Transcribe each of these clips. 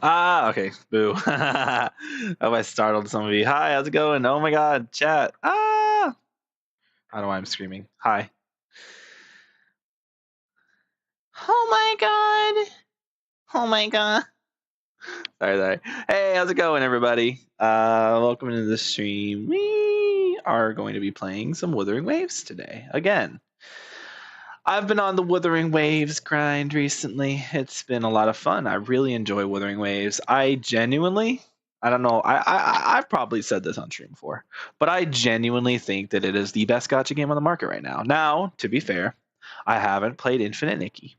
Okay. Boo. Oh, I startled some of you. Hi, how's it going? Oh my god, chat. I don't know why I'm screaming. Hi. Oh my god. Oh my god. Sorry. Hey, how's it going, everybody? Welcome to the stream. We are going to be playing some Wuthering Waves today. Again. I've been on the Wuthering Waves grind recently. It's been a lot of fun. I really enjoy Wuthering Waves. I don't know. I've probably said this on stream before, but I genuinely think that it is the best gacha game on the market right now. Now, to be fair, I haven't played Infinite Nikki,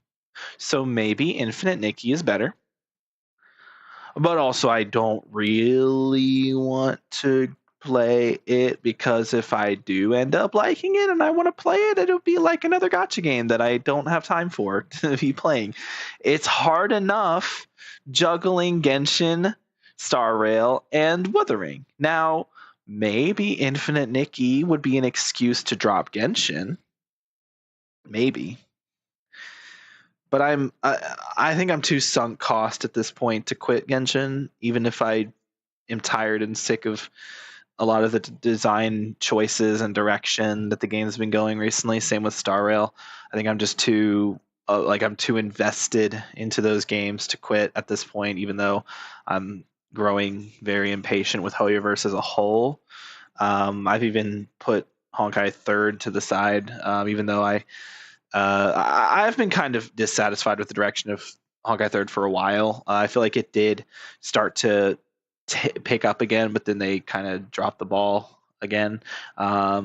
so maybe Infinite Nikki is better. But also, I don't really want to play it because if I do end up liking it and I want to play it, it'll be like another gacha game that I don't have time for to be playing. It's hard enough juggling Genshin, Star Rail, and Wuthering. Now, maybe Infinite Nikki would be an excuse to drop Genshin. Maybe. But I think I'm too sunk cost at this point to quit Genshin, even if I am tired and sick of a lot of the design choices and direction that the game's been going recently. Same with Star Rail. I think I'm just too I'm too invested into those games to quit at this point, even though I'm growing very impatient with Hoyoverse as a whole. I've even put Honkai third to the side, even though I've been kind of dissatisfied with the direction of Honkai third for a while. I feel like it did start to pick up again, but then they kind of dropped the ball again. But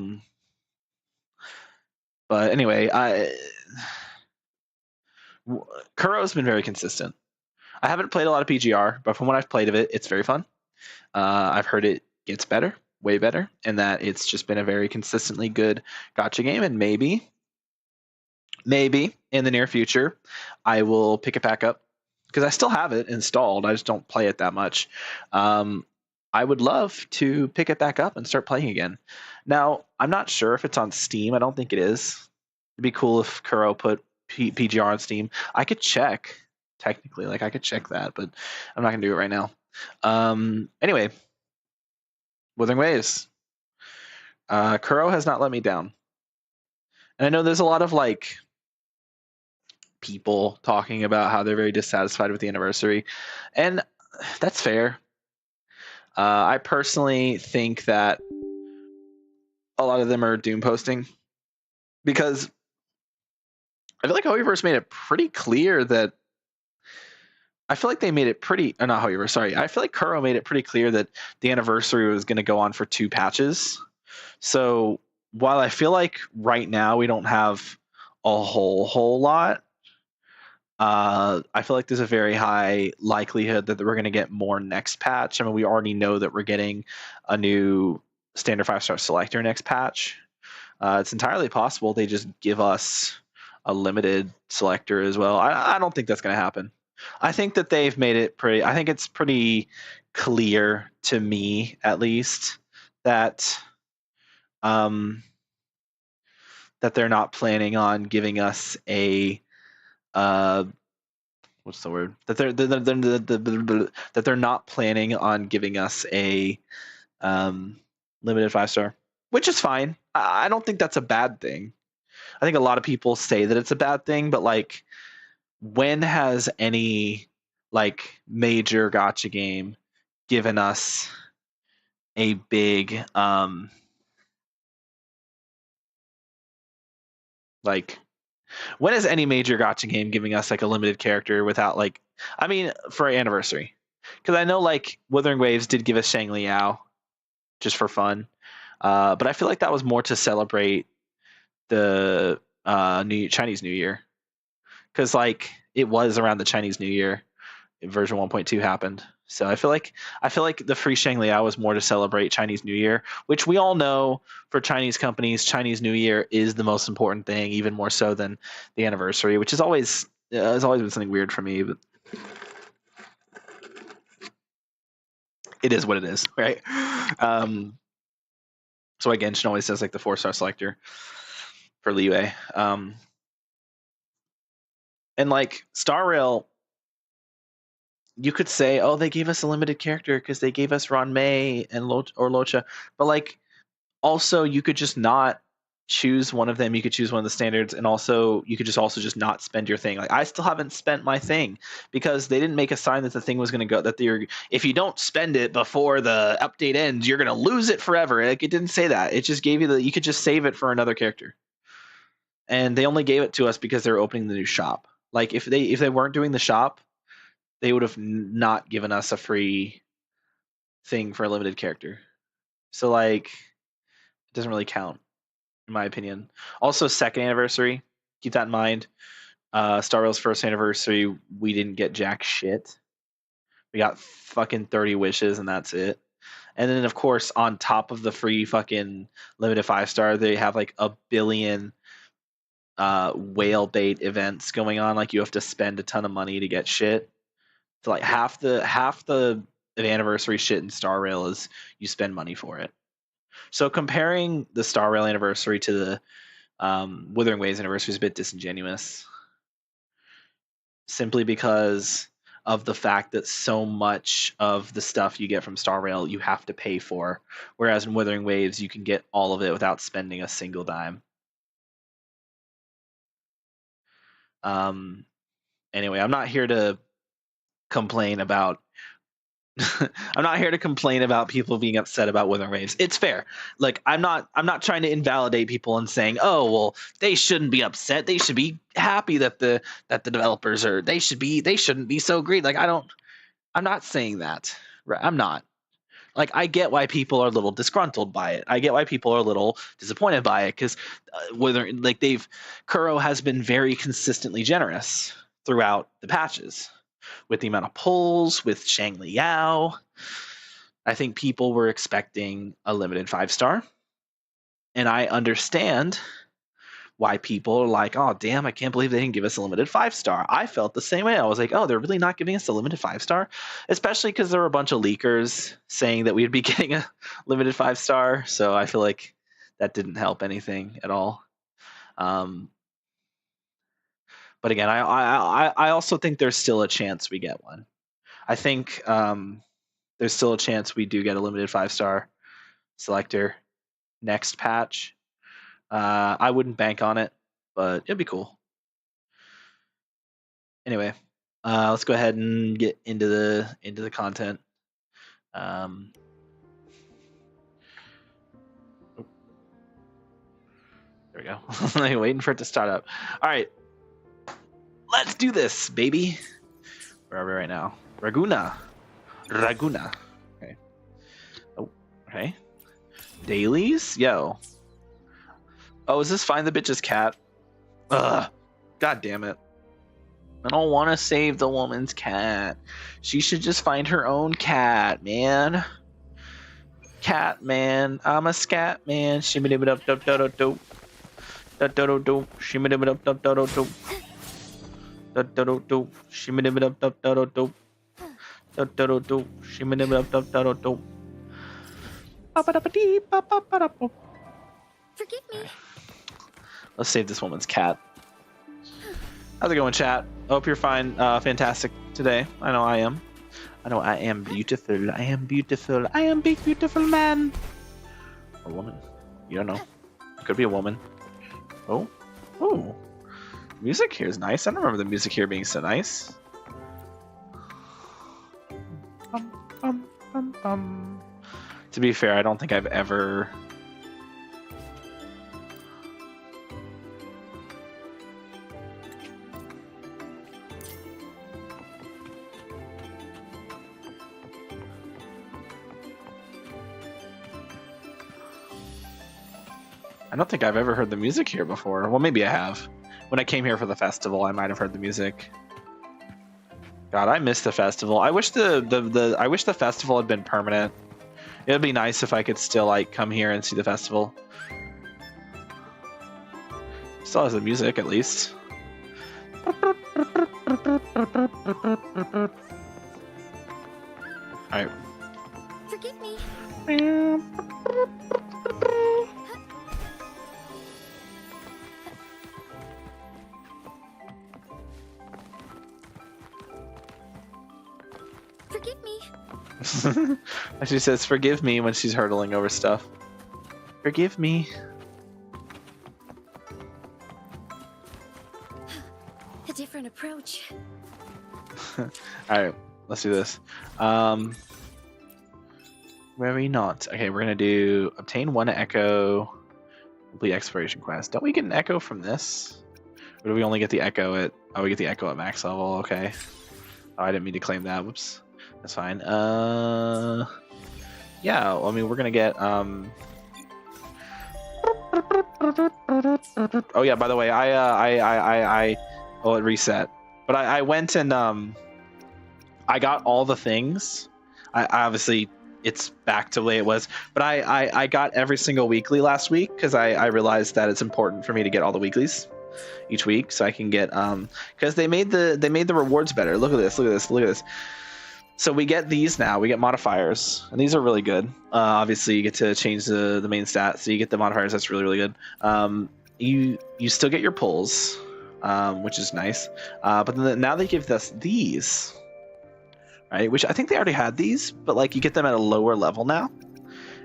anyway, Kuro's been very consistent. I haven't played a lot of PGR, but from what I've played of it, it's very fun. I've heard it gets better, way better, and that it's just been a very consistently good gacha game. And maybe in the near future, I will pick it back up because I still have it installed. I just don't play it that much. I would love to pick it back up and start playing again. Now, I'm not sure if it's on Steam. I don't think it is. It'd be cool if Kuro put PGR on Steam. I could check, technically. Like, I could check that, but I'm not going to do it right now. Anyway, Wuthering Waves. Kuro has not let me down. And I know there's a lot of, like, people talking about how they're very dissatisfied with the anniversary. And that's fair. I personally think that a lot of them are doom posting because I feel like Hoyoverse made it pretty clear that I feel like they made it pretty not Hoyoverse, sorry. I feel like Kuro made it pretty clear that the anniversary was going to go on for 2 patches. So while I feel like right now we don't have a whole lot, I feel like there's a very high likelihood that we're going to get more next patch. I mean, we already know that we're getting a new standard 5-star selector next patch. It's entirely possible they just give us a limited selector as well. I don't think that's going to happen. I think that they've made it pretty. I think it's pretty clear to me, at least, that that they're not planning on giving us a what's the word? That they're not planning on giving us a limited 5-star, which is fine. I don't think that's a bad thing. I think a lot of people say that it's a bad thing, but like, when has any like major gacha game given us a big like when is any major gacha game giving us like a limited character without like, I mean, for our anniversary? Because I know like Wuthering Waves did give us Shang Liao just for fun, but I feel like that was more to celebrate the Chinese New Year, because like it was around the Chinese New Year version 1.2 happened. So I feel like the free Shang Liao was more to celebrate Chinese New Year, which we all know for Chinese companies, Chinese New Year is the most important thing, even more so than the anniversary, which is always has always been something weird for me, but it is what it is, right? So again, Genshin always says like the 4-star selector for Liyue. And like Star Rail, you could say, oh, they gave us a limited character because they gave us Ron May and Locha, but like also you could just not choose one of them. You could choose one of the standards, and also you could just not spend your thing. Like I still haven't spent my thing because they didn't make a sign that the thing was going to go, that they're, if you don't spend it before the update ends, you're going to lose it forever. Like it didn't say that. It just gave you you could just save it for another character. And they only gave it to us because they're opening the new shop. Like if they weren't doing the shop, they would have not given us a free thing for a limited character. So like it doesn't really count in my opinion. Also, second anniversary, keep that in mind. Star Rail's first anniversary, we didn't get jack shit. We got fucking 30 wishes and that's it. And then of course, on top of the free fucking limited 5-star, they have like a billion whale bait events going on. Like you have to spend a ton of money to get shit. So like half the anniversary shit in Star Rail is you spend money for it. So comparing the Star Rail anniversary to the Wuthering Waves anniversary is a bit disingenuous, simply because of the fact that so much of the stuff you get from Star Rail you have to pay for, whereas in Wuthering Waves you can get all of it without spending a single dime. Anyway, I'm not here to complain about I'm not here to complain about people being upset about Wuthering Waves. It's fair. Like I'm not trying to invalidate people and saying, "Oh, well, they shouldn't be upset. They should be happy that the developers are they shouldn't be so greedy." Like I'm not saying that. Right? I'm not. Like I get why people are a little disgruntled by it. I get why people are a little disappointed by it cuz whether like Kuro has been very consistently generous throughout the patches, with the amount of polls, with Shang Liao. I think people were expecting a limited 5-star. And I understand why people are like, oh, damn, I can't believe they didn't give us a limited 5-star. I felt the same way. I was like, oh, they're really not giving us a limited 5-star? Especially because there were a bunch of leakers saying that we'd be getting a limited 5-star. So I feel like that didn't help anything at all. But again, I also think there's still a chance we get one. I think there's still a chance we do get a limited 5-star selector next patch. I wouldn't bank on it, but it'd be cool. Anyway, let's go ahead and get into the content. There we go. Waiting for it to start up. All right, let's do this, baby. Where are we right now? Raguna. Okay. Oh, okay. Dailies? Yo. Oh, is this Find the Bitch's cat? Ugh. God damn it. I don't want to save the woman's cat. She should just find her own cat, man. Cat man. I'm a scat man. Shimmy-dibba-dub-dub-dub-dub. Dub-dub-dub-dub. Shimmy-dibba-dub-dub-dub-dub. Dub-dub-dub-dub. Shimmy-dibba-dub-dub-dub-dub. Dub-dub-dub-dub. Shimmy-dibba-dub-dub-dub-dub. Ba-ba-da-ba-dee-ba-ba-ba-da-bum. Forgive me. Let's save this woman's cat. How's it going, chat? Hope you're fine. Fantastic today. I know I am. I know I am beautiful. I am beautiful. I am big, beautiful man. Or woman. You don't know. It could be a woman. Oh. Oh. Music here is nice. I don't remember the music here being so nice. Bum, bum, bum, bum. To be fair, I don't think I've ever... I don't think I've ever heard the music here before. Well, maybe I have. When I came here for the festival, I might have heard the music. God, I miss the festival. I wish I wish the festival had been permanent. It would be nice if I could still like come here and see the festival. Still has the music at least. Alright. Forgive me. She says, "Forgive me" when she's hurdling over stuff. Forgive me. A different approach. All right, let's do this. Where are we not? Okay, we're gonna do obtain 1 echo, complete exploration quest. Don't we get an echo from this? Or do we only get the echo at? Oh, we get the echo at max level. Okay. Oh, I didn't mean to claim that. Whoops. That's fine. Yeah. I mean, we're gonna get. Oh yeah. By the way, oh, it reset. But I went and I got all the things. I obviously it's back to the way it was, but I got every single weekly last week because I realized that it's important for me to get all the weeklies each week so I can get because they made the rewards better. Look at this. So we get these now. We get modifiers, and these are really good. Obviously, you get to change the main stats, so you get the modifiers. That's really good. You still get your pulls, which is nice. But then now they give us these, right? Which I think they already had these, but like you get them at a lower level now.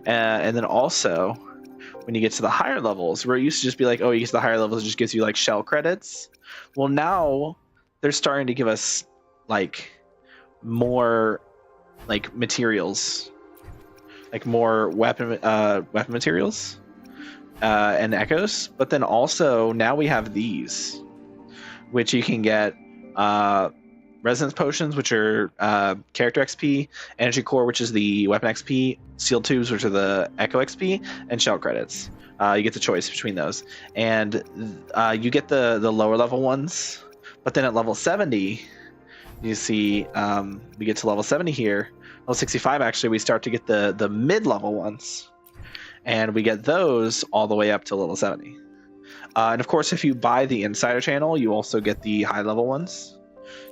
And then also, when you get to the higher levels, where it used to just be like, oh, you get to the higher levels, it just gives you like shell credits. Well, now they're starting to give us like more like materials, like more weapon materials and echoes. But then also now we have these, which you can get resonance potions, which are character XP, energy core, which is the weapon XP, sealed tubes, which are the echo XP, and shell credits. You get the choice between those, and you get the lower level ones. But then at level 70, you see we get to level 70 here. Level 65, actually, we start to get the mid level ones, and we get those all the way up to level 70. And of course, if you buy the insider channel, you also get the high level ones.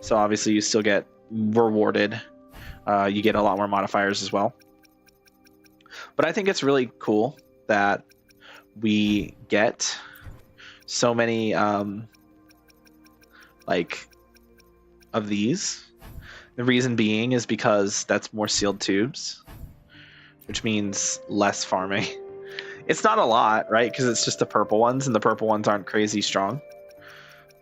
So obviously you still get rewarded. You get a lot more modifiers as well. But I think it's really cool that we get so many like of these. The reason being is because that's more sealed tubes, which means less farming. It's not a lot, right? Because it's just the purple ones, and the purple ones aren't crazy strong.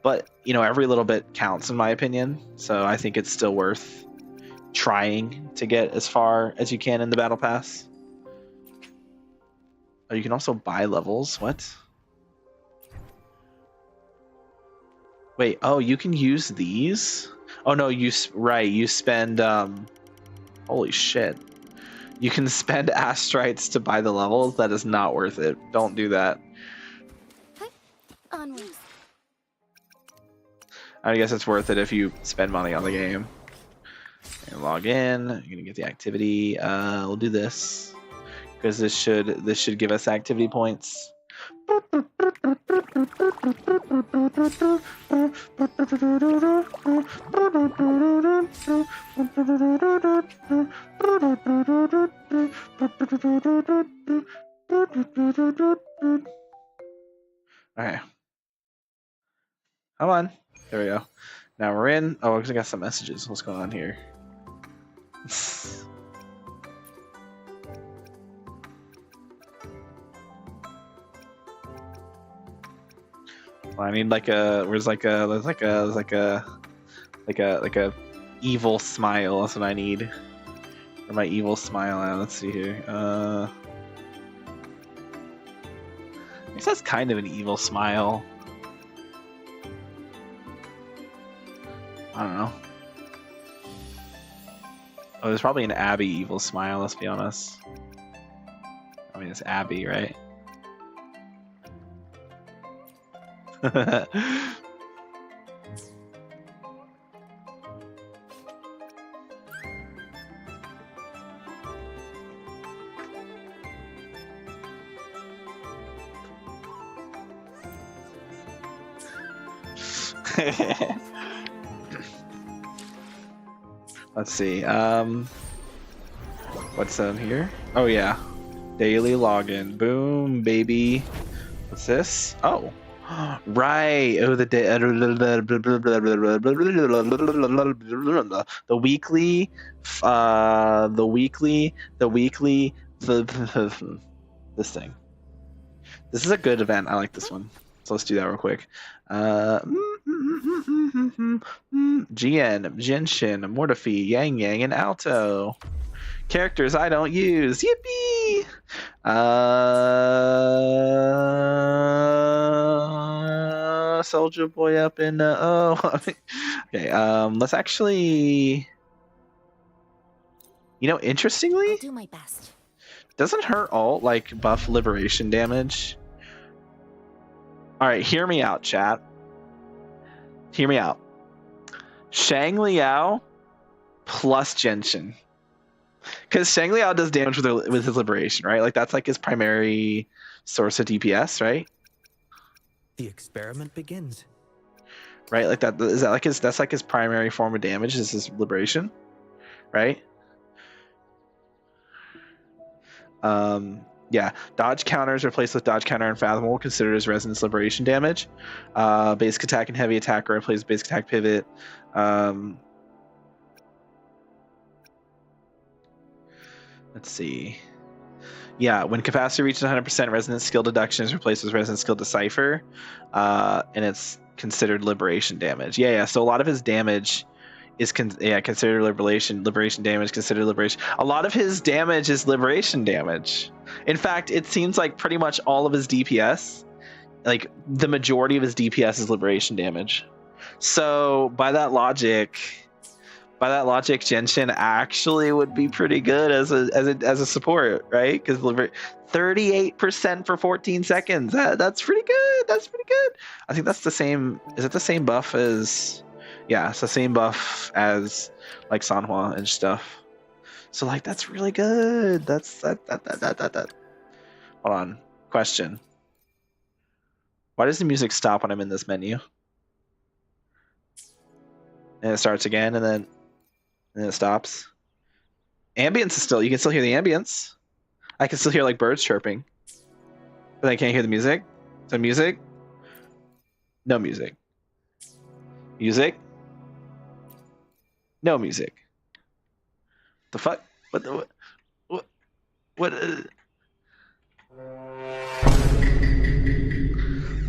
But, you know, every little bit counts in my opinion. So I think it's still worth trying to get as far as you can in the battle pass. Oh, you can also buy levels. What? Wait, oh, you can use these? Oh no, you spend holy shit. You can spend astrites to buy the levels. That is not worth it. Don't do that. Onwards. I guess it's worth it if you spend money on the game. And log in. You're gonna get the activity. We'll do this because this should give us activity points. Okay. Come on. There we go. Now we're in. Oh, I got some messages. What's going on here? I need like a evil smile. That's what I need. Or my evil smile at. Let's see here. I guess that's kind of an evil smile. I don't know. Oh, there's probably an Abby evil smile, let's be honest. I mean, it's Abby, right? Let's see. What's on here? Oh yeah, daily login. Boom, baby. What's this? Oh, Right. Oh, the weekly, this thing. This is a good event. I like this one. So let's do that real quick. GN, Genshin, Mortifi, Yang Yang, and Alto. Characters I don't use. Yippee! Soldier Boy up in okay, let's actually, interestingly, I'll do my best. doesn't her ult like buff liberation damage? All right, hear me out, chat. Hear me out. Shang Liao plus Genshin. Because Shang Liao does damage with his liberation, right? Like that's like his primary source of DPS, right? The experiment begins. Right? Like that is that like that's like his primary form of damage is his liberation, right? Yeah, dodge counters replaced with dodge counter and fathomable considered as resonance liberation damage. Basic attack and heavy attack are replaced with basic attack pivot. Let's see. Yeah, when capacity reaches 100%, resonance skill deduction is replaced with resonance skill decipher, and it's considered liberation damage. Yeah. So a lot of his damage is considered liberation damage. Considered liberation. A lot of his damage is liberation damage. In fact, it seems like pretty much all of his DPS, like the majority of his DPS, is liberation damage. So by that logic, Genshin actually would be pretty good as a support, right? Because 38% for 14 seconds. That's pretty good. That's pretty good. I think that's the same. Is it the same buff as? Yeah, it's the same buff as like Sanhua and stuff. So like that's really good. That's that. Hold on. Question. Why does the music stop when I'm in this menu? And it starts again, and then it stops. Ambience is still. You can still hear the ambience. I can still hear like birds chirping, but I can't hear the music. So music. No music. Music. No music. The fuck? What?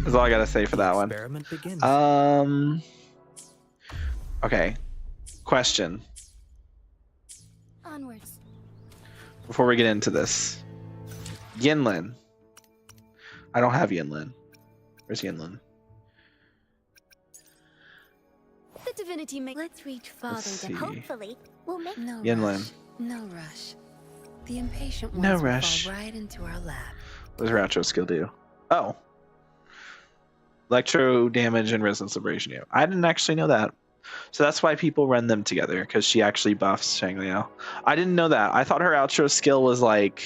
That's all I gotta say for that one. Experiment begins. Okay. Question. Onwards. Before we get into this, Yinlin. I don't have Yinlin. Where's Yinlin? The divinity may. Let's reach farther. see. Hopefully, we'll make No Yinlin. rush. No rush. The impatient ones No will rush. fall right into our lap. What does her outro skill do? Oh. Electro damage and resonance liberation. Yeah. I didn't actually know that. So that's why people run them together, because she actually buffs Shang Liao. I didn't know that. I thought her outro skill was like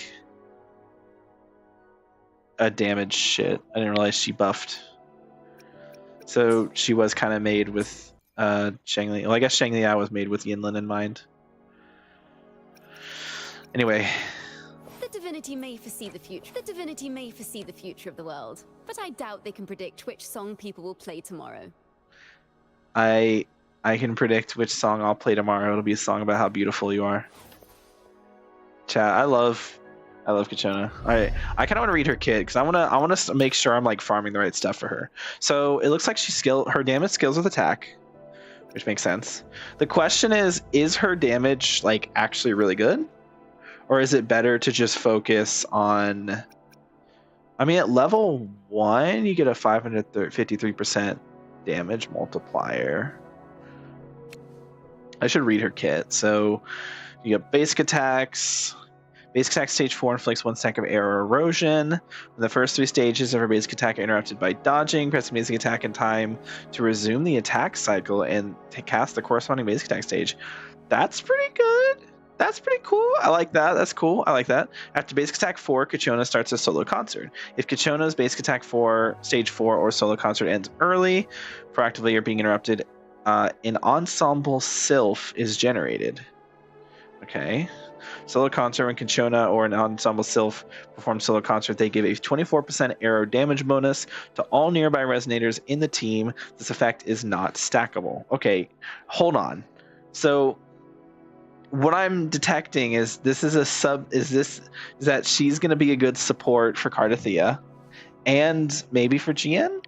a damage shit. I didn't realize she buffed. So she was kind of made with Shang Liao. Well, I guess Shang Liao was made with Yinlin in mind. Anyway. The divinity may foresee the future. The divinity may foresee the future of the world, but I doubt they can predict which song people will play tomorrow. I can predict which song I'll play tomorrow. It'll be a song about how beautiful you are. Chat, I love Kachona. I kind of want to read her kit because I want to make sure I'm like farming the right stuff for her. So it looks like her damage skills with attack, which makes sense. The question is her damage like actually really good? Or is it better to just focus on... I mean, at level 1, you get a 553% damage multiplier. I should read her kit. So you get basic attacks. Basic attack stage 4 inflicts 1 stack of air or erosion. When the first 3 stages of her basic attack are interrupted by dodging, press the basic attack in time to resume the attack cycle and to cast the corresponding basic attack stage. That's pretty good. That's pretty cool. I like that. That's cool. I like that. After basic attack 4, Kachona starts a solo concert. If Kachona's basic attack 4, stage 4, or solo concert ends early, proactively or being interrupted, an ensemble sylph is generated. Okay, solo concert. When Kachona or an ensemble sylph perform solo concert, they give a 24% arrow damage bonus to all nearby resonators in the team. This effect is not stackable. Okay, hold on. So what I'm detecting is this is a sub. Is that she's going to be a good support for Cardathea, and maybe for GN?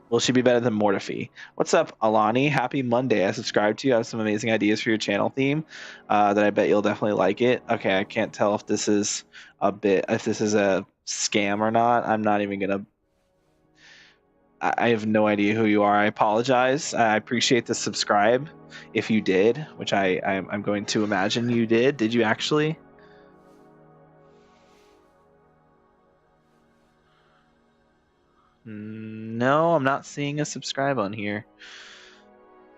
Will she be better than Mortifi? What's up, Alani? Happy Monday. I subscribed to you. I have some amazing ideas for your channel theme that I bet you'll definitely like it. Okay, I can't tell if this is if this is a scam or not. I'm not even gonna. I have no idea who you are. I apologize. I appreciate the subscribe if you did, which I'm going to imagine you did. Did you actually? No, I'm not seeing a subscribe on here.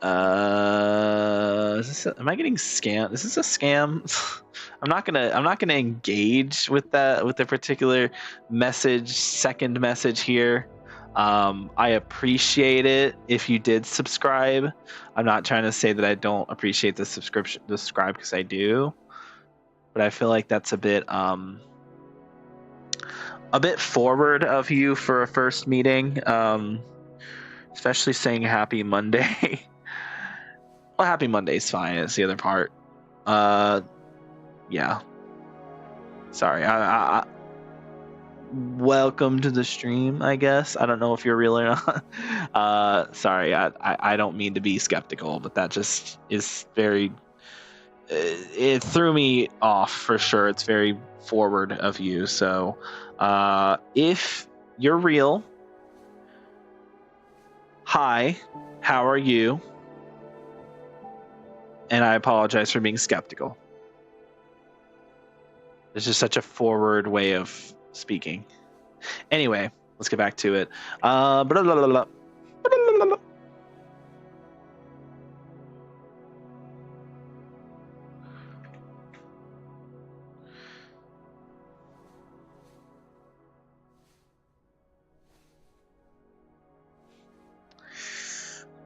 Am I getting scammed? Is this a scam? I'm not gonna engage with the particular second message here. I appreciate it if you did subscribe. I'm not trying to say that I don't appreciate the subscribe, because I do, but I feel like that's a bit forward of you for a first meeting, especially saying Happy Monday. Well, Happy Monday's fine. It's the other part. Yeah. Sorry. I welcome to the stream, I guess. I don't know if you're real or not. Sorry. I don't mean to be skeptical, but that just is very... It threw me off for sure. It's very forward of you. So if you're real, hi, how are you? And I apologize for being skeptical. It's just such a forward way of speaking. Anyway, let's get back to it. What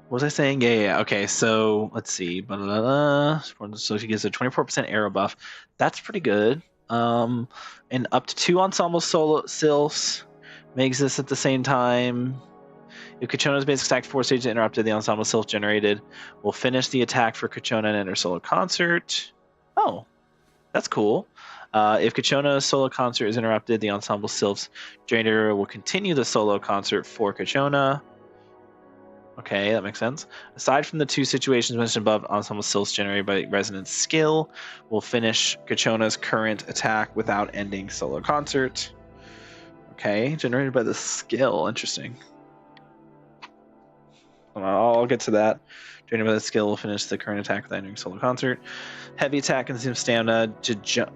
was I saying? Yeah. Okay, so let's see. So she gets a 24% arrow buff. That's pretty good. And up to 2 ensemble solo sylphs makes this at the same time. If Kachona's basic attack 4 stages interrupted, the ensemble sylph generated will finish the attack for Kachona and enter solo concert. Oh, that's cool. If Kachona's solo concert is interrupted, the ensemble sylph's generator will continue the solo concert for Kachona. Okay, that makes sense. Aside from the 2 situations mentioned above, ensemble sylphs generated by resonance skill will finish Kachona's current attack without ending solo concert. Okay, generated by the skill. Interesting. I'll get to that. Generated by the skill will finish the current attack without ending solo concert. Heavy attack consumes stamina to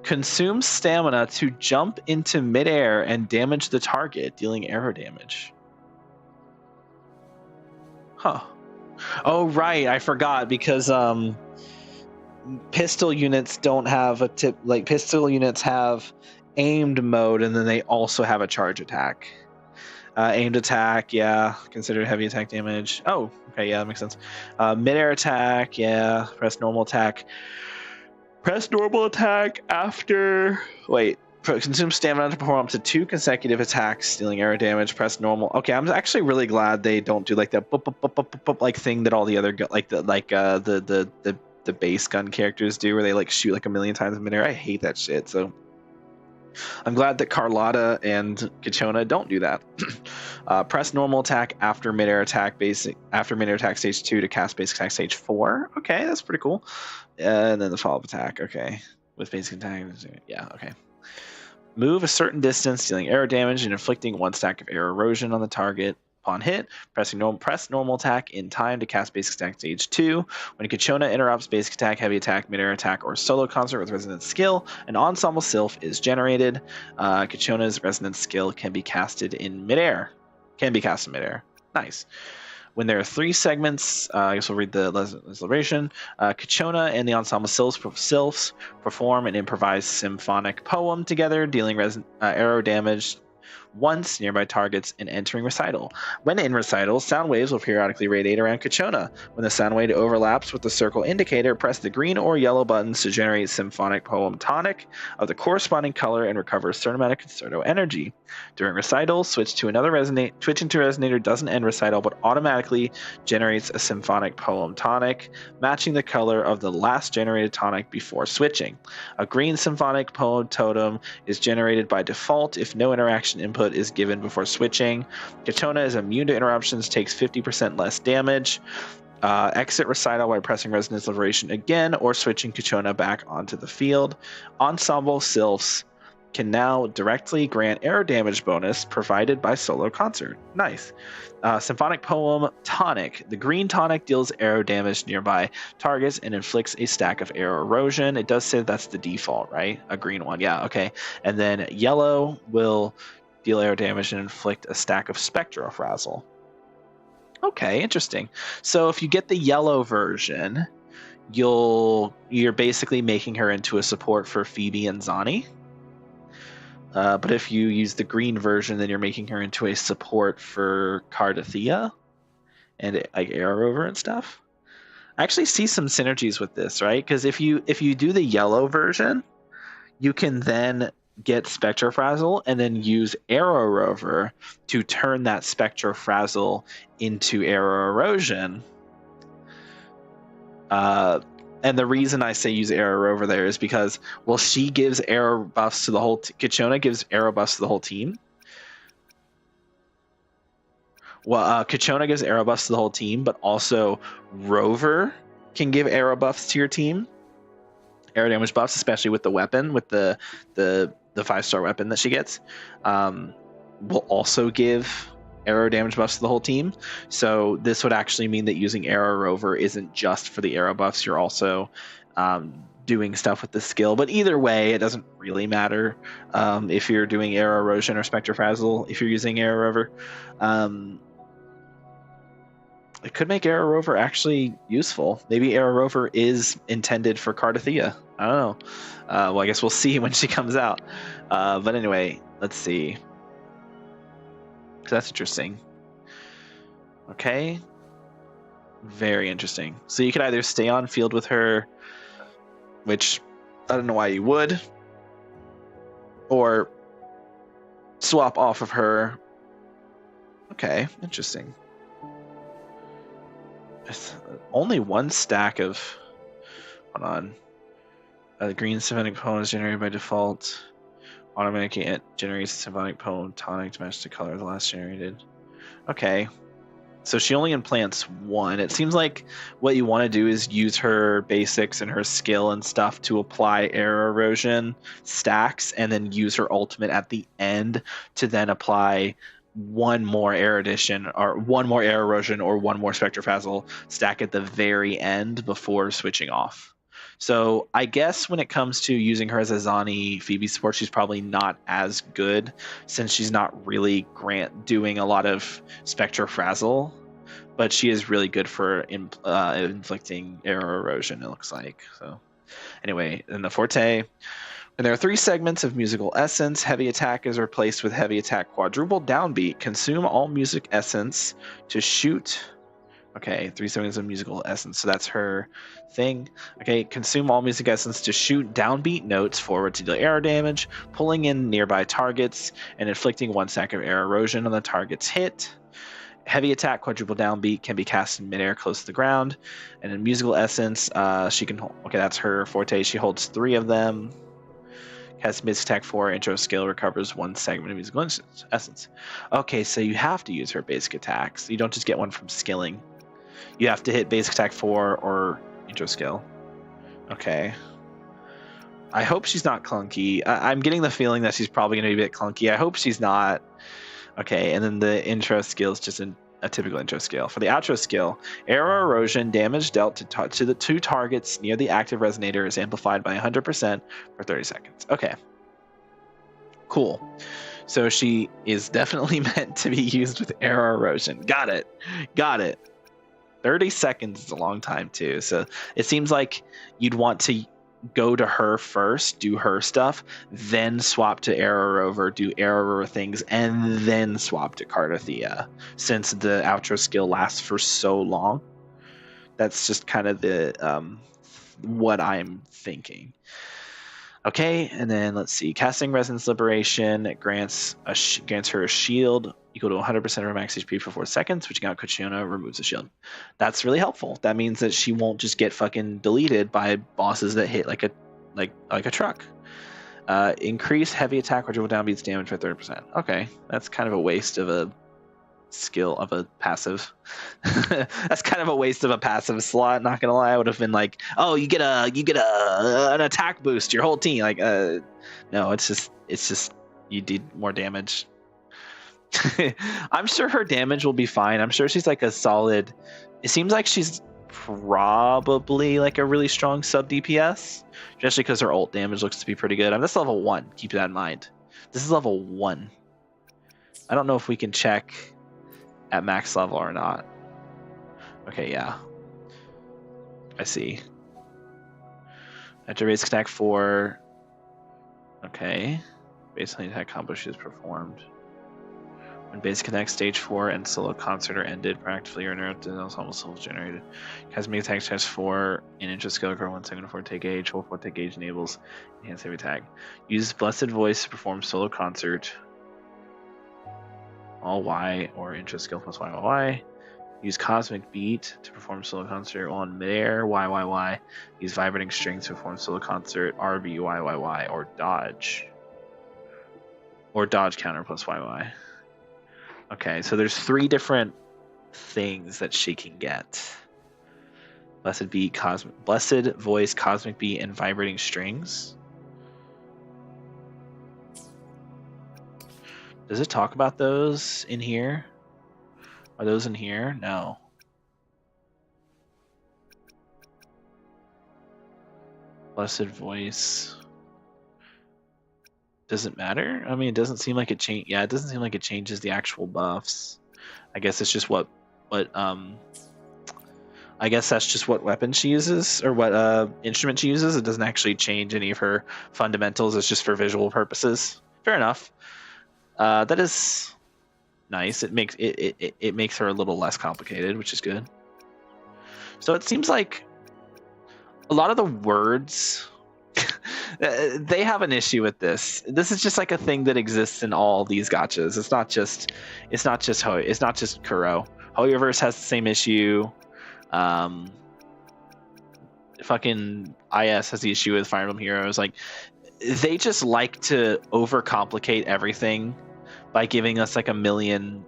consume stamina to jump into midair and damage the target, dealing arrow damage. Huh. Oh, right. I forgot because pistol units don't have a tip. Like, pistol units have aimed mode, and then they also have a charge attack. Aimed attack, yeah. Considered heavy attack damage. Oh, okay. Yeah, that makes sense. Mid-air attack, yeah. Press normal attack. Press normal attack after... Wait. Consume stamina to perform up to 2 consecutive attacks, dealing arrow damage. Press normal. Okay, I'm actually really glad they don't do like that like thing that all the other the base gun characters do, where they like shoot like a million times in midair. I hate that shit. So I'm glad that Carlotta and Kachona don't do that. Press normal attack after midair attack stage 2 to cast basic attack stage 4. Okay, that's pretty cool. And then the follow-up attack. Okay, with basic attack. Yeah. Okay. Move a certain distance, dealing arrow damage and inflicting 1 stack of arrow erosion on the target. Upon hit, press normal attack in time to cast basic attack stage 2. When Kachona interrupts basic attack, heavy attack, mid-air attack, or solo concert with resonance skill, an ensemble sylph is generated. Kachona's resonance skill can be casted in midair. Nice. When there are 3 segments, I guess we'll read the celebration. Kachona and the ensemble sylphs perform an improvised symphonic poem together, dealing arrow damage once nearby targets in entering recital. When in recital, sound waves will periodically radiate around Kachona. When the sound wave overlaps with the circle indicator, press the green or yellow buttons to generate symphonic poem tonic of the corresponding color and recover a certain amount of concerto energy. During recital, switching to resonator doesn't end recital, but automatically generates a symphonic poem tonic, matching the color of the last generated tonic before switching. A green symphonic poem totem is generated by default if no interaction input is given before switching. Kachona is immune to interruptions, takes 50% less damage. Exit recital by pressing Resonance Liberation again or switching Kachona back onto the field. Ensemble Sylphs can now directly grant arrow damage bonus provided by solo concert. Nice. Symphonic Poem Tonic. The green tonic deals arrow damage nearby targets and inflicts a stack of arrow erosion. It does say that's the default, right? A green one. Yeah, okay. And then yellow will deal arrow damage and inflict a stack of Spectrofrazzle. Okay, interesting. So if you get the yellow version, you're basically making her into a support for Phoebe and Zani. But if you use the green version, then you're making her into a support for Cardathia and like Arrow Rover and stuff. I actually see some synergies with this, right? Because if you do the yellow version, you can then get Spectrofrazzle and then use Arrow Rover to turn that Spectrofrazzle into Arrow Erosion. And the reason I say use Arrow Rover there is because, well, she gives arrow buffs to the whole Kachona gives arrow buffs to the whole team. Well, Kachona gives arrow buffs to the whole team, but also Rover can give arrow buffs to your team. Arrow damage buffs, especially with the weapon, with the 5-star weapon that she gets, will also give arrow damage buffs to the whole team. So this would actually mean that using Arrow Rover isn't just for the arrow buffs. You're also doing stuff with the skill. But either way, it doesn't really matter if you're doing Arrow Erosion or Spectrofrazzle if you're using Arrow Rover. It could make Arrow Rover actually useful. Maybe Arrow Rover is intended for Cardathia. I don't know. Well, I guess we'll see when she comes out. But anyway, let's see. So that's interesting. Okay. Very interesting. So you could either stay on field with her, which I don't know why you would, or swap off of her. Okay, interesting. Only one stack of... Hold on. The green symphonic poem is generated by default. Automatically it generates a symphonic poem tonic to match the color of the last generated. Okay. So she only implants one. It seems like what you want to do is use her basics and her skill and stuff to apply arrow erosion stacks, and then use her ultimate at the end to then apply one more arrow addition, or one more arrow erosion, or one more Spectrofrazzle stack at the very end before switching off. So I guess when it comes to using her as a Zani Phoebe support, she's probably not as good, since she's not really doing a lot of Spectrofrazzle, but she is really good for inflicting arrow erosion, it looks like. So anyway, in the Forte, and there are 3 segments of musical essence. Heavy attack is replaced with heavy attack quadruple downbeat. Consume all music essence to shoot. Okay, 3 segments of musical essence. So that's her thing. Okay, consume all music essence to shoot downbeat notes forward to deal arrow damage, pulling in nearby targets, and inflicting 1 stack of arrow erosion on the target's hit. Heavy attack quadruple downbeat can be cast in midair close to the ground. And in musical essence, she can hold. Okay, that's her Forte. She holds 3 of them. Has basic attack 4, intro skill, recovers 1 segment of musical essence. Okay, so you have to use her basic attacks. You don't just get one from skilling. You have to hit basic attack 4 or intro skill. Okay. I hope she's not clunky. I'm getting the feeling that she's probably going to be a bit clunky. I hope she's not. Okay, and then the intro skill is just a typical intro skill. For the outro skill, arrow erosion damage dealt to the 2 targets near the active resonator is amplified by 100% for 30 seconds. Okay. Cool. So she is definitely meant to be used with arrow erosion. Got it. 30 seconds is a long time too. So it seems like you'd want to go to her first, do her stuff, then swap to Arrow Rover, do Arrow Rover things, and then swap to Cardathea, since the outro skill lasts for so long. That's just kind of the what I'm thinking. Okay, and then let's see. Casting Resonance Liberation grants her a shield equal to 100% of her max HP for 4 seconds. Switching out Kuchona removes the shield. That's really helpful. That means that she won't just get fucking deleted by bosses that hit like a truck. Increase heavy attack quadruple down beats damage by 30%. Okay, that's kind of a waste of a skill of a passive. That's kind of a waste of a passive slot, not gonna lie. I would have been like, oh, you get an attack boost, your whole team. Like no, it's just you did more damage. I'm sure her damage will be fine. I'm sure she's like a solid, it seems like she's probably like a really strong sub DPS, especially because her ult damage looks to be pretty good. I'm this level 1, keep that in mind. This is level 1. I don't know if we can check at max level or not. Okay, yeah. I see. After basic attack 4. Okay. Basic attack combo she has performed. When basic attack stage 4 and solo concert are ended, proactively or interrupted, and also almost self-generated. Cosmic attack stage 4 and interest skill grow 1 second before take age. Hold 4 take age enables enhanced heavy attack. Use Blessed Voice to perform solo concert. All Y or interest skill plus Y. Use Cosmic Beat to perform solo concert on midair. Y. Use Vibrating Strings to perform solo concert. RB Y or dodge. Or dodge counter plus Y. Okay, so there's 3 different things that she can get. Blessed Voice, Cosmic Beat, and Vibrating Strings. Does it talk about those in here? Are those in here? No. Blessed Voice. Does it matter? I mean, it doesn't seem like it change. Yeah, it doesn't seem like it changes the actual buffs. I guess it's just what I guess that's just what weapon she uses or what instrument she uses. It doesn't actually change any of her fundamentals. It's just for visual purposes. Fair enough. That is nice. It makes her a little less complicated, which is good. So it seems like a lot of the words they have an issue with this. This is just like a thing that exists in all these gachas. It's not just Kuro. Hoyoverse has the same issue. Fucking IS has the issue with Fire Emblem Heroes. Like, they just like to overcomplicate everything by giving us like a million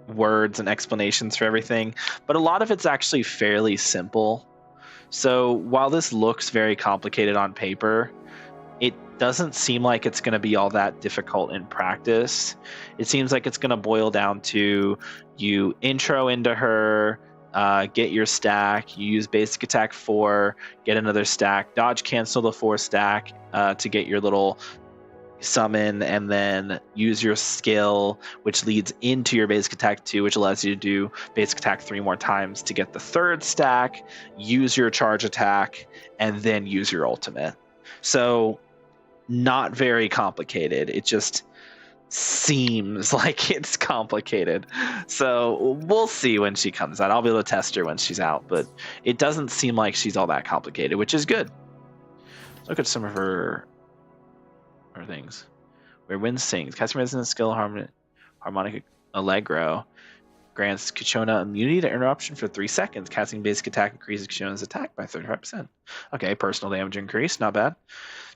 words and explanations for everything. But a lot of it's actually fairly simple. So while this looks very complicated on paper, it doesn't seem like it's going to be all that difficult in practice. It seems like it's going to boil down to you intro into her, get your stack, you use basic attack 4, get another stack, dodge cancel the 4 stack to get your little summon, and then use your skill, which leads into your basic attack 2, which allows you to do basic attack 3 more times to get the 3rd stack, use your charge attack, and then use your ultimate. So not very complicated. It just seems like it's complicated. So we'll see when she comes out. I'll be able to test her when she's out, but it doesn't seem like she's all that complicated, which is good. Look at some of her things. Where Wind Sings. Casting Resonance skill Harmonic Allegro grants Kuchona immunity to interruption for 3 seconds. Casting basic attack increases Kuchona's attack by 35%. Okay, personal damage increase, not bad.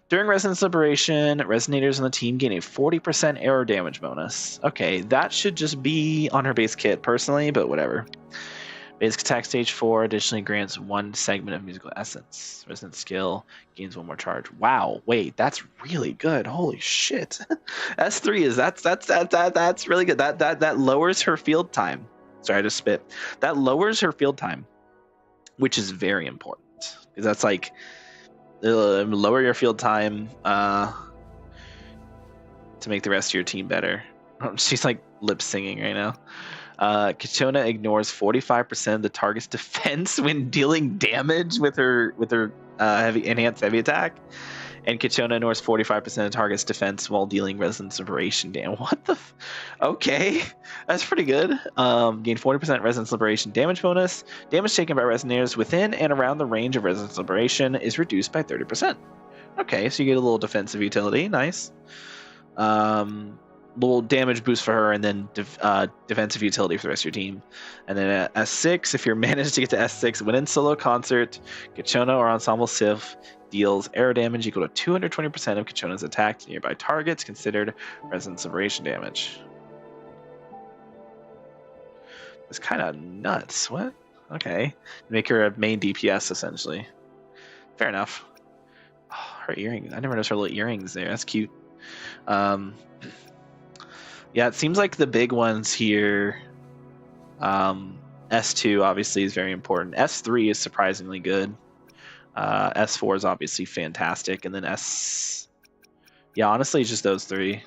During Resonance Liberation, resonators on the team gain a 40% arrow damage bonus. Okay, that should just be on her base kit personally, but whatever. Basic attack stage 4 additionally grants 1 segment of musical essence. Resonance skill gains 1 more charge. Wow, wait, that's really good. Holy shit. S3 is that's really good. That lowers her field time. Sorry, I just spit. That lowers her field time, which is very important because that's like lower your field time to make the rest of your team better. She's like lip singing right now. Kuchona ignores 45% of the target's defense when dealing damage with her enhanced heavy attack. And Kachona ignores 45% of target's defense while dealing resonance liberation damage. What the? Okay, that's pretty good. Gain 40% resonance liberation damage bonus. Damage taken by resonators within and around the range of resonance liberation is reduced by 30%. Okay, so you get a little defensive utility. Nice. Little damage boost for her, and then defensive utility for the rest of your team. And then at S6, if you're managed to get to S6, when in solo concert, Kachona or Ensemble Civ deals arrow damage equal to 220% of Kachona's attack to nearby targets, considered resonance liberation damage. It's kind of nuts. What? Okay. Make her a main DPS, essentially. Fair enough. Oh, her earrings. I never noticed her little earrings there. That's cute. Yeah, it seems like the big ones here. S2 obviously is very important. S3 is surprisingly good. S4 is obviously fantastic, and then yeah, honestly, it's just those three.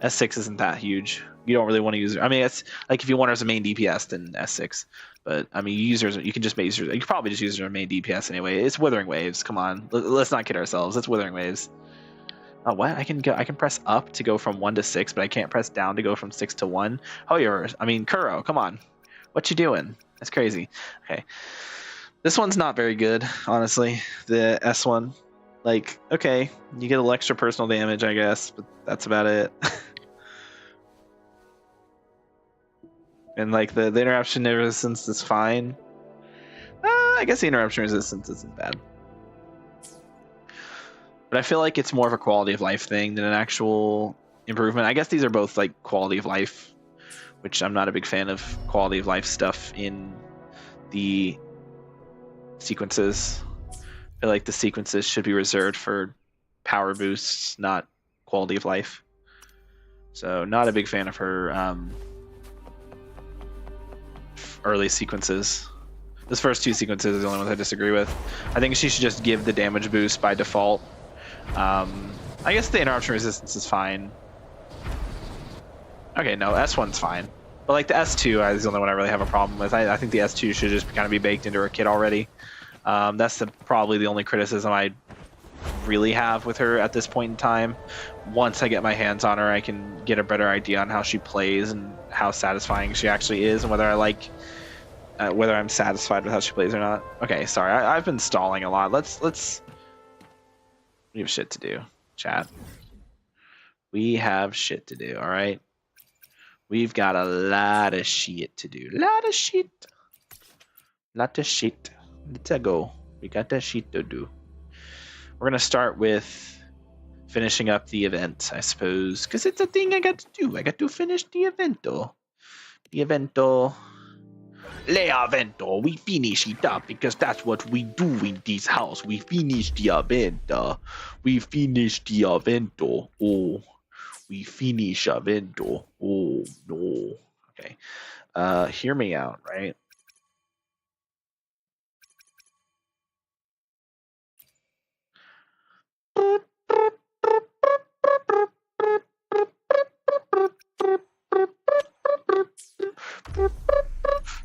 S6 isn't that huge. You don't really want to use it. I mean, it's like if you want her as a main DPS, then S6. But I mean, you can just make you can probably just use her as a main DPS anyway. It's Withering Waves. Come on, let's not kid ourselves. It's Withering Waves. Oh, what? I can press up to go from 1 to 6, but I can't press down to go from 6 to 1. Oh, Kuro, come on. What you doing? That's crazy. Okay. This one's not very good, honestly. The S1. Like, okay, you get a little extra personal damage, I guess, but that's about it. And like the interruption resistance is fine. I guess the interruption resistance isn't bad. But I feel like it's more of a quality of life thing than an actual improvement. I guess these are both like quality of life, which I'm not a big fan of quality of life stuff in the sequences. I feel like the sequences should be reserved for power boosts, not quality of life. So not a big fan of her early sequences. This first two sequences are the only ones I disagree with. I think she should just give the damage boost by default. I guess the interruption resistance is fine. Okay, no, S1's fine. But like the S2 is the only one I really have a problem with. I think the S2 should just kind of be baked into her kit already. That's probably the only criticism I really have with her at this point in time. Once I get my hands on her, I can get a better idea on how she plays and how satisfying she actually is, and whether whether I'm satisfied with how she plays or not. Okay, sorry, I've been stalling a lot. Let's. We have shit to do, chat. We have shit to do. All right. We've got a lot of shit to do. Lot of shit. Let's go. We got that shit to do. We're gonna start with finishing up the event, I suppose, because it's a thing I got to do. I got to finish the evento. Le evento. We finish it up because that's what we do in this house. We finish the evento. We finish the evento. Oh, we finish evento. Oh no. Okay. Hear me out, right?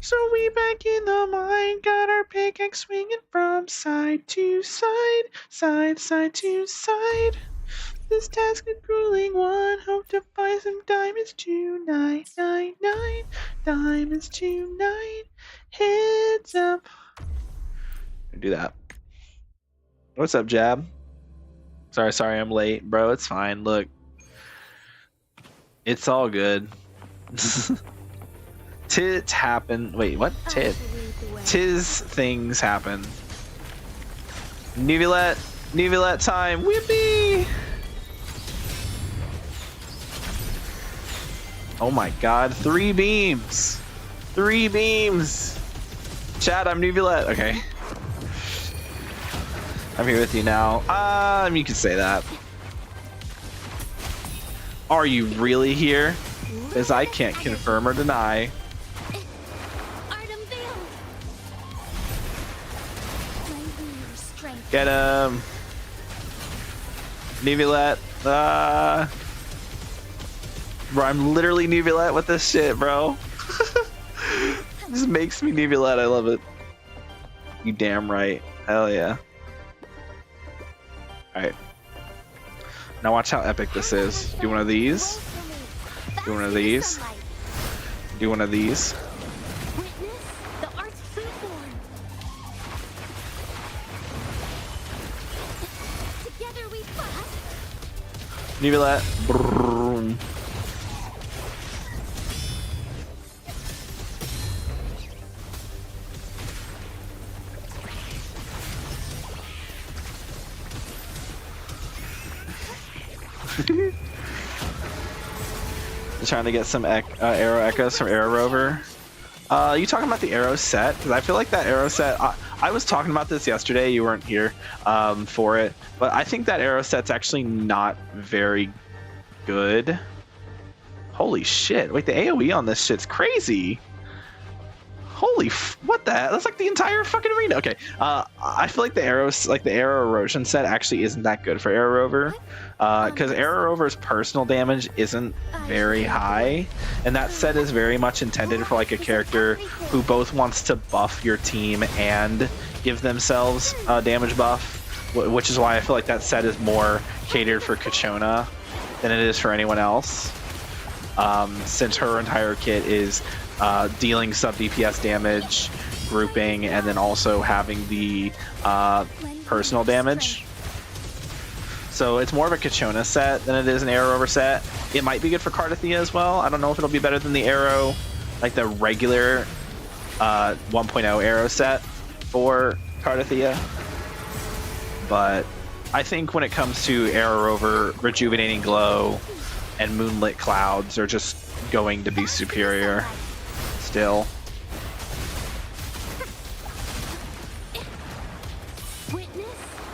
So we back in the mine, got our pickaxe swinging from side to side, side to side. This task is grueling one, hope to find some diamonds tonight, 999, diamonds tonight, heads up. Do that. What's up, Jab? Sorry I'm late, bro, it's fine, look. It's all good. Tit happen. Wait, what? Tit. Tis things happen. Neuvillette time. Whippy! Oh my god, 3 beams! 3 beams! Chat, I'm Neuvillette. Okay. I'm here with you now. You can say that. Are you really here? Because I can't confirm or deny. Get him! Neuvillette. Bro, I'm literally Neuvillette with this shit, bro. This makes me Neuvillette. I love it. You damn right. Hell yeah. Alright. Now watch how epic this is. Do one of these. Do one of these. Do one of these. Witness the art's true form. Together we fought. Neuvillette. Broom. Trying to get some arrow echoes from Arrow Rover. You talking about the arrow set? Because I feel like that arrow set. I was talking about this yesterday. You weren't here for it, but I think that arrow set's actually not very good. Holy shit! Wait, the AOE on this shit's crazy. Holy what the hell? That's like the entire fucking arena. Okay, I feel like the arrow erosion set actually isn't that good for Arrow Rover, because Arrow Rover's personal damage isn't very high, and that set is very much intended for like a character who both wants to buff your team and give themselves a damage buff, which is why I feel like that set is more catered for Kachona than it is for anyone else, since her entire kit is dealing sub DPS damage, grouping, and then also having the personal damage. So it's more of a Kachona set than it is an Arrow Rover set. It might be good for Cardathia as well. I don't know if it'll be better than the Arrow, like the regular 1.0 Arrow set for Cardathia. But I think when it comes to Arrow Rover, Rejuvenating Glow and Moonlit Clouds are just going to be superior still. Witness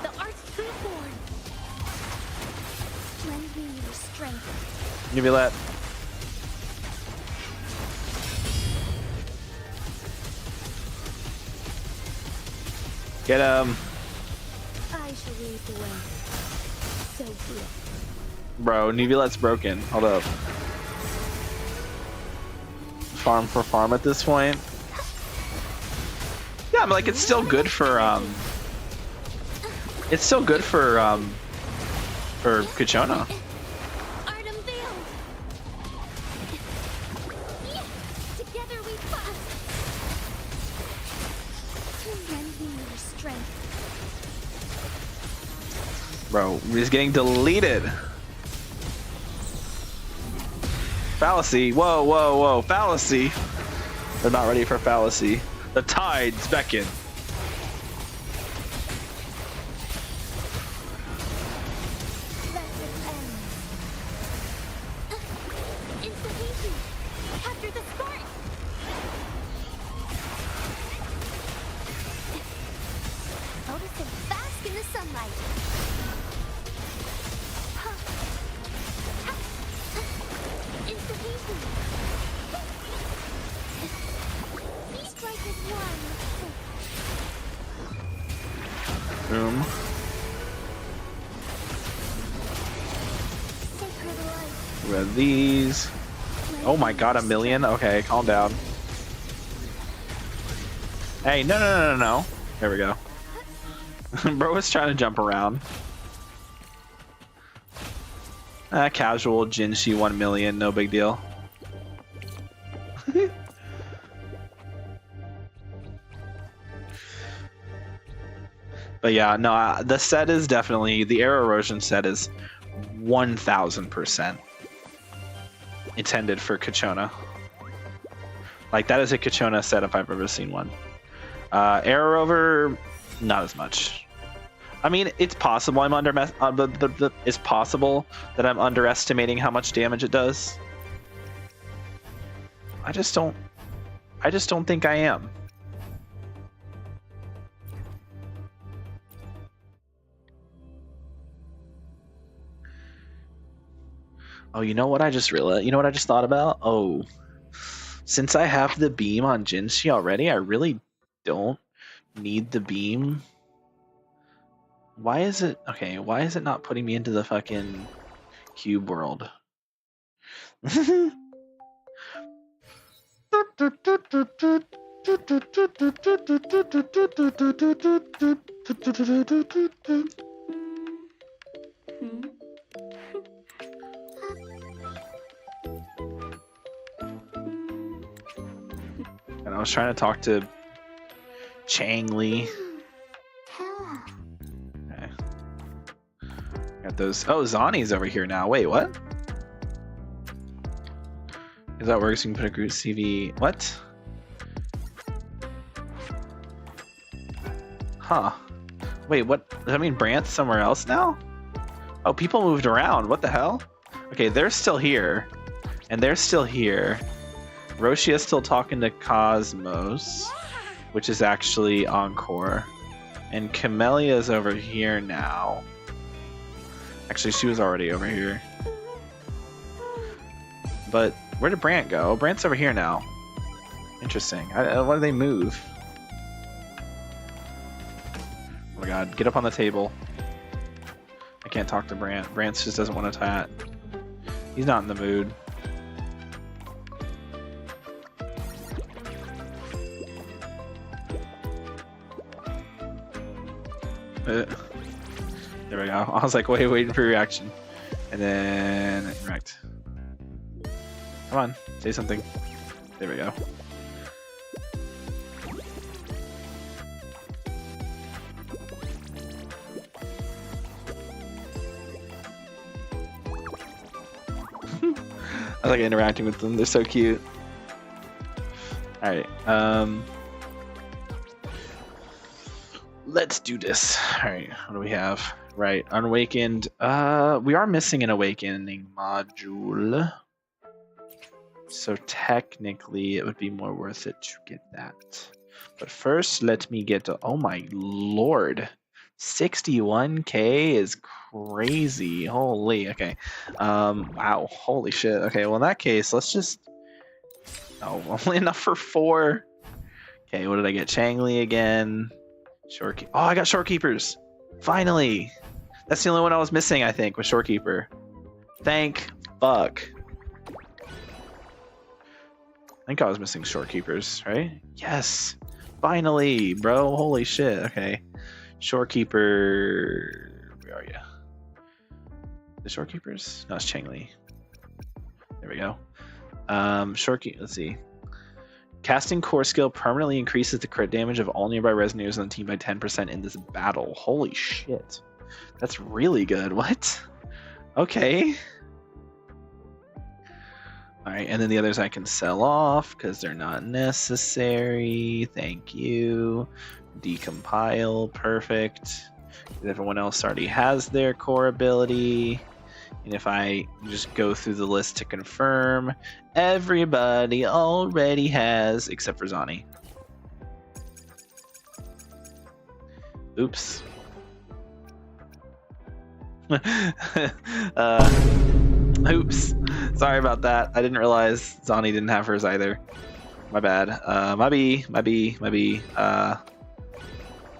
the art's true form. Lend me your strength. Neuvillette. Get him. I shall lead the way. So be it. Bro, Neuvillette's broken. Hold up. Farm for farm at this point. Yeah, but like it's still good for Kachona. Art unveiled. Together we fought. Lend me your strength. Bro, he's getting deleted. Fallacy. Whoa, whoa, whoa. Fallacy. They're not ready for fallacy. The tides beckon. Let it end. Instantly. Capture the spark. Notice it bask in the sunlight. Instantly. We strike as one. Boom. Sacred light. We have these. Oh my god, 1 million? Okay, calm down. Hey, no, no, no, no, no. There we go. Bro was trying to jump around. Casual Jinshi 1 million, no big deal. But yeah, no, the set is definitely, the Arrow Erosion set is 1000% intended for Kachona. Like, that is a Kachona set if I've ever seen one. Arrow Rover, not as much. I mean, it's possible it's possible that I'm underestimating how much damage it does. I just don't think I am. Oh, you know what I just realized? You know what I just thought about? Oh, since I have the beam on Jinshi already, I really don't need the beam. Why is it okay? Why is it not putting me into the fucking cube world? And I was trying to talk to Chang Li. Okay. Got those. Oh, Zani's over here now. Wait, what? If that works, you can put a group CV. What? Huh. Wait, what? Does that mean Brant's somewhere else now? Oh, people moved around. What the hell? Okay, they're still here. And they're still here. Roshia's still talking to Cosmos, which is actually Encore. And Camelia's over here now. Actually, she was already over here. But where did Brant go? Brant's over here now. Interesting. Why did they move? Oh my god, get up on the table. I can't talk to Brant. Brant just doesn't want to chat. He's not in the mood. There we go. I was like, waiting for your reaction. And then interact. Come on, say something. There we go. I like interacting with them. They're so cute. All right. Let's do this. All right. What do we have? Right. Unawakened. We are missing an awakening module. So technically, it would be more worth it to get that. But first, let me get to. Oh my lord. 61k is crazy. Holy. Okay. Wow. Holy shit. Okay. Well, in that case, let's just. Oh, only enough for 4. Okay. What did I get? Changli again. Shorekeeper. Oh, I got Shorekeepers. Finally. That's the only one I was missing, I think, was Shorekeeper. Thank fuck. I think I was missing Shorekeepers, right? Yes. Finally, bro. Holy shit. Okay. Shorekeeper. Where are you? The Shorekeepers? No, it's Changli. There we go. Shorekeeper. Let's see. Casting core skill permanently increases the crit damage of all nearby resonators on the team by 10% in this battle. Holy shit. That's really good. What? Okay. Alright, and then the others I can sell off because they're not necessary. Thank you. Decompile. Perfect. Everyone else already has their core ability. And if I just go through the list to confirm, everybody already has, except for Zani. Oops. Oops. Sorry about that. I didn't realize Zani didn't have hers either. My bad. My B.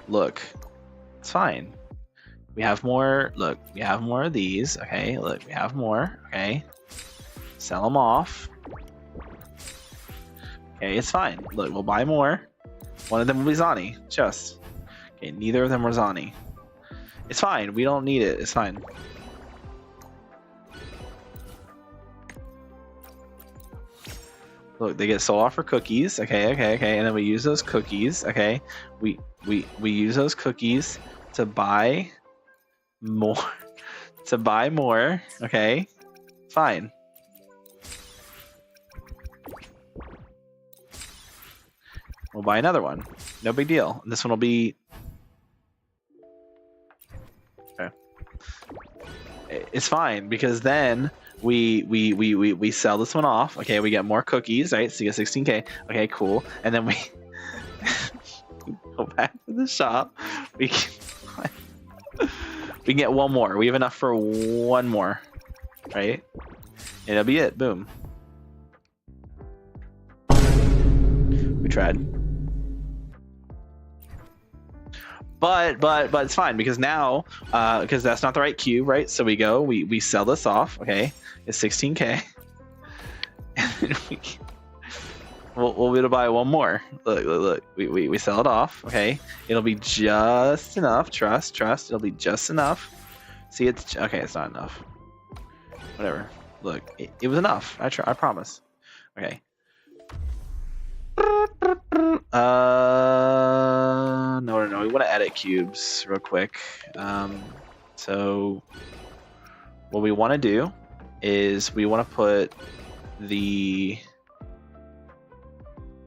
Look. It's fine. We have more. Look, we have more of these. Okay, look, we have more. Okay. Sell them off. Okay, it's fine. Look, we'll buy more. One of them will be Zani. Just. Okay, neither of them were Zani. It's fine. We don't need it. It's fine. Look, they get sold off for cookies. Okay. And then we use those cookies. Okay. We use those cookies to buy more. Okay. Fine. We'll buy another one. No big deal. This one will be. Okay. It's fine because then we sell this one off. Okay, we get more cookies, right? So you get 16k. Okay, cool. And then we go back to the shop. We can get one more. We have enough for one more, right? And it'll be it. Boom. We tried. But it's fine because now because that's not the right cube, right? So we go, we sell this off. Okay, it's 16k. And we'll be able to buy one more. Look. We sell it off. Okay, it'll be just enough. Trust. It'll be just enough. See, it's okay. It's not enough. Whatever. Look, it was enough. I promise. Okay. No. We want to edit cubes real quick. So what we want to do is we want to put the.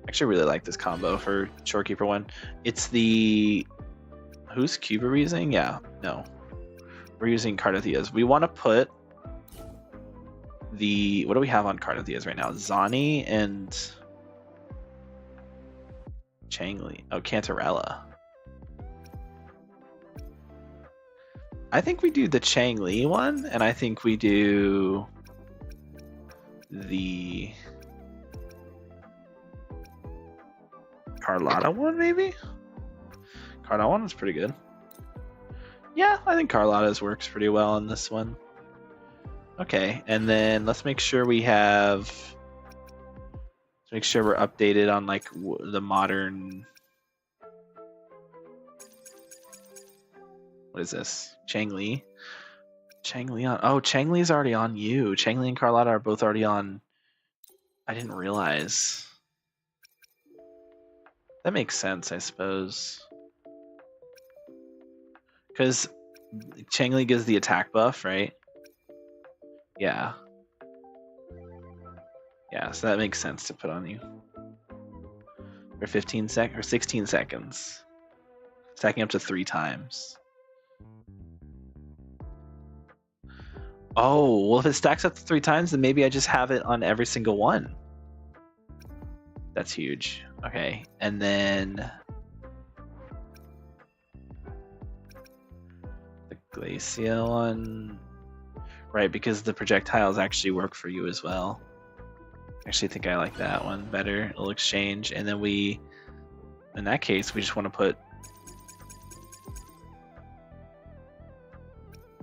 Actually, really like this combo for Shorekeeper one. It's the. Whose cube are we using? Yeah, no. We're using Cardothea's. We want to put the. What do we have on Cardothea's right now? Zani and. Changli. Oh, Cantarella. I think we do the Changli one, and I think we do the Carlotta one, maybe? Carlotta one is pretty good. Yeah, I think Carlotta's works pretty well on this one. Okay, and then let's make sure we have. Let's make sure we're updated on like the modern. What is this? Changli. Changli on. Oh, Changli's already on you. Changli and Carlotta are both already on. I didn't realize. That makes sense, I suppose. Because Changli gives the attack buff, right? Yeah. Yeah, so that makes sense to put on you. For 15 or 16 seconds. Stacking up to 3 times. Oh, well, if it stacks up to 3 times, then maybe I just have it on every single one. That's huge. Okay, and then the Glacial one, right? Because the projectiles actually work for you as well. I actually think I like that one better. It'll exchange, and then we, in that case, we just want to put.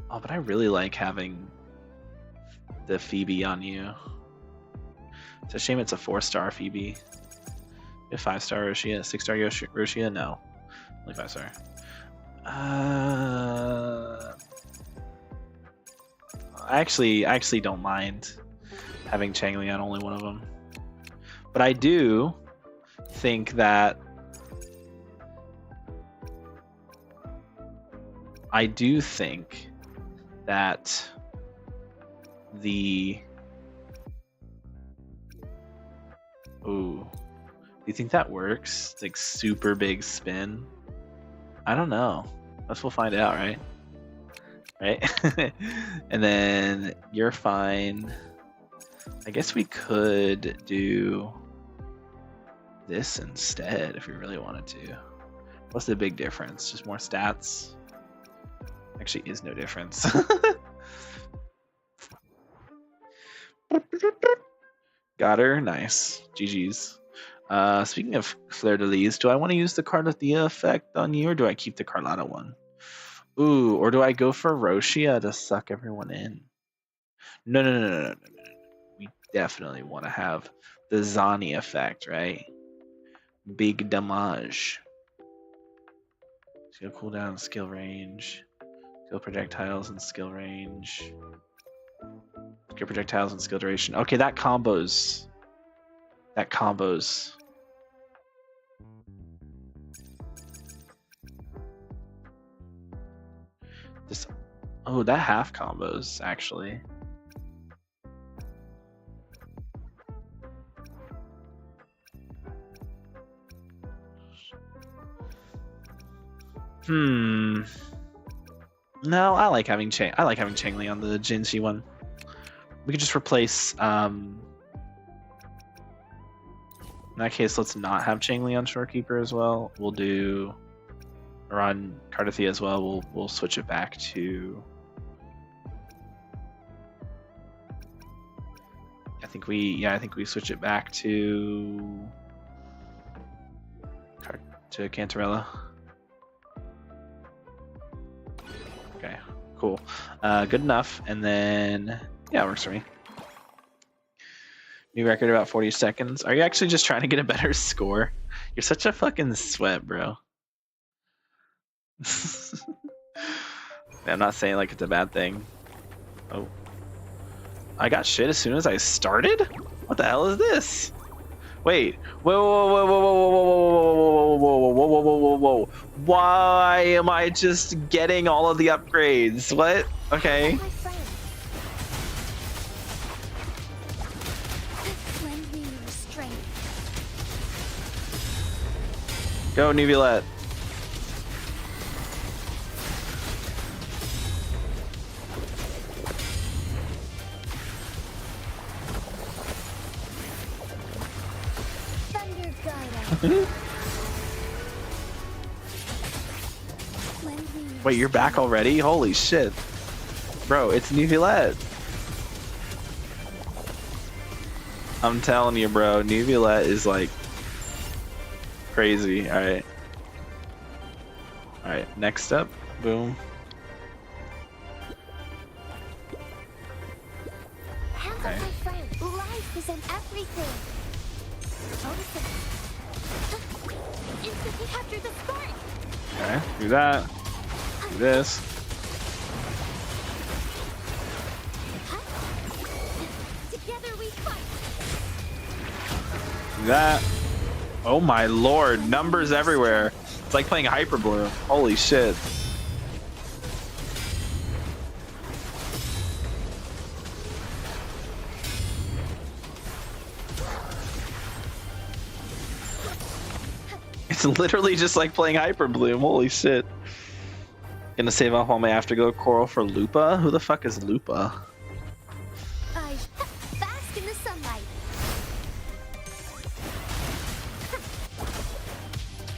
Oh, but I really like having the Phoebe on you. It's a shame it's a 4-star Phoebe. A 5-star Roshia, 6-star Roshia? No, only 5-star. I actually don't mind having Changli on only one of them, but I do think that the. Ooh. Do you think that works? It's like super big spin. I don't know. Guess we'll find out, right? Right? And then you're fine. I guess we could do this instead if we really wanted to. What's the big difference? Just more stats? Actually is no difference. Got her. Nice. GG's. Speaking of Fleur-de-Lis, do I want to use the Cardothea effect on you, or do I keep the Carlotta one? Ooh, or do I go for Roshia to suck everyone in? No. We definitely want to have the Zani effect, right? Big damage. Skill cooldown, skill range. Skill projectiles and skill range. Skill projectiles and skill duration. Okay, that combos. This, oh, that half combos actually. No, I like having Changli on the Jinxie one. We could just replace. In that case, let's not have Changli on Shorekeeper as well. We'll do, or on Cardothea as well. We'll switch it back to. I think we switch it back to Cantarella. Okay, cool, good enough. And then yeah, it works for me. New record about 40 seconds. Are you actually just trying to get a better score? You're such a fucking sweat, bro. I'm not saying like it's a bad thing. Oh. I got shit as soon as I started? What the hell is this? Wait. Whoa. Why am I just getting all of the upgrades? What? Okay. My friend. Lend me your strength. Go, Neuvillette. Thunder guide us. Lend me your Wait, you're back already? Holy shit. Bro, it's Neuvillette. I'm telling you, bro, Neuvillette is like crazy. Alright. Alright, next up. Boom. Hands Okay. up, my friend. Life is in everything. Awesome. Instantly capture the spark. Okay, do that. Do this. Together we fight. Do that. Oh my lord, numbers everywhere. It's like playing Hyper Bloom. Holy shit. It's literally just like playing Hyper Bloom. Holy shit. Gonna save off all my Afterglow Coral for Lupa? Who the fuck is Lupa? I bask in the sunlight.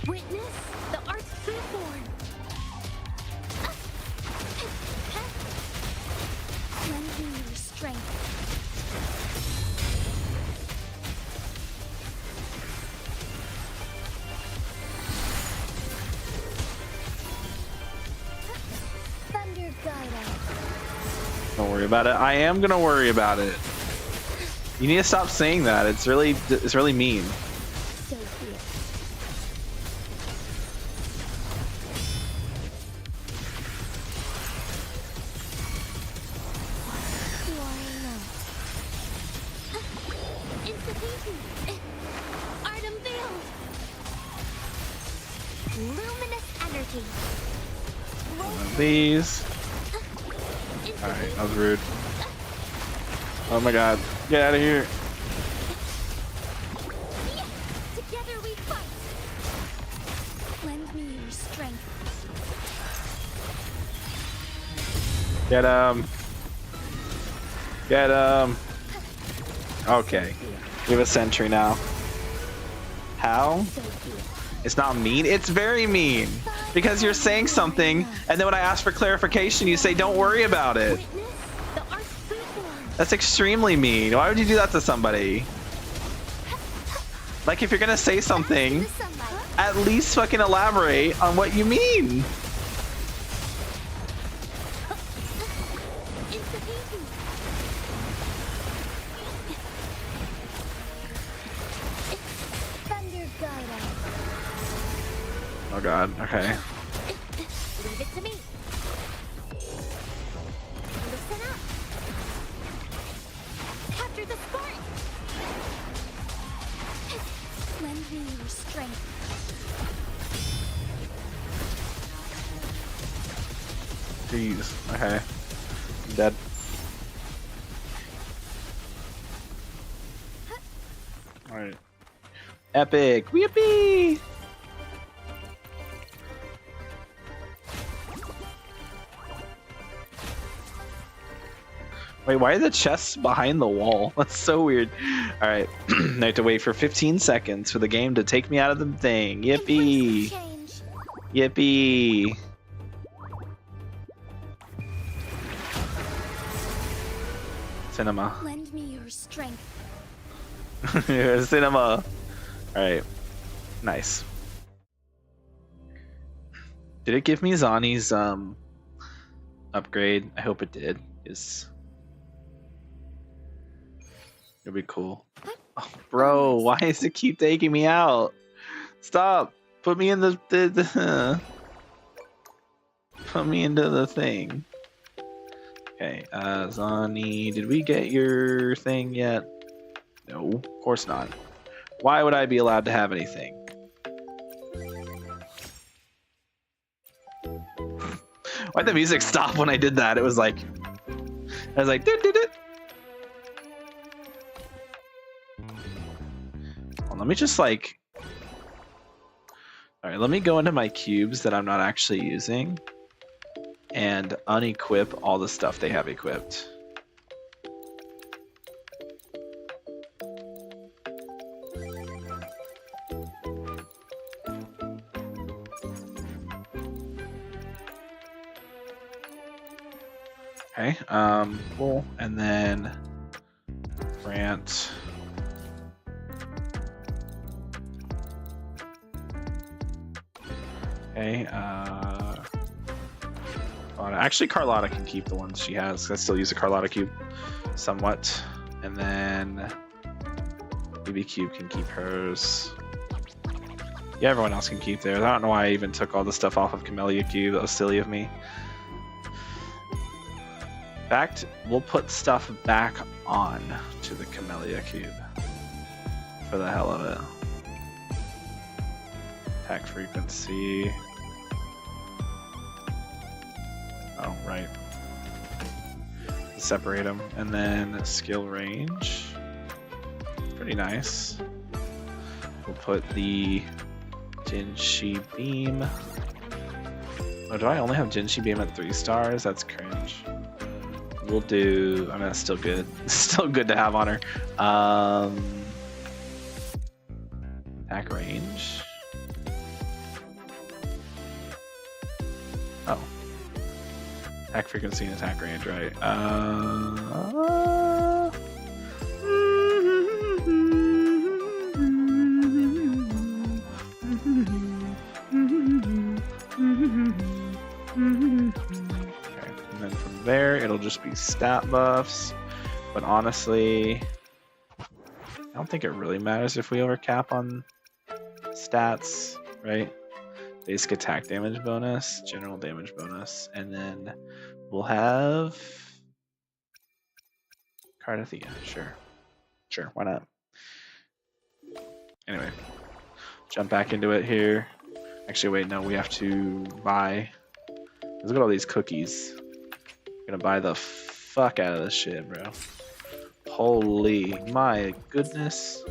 Witness the art's true form. Lend me your strength. Thunder guide us. Don't worry about it. I am gonna worry about it. You need to stop saying that. It's really mean. So here. Why not? Institution. Art unveiled. Luminous energy. These. Alright, that was rude. Oh my god. Get out of here. Together we fight. Lend me your strength. Get him. Get him. Okay. We have a sentry now. How? So here. It's not mean. It's very mean. Because you're saying something, and then when I ask for clarification, you say, don't worry about it. Witness the art's true form. That's extremely mean. Why would you do that to somebody? Like, if you're gonna say something, The sunlight. at least fucking elaborate on what you mean. Institution. Thunder guide us. Oh god, okay. Leave it to me. Listen up. Capture the spark. Lend me your strength. Jeez, okay. I'm dead. Alright. Epic! Yippee! Wait, why are the chests behind the wall? That's so weird. Alright, I have to wait for 15 seconds for the game to take me out of the thing. Yippee! Embrace the change. Yippee! Cinema. Lend me your strength. Cinema. Alright. Nice. Did it give me Zani's upgrade? I hope it did. It'd be cool. Oh, bro, why does it keep taking me out? Stop. Put me in the put me into the thing. Okay, Zani, did we get your thing yet? No, of course not. Why would I be allowed to have anything? Why'd the music stop when I did that? It was like, I was like, did. Well, let me just like, all right, let me go into my cubes that I'm not actually using and unequip all the stuff they have equipped. Okay, cool, and then grant okay, actually Carlotta can keep the ones she has. I still use a Carlotta cube somewhat, and then BB cube can keep hers. Yeah, everyone else can keep theirs. I don't know why I even took all the stuff off of Camellia cube. That was silly of me. In fact, we'll put stuff back on to the Camellia cube for the hell of it. Attack frequency. Oh, right. Separate them. And then skill range. Pretty nice. We'll put the Jinshi beam. Oh, do I only have Jinshi beam at 3 stars? That's cringe. We'll do, I mean, that's still good. Still good to have on her. Attack range. Oh. Attack frequency and attack range, right? There, it'll just be stat buffs, but honestly, I don't think it really matters if we overcap on stats, right? Basic attack damage bonus, general damage bonus, and then we'll have Cardathia. Sure, why not? Anyway, jump back into it here. Actually, wait, no, we have to buy. Look at all these cookies. Gonna buy the fuck out of this shit, bro. Holy, my goodness.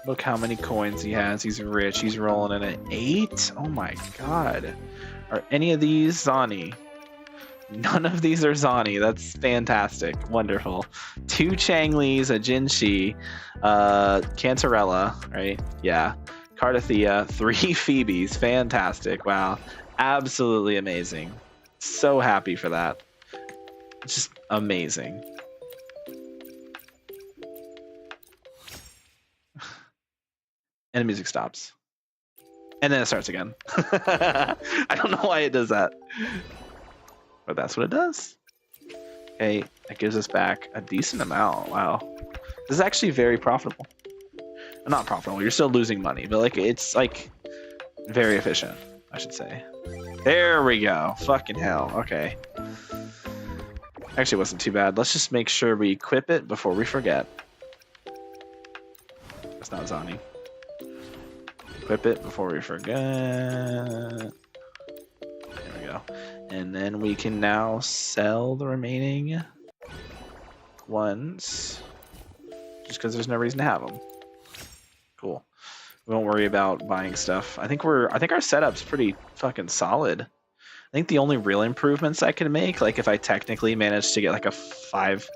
Look how many coins he has. He's rich. He's rolling in at 8. Oh my god. Are any of these Zani? None of these are Zani. That's fantastic. Wonderful. 2 Changlis, a Jinshi, Cantarella, right? Yeah. Cardathia, 3 Phoebes. Fantastic. Wow. Absolutely amazing. So happy for that. Just amazing. And the music stops. And then it starts again. I don't know why it does that. But that's what it does. Okay, that gives us back a decent amount. Wow. This is actually very profitable. Not profitable, you're still losing money, but like it's like very efficient, I should say. There we go. Fucking hell. Okay. Actually, it wasn't too bad. Let's just make sure we equip it before we forget. That's not Zani. Equip it before we forget. There we go. And then we can now sell the remaining ones. Just because there's no reason to have them. Cool. We won't worry about buying stuff. I think our setup's pretty fucking solid. I think the only real improvements I can make, like if I technically manage to get like a 5,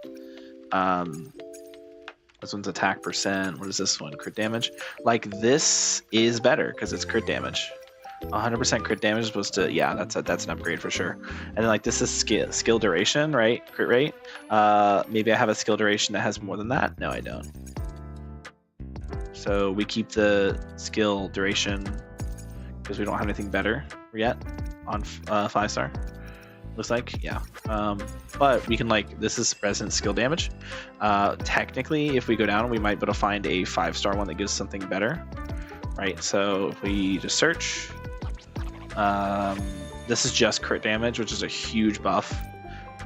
this one's attack percent. What is this one? Crit damage. Like this is better because it's crit damage. 100% crit damage is supposed to, yeah, that's an upgrade for sure. And then like this is skill duration, right? Crit rate. Maybe I have a skill duration that has more than that. No, I don't. So we keep the skill duration because we don't have anything better yet on 5-star. Looks like, yeah. But we can like, this is present skill damage. Technically, if we go down, we might be able to find a 5-star one that gives something better, right? So if we just search, this is just crit damage, which is a huge buff.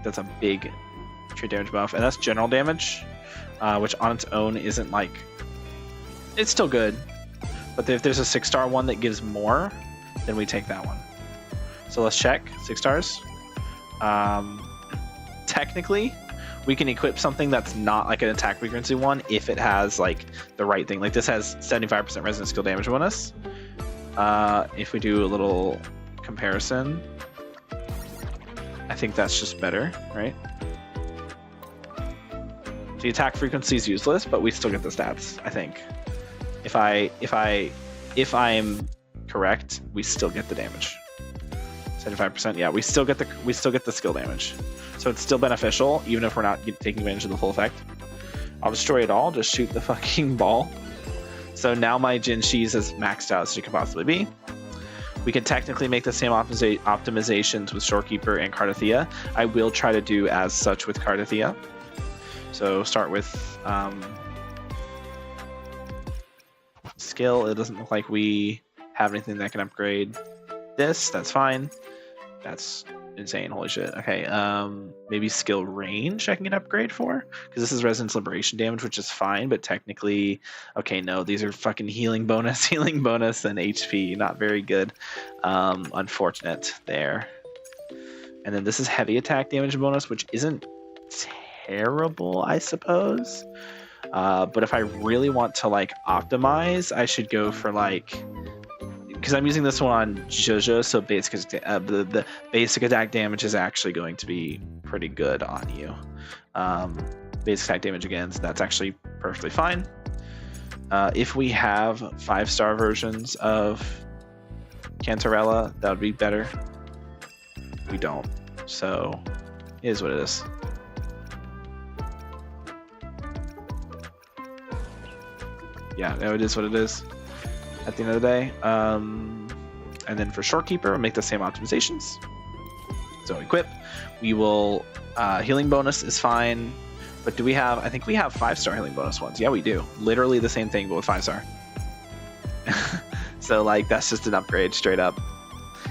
That's a big crit damage buff, and that's general damage, which on its own isn't like it's still good. But if there's a 6-star one that gives more, then we take that one. So let's check 6 stars. Technically, we can equip something that's not like an attack frequency one if it has like the right thing. Like this has 75% resident skill damage bonus. If we do a little comparison, I think that's just better, right? The attack frequency is useless, but we still get the stats, I think. If I'm correct, we still get the damage. 75%, yeah, we still get the skill damage. So it's still beneficial, even if we're not taking advantage of the full effect. I'll destroy it all, just shoot the fucking ball. So now my Jin Shi is as maxed out as it can possibly be. We can technically make the same optimizations with Shorekeeper and Cardathea. I will try to do as such with Cardathea. So start with skill. It doesn't look like we have anything that can upgrade this. That's fine. That's insane. Holy shit. Okay, maybe skill range I can get upgrade for, because this is Resonance Liberation damage, which is fine, but technically, okay, no, these are fucking healing bonus, and HP. Not very good. Unfortunate there. And then this is heavy attack damage bonus, which isn't terrible, I suppose. But if I really want to like optimize, I should go for like, because I'm using this one on Jojo, so the basic attack damage is actually going to be pretty good on you. Basic attack damage again, so that's actually perfectly fine. If we have 5-star versions of Cantarella, that would be better. We don't, so it is what it is. Yeah, no, it is what it is at the end of the day. And then for Shorekeeper, we'll make the same optimizations. So equip, we will, healing bonus is fine, but do we have, I think we have 5-star healing bonus ones. Yeah, we do. Literally the same thing, but with 5-star. So like, that's just an upgrade straight up.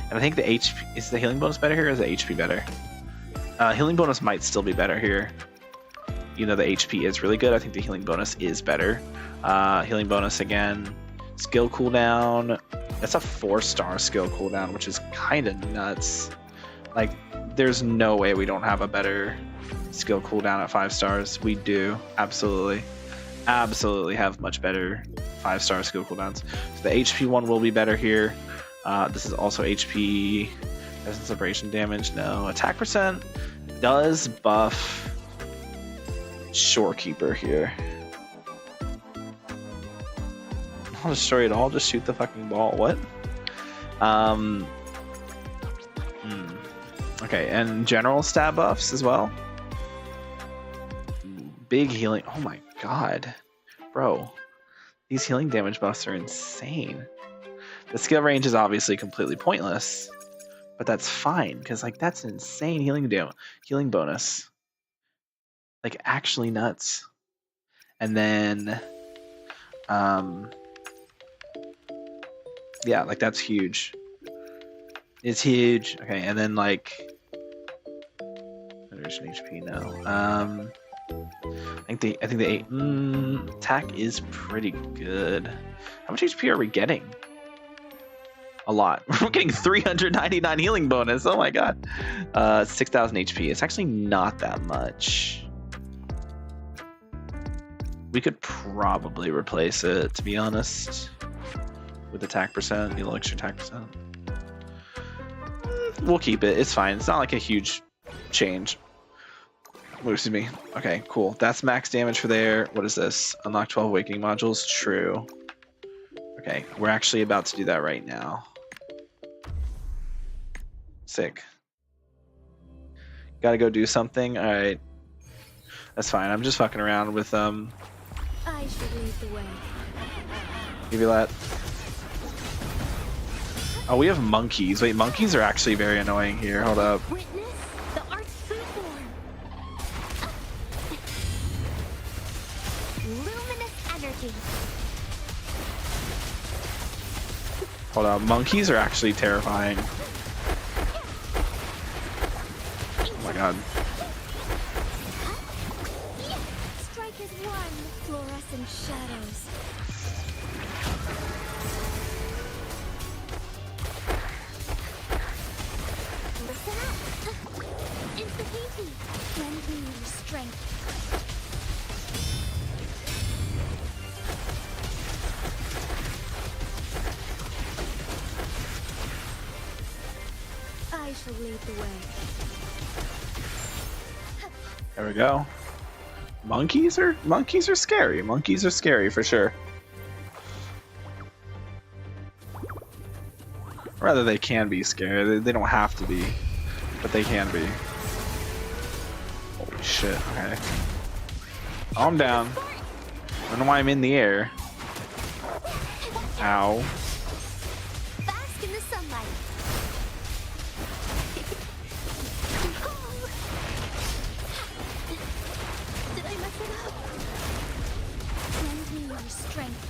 And I think the HP, is the healing bonus better here or is the HP better? Healing bonus might still be better here. You know, the HP is really good. I think the healing bonus is better. Healing bonus again. Skill cooldown. That's a 4-star skill cooldown, which is kind of nuts. Like, there's no way we don't have a better skill cooldown at 5 stars. We do. Absolutely. Absolutely have much better 5-star skill cooldowns. So the HP one will be better here. This is also HP. Resonance Liberation damage. No. Attack percent does buff Shorekeeper here. I'll destroy it all, just shoot the fucking ball. What? Okay, and general stat buffs as well. Big healing. Oh my god. Bro, these healing damage buffs are insane. The skill range is obviously completely pointless, but that's fine, because like that's an insane healing bonus. Like actually nuts. And then yeah, like that's huge. It's huge. Okay, and then like generation HP, no. I think the 8 attack is pretty good. How much HP are we getting? A lot. We're getting 399 healing bonus. Oh my god. 6,000 HP. It's actually not that much. We could probably replace it, to be honest, with attack percent, the extra attack percent. We'll keep it. It's fine. It's not like a huge change. Oh, excuse me. Okay, cool. That's max damage for there. What is this? Unlock 12 awakening modules. True. Okay, we're actually about to do that right now. Sick. Gotta go do something. All right. That's fine. I'm just fucking around with I should lead the way. give you that. Oh, we have monkeys. Wait, monkeys are actually very annoying here. Hold up. Witness the art's true form. Luminous energy. Hold up. Monkeys are actually terrifying. Oh my god. Strike as one. Fluorescent shadows. Tahiti, lend me your strength. I shall lead the way. There we go. Monkeys are scary. Monkeys are scary for sure. Rather, they can be scary. They don't have to be, but they can be. Holy shit! Okay. Oh, I'm down. I don't know why I'm in the air. Ow. Bask in the sunlight. Did I mess it up? Lend me your strength.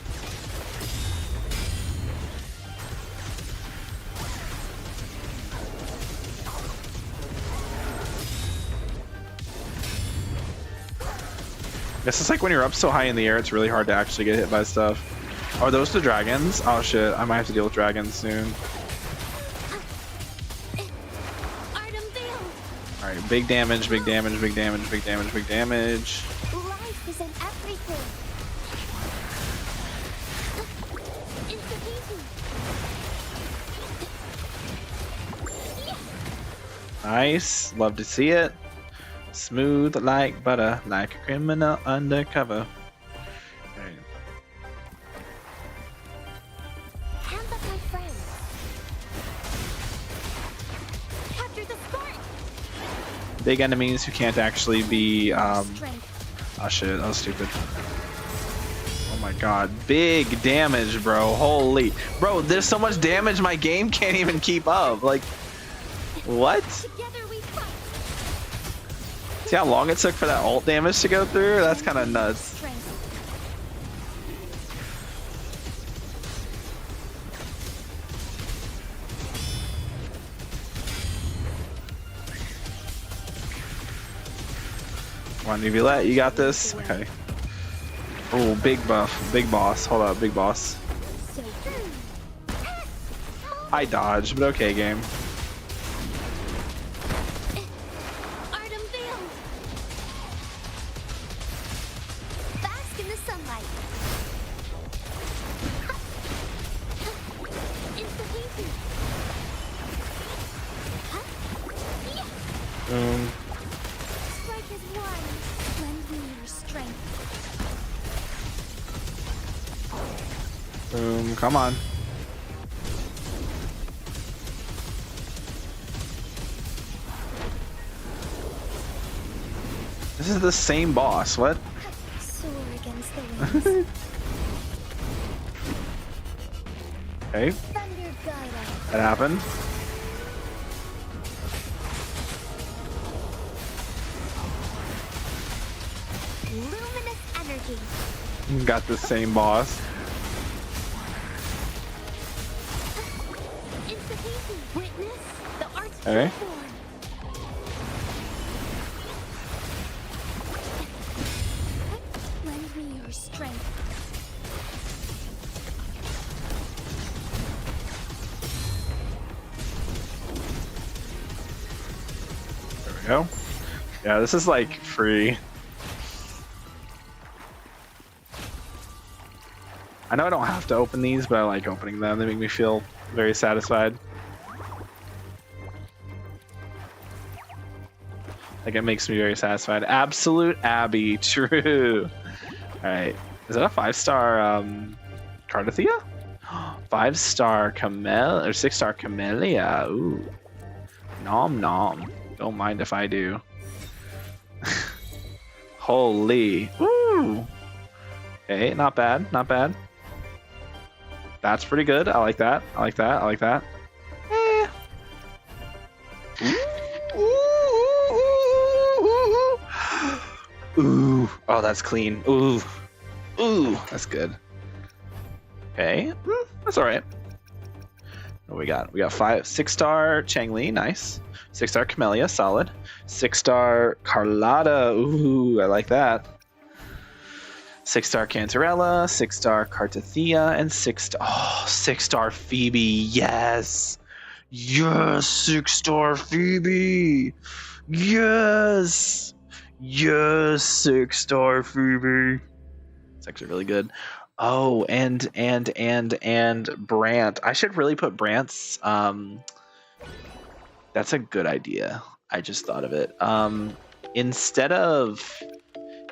This is like when you're up so high in the air, it's really hard to actually get hit by stuff. Are those the dragons? Oh shit, I might have to deal with dragons soon. Artem Veil. Alright, big damage, big damage, big damage, big damage, big damage. Life is in everything. It's easy. Nice, love to see it. Smooth like butter, like a criminal undercover. Alright. Hands up, my friend. Capture the spark. Big enemies who can't actually be, Strength. oh shit, that was stupid. Oh my god, big damage, bro. Holy. Bro, there's so much damage my game can't even keep up. Like, what? Together we fight. See how long it took for that ult damage to go through? That's kind of nuts. Strength. Come on, Uvulette, you got this? Okay. Oh, big buff, big boss. Hold up, big boss. So I dodged, but okay, game. Artem Veil. Bask in the sunlight. It's the Tahiti. Boom. Strike is one. Lend me your strength. Boom. Come on. This is the same boss. What? Soar against the winds. Okay, Thunder guide us. that happened. Luminous energy. Got the same boss. It's the Tahiti. Witness the arts Okay. form. Lend me your strength. There we go. Yeah, this is like free. I know I don't have to open these, but I like opening them. They make me feel very satisfied. Like, it makes me very satisfied. Absolute Abby, true. Alright, is that a 5-star Cardathea? 5-star Camel, or 6-star Camellia, ooh. Nom nom, don't mind if I do. Holy, ooh. Okay, not bad, not bad. That's pretty good, I like that, I like that, I like that. Eh. Ooh, oh, that's clean. Ooh, ooh, that's good. Okay, that's all right. What we got? We got 6-star Changli, nice. 6-star Camellia, solid. 6-star Carlotta, ooh, I like that. 6-star Cantarella, 6-star Cartathea, and 6-star Phoebe, yes! Yes, 6-star Phoebe! Yes! Yes, 6-star Phoebe. It's actually really good. Oh, and Brant. I should really put Brant's. That's a good idea. I just thought of it. Instead of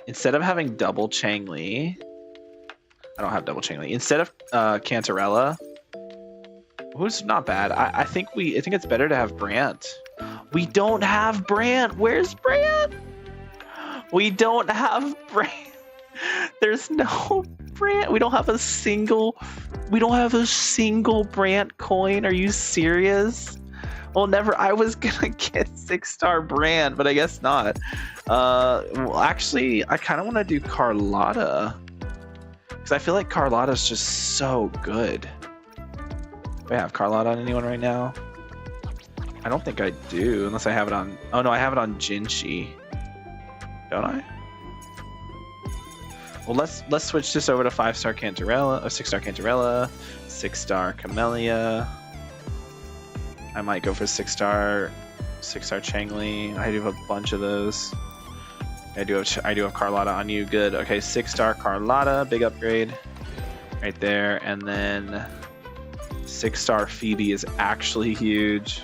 having double Changli, I don't have double Changli. Instead of Cantarella, who's not bad. I think it's better to have Brant. We don't have Brant. Where's Brant? We don't have Brant. There's no Brant. We don't have a single Brant coin. Are you serious? Well, never. I was gonna get 6-star Brant, but I guess not. Well, actually, I kind of want to do Carlotta because I feel like Carlotta's just so good. Do I have Carlotta on anyone right now? I don't think I do, unless I have it on. Oh no, I have it on Jinshi. Don't I? Well, let's switch this over to 5-star Cantarella, 6-star Cantarella, 6-star Camellia. I might go for 6-star Changli. I do have a bunch of those. I do have Carlotta on you. Good. Okay, 6-star Carlotta, big upgrade, right there, and then 6-star Phoebe is actually huge.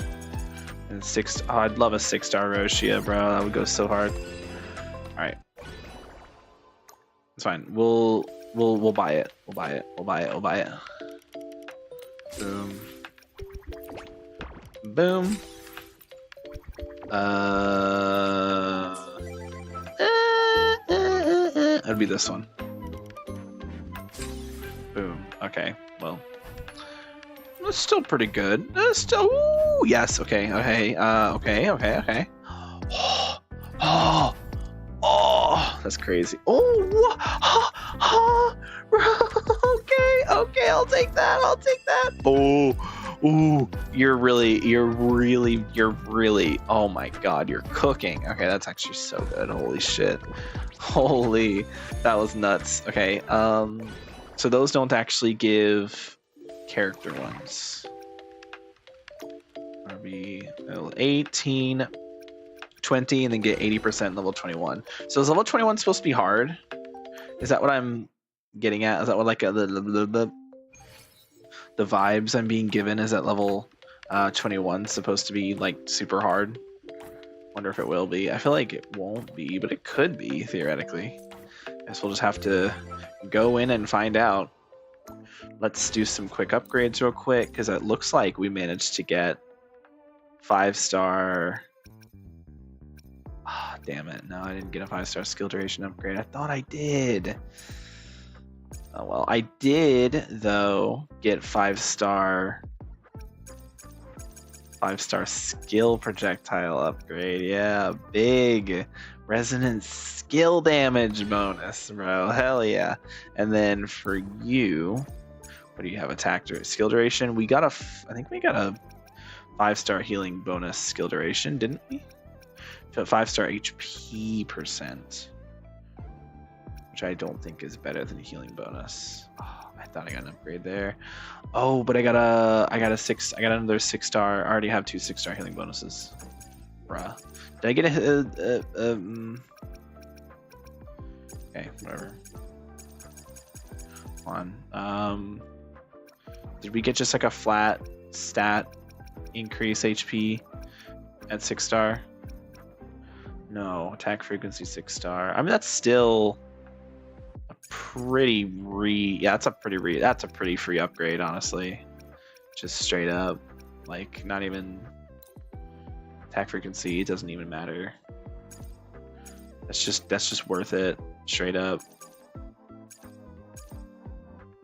And I'd love a 6-star Roshia, bro. That would go so hard. All right. It's fine. We'll buy it. We'll buy it. Boom. Boom. It'd be this one. Boom. Okay. Well, it's still pretty good. Still. Ooh, yes. Okay. Okay. Okay. Oh, that's crazy. Okay, I'll take that. Oh, you're really, oh my god, you're cooking. Okay, that's actually so good. Holy shit. That was nuts. Okay, so those don't actually give character ones. RB 18, 20, and then get 80% level 21. So is level 21 supposed to be hard? Is that what I'm getting at? Is that what like the vibes I'm being given is that level 21 supposed to be like super hard? Wonder if it will be. I feel like it won't be, but it could be theoretically. Guess we'll just have to go in and find out. Let's do some quick upgrades real quick because it looks like we managed to get 5-star. Ah, damn it. No, I didn't get a 5-star skill duration upgrade. I thought I did. Oh, well, I did, though, get 5-star skill projectile upgrade. Yeah, big resonant skill damage bonus, bro. Hell yeah. And then for you, what do you have? Attack skill duration. We got I think we got a 5-star healing bonus skill duration, didn't we? 5-star HP %, which I don't think is better than a healing bonus. Oh, I thought I got an upgrade there. Oh, but I got another 6-star. I already have 2 6-star healing bonuses. Bruh. Did I get okay, whatever. Hold on. Did we get just like a flat stat increase HP at 6-star? No, attack frequency 6-star. I mean, that's still a pretty that's a pretty free upgrade, honestly. Just straight up, like not even attack frequency. It doesn't even matter. That's just worth it, straight up.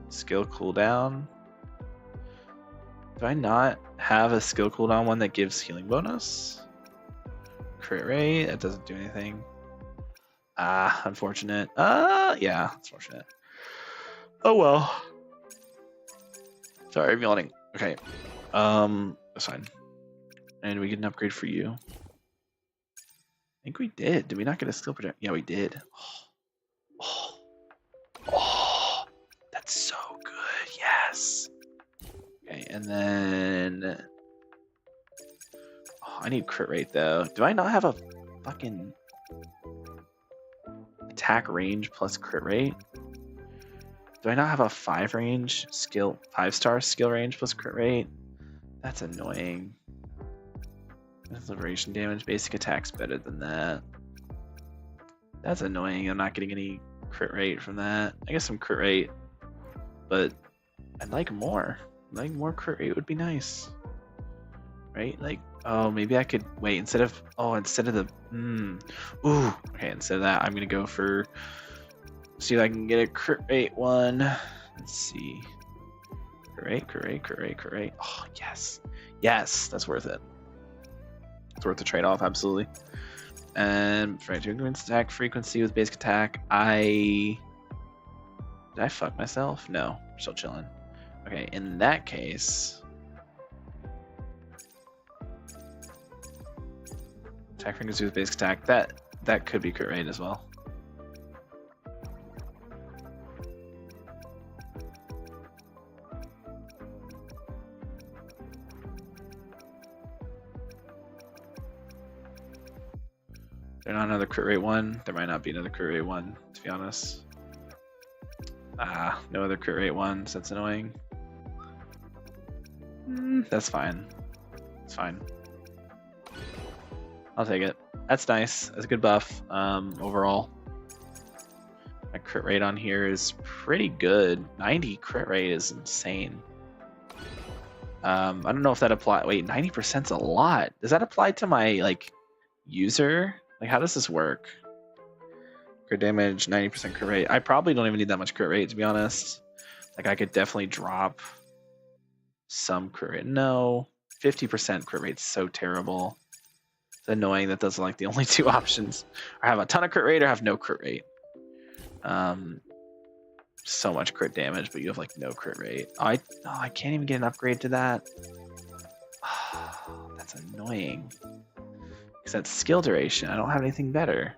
Skill cooldown. Do I not have a skill cooldown one that gives healing bonus? Crit rate, that doesn't do anything. Ah, unfortunate. Yeah, it's fortunate. Oh well. Sorry, I'm yawning. Okay. That's fine. And we get an upgrade for you. I think we did. Did we not get a skill project? Yeah, we did. Oh, that's so good. Yes. Okay, and then I need crit rate though. Do I not have a fucking attack range plus crit rate? Do I not have a 5-star skill range plus crit rate? That's annoying. Liberation damage, basic attack's better than that. That's annoying. I'm not getting any crit rate from that. I guess some crit rate, but I'd like more. Like more crit rate would be nice, right? Like, oh, maybe I could wait instead of the ooh, okay, instead of that, I'm gonna go for see if I can get a crit rate one. Let's see, crit rate. Oh yes, that's worth it. It's worth the trade-off, absolutely. And for attack frequency with basic attack, did I fuck myself? No, still chilling. Okay, in that case, attack frequency with basic attack, that could be crit rate as well. There's not another crit rate one. There might not be another crit rate one, to be honest. No other crit rate ones. That's annoying. That's fine. It's fine. I'll take it. That's nice. That's a good buff. Overall, my crit rate on here is pretty good. 90 crit rate is insane. I don't know if that apply. Wait, 90%'s a lot. Does that apply to my like user? Like, how does this work? Crit damage, 90% crit rate. I probably don't even need that much crit rate, to be honest. Like, I could definitely drop some crit rate. No, 50% crit rate's so terrible. It's annoying that those are like the only two options. I have a ton of crit rate or have no crit rate. So much crit damage, but you have like no crit rate. I can't even get an upgrade to that. That's annoying. Because that's skill duration. I don't have anything better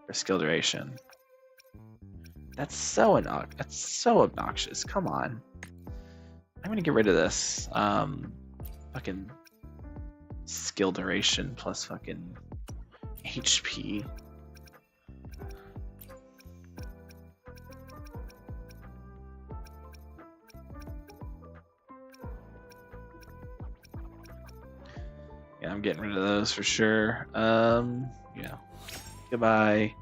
for skill duration. That's so obnoxious. Come on. I'm gonna get rid of this. Fucking skill duration plus fucking HP. Yeah, I'm getting rid of those for sure. Yeah. Goodbye.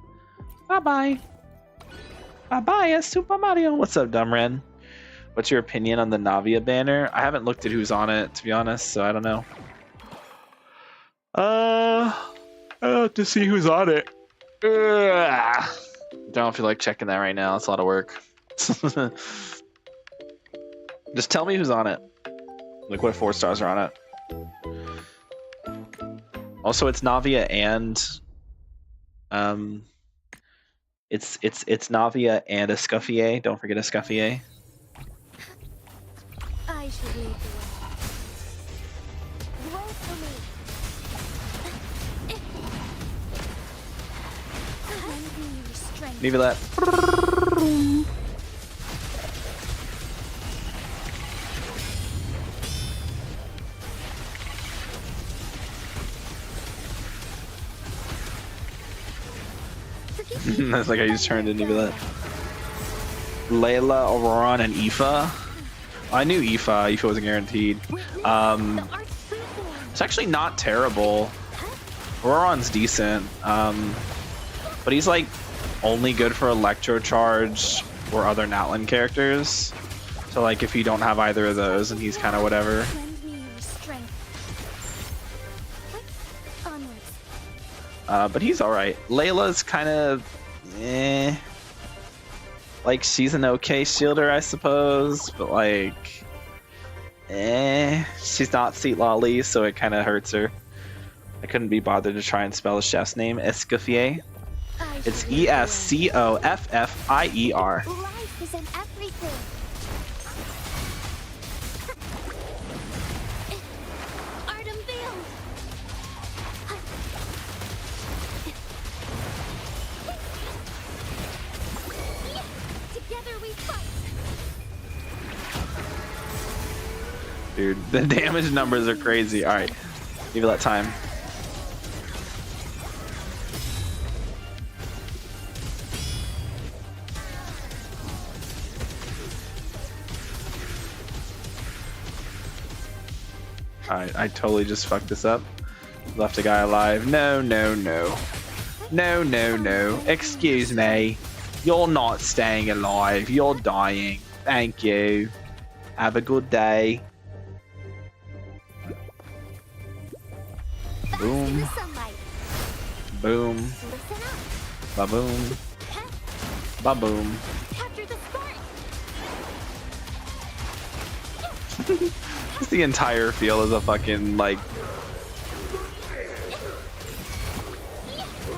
Bye-bye. Bye-bye, Super Mario. What's up, Dumren? What's your opinion on the Navia banner? I haven't looked at who's on it, to be honest, so I don't know. I have to see who's on it. Don't feel like checking that right now. It's a lot of work. Just tell me who's on it. Like what 4 stars are on it. Also, it's Navia and it's Navia and Escoffier. Don't forget Escoffier. I should lead the way. Wait for me. Leave it that. That's like how you turned into that. Layla, Auroron, and Aoife. I knew Aoife. Aoife wasn't guaranteed. It's actually not terrible. Auroron's decent. But he's like only good for Electro Charge or other Natlan characters. So like if you don't have either of those, and he's kind of whatever. But he's alright. Layla's kind of like she's an okay shielder, I suppose, but like she's not Seat Lolly, so it kind of hurts her. I couldn't be bothered to try and spell the chef's name. Escoffier. It's Escoffier. Life is in everything. Artem Veiled. Together we fight. Dude, the damage numbers are crazy. Alright, give it that time. I totally just fucked this up. Left a guy alive. No, no, no. No, no, no. Excuse me. You're not staying alive. You're dying. Thank you. Have a good day. Boom. Boom. Ba-boom. Ba-boom. Capture the spark. The entire field is a fucking, like...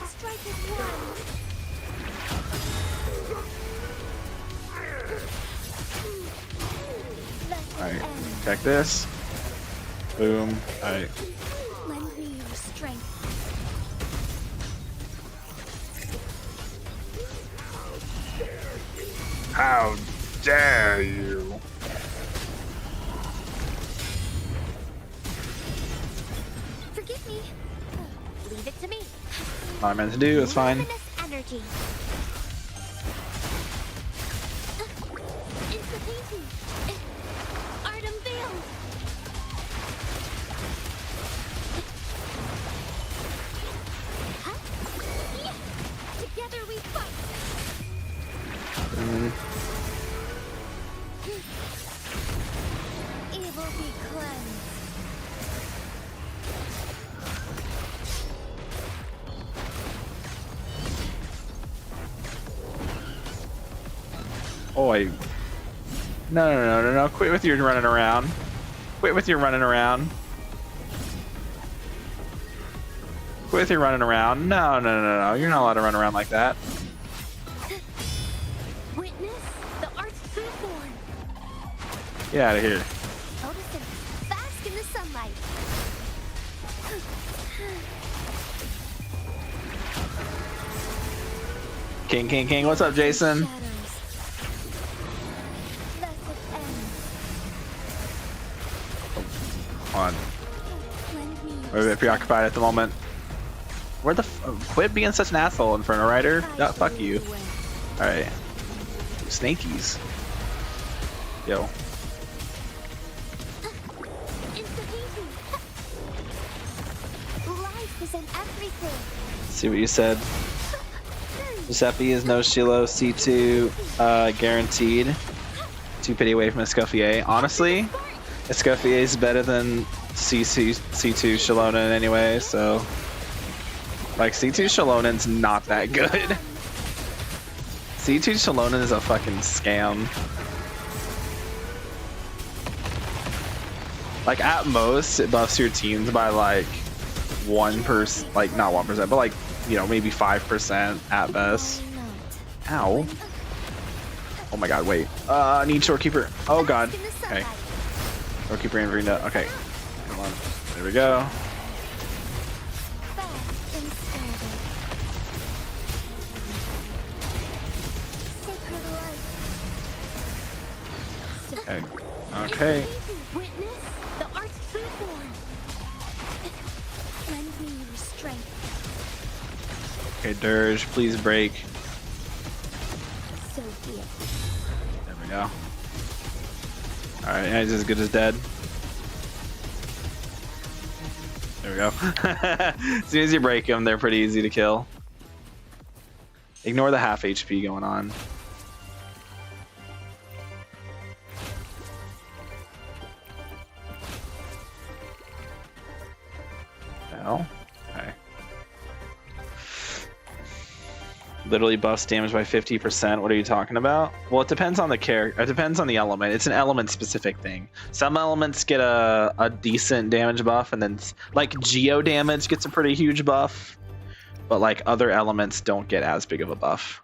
Strike is one. Alright, check this. Boom. Alright. Lend me your strength. How dare you? Forgive me. Leave it to me. Not I meant to do, it's fine. Luminous energy. Insta-painting. Art unveiled. Huh? Yeah. Together we fight. Evil be cleansed. Oh, I... No, no, no, no, no. Quit with your running around. Quit with your running around. Quit with your running around. No, no, no, no. You're not allowed to run around like that. Witness the art's true form. Get out of here. Odysseus, bask in the sunlight. King, King, King. What's up, Jason? Shadows. Let it end. Hold on. Lend me We're a bit preoccupied at the moment. Where the quit being such an asshole, Inferno Rider? No, fuck you. Alright. Snakies. Yo. Insta-painting. Life is in everything. See what you said. Giuseppe is no Shiloh. C2 guaranteed. 2 pity away from Escoffier. Honestly, Escoffier is better than C2 Shilonen anyway, so... Like, C2 Shilonen's not that good. C2 Shilonen is a fucking scam. Like, at most, it buffs your teams by, like, 1%, like, not 1%, but, like, you know, maybe 5% at best. Ow. Oh my god, wait. I need Shorekeeper. Oh god. Okay. Shorekeeper and Verena. Okay. Come on. There we go. Okay. Okay. Witness the art's true form. Lend me your strength. Okay, Dirge, please break. So be it. There we go. Alright, he's as good as dead. There we go. As soon as you break them, they're pretty easy to kill. Ignore the half HP going on. No? Okay. Literally buffs damage by 50%. What are you talking about? Well, it depends on the character. It depends on the element. It's an element specific thing. Some elements get a decent damage buff, and then like geo damage gets a pretty huge buff, but like other elements don't get as big of a buff.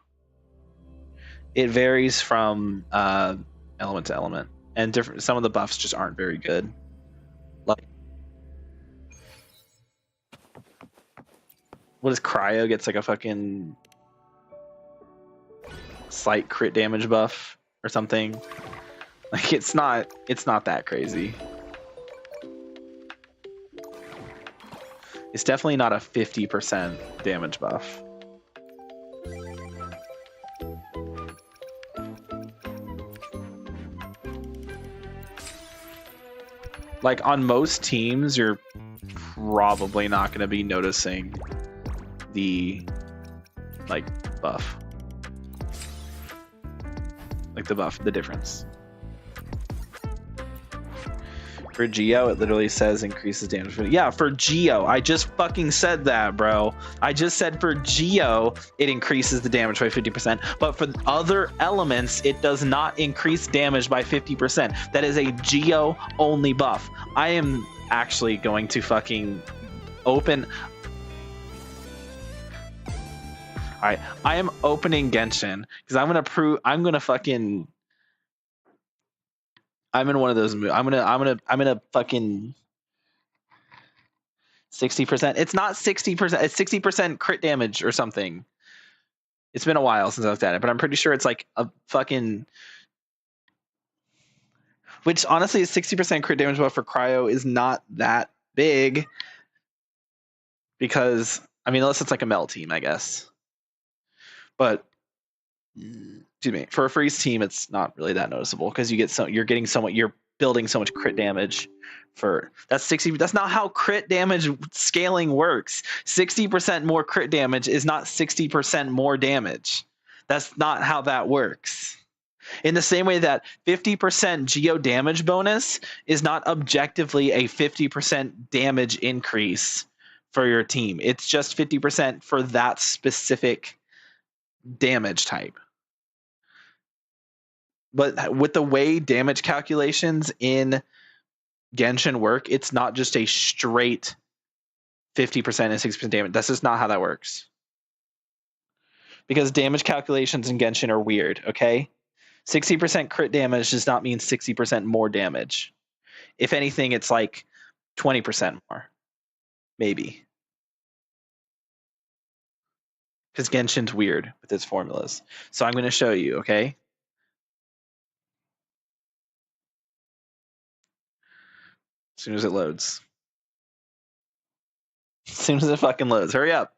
It varies from element to element, and different. Some of the buffs just aren't very good. Like, what is Cryo gets like a fucking slight crit damage buff or something. Like it's not that crazy. It's definitely not a 50% damage buff. like on most teams, you're probably not going to be noticing the like buff, like the difference. For Geo, it literally says increases damage. Yeah, for Geo, I just fucking said that, bro. I just said for Geo, it increases the damage by 50%. But for other elements, it does not increase damage by 50%. That is a Geo only buff. I am actually going to fucking open. All right, I am opening Genshin because I'm gonna fucking. I'm in one of those moods. I'm gonna fucking 60%. It's not 60%. It's 60% crit damage or something. It's been a while since I looked at it, but I'm pretty sure it's like a fucking. Which honestly, is 60% crit damage buff for Cryo is not that big. Because I mean, unless it's like a Mel team, I guess. But excuse me, for a freeze team, it's not really that noticeable because you're building so much crit damage for that's 60. That's not how crit damage scaling works. 60% more crit damage is not 60% more damage. That's not how that works. In the same way that 50% geo damage bonus is not objectively a 50% damage increase for your team. It's just 50% for that specific damage type. But with the way damage calculations in Genshin work, it's not just a straight 50% and 60% damage. That's just not how that works. Because damage calculations in Genshin are weird, okay? 60% crit damage does not mean 60% more damage. If anything, it's like 20% more. Maybe. Because Genshin's weird with its formulas. So I'm going to show you, okay? As soon as it loads. As soon as it fucking loads. Hurry up.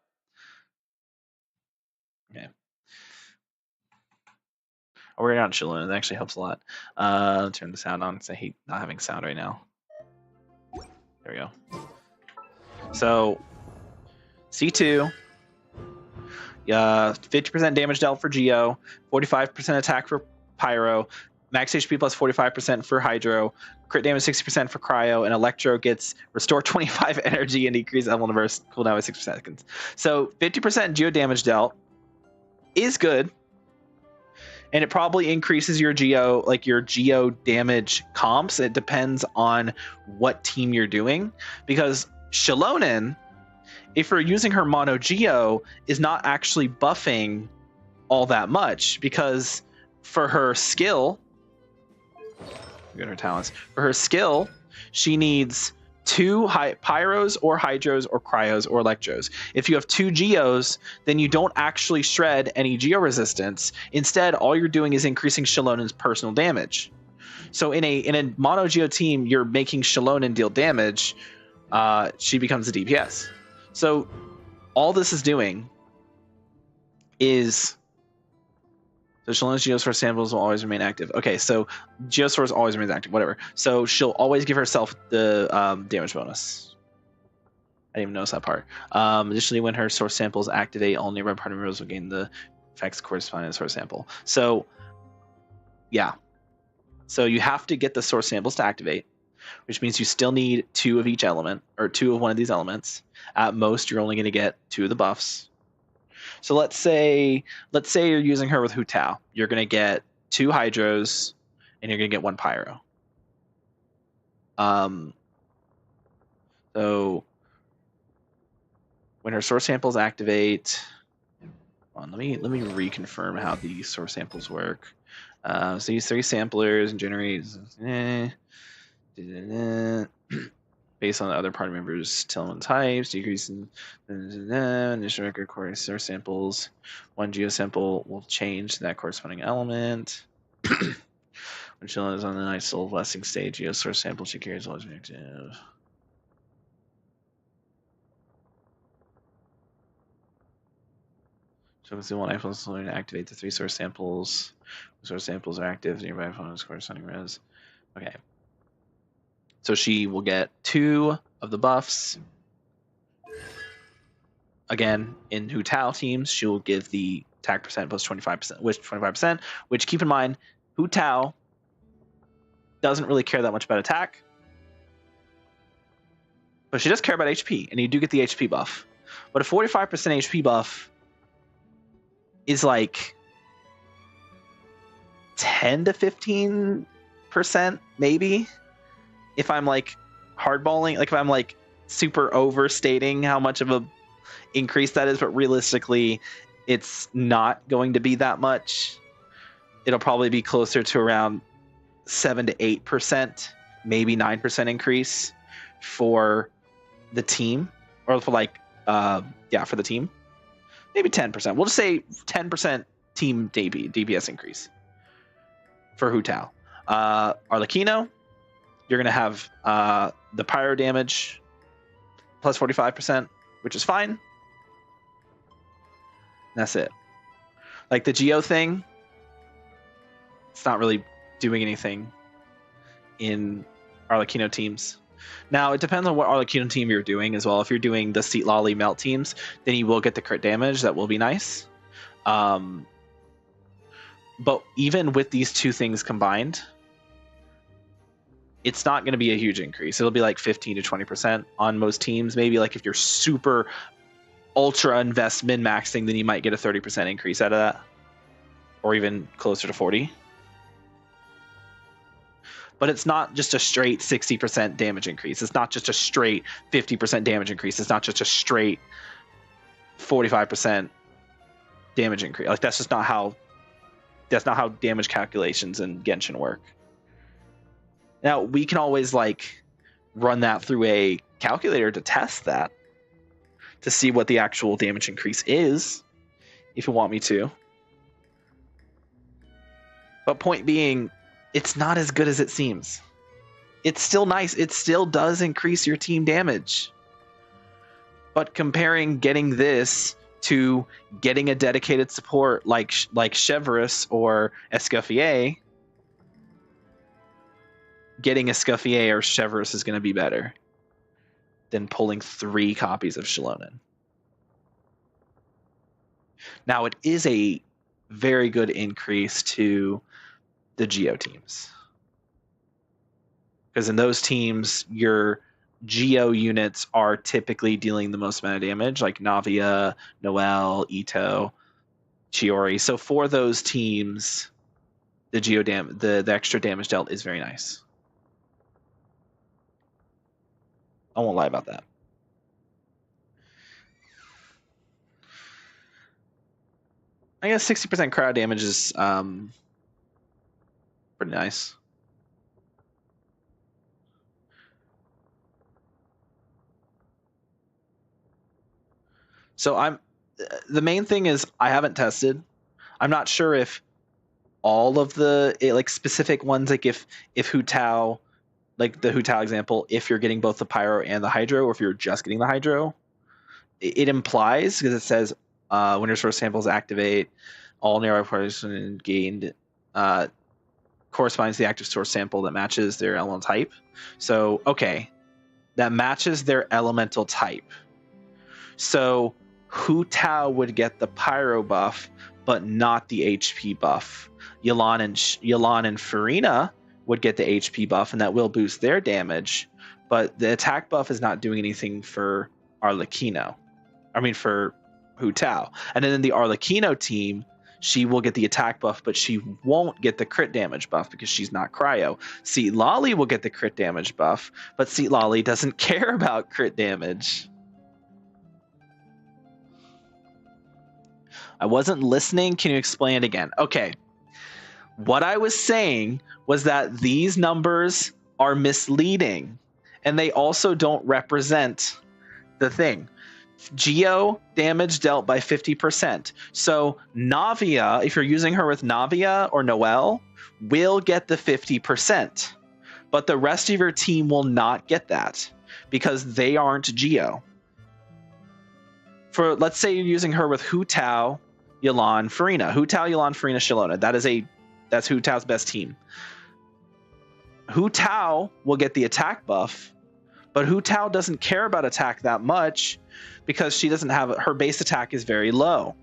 Okay. Oh, we're not chilling. It actually helps a lot. Turn the sound on because I hate not having sound right now. There we go. So, C2. 50% damage dealt for Geo. 45% attack for Pyro. Max HP plus 45% for Hydro. Crit damage 60% for Cryo. And Electro gets restore 25 energy and decrease level and burst cooldown by 6 seconds. So 50% Geo damage dealt is good. And it probably increases your Geo, like your Geo damage comps. It depends on what team you're doing. Because Shilonen, if you're using her mono Geo, is not actually buffing all that much. Because for her skill, get her talents. For her skill, she needs 2 Pyros or Hydros or Cryos or Electros. If you have 2 Geos, then you don't actually shred any Geo resistance. Instead, all you're doing is increasing Shilonen's personal damage. So in a mono Geo team, you're making Shilonen deal damage. She becomes a DPS. So all this is doing is... So Shilonen's Geosaur samples will always remain active. Okay, so Geosaur's always remains active, whatever. So she'll always give herself the damage bonus. I didn't even notice that part. Additionally, when her source samples activate, all nearby party members will gain the effects corresponding to the source sample. So, yeah. So you have to get the source samples to activate, which means you still need 2 of each element, or 2 of one of these elements. At most, you're only going to get 2 of the buffs. So let's say you're using her with Hu Tao. You're going to get 2 Hydros, and you're going to get 1 Pyro. So when her source samples activate, let me reconfirm how the source samples work. So use 3 samplers and generate based on the other party members' element types, decreasing initial record core source samples. 1 Geo sample will change that corresponding element. When Shilonen is on the Night Soul Blessing stage, Geo source sample she carries always active. So it's the one iPhone to activate the 3 source samples. The source samples are active. Nearby opponent's corresponding res. Okay. So she will get 2 of the buffs. Again, in Hu Tao teams, she will give the attack percent plus 25%, which keep in mind, Hu Tao doesn't really care that much about attack, but she does care about HP, and you do get the HP buff. But a 45% HP buff is like 10 to 15%, maybe, if I'm like hardballing, like if I'm like super overstating how much of a increase that is, but realistically it's not going to be that much. It'll probably be closer to around 7 to 8%, maybe 9% increase for the team, or for like for the team, maybe 10%. We'll just say 10% team DPS increase for Hu Tao. Arlecchino, you're gonna have the pyro damage plus 45%, which is fine. That's it. Like the Geo thing, it's not really doing anything in Arlecchino teams. Now, it depends on what Arlecchino team you're doing as well. If you're doing the Seat-Lolly melt teams, then you will get the crit damage. That will be nice. But even with these two things combined, it's not going to be a huge increase. It'll be like 15 to 20% on most teams. Maybe like if you're super ultra invest min-maxing, then you might get a 30% increase out of that, or even closer to 40. But it's not just a straight 60% damage increase. It's not just a straight 50% damage increase. It's not just a straight 45% damage increase. Like that's not how damage calculations in Genshin work. Now we can always like run that through a calculator to test that, to see what the actual damage increase is, if you want me to. But point being, it's not as good as it seems. It's still nice. It still does increase your team damage. But comparing getting this to getting a dedicated support like Chevreuse or Escoffier, getting Escoffier or Chevreuse is going to be better than pulling 3 copies of Shilonen. Now, it is a very good increase to the Geo teams, because in those teams your Geo units are typically dealing the most amount of damage, like Navia, Noelle, Ito, Chiori. So for those teams, the Geo the extra damage dealt is very nice. I won't lie about that. I guess 60% crowd damage is pretty nice. So the main thing is I haven't tested. I'm not sure if all of the like specific ones, like if Hu Tao, like the Hu Tao example, if you're getting both the pyro and the hydro, or if you're just getting the hydro, it implies, because it says when your source samples activate, all nearby parts gained corresponds to the active source sample that matches their elemental type. So, okay, that matches their elemental type. So Hu Tao would get the pyro buff, but not the HP buff. Yelan and Furina would get the HP buff, and that will boost their damage, but the attack buff is not doing anything for Arlecchino. I mean, for Hu Tao. And then in the Arlecchino team, she will get the attack buff, but she won't get the crit damage buff because she's not cryo. Seat-Lolly will get the crit damage buff, but Seat-Lolly doesn't care about crit damage. I wasn't listening. Can you explain it again? Okay. What I was saying was that these numbers are misleading, and they also don't represent the thing. Geo damage dealt by 50%. So Navia, if you're using her with Navia or Noelle, will get the 50%. But the rest of your team will not get that because they aren't Geo. For, let's say you're using her with Hu Tao, Yelan, Furina. Hu Tao, Yelan, Furina, Shilonen. That's Hu Tao's best team. Hu Tao will get the attack buff, but Hu Tao doesn't care about attack that much because she doesn't have her base attack is very low.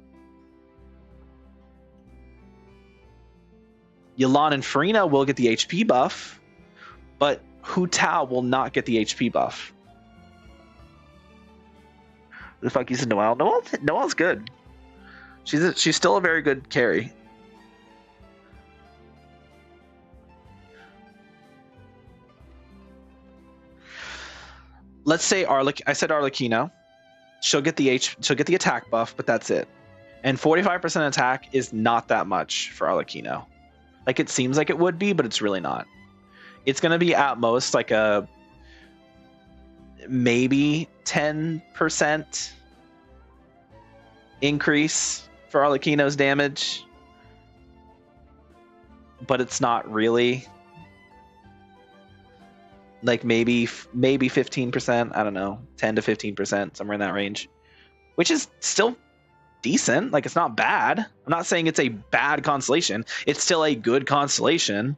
Yelan and Farina will get the HP buff, but Hu Tao will not get the HP buff. The fuck you said Noelle? Noelle's good. She's still a very good carry. Let's say I said Arlecchino. She'll get the attack buff, but that's it. And 45% attack is not that much for Arlecchino. Like, it seems like it would be, but it's really not. It's going to be at most like a maybe 10% increase for Arlecchino's damage, but it's not really. Like maybe 15%, I don't know, 10 to 15%, somewhere in that range, which is still decent. Like, it's not bad. I'm not saying it's a bad constellation. It's still a good constellation,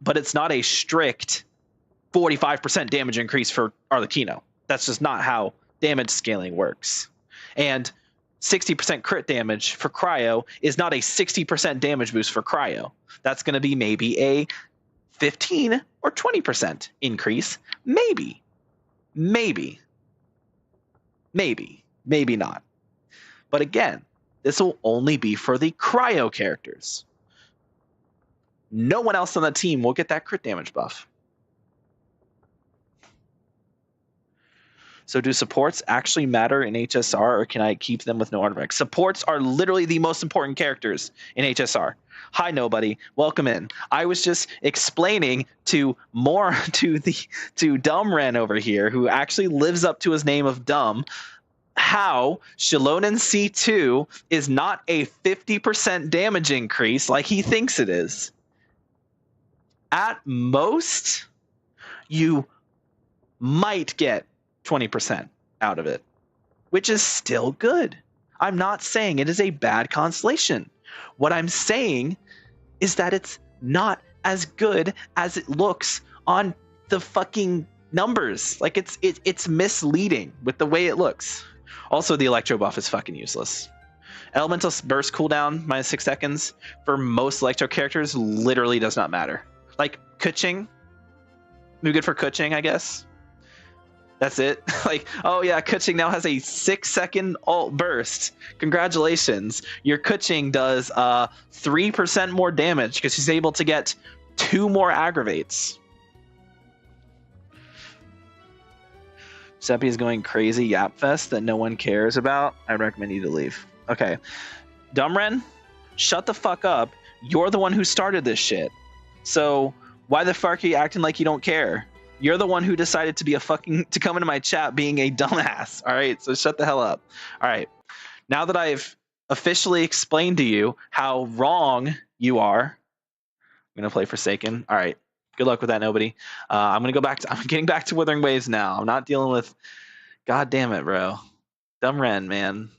but it's not a strict 45% damage increase for Arlecchino. That's just not how damage scaling works. And 60% crit damage for Cryo is not a 60% damage boost for Cryo. That's going to be maybe a 15 or 20% increase. Maybe not. But again, this will only be for the Cryo characters. No one else on the team will get that crit damage buff. So do supports actually matter in HSR, or can I keep them with no artifacts? Supports are literally the most important characters in HSR. Hi, nobody. Welcome in. I was just explaining to Dumbren over here, who actually lives up to his name of Dumb, how Xilonen C2 is not a 50% damage increase like he thinks it is. At most, you might get 20% out of it, which is still good. I'm not saying it is a bad constellation. What I'm saying is that it's not as good as it looks on the fucking numbers. Like, it's misleading with the way it looks. Also, the Electro buff is fucking useless. Elemental burst cooldown minus 6 seconds for most Electro characters literally does not matter. Like Kuching, maybe good for Kuching, I guess. That's it. Like, oh yeah, Kuching now has a 6-second ult burst. Congratulations. Your Kuching does 3% more damage because she's able to get 2 more aggravates. Seppi is going crazy Yap Fest that no one cares about. I recommend you to leave. Okay. Dumbren, shut the fuck up. You're the one who started this shit. So why the fuck are you acting like you don't care? You're the one who decided to come into my chat being a dumbass. All right, so shut the hell up. All right, now that I've officially explained to you how wrong you are, I'm gonna play Forsaken. All right, good luck with that, nobody. I'm getting back to Withering Waves now. I'm not dealing with. God damn it, bro. Dumbren, man.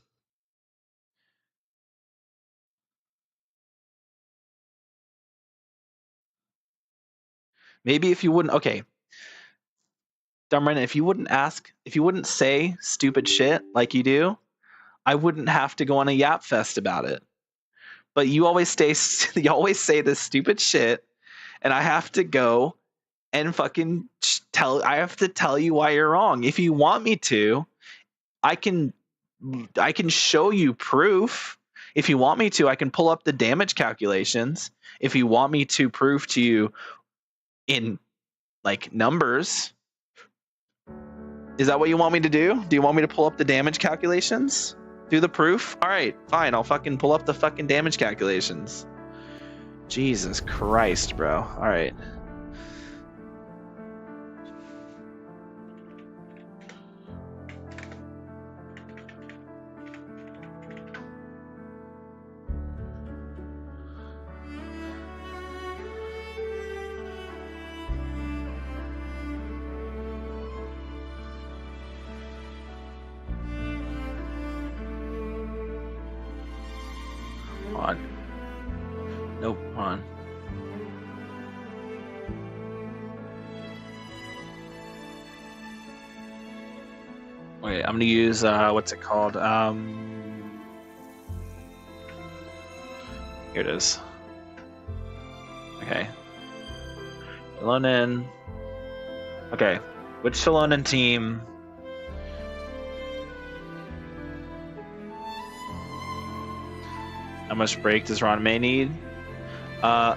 Maybe if you wouldn't. Okay. Dumbren, if you wouldn't say stupid shit like you do, I wouldn't have to go on a Yap Fest about it. But you always say this stupid shit, and I have to go and fucking tell you why you're wrong. If you want me to, I can show you proof. If you want me to, I can pull up the damage calculations. If you want me to prove to you in like numbers. Is that what you want me to do? Do you want me to pull up the damage calculations? Do the proof? All right, fine. I'll fucking pull up the fucking damage calculations. Jesus Christ, bro. All right. Nope, hold on. Wait, I'm gonna use what's it called? Here it is. Okay. Shilonen. Okay, which Shilonen team? How much break does Ranmei need?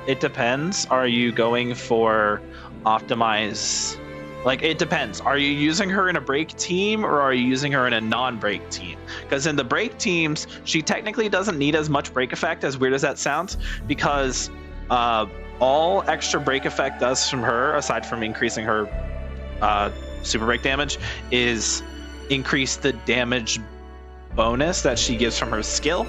It depends. Are you going for optimize? Like, it depends. Are you using her in a break team or are you using her in a non-break team? Because in the break teams, she technically doesn't need as much break effect, as weird as that sounds, because all extra break effect does from her, aside from increasing her super break damage, is increase the damage bonus that she gives from her skill.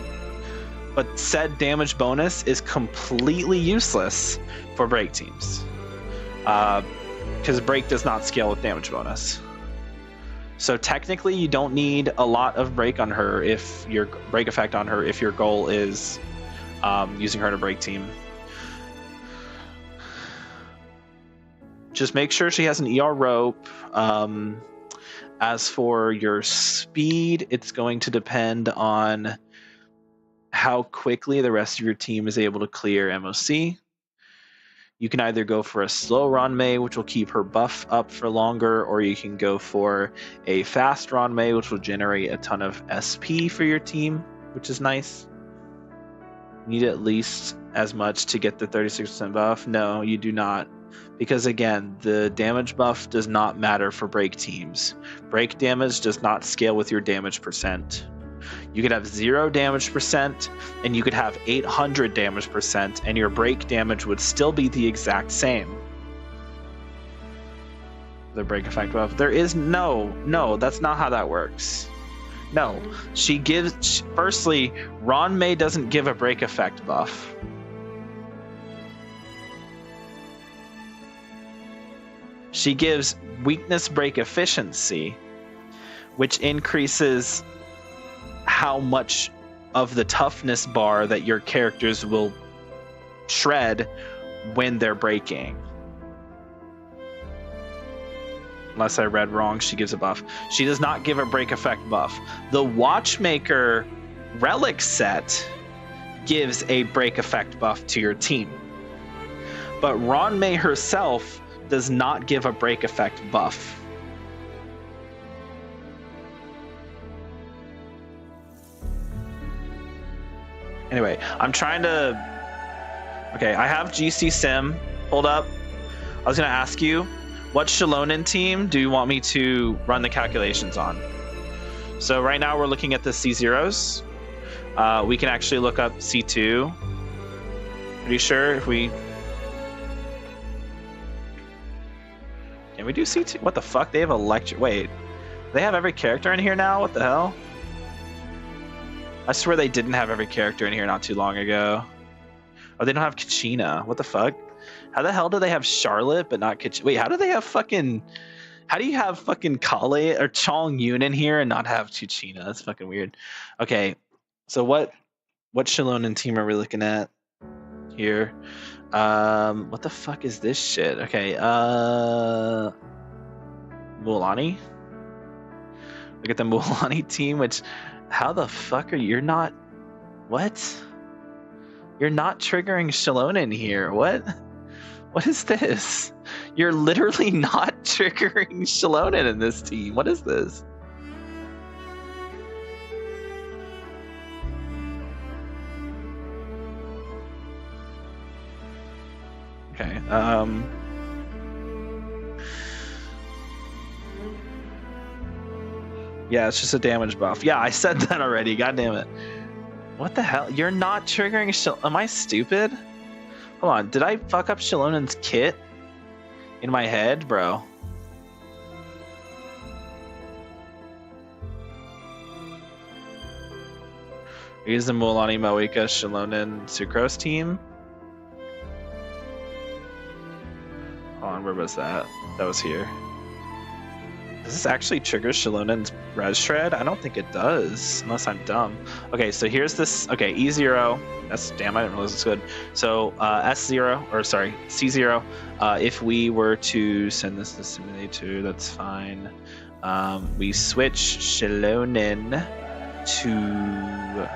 But said damage bonus is completely useless for break teams. Because break does not scale with damage bonus. So technically you don't need a lot of break on her if your break effect on her if your goal is using her in a break team. Just make sure she has an ER rope. As for your speed, it's going to depend on how quickly the rest of your team is able to clear MOC. You can either go for a slow Ranmei, which will keep her buff up for longer, or you can go for a fast Ranmei, which will generate a ton of SP for your team, which is nice. You need at least as much to get the 36% buff? No, you do not. Because again, the damage buff does not matter for break teams. Break damage does not scale with your damage percent. You could have 0 damage percent, and you could have 800 damage percent, and your break damage would still be the exact same. The break effect buff. There is no, that's not how that works. No, firstly, Ranmei doesn't give a break effect buff. She gives weakness break efficiency, which increases how much of the toughness bar that your characters will shred when they're breaking. Unless I read wrong, she gives a buff. She does not give a break effect buff. The Watchmaker relic set gives a break effect buff to your team. But Ranmei herself does not give a break effect buff. Anyway, I'm trying to... Okay, I have GC Sim pulled up. I was going to ask you, what Shilonen team do you want me to run the calculations on? So right now we're looking at the C0s. We can actually look up C2. Pretty sure if we... Can we do C2? What the fuck? They have electric... Wait. They have every character in here now? What the hell? I swear they didn't have every character in here not too long ago. Oh, they don't have Kachina. What the fuck? How the hell do they have Charlotte but not Kachina? Wait, how do they have fucking... How do you have fucking Kale or Chong Yun in here and not have Kachina? That's fucking weird. Okay, so what Shilonen team are we looking at here? What the fuck is this shit? Okay, Mualani? Look at the Mualani team, which... How the fuck are you're not... What? You're not triggering Shilonen here. What? What is this? You're literally not triggering Shilonen in this team. What is this? Okay, yeah, it's just a damage buff. Yeah, I said that already. God damn it. What the hell? You're not triggering Am I stupid? Hold on. Did I fuck up Shilonen's kit in my head, bro? Use the Mualani, Moeka, Shilonen, Sucrose team. Hold on, where was that? That was here. Does this actually trigger Shilonen's Res Shred? I don't think it does, unless I'm dumb. Okay, so here's this. Okay, E0. That's damn. I didn't realize it's good. So S0, or sorry, C0. If we were to send this to Simulator, that's fine. We switch Shilonen to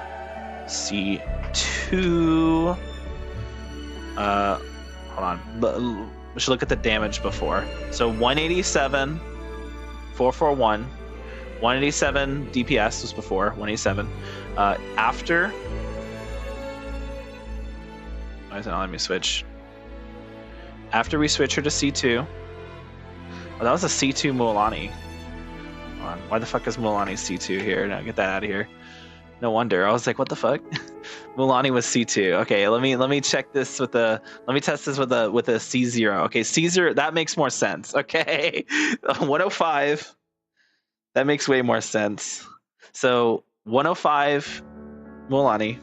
C2. Hold on. We should look at the damage before. So 187, 441. 187 DPS was before, 187. After... Why is it not letting me switch? After we switch her to C2... Oh, that was a C2 Mualani. Hold on. Why the fuck is Mualani C2 here? Now get that out of here. No wonder. I was like, what the fuck? Mualani was C2. Okay, let me check this with the... Let me test this with a C0. Okay, C0, that makes more sense. Okay. 105. That makes way more sense. So 105 Mualani.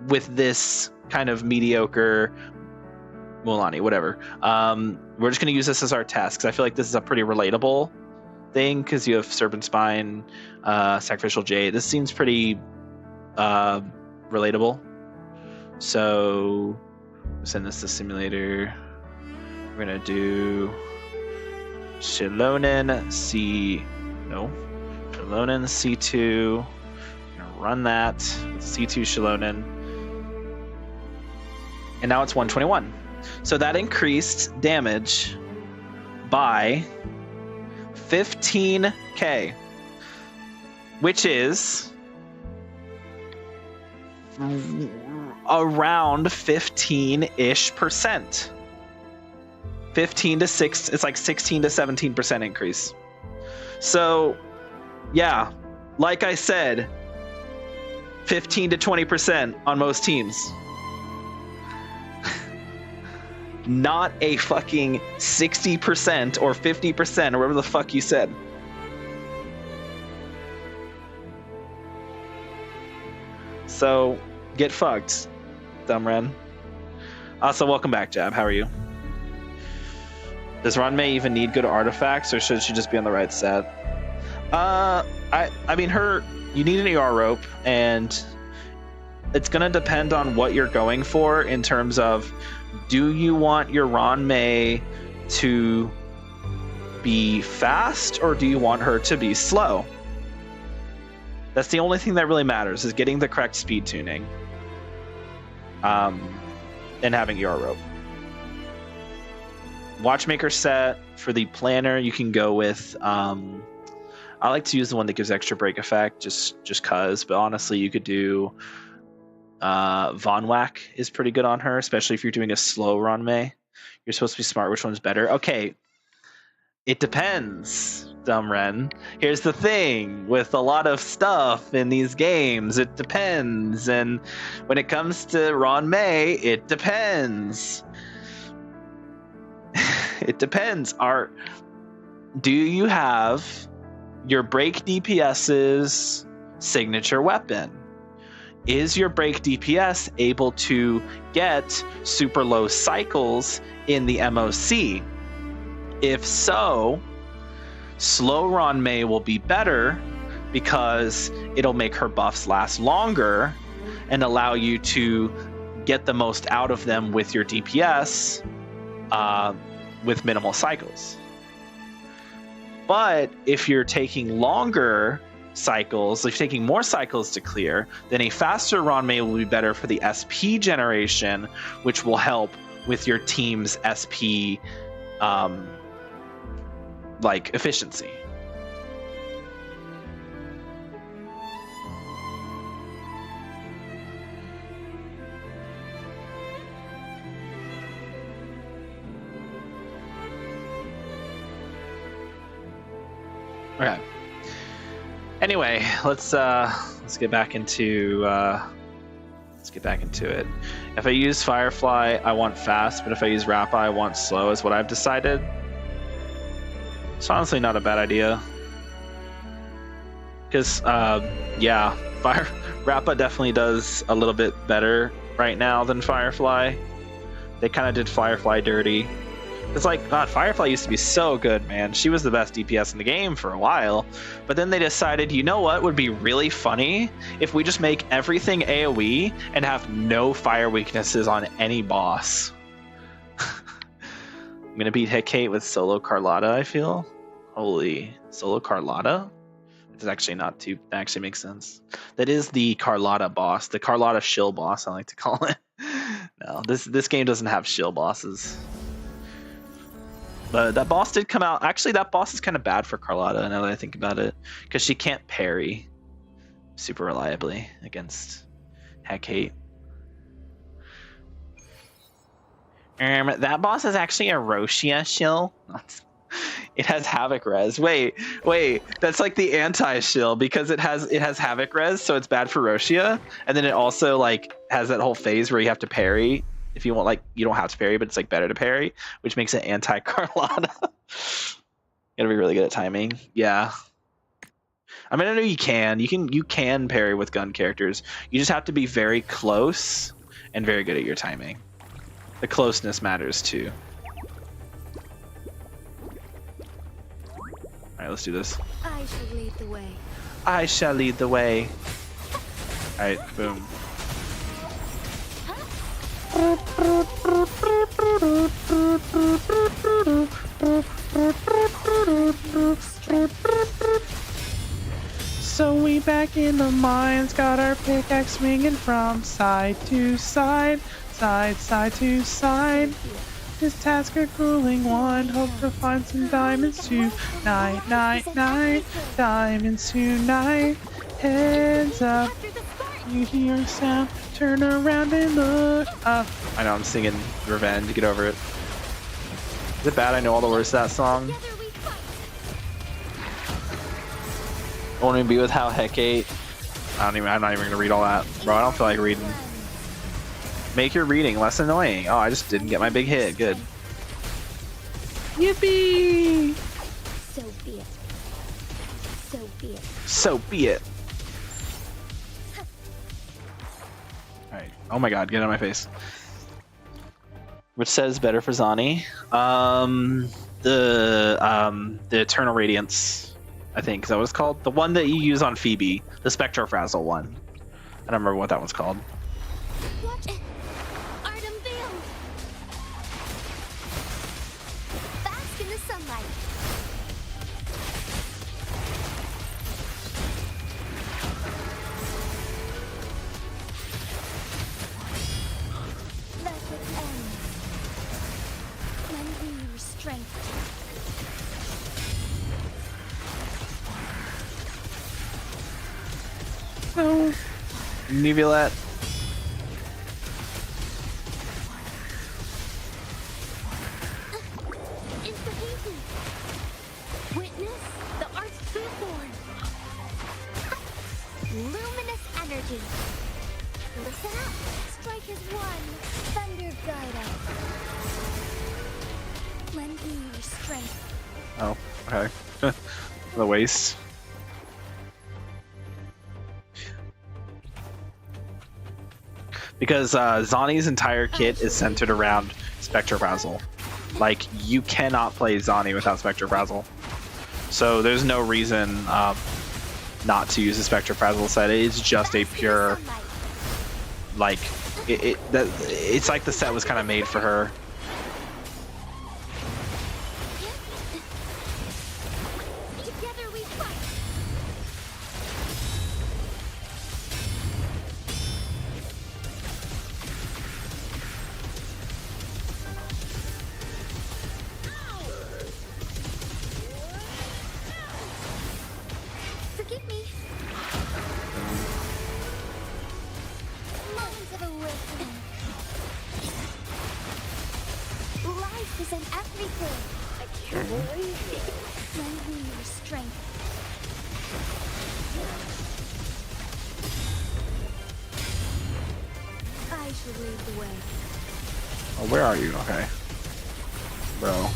With this kind of mediocre Mualani, whatever. We're just going to use this as our test because I feel like this is a pretty relatable thing because you have Serpent Spine, Sacrificial Jade. This seems pretty relatable. So send this to simulator. We're going to do Shilonen Shilonen C2. I'm going to run that with C2 Shilonen. And now it's 121. So that increased damage by 15k, which is around 15-ish%. 15 to 6, it's like 16 to 17% increase. So, yeah, like I said, 15 to 20% on most teams. Not a fucking 60% or 50% or whatever the fuck you said. So, get fucked, Dumbren. Also, welcome back, Jab. How are you? Does Ranmei even need good artifacts, or should she just be on the right set? I mean, you need an ER rope, and it's gonna depend on what you're going for in terms of, do you want your Ranmei to be fast, or do you want her to be slow? That's the only thing that really matters, is getting the correct speed tuning, and having ER rope. Watchmaker set for the planner, you can go with I like to use the one that gives extra break effect just cause, but honestly you could do Von Whack is pretty good on her, especially if you're doing a slow Ranmei. You're supposed to be smart which one's better. Okay, it depends, Dumbren. Here's the thing with a lot of stuff in these games, it depends, and when it comes to Ranmei, it depends. It depends. Do you have your break DPS's signature weapon? Is your break DPS able to get super low cycles in the MOC? If so, slow Ranmei will be better because it'll make her buffs last longer and allow you to get the most out of them with your DPS with minimal cycles. But if you're taking longer cycles, if you're taking more cycles to clear, then a faster Ranmei will be better for the SP generation, which will help with your team's SP like efficiency. Okay. Anyway, let's get back into it. If I use Firefly, I want fast, but if I esse Rappa, I want slow, is what I've decided. It's honestly not a bad idea. Because, yeah, Rappa definitely does a little bit better right now than Firefly. They kind of did Firefly dirty. It's like, God, Firefly used to be so good, man. She was the best DPS in the game for a while. But then they decided, you know what would be really funny? If we just make everything AoE and have no fire weaknesses on any boss. I'm gonna beat Hecate with solo Carlotta, I feel. Holy, solo Carlotta? It's actually not too, that actually makes sense. That is the Carlotta boss, the Carlotta shill boss, I like to call it. No, this game doesn't have shill bosses. But that boss did come out. Actually, that boss is kind of bad for Carlotta now that I think about it. Because she can't parry super reliably against Hecate. That boss is actually a Roshia shill. It has Havoc res. Wait, that's like the anti-shill because it has Havoc res, so it's bad for Roshia. And then it also like has that whole phase where you have to parry. If you want, like, you don't have to parry, but it's like better to parry, which makes it anti-Carlotta. Gotta be really good at timing. Yeah. I mean, I know you can parry with gun characters. You just have to be very close and very good at your timing. The closeness matters too. All right, let's do this. I shall lead the way. I shall lead the way. All right, boom. So we back in the mines, got our pickaxe swinging from side to side, side to side. This task a grueling one, hope to find some diamonds tonight, night, diamonds tonight. Heads up, you hear a sound, turn around and look up. I know I'm singing Revenge, get over it. Is it bad I know all the words to that song? I want to be with how Hecate. I'm not even gonna read all that. Bro, I don't feel like reading. Make your reading less annoying. Oh, I just didn't get my big hit. Good. Yippee! So be it. So be it. So be it. Alright. Oh my god, get out of my face. Which says better for Zani? The Eternal Radiance, I think. Is that what it's called? The one that you use on Phoebe. The Spectrofrazzle one. I don't remember what that one's called. Watch it. Art unveiled. Bask in the sunlight. Let it end. Lend me your strength. No. Neuvillette. Insta-hazy. Witness the art's true form. Luminous energy. Listen up. Strike is one. Thunder guide us. Lend me your strength. Oh, okay. The waste. Because Zani's entire kit is centered around Spectrofrazzle. Like, you cannot play Zani without Spectrofrazzle. So there's no reason not to use the Spectrofrazzle set. It's just a pure, like, it's like the set was kind of made for her. Together we fight. Forgive me. Moment of awakening. Life is in everything. I can't believe it. Lend me your strength. I should lead the way. Oh, where are you? Okay. Bro.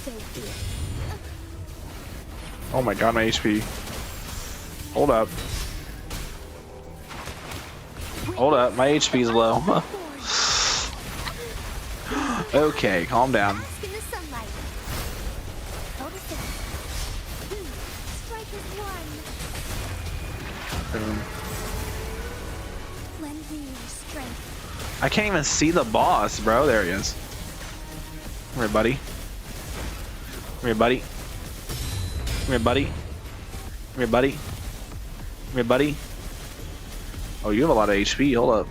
So be it. Oh my god, my HP. Hold up. Hold up, my HP's low. Okay, calm down. Bask in the sunlight. Notice it. Strike is one. Boom. Lend me your strength. I can't even see the boss, bro. There he is. Come here, buddy. Come here, buddy. Come here, buddy. Come here, buddy. Come here, buddy. Oh, you have a lot of HP. Hold up.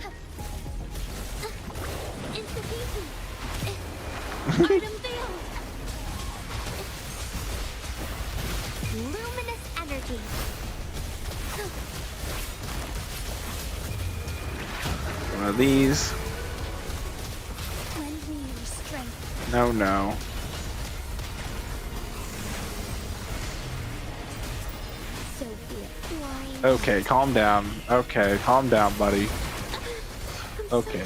Luminous energy. One of these. Lend me your strength. No, no. Sophia, flying. Okay, calm down. Okay, calm down, buddy. Okay.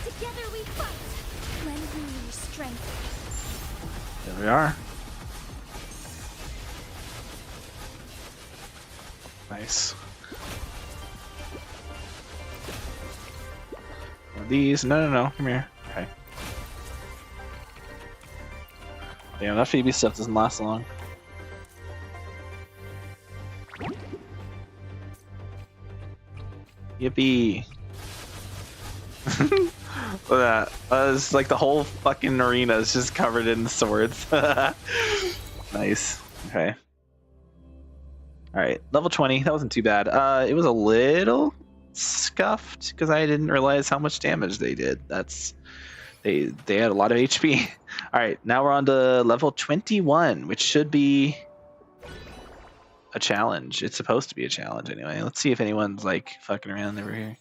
Together we fight. Lend me your strength. There we are. Nice. One of these. No, no, no. Come here. Okay. Damn, that Phoebe stuff doesn't last long. Yippee. Look at that. It's like the whole fucking arena is just covered in swords. Nice. Okay. Alright, level 20. That wasn't too bad. It was a little scuffed because I didn't realize how much damage they did. They had a lot of HP. Alright, now we're on to level 21, which should be a challenge. It's supposed to be a challenge anyway. Let's see if anyone's like fucking around over here.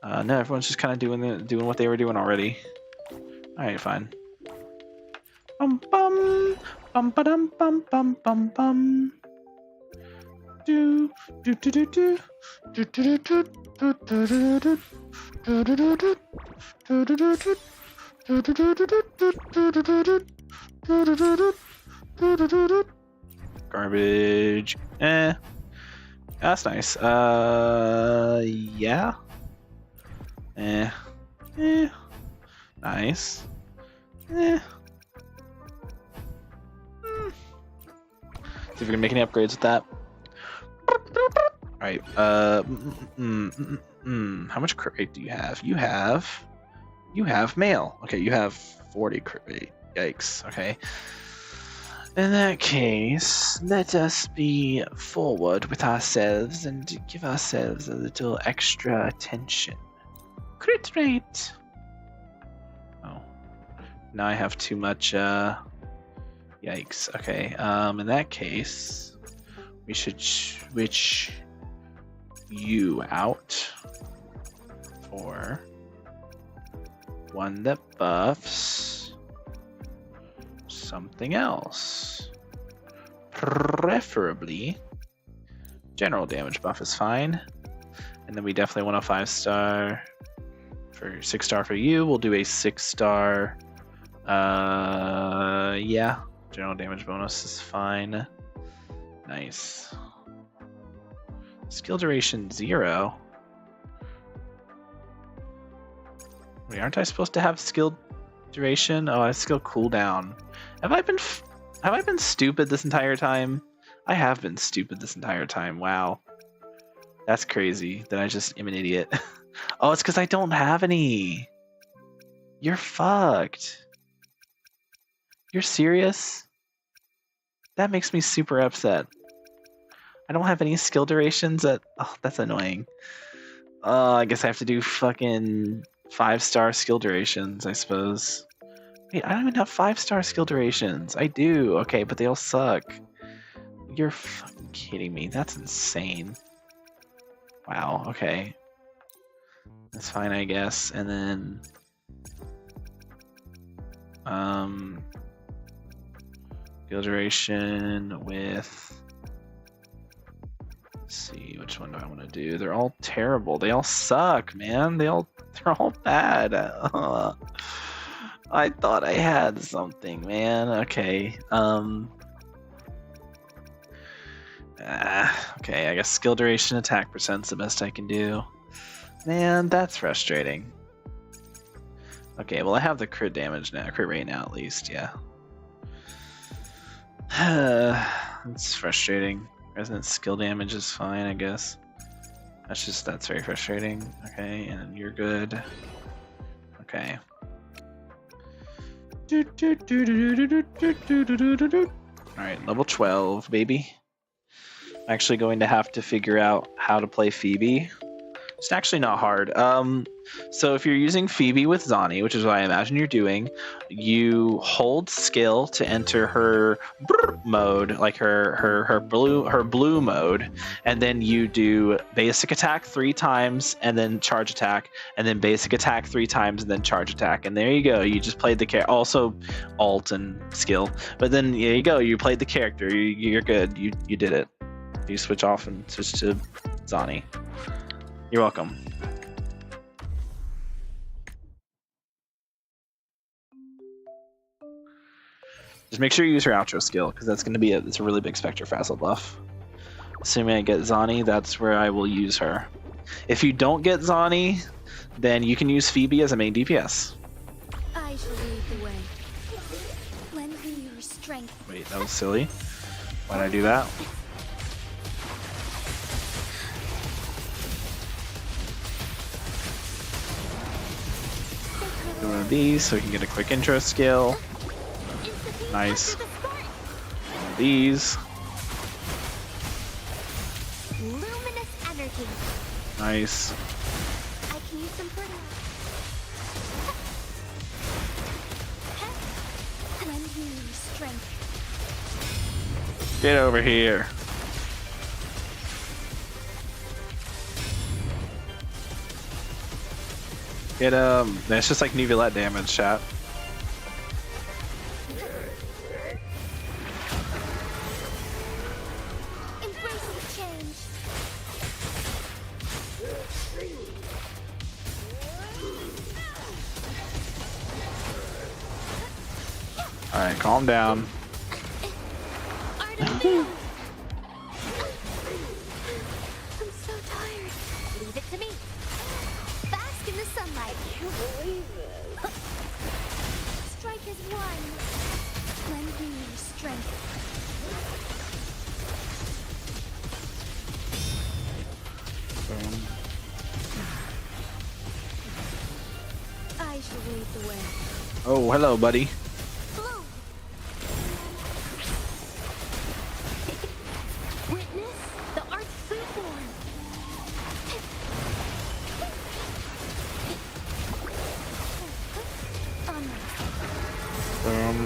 No, everyone's just kind of doing what they were doing already. Alright, fine. Bum bum bum ba-dum bum bum bum bum. Do do do do do do do do do do do do do. Garbage. That's nice. Yeah. Nice. See if we can make any upgrades with that. Alright, how much crit rate do you have? You have mail. Okay, you have 40 crit rate. Yikes, okay. In that case, let us be forward with ourselves and give ourselves a little extra attention. Crit rate! Oh. Now I have too much, yikes. Okay, in that case, we should switch you out for one that buffs something else. Preferably, general damage buff is fine. And then we definitely want a 5-star. For 6-star for you, we'll do a 6-star. Yeah, general damage bonus is fine. Nice. Skill duration 0. Wait, aren't I supposed to have skill duration? Oh, I have skill cooldown. Have I been stupid this entire time? I have been stupid this entire time. Wow. That's crazy that I just am an idiot. Oh, it's because I don't have any. You're fucked. You're serious? That makes me super upset. I don't have any skill durations at... Oh, that's annoying. I guess I have to do fucking 5-star skill durations, I suppose. Wait, I don't even have 5-star skill durations. I do. Okay, but they all suck. You're fucking kidding me. That's insane. Wow, okay. That's fine, I guess. And then... skill duration with... Let's see, which one do I want to do? They're all terrible. They all suck, man. They're all bad. I thought I had something, man. Okay. Okay, I guess skill duration, attack percent's the best I can do. Man, that's frustrating. Okay, well I have the crit damage now, crit rate now at least, yeah. It's frustrating. Resonant skill damage is fine, I guess. That's very frustrating. Okay, and you're good. Okay. Alright, level 12, baby. I'm actually going to have to figure out how to play Phoebe. It's actually not hard. So if you're using Phoebe with Zani, which is what I imagine you're doing, you hold skill to enter her mode, like her blue mode, and then you do basic attack 3 times, and then charge attack, and then basic attack 3 times, and then charge attack. And there you go. You just played the character. Also alt and skill. But then there you go. You played the character. You're good. You did it. You switch off and switch to Zani. You're welcome. Just make sure you use her outro skill, because that's going to be it's a really big Spectre Facile buff. Assuming I get Zani, that's where I will use her. If you don't get Zani, then you can use Phoebe as a main DPS. I shall lead the way. Lend me your strength. Wait, that was silly. Why'd I do that? Do one of these so we can get a quick intro skill. Nice. One of these. Luminous energy. Nice. I can use some fertilizer. Lend me your strength. Get over here. Get it's just like Neuvillette damage, chat. Embrace the change. Alright, calm down. Art of Veil. I'm so tired. Leave it to me. Bask in the sunlight. You believe it. Strike as one. Lend me your strength. I shall lead the way. Oh, hello, buddy. Bloom. Witness the Arch Foodborn. Boom.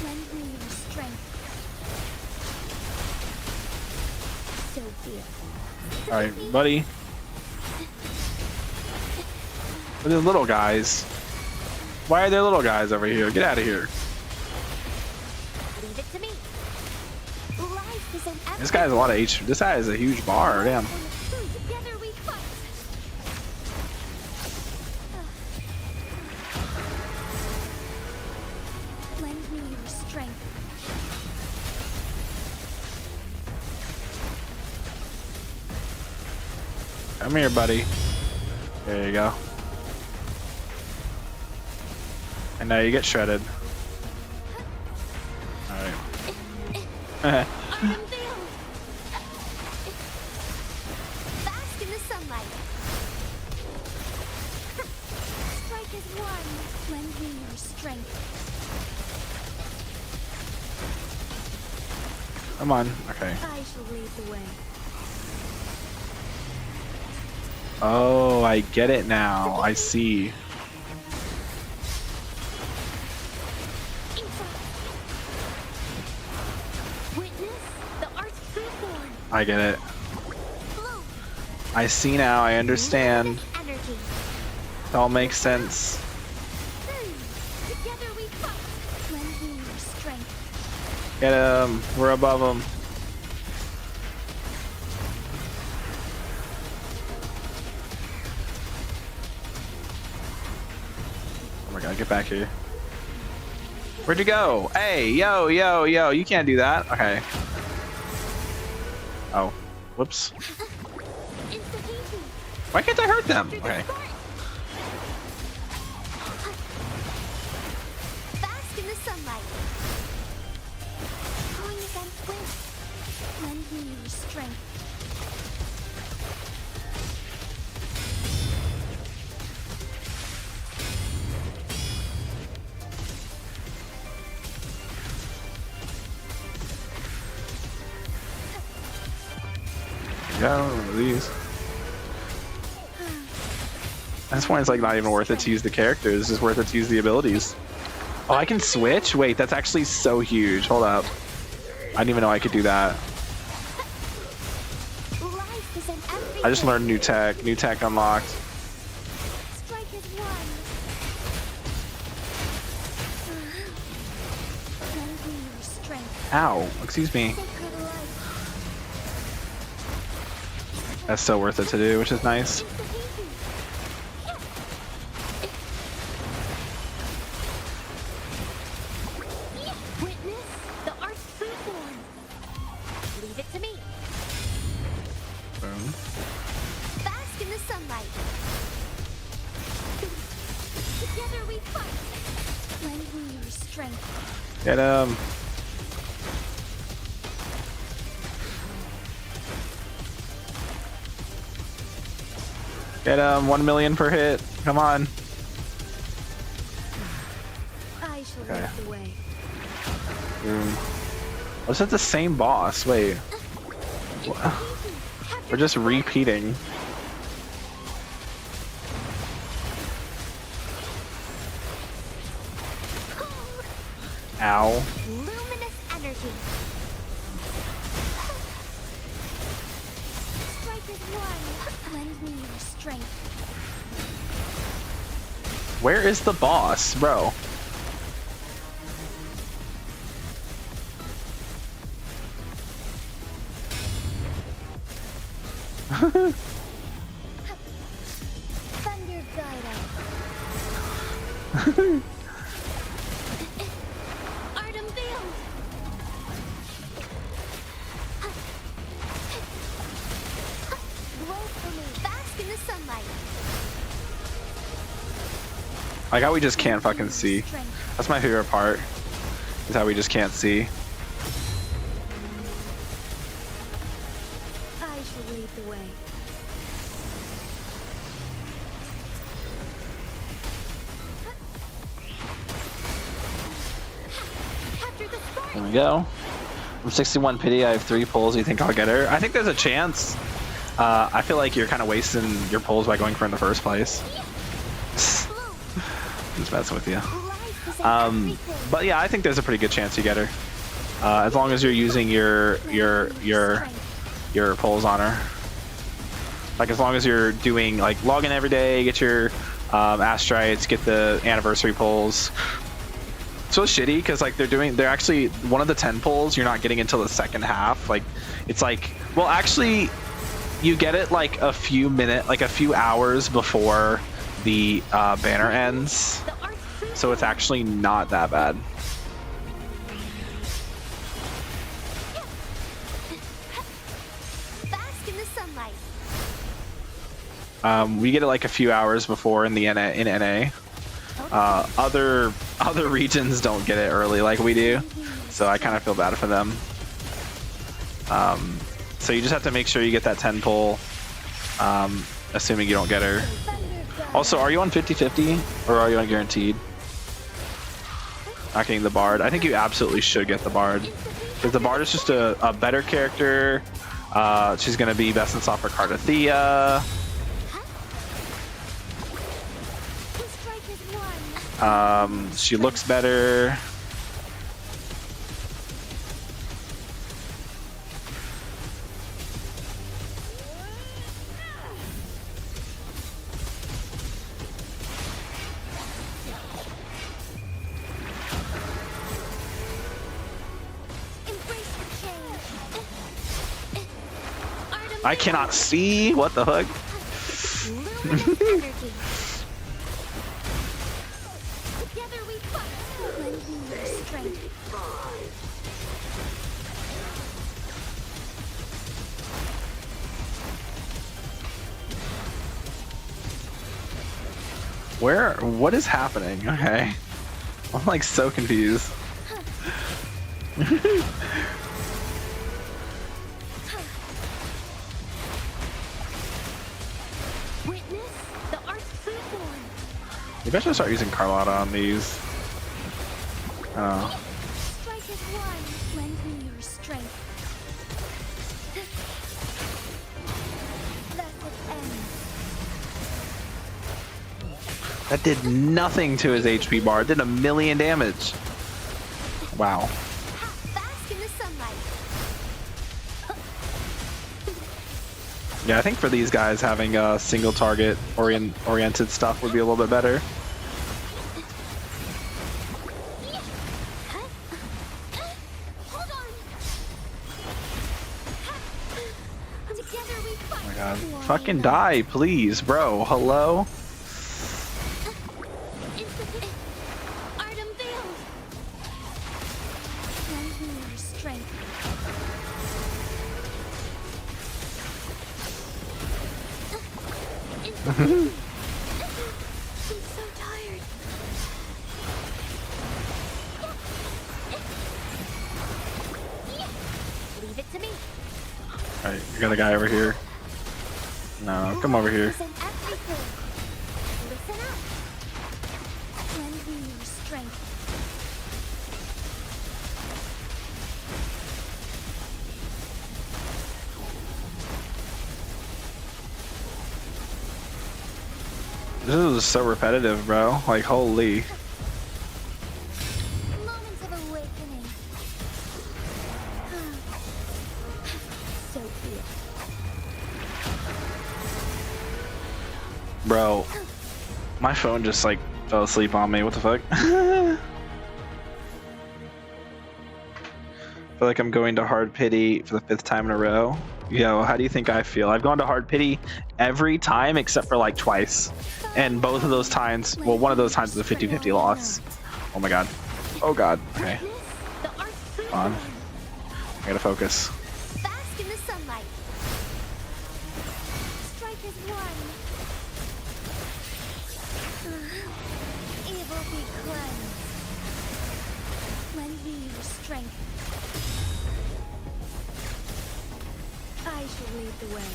Lend me your strength. So beautiful. Alright, buddy. Look at the little guys. Why are there little guys over here? Get out of here. Leave it to me. Life is an This guy has a lot of HP. This guy has a huge bar. Damn. Together we fight. Lend me your strength. Come here, buddy. There you go. And now you get shredded. Alright. Art unveiled. Bask in the sunlight. Strike as one. Lend me your strength. Come on. Okay. I shall lead the way. Oh, I get it now. I see. Witness the Arch Foodborn. I get it. Bloom. I see now. I understand. Luminous energy. It all makes sense. Together we fight. Lend me your strength. Get him. We're above him. Oh my god, get back here. Where'd you go? Hey, yo, yo, yo. You can't do that. Okay. Oh. Whoops. Insta-easy. Why can't I hurt them? Okay. Bask in the sunlight. Going against wind. Lend me your strength. Yeah, one of these. At this point, it's like not even worth it to use the characters. It's just worth it to use the abilities. Oh, I can switch? Wait, that's actually so huge. Hold up. I didn't even know I could do that. Life is in everything. I just learned new tech. New tech unlocked. Strike is one. Lend me your strength. Ow. Excuse me. Sacred life. That's so worth it to do, which is nice. Witness the arch foodborn. Leave it to me. Boom. Bask in the sunlight. Together we fight. Lend me your strength. Get him. Get him. 1 million per hit. Come on. I shall Okay. lead the way. Boom. Was it the same boss? Wait. We're just repeating. Ow. Luminous energy. Strike is one. Lend me your strength. Where is the boss, bro? Thunder guide us. Art unveiled. Glow for me. Bask in the sunlight. Like how we just can't fucking see. Strength. That's my favorite part. Is how we just can't see. I shall lead the way. Capture the spark. There we go. I'm 61 pity. I have 3 pulls. You think I'll get her? I think there's a chance. I feel like you're kind of wasting your pulls by going for her in the first place. Bloom. Just messing with you. Life is in everything. But yeah, I think there's a pretty good chance you get her. As long as you're using your pulls on her. Like as long as you're doing like login every day, get your Astrites, get the anniversary pulls. So shitty because like they're actually one of the 10 pulls you're not getting until the second half. Like it's like, well actually you get it like a few hours before the banner ends. The arch food. So it's actually not that bad. Bask in the sunlight. We get it like a few hours before in the NA. Other regions don't get it early like we do, so I kind of feel bad for them. So you just have to make sure you get that 10 pull, assuming you don't get her. Thunder guide. Also, are you on 50/50 or are you on guaranteed? Not getting the Bard. I think you absolutely should get the Bard because the Bard is just a better character. She's gonna be best in slot for Cardathea. Strike is one. She looks better. Embrace the change. Art I cannot see. What the fuck? luminous energy. Together we fight. Lend me your strength. What is happening? Okay. I'm like so confused. Witness the arch foodborn. Maybe I should start using Carlotta on these. Strike is one. Lend me your strength. That did nothing to his HP bar. It did 1,000,000 damage. Wow. Bask in the sunlight. Yeah, I think for these guys, having a single target oriented stuff would be a little bit better. Hold on. Together we fight. Oh my god. Fucking die, please, bro. Hello? Artem veiled. Lend me your strength. I'm so tired. Leave it to me. Alright, you got a guy over here. No, come over here. Listen everything. Listen up. Lend me your strength. This is so repetitive, bro. Like, holy. Moments of awakening. So clear. Bro, my phone just, like, fell asleep on me. What the fuck? I feel like I'm going to hard pity for the 5th time in a row. Yo, how do you think I feel? I've gone to hard pity every time except for like twice. And both of those times, well, one of those times was a 50-50 loss. Oh my god. Oh god. Okay. The art's On. I gotta focus. Bask in the sunlight. Strike as one. Evil be cleansed. Lend me your strength. I shall lead the way.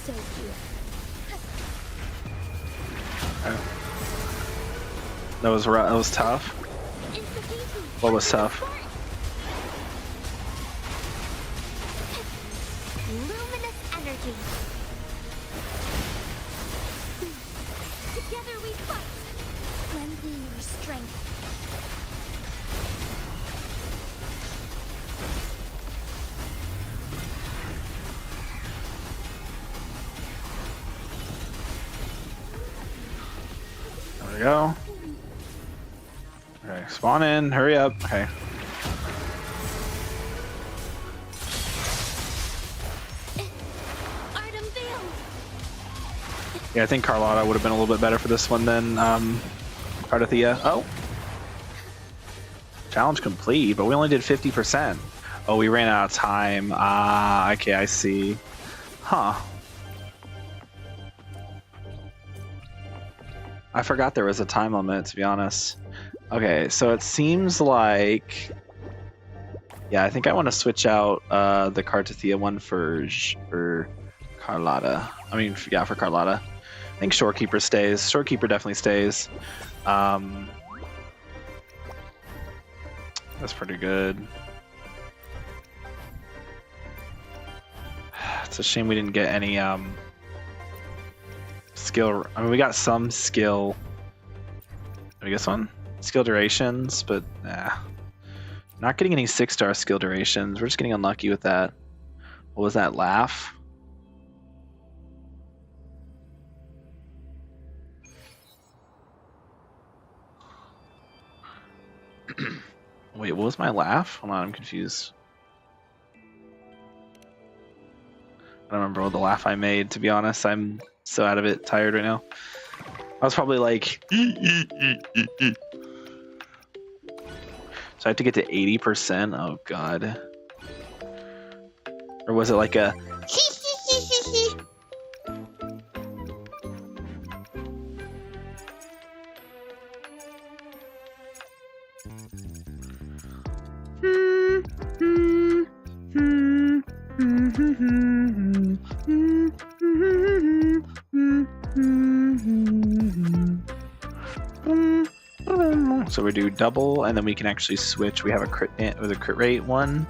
So cute. That was tough. What was tough? Luminous energy. Together we fight. Lend me your strength. There we go. Okay, spawn in. Hurry up. Okay. Artem veiled. Yeah, I think Carlotta would have been a little bit better for this one than Cardathia. Oh. Challenge complete, but we only did 50%. Oh, we ran out of time. Ah, okay, I see. Huh. I forgot there was a time limit, to be honest. Okay, so it seems like... Yeah, I think I want to switch out the Cardathia one for Carlotta. I mean, yeah, for Carlotta. I think Shorekeeper stays. Shorekeeper definitely stays. That's pretty good. It's a shame we didn't get any skill. I mean, we got some skill. Did we get one? Skill durations, but nah. Not getting any 6-star skill durations. We're just getting unlucky with that. What was that? Laugh? Wait, what was my laugh? Hold on, I'm confused. I don't remember what the laugh I made, to be honest. I'm so out of it, tired right now. I was probably like... So I have to get to 80%? Oh, God. Or was it like a... So we do double, and then we can actually switch. We have a crit rate one,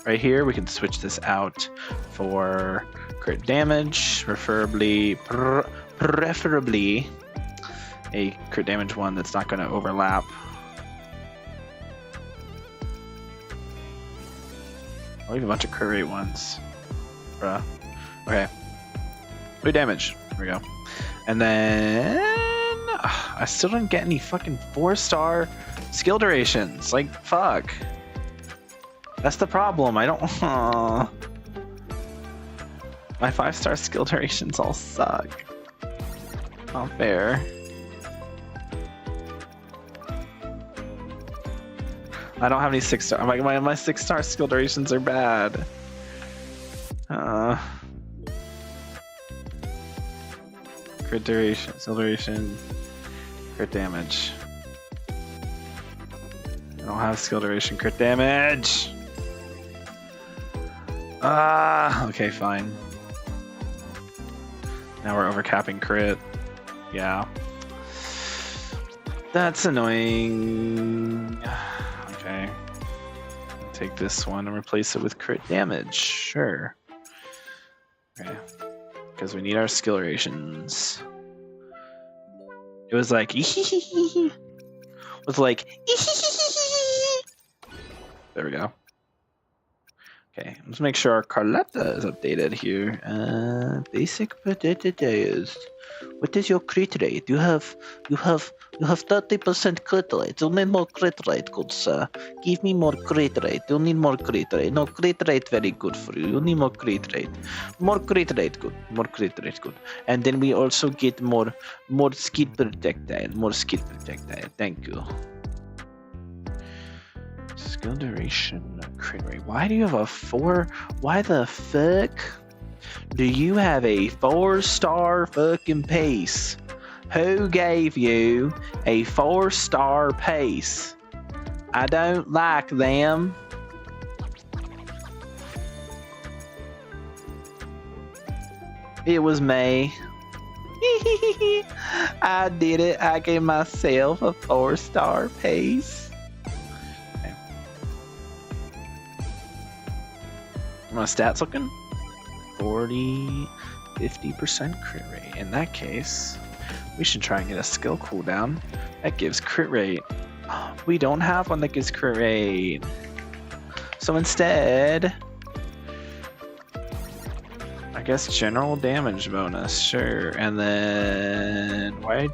right here. We can switch this out for crit damage, preferably a crit damage one that's not going to overlap. I'll leave a bunch of crit rate ones. Bruh. Okay. 3 damage. There we go. And then I still didn't get any fucking 4-star skill durations. Like, fuck. That's the problem. I don't. My 5-star skill durations all suck. Not fair. I don't have any 6-star. My 6-star skill durations are bad. Crit duration, skill duration, crit damage. I don't have skill duration, crit damage. Okay, fine. Now we're overcapping crit. Yeah. That's annoying. Okay. Take this one and replace it with crit damage. Sure. Okay. Because we need our skill rations. It was like there we go. Okay, let's make sure our Carlotta is updated here. Basic potatoes. What is your crit rate? You have 30% crit rate. You need more crit rate, good sir. Give me more crit rate. You need more crit rate. No, crit rate very good for you. You need more crit rate. More crit rate good. More crit rate good. And then we also get more skill projectile. More skill projectile. Thank you. Skill duration, crit rate. Why do you have a 4? Why the fuck do you have a 4-star fucking pace? Who gave you a 4-star pace? I don't like them. It was me. I did it. I gave myself a 4-star pace. My stats looking 50% crit rate. In that case, we should try and get a skill cooldown that gives crit rate. We don't have one that gives crit rate. So instead, I guess general damage bonus, sure. And then why?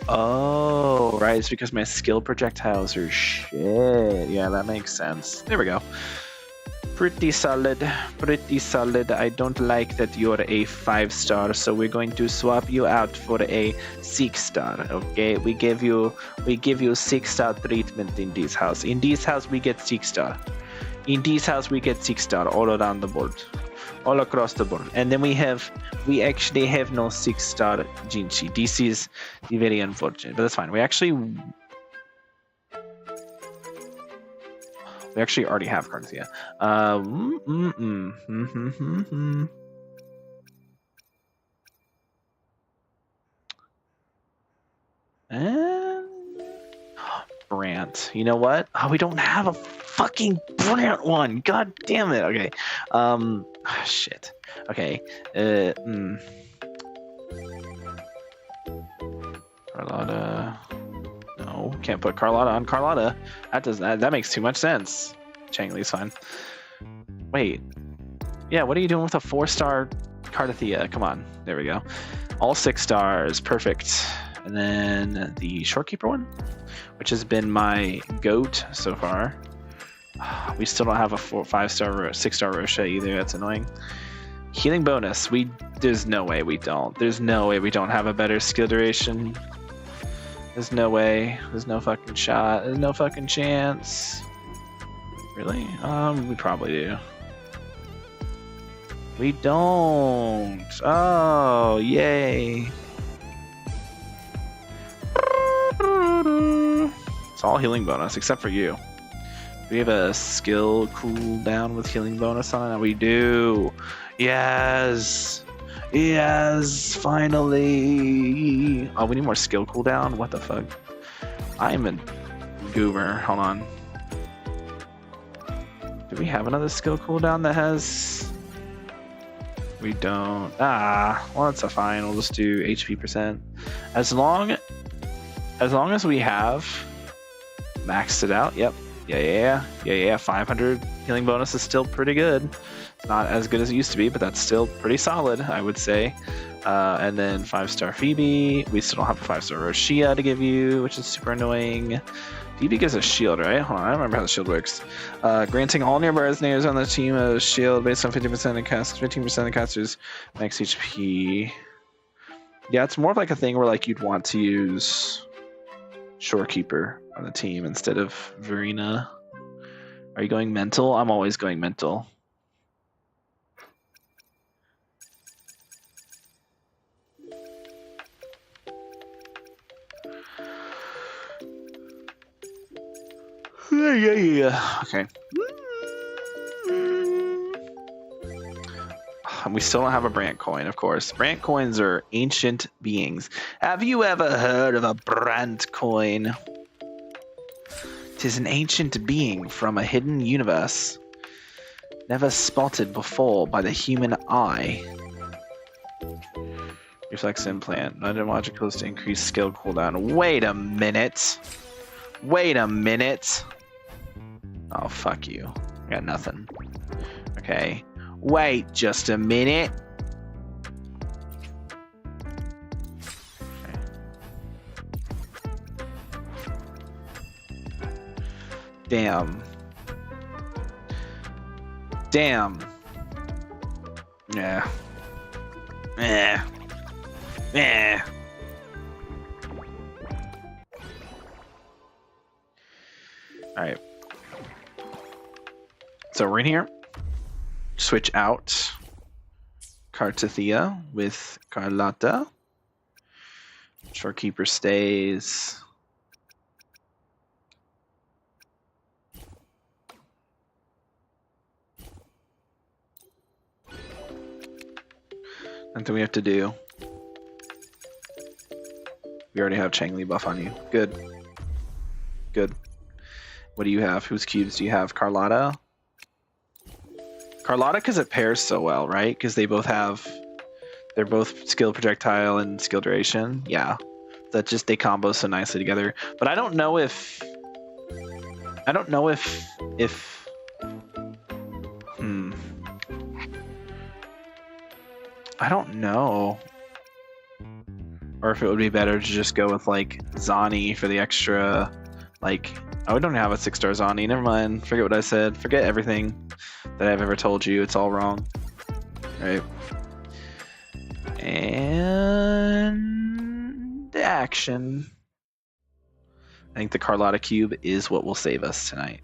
Oh, right, it's because my skill projectiles are shit. Yeah, that makes sense. There we go. Pretty solid. I don't like that you're a 5-star, so we're going to swap you out for a 6-star. Okay, we give you 6-star treatment in this house. In this house we get 6-star. In this house we get 6-star all around the board. All across the board. And then we actually have no 6-star Jinchi. This is very unfortunate, but that's fine. We actually already have Carnthia. And Brant. You know what? Oh, we don't have a fucking Brant one. God damn it. Okay. Shit. Okay. Carlotta. No, can't put Carlotta on Carlotta. That makes too much sense. Changlei's fine. Wait. Yeah, what are you doing with a 4-star Carnthia? Come on. There we go. All 6 stars. Perfect. And then the Shorekeeper one, which has been my GOAT so far. We still don't have a 5-star, 6-star Rosha either. That's annoying. Healing bonus. There's no way we don't. There's no way we don't have a better skill duration. There's no way. There's no fucking shot. There's no fucking chance. Really? We probably do. We don't. Oh, yay. It's all healing bonus except for you. Do we have a skill cooldown with healing bonus on it? We do. Yes. Yes, finally. Oh, we need more skill cooldown? What the fuck? I'm a Goober. Hold on. Do we have another skill cooldown that has... We don't. Well, that's a fine. We'll just do HP %. As long as we have maxed it out. Yep. Yeah. 500 healing bonus is still pretty good. It's not as good as it used to be, but that's still pretty solid, I would say. And then 5-star Phoebe. We still don't have a 5-star Roshia to give you, which is super annoying. Phoebe gives a shield, right? Hold on, I don't remember how the shield works. Granting all nearby resonators on the team a shield based on 50% of casters, 15% of casters max HP. Yeah, it's more of like a thing where like you'd want to use Shorekeeper on the team instead of Verena. Are you going mental? I'm always going mental. Yeah. Okay. We still don't have a Brant coin, of course. Brant coins are ancient beings. Have you ever heard of a Brant coin? 'Tis an ancient being from a hidden universe, never spotted before by the human eye. Reflex implant. Non-magical is to increase skill cooldown. Wait a minute. Oh, fuck you. I got nothing. Okay. Wait just a minute. Okay. Damn. Yeah. Alright. So we're in here. Switch out Kartathea with Carlotta. Shorekeeper stays. Nothing we have to do. We already have Changli buff on you. Good. What do you have? Whose cubes do you have? Carlotta? Carlotta because it pairs so well, right? Because they're both skill projectile and skill duration. Yeah. That just, they combo so nicely together. But I don't know if I don't know. Or if it would be better to just go with like Zani for the extra, like, oh, we don't have a 6-star Zani. Never mind. Forget what I said. Forget everything that I've ever told you. It's all wrong. Right. And action. I think the Carlotta cube is what will save us tonight.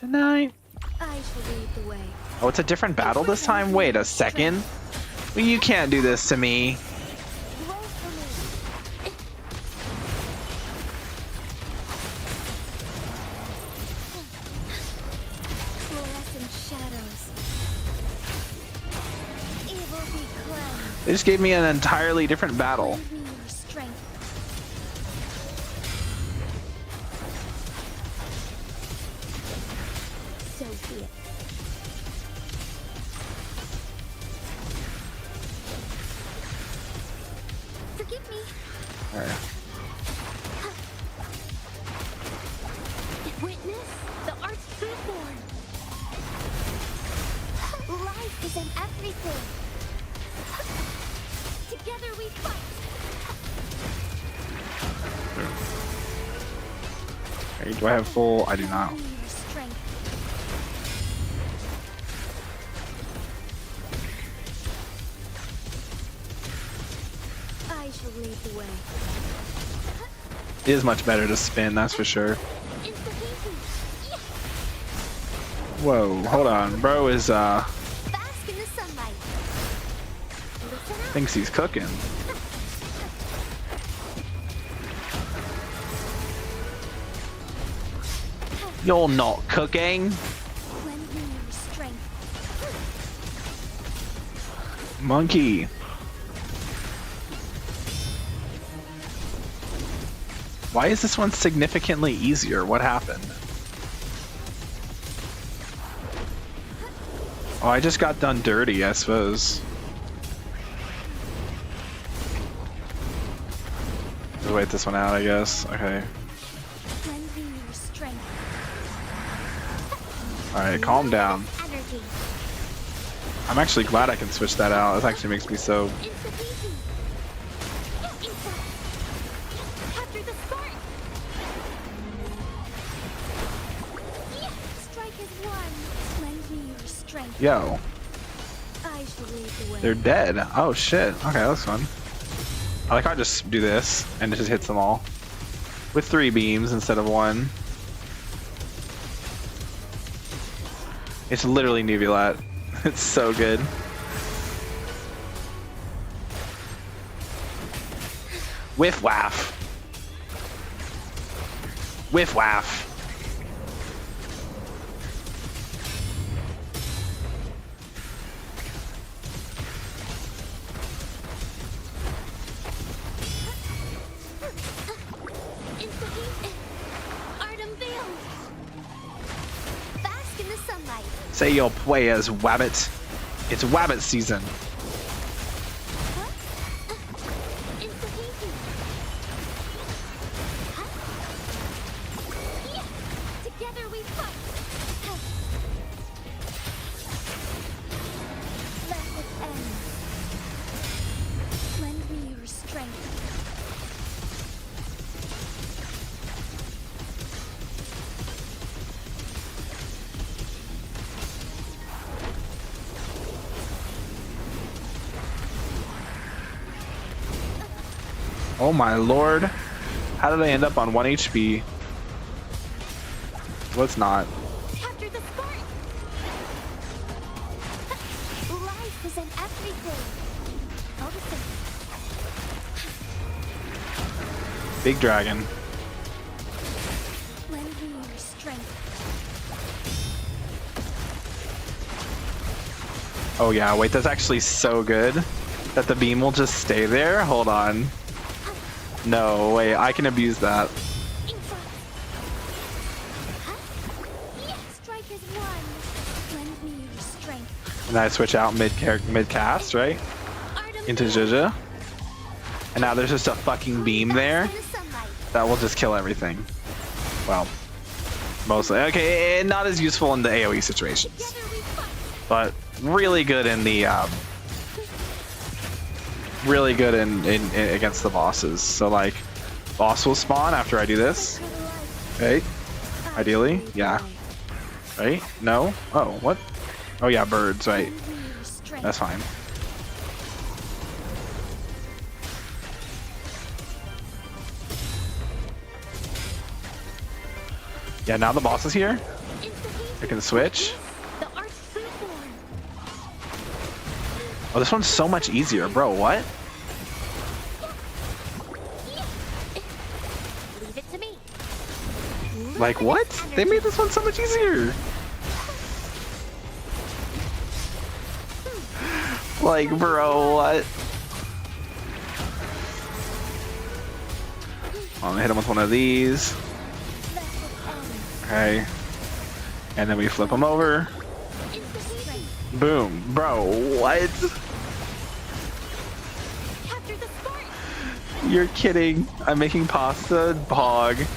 I shall lead the way. Oh, it's a different battle this time? Wait a second. Well, you can't do this to me. They just gave me an entirely different battle. So be it. Forgive me. All right. Witness the arts reborn. Life is in everything. Together we fight. Okay, do I have full? I do not. Your strength. I shall lead the way. It is much better to spin, that's for sure. Inspiration. Yes. Whoa, hold on. Bro is, Bask in the sunlight. Listen up. thinks he's cooking. You're not cooking. Lend me your strength. Monkey. Why is this one significantly easier? What happened? Oh, I just got done dirty, I suppose. Just wait this one out, I guess. Okay. Lend me your strength. Alright, calm down. Energy. I'm actually glad I can switch that out. This actually makes me so... Insta-peasy. Insta. Capture the spark. Strike is one. Lend me your strength. Yo, I shall lead the way. they're dead. Oh shit. Okay, that's fun. I like how I just do this and it just hits them all. With 3 beams instead of 1. It's literally Neuvillette. It's so good. Whiff waff. Whiff waff. Insta-peasy. Art unveiled. Bask in the sunlight. Say your prayers, Wabbit. It's Wabbit season. Insta-peasy. Together we fight. Let it end. Lend me your strength. Oh my lord. How did I end up on 1 HP? Well, it's not. Capture the spark. Life is in everything. Notice it. Big dragon. Lend me your strength. Oh yeah, wait, that's actually so good that the beam will just stay there. Hold on. No, wait, I can abuse that. Insta. Strike is one. Lend me your strength. And I switch out mid cast, right? Art Into unveiled. Zhuzh. And now there's just a fucking beam there Bask in the sunlight. that will just kill everything. Well, mostly. Okay, not as useful in the AoE situations, Together we fight. but really good in the really good in against the bosses. So like, boss will spawn after I do this. For the light. Okay, I ideally, shall lead the yeah. way. Right? No? Oh, what? Oh yeah, birds, right. Lend me your strength. That's fine. Yeah, now the boss is here. I can switch. The art's freeform. Oh, this one's so much easier, bro. What? Leave it to me. Like what? They made this one so much easier. Like, bro, what? I'm gonna hit him with one of these. Let it end. Okay. And then we flip him over. Insta-peasy. Boom. Bro, what? Capture the spark. You're kidding. I'm making pasta, bog. Listen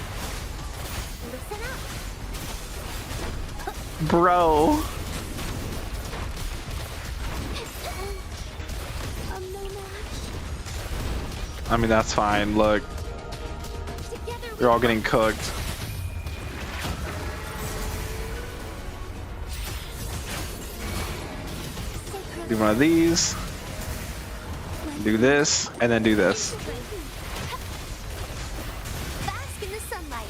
up. Bro. I'm no match. I mean, that's fine. Look, Together we you're all getting cooked. sacred Do one of these. Do this, and then do this. Bask in the sunlight.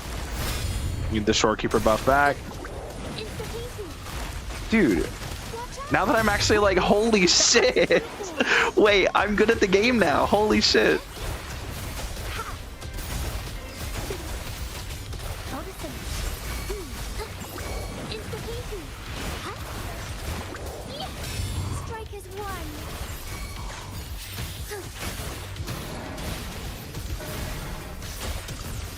Need the shorekeeper buff back. Insta-peasy. Dude, Watch out. now that I'm actually like, holy shit. Wait, I'm good at the game now. Holy shit. Notice it. Insta-peasy. Strike is one.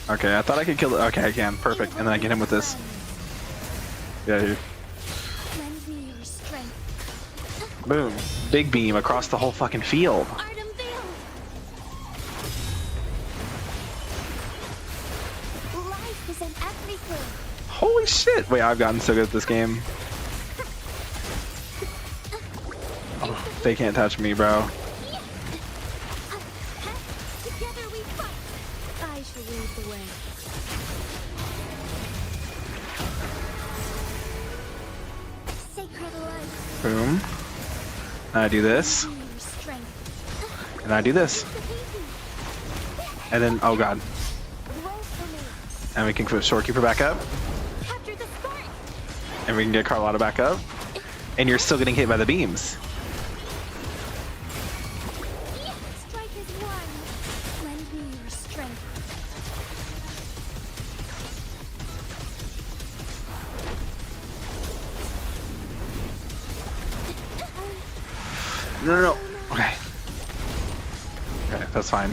Okay, I thought I could kill it. Okay, I can. Perfect. And then I get him with this. Yeah, dude. Lend me your strength. Boom. Big beam across the whole fucking field. Artem Veiled. Life is an everything. Holy shit. Wait, I've gotten so good at this game. Oh, they can't touch me, bro. Together we fight. I shall lead the way. Sacred life. Boom. And I do this. Lend me your strength. And I do this. And then, oh god. Roll for me. And we can put Shorekeeper back up. Capture the spark. And we can get Carlotta back up. And you're still getting hit by the beams. Strike is one. Lend me your strength. No, no, no. Okay. Okay, that's fine.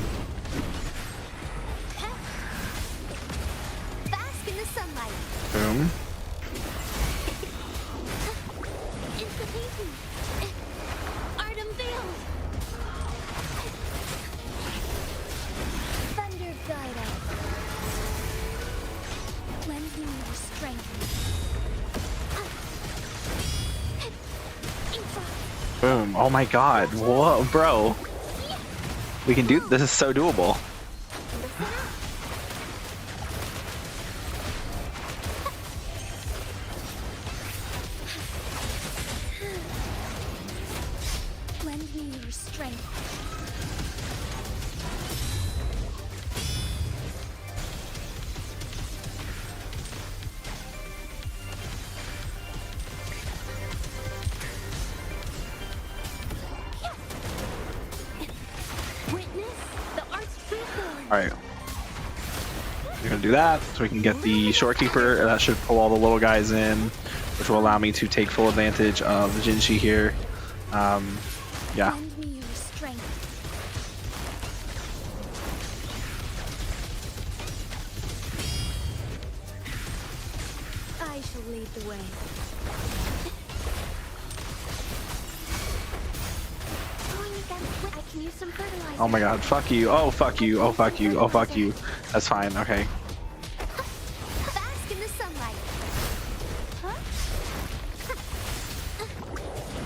Bask in the sunlight. Boom. Insta-painting. Artem Veiled. Thunder guide us. Lend me your strength. Infra. Boom. Oh my god. Whoa, bro. We can do this. Is so doable. Lend me your strength. Witness the art's true form. Alright. We're gonna do that so we can get the Shorekeeper. That should pull all the little guys in, which will allow me to take full advantage of the Jinshi here. Yeah. Lend me your strength. I shall lead the way. Going against I can use some fertilizer. Oh my god. Fuck you. Oh, fuck you. Oh, fuck you. Oh, fuck you. That's fine. Okay. Bask in the sunlight. Huh?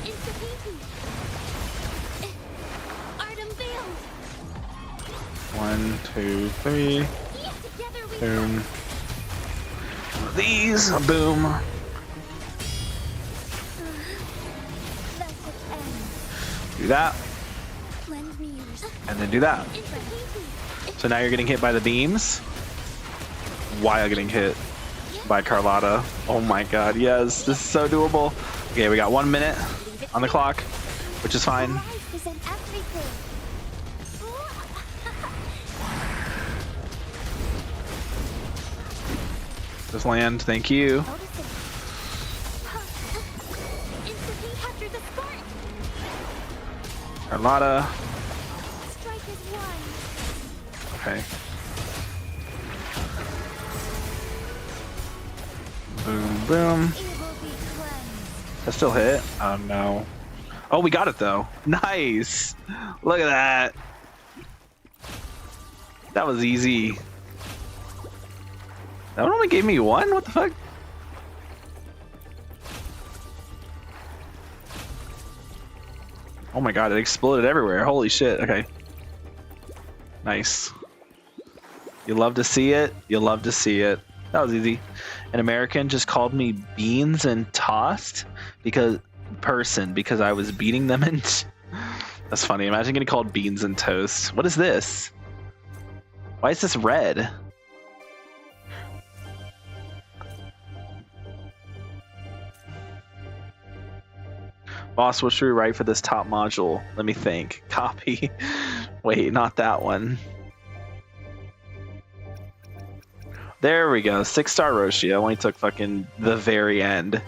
Insta-painting. Artem Veiled. 1, 2, 3. Together we Boom. These. Boom. let it end. Do that. Lend me your And then do that. Insta-painting. So now you're getting hit by the beams while getting hit by Carlotta. Oh my god, yes, this is so doable. Okay, we got 1 minute on the clock, which is fine. Life is an everything. Just land, thank you. Noticing. Instantly capture the spark. Carlotta. Strike is one. Okay. Boom, boom. It will be cleansed. That still hit? Oh no. Oh, we got it though. Nice. Look at that. That was easy. That one only gave me one? What the fuck? Oh my god, it exploded everywhere. Holy shit. Okay. Nice. You love to see it. You love to see it. That was easy. An American just called me beans and tossed because I was beating them and that's funny. Imagine getting called beans and toast. What is this? Why is this red? Boss, what should we write for this top module? Let me think. Copy. Wait, not that one. There we go. 6-star Roshi. I only took fucking the very end.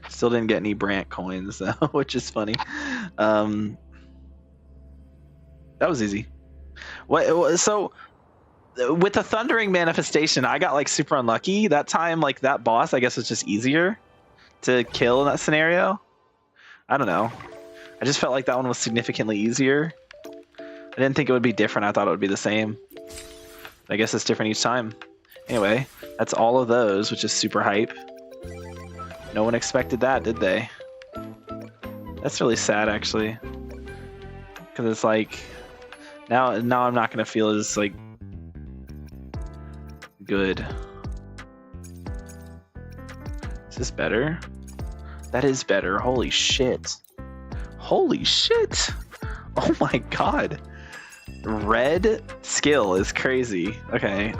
Still didn't get any Brant coins though, which is funny. That was easy. What? So with the Thundering Manifestation, I got like super unlucky that time. Like that boss, I guess was just easier to kill in that scenario. I don't know. I just felt like that one was significantly easier. I didn't think it would be different. I thought it would be the same. I guess it's different each time. Anyway, that's all of those, which is super hype. No one expected that, did they? That's really sad, actually. Because it's like, now I'm not going to feel as, like, good. Is this better? That is better. Holy shit. Holy shit. Oh my god. Red skill is crazy. Okay.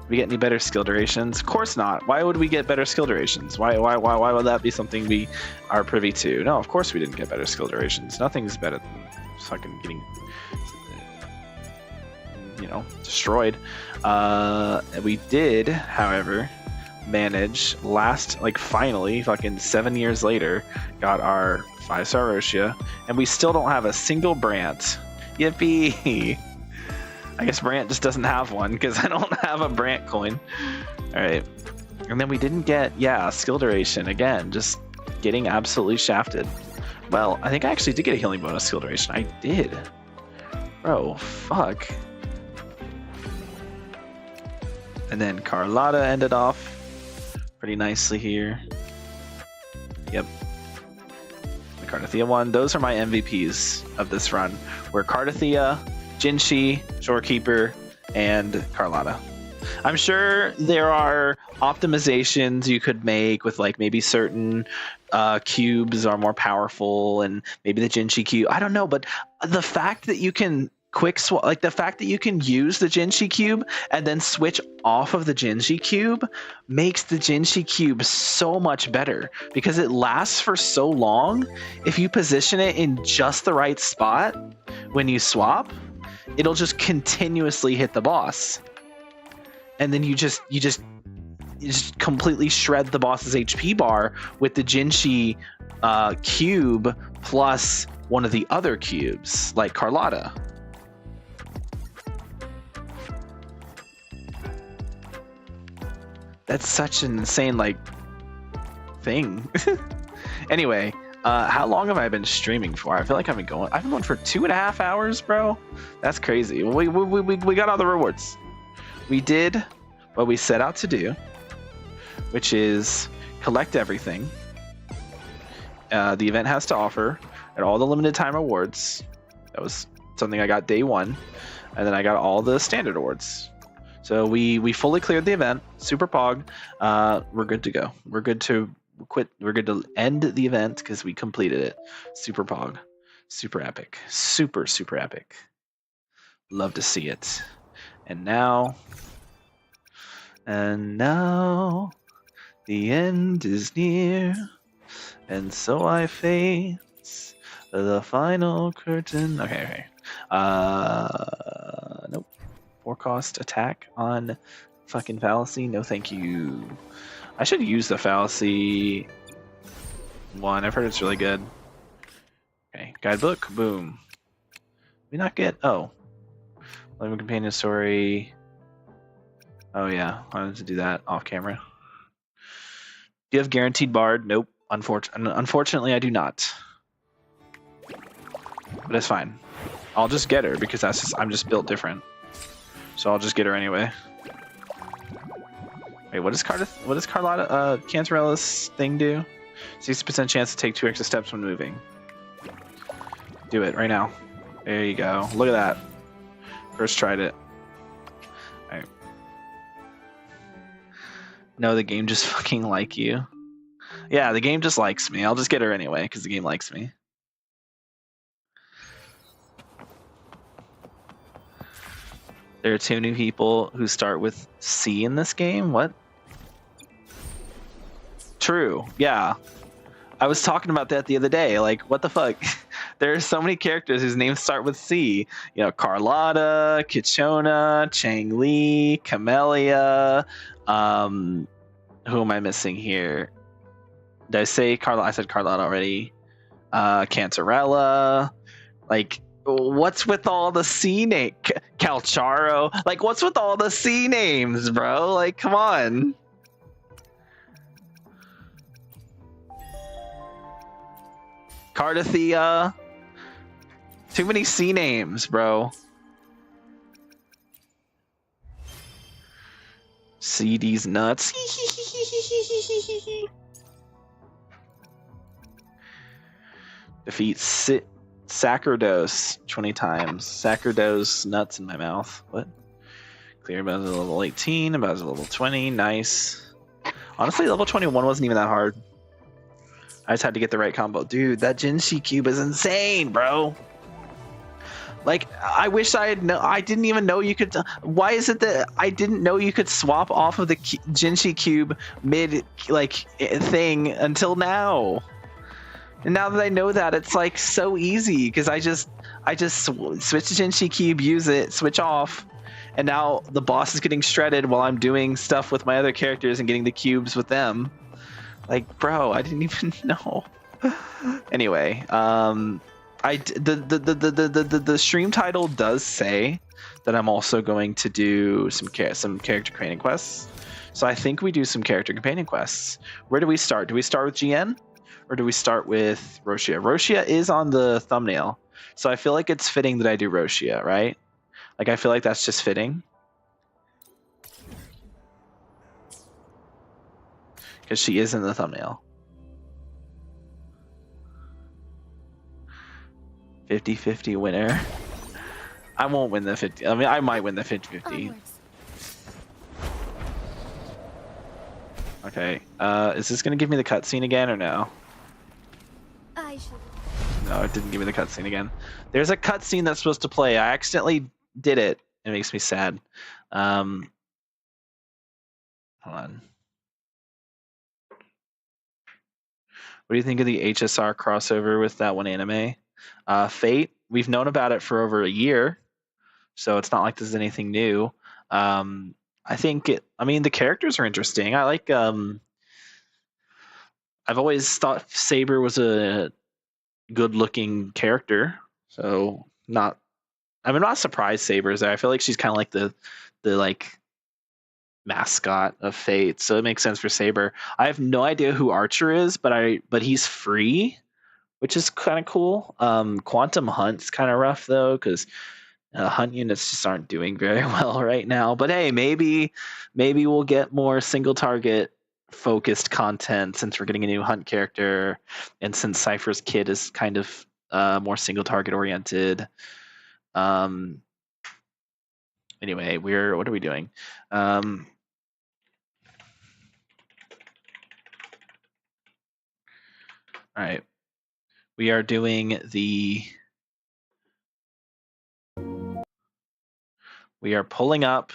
We get any better skill durations? Of course not. Why would we get better skill durations? Why would that be something we are privy to? No, of course we didn't get better skill durations. Nothing's better than fucking getting, you know, destroyed. We did, however, manage finally, fucking 7 years later, got our 5-star Roshia, and we still don't have a single Brant. Yippee! I guess Brant just doesn't have one because I don't have a Brant coin. Alright. And then we didn't get, skill duration. Again, just getting absolutely shafted. Well, I think I actually did get a healing bonus skill duration. I did. Bro, fuck. And then Carlotta ended off pretty nicely here. Yep. The Cardathia one. Those are my MVPs of this run. We're Cardathia, Jinshi, Shorekeeper, and Carlotta. I'm sure there are optimizations you could make with like maybe certain cubes are more powerful and maybe the Jinshi cube. I don't know, but the fact that you can the fact that you can use the Jinshi cube and then switch off of the Jinshi cube makes the Jinshi cube so much better because it lasts for so long. If you position it in just the right spot when you swap, it'll just continuously hit the boss. And then you just completely shred the boss's HP bar with the Jinshi cube plus one of the other cubes, like Carlotta. That's such an insane thing. Anyway, how long have I been streaming for? I feel like I've been going for 2.5 hours, bro. That's crazy. We got all the rewards. We did what we set out to do, which is collect everything the event has to offer and all the limited time awards. That was something I got day one, and then I got all the standard awards. So we fully cleared the event. Super Pog. We're good to go. We're good to quit. We're good to end the event because we completed it. Super Pog. Super epic. Super epic. Love to see it. And now the end is near, and so I face the final curtain. Okay. Nope. 4-cost attack on fucking Fallacy. No, thank you. I should use the Fallacy one. I've heard it's really good. Okay, guidebook. Boom. We not get. Oh, Living Companion Story. Oh yeah, I wanted to do that off camera. Do you have Guaranteed Bard? Nope. Unfortunately, I do not. But it's fine. I'll just get her because I'm just built different. So I'll just get her anyway. Wait, what does Carlotta Cantarella's thing do? 60% chance to take 2 extra steps when moving. Do it right now. There you go. Look at that. First tried it. Alright. No, the game just fucking like you. Yeah, the game just likes me. I'll just get her anyway because the game likes me. There are 2 new people who start with C in this game? What? True. Yeah. I was talking about that the other day. Like, what the fuck? There are so many characters whose names start with C. You know, Carlotta, Kichona, Chang Li, Camellia. Who am I missing here? Did I say Carlotta? I said Carlotta already. Cantarella. Like, What's with all the C name? Calcharo? Like, what's with all the C names, bro? Like, come on. Cardathea. Too many C names, bro. CD's nuts. Defeat Sacerdos 20 times. Sacerdos nuts in my mouth. What? Clear Bowser level 18, Bowser level 20. Nice. Honestly, level 21 wasn't even that hard. I just had to get the right combo. Dude, that Jinshi cube is insane, bro. Like, I wish I had I didn't even know you could. Why is it that I didn't know you could swap off of the Jinshi cube mid like thing until now? And now that I know that, it's like so easy because I just switch to Jinshi cube, use it, switch off, and now the boss is getting shredded while I'm doing stuff with my other characters and getting the cubes with them. Like, bro, I didn't even know. Anyway, the stream title does say that I'm also going to do some character companion quests. So I think we do some character companion quests. Where do we start? Do we start with GN? Or do we start with Roshia? Roshia is on the thumbnail. So I feel like it's fitting that I do Roshia, right? Like, I feel like that's just fitting. Because she is in the thumbnail. 50-50 winner. I won't win the 50. I mean, I might win the 50-50. Okay. Is this going to give me the cutscene again or no? No, it didn't give me the cutscene again. There's a cutscene that's supposed to play. I accidentally did it. It makes me sad. Hold on. What do you think of the HSR crossover with that one anime? Fate, we've known about it for over a year, so it's not like this is anything new. I think the characters are interesting. I like I've always thought Saber was a good looking character, so I'm not surprised Saber's there. I feel like she's kind of like the like mascot of Fate, so it makes sense for Saber. I have no idea who Archer is, but he's free, which is kind of cool. Quantum Hunt's kind of rough though, because hunt units just aren't doing very well right now. But hey, maybe we'll get more single target focused content since we're getting a new hunt character, and since Cypher's kit is kind of more single target oriented. Anyway, what are we doing? All right. We are doing we are pulling up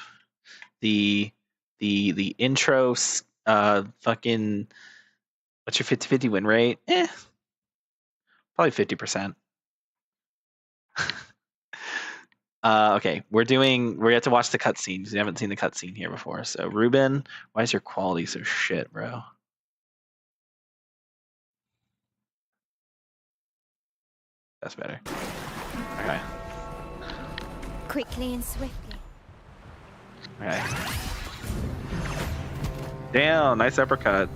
the intro fucking, what's your 50-50 win rate? Probably 50%. Okay, we have to watch the cutscenes. We haven't seen the cutscene here before. So Ruben, why is your quality so shit, bro? That's better. Okay. Quickly and swiftly. Okay. Damn, nice uppercut.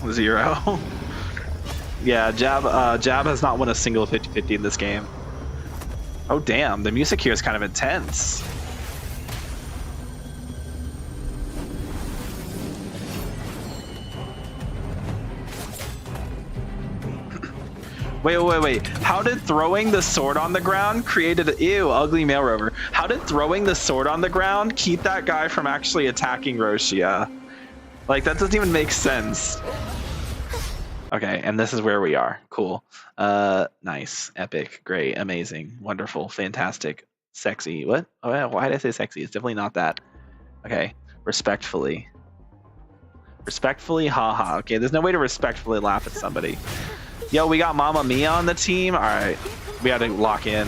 Zero. Yeah, Jab has not won a single 50-50 in this game. Oh damn, the music here is kind of intense. Wait. How did throwing the sword on the ground ew, ugly male rover. How did throwing the sword on the ground keep that guy from actually attacking Roshia? Like, that doesn't even make sense. Okay, and this is where we are. Cool. Nice, epic, great, amazing, wonderful, fantastic, sexy. What? Oh, why did I say sexy? It's definitely not that. Okay, respectfully. Respectfully, haha. Okay, there's no way to respectfully laugh at somebody. Yo, we got Mamma Mia on the team. All right, we got to lock in.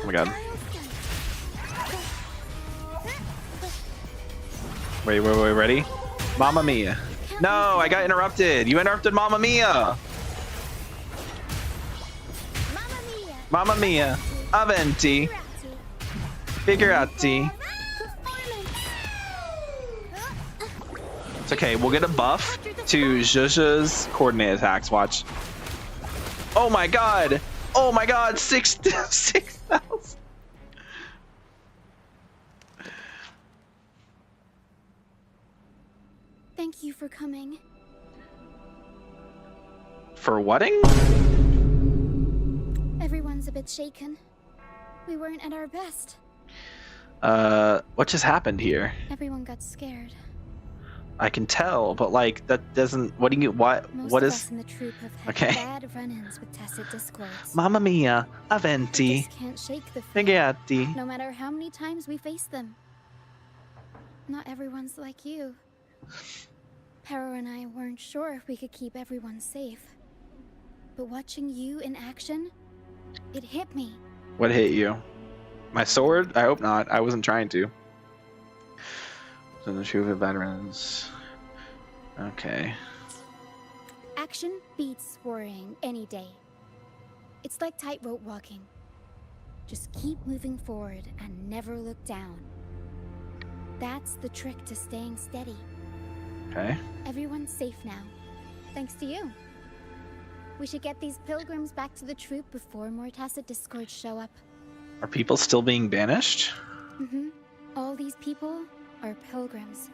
Oh my god. Wait, ready? Mamma Mia. No, I got interrupted. You interrupted Mamma Mia. Mamma mia! Mamma Mia. Aventi. Figurati. It's okay. We'll get a buff to Zhuzh's coordinate attacks. Watch. Oh my god. Oh my god. 6,000. Thank you for coming. For whatting? Everyone's a bit shaken. We weren't at our best. What just happened here? Everyone got scared. I can tell, but like that doesn't. What do you? What? Most What of is? us in the troop have had Okay. bad run-ins with tacit discords. Mamma Mia. Aventi. Just can't shake the fear, Figurati. no matter how many times we face them. Not everyone's like you. Pero and I weren't sure if we could keep everyone safe. But watching you in action, it hit me. What hit you? My sword? I hope not. I wasn't trying to. So the troop of veterans. Okay. Action beats worrying any day. It's like tightrope walking. Just keep moving forward and never look down. That's the trick to staying steady. Okay. Everyone's safe now, thanks to you. We should get these pilgrims back to the troop before more tacit discords show up. Are people still being banished? All these people are pilgrims.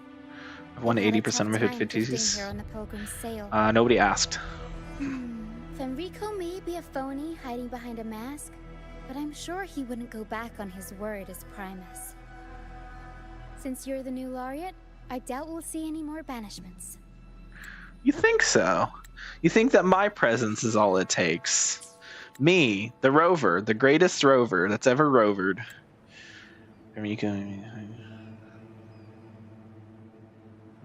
I've won They've had a 80% of my tough time drifting 50s. here on the pilgrim sail. Nobody asked. Fenrico may be a phony hiding behind a mask, but I'm sure he wouldn't go back on his word as Primus. Since you're the new laureate, I doubt we'll see any more banishments. You think so? You think that my presence is all it takes? Me, the rover, the greatest rover that's ever rovered.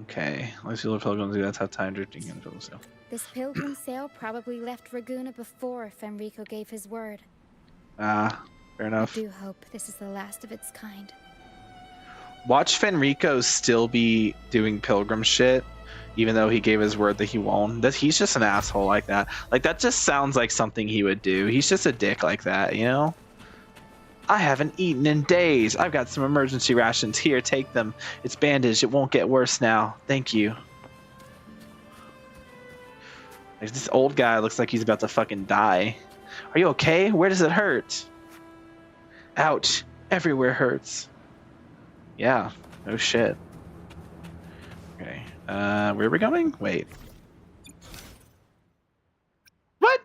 Okay, let's see what pilgrims do. That's how time drifting in the sail. This pilgrim sail probably left Raguna before Fenrico gave his word. Fair I enough. do hope this is the last of its kind. Watch Fenrico still be doing pilgrim shit, even though he gave his word that he won't. He's just an asshole like that. Like, that just sounds like something he would do. He's just a dick like that, you know? I haven't eaten in days. I've got some emergency rations. Here, take them. It's bandaged. It won't get worse now. Thank you. Like, this old guy looks like he's about to fucking die. Are you okay? Where does it hurt? Ouch. Everywhere hurts. Yeah, no shit. Okay, where are we going? Wait. What?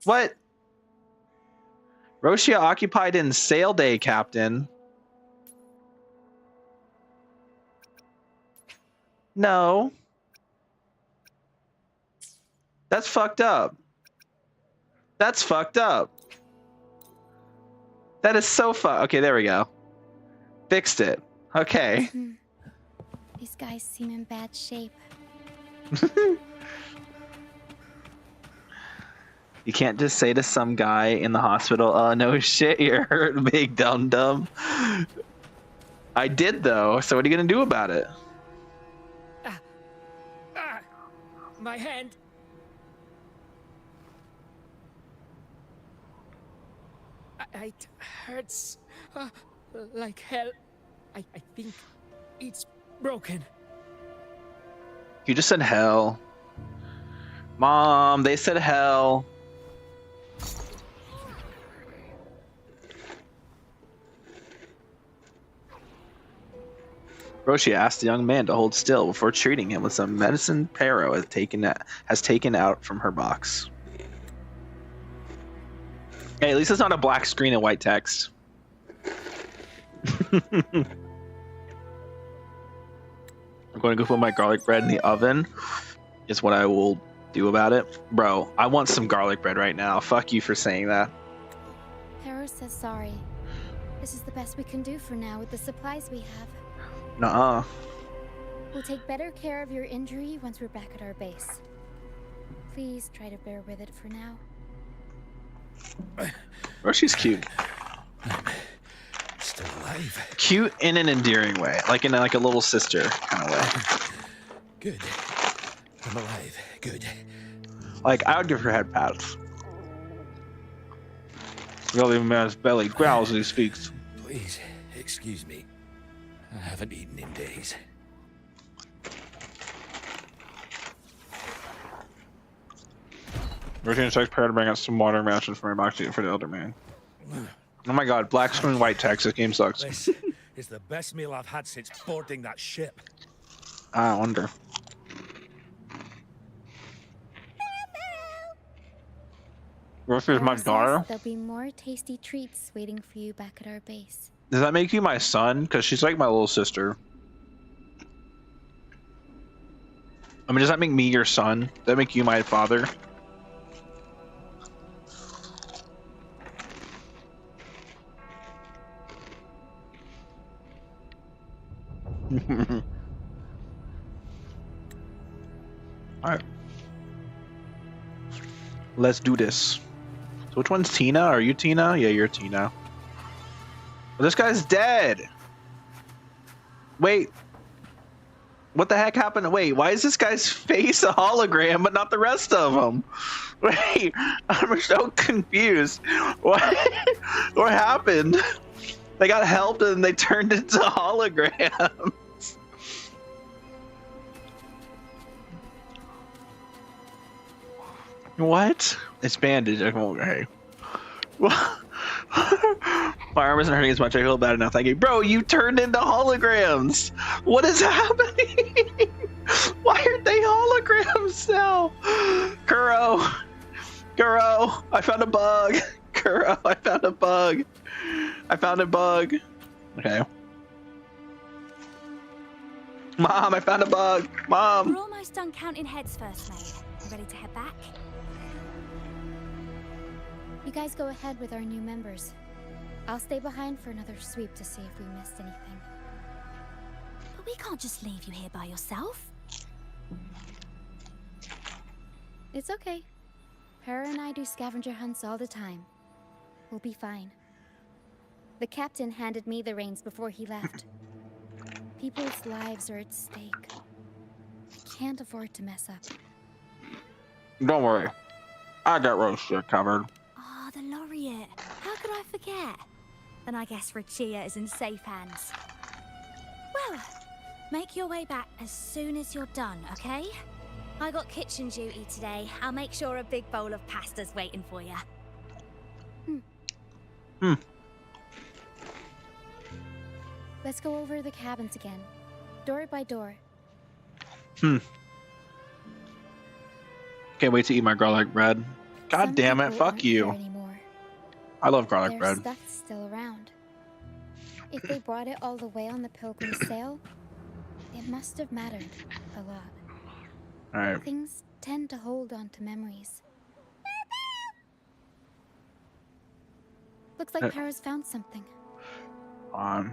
What? Roshia occupied in sail day, Captain. No. That's fucked up. That's fucked up. That is so Okay, there we go. Fixed it. Okay. These guys seem in bad shape. You can't just say to some guy in the hospital, "Oh no shit, you're hurt, big dum dum." I did though. So what are you gonna do about it? My hand. It hurts like hell. I think it's broken. You just said hell. Mom, they said hell. Roshi asked the young man to hold still before treating him with some medicine Pero has taken out from her box. Hey, at least it's not a black screen and white text. I'm going to go put my garlic bread in the oven. Is what I will do about it. Bro, I want some garlic bread right now. Fuck you for saying that. Pero says sorry. This is the best we can do for now with the supplies we have. Nuh-uh. We'll take better care of your injury once we're back at our base. Please try to bear with it for now. Roshi's cute. still alive. Cute in an endearing way, like in a little sister kind of way. Good. I'm alive. Good. Like, I would give her head pats. The old man's belly growls as he speaks. Please, excuse me. I haven't eaten in days. Routine checks prayer to bring out some water and rations for my box for the elder man. Oh my god, black screen, white text. This game sucks. This is the best meal I've had since boarding that ship. I wonder. This is my Pharaoh says daughter. There'll be more tasty treats waiting for you back at our base. Does that make you my son? Because she's like my little sister. I mean, does that make me your son? Does that make you my father? Alright. Let's do this. So which one's Tina? Are you Tina? Yeah, you're Tina. Well, this guy's dead. Wait. What the heck happened? Wait, why is this guy's face a hologram but not the rest of them? Wait, I'm so confused. What happened? They got helped and they turned into holograms. What? It's bandaged. Okay. My arm isn't hurting as much. I feel bad enough. Thank you. Bro, you turned into holograms. What is happening? Why aren't they holograms now? Kuro, I found a bug. Kuro, I found a bug. I found a bug. Okay. Mom, I found a bug. Mom. We're almost done counting heads, First Mate. You ready to head back? You guys go ahead with our new members. I'll stay behind for another sweep to see if we missed anything. But we can't just leave you here by yourself. It's okay. Para and I do scavenger hunts all the time. We'll be fine. The captain handed me the reins before he left. People's lives are at stake. I can't afford to mess up. Don't worry. I got roast shit covered. Ah, the Laureate. How could I forget? Then I guess Rachia is in safe hands. Well, make your way back as soon as you're done, okay? I got kitchen duty today. I'll make sure a big bowl of pasta's waiting for you. Let's go over the cabins again, door by door. Can't wait to eat my garlic bread. God Some damn it, people fuck aren't here you. anymore. I love garlic Their bread. stuff's still around. If they brought it all the way on the Pilgrim's sail, it must have mattered a lot. Alright. Things tend to hold on to memories. Looks like Para's found something. I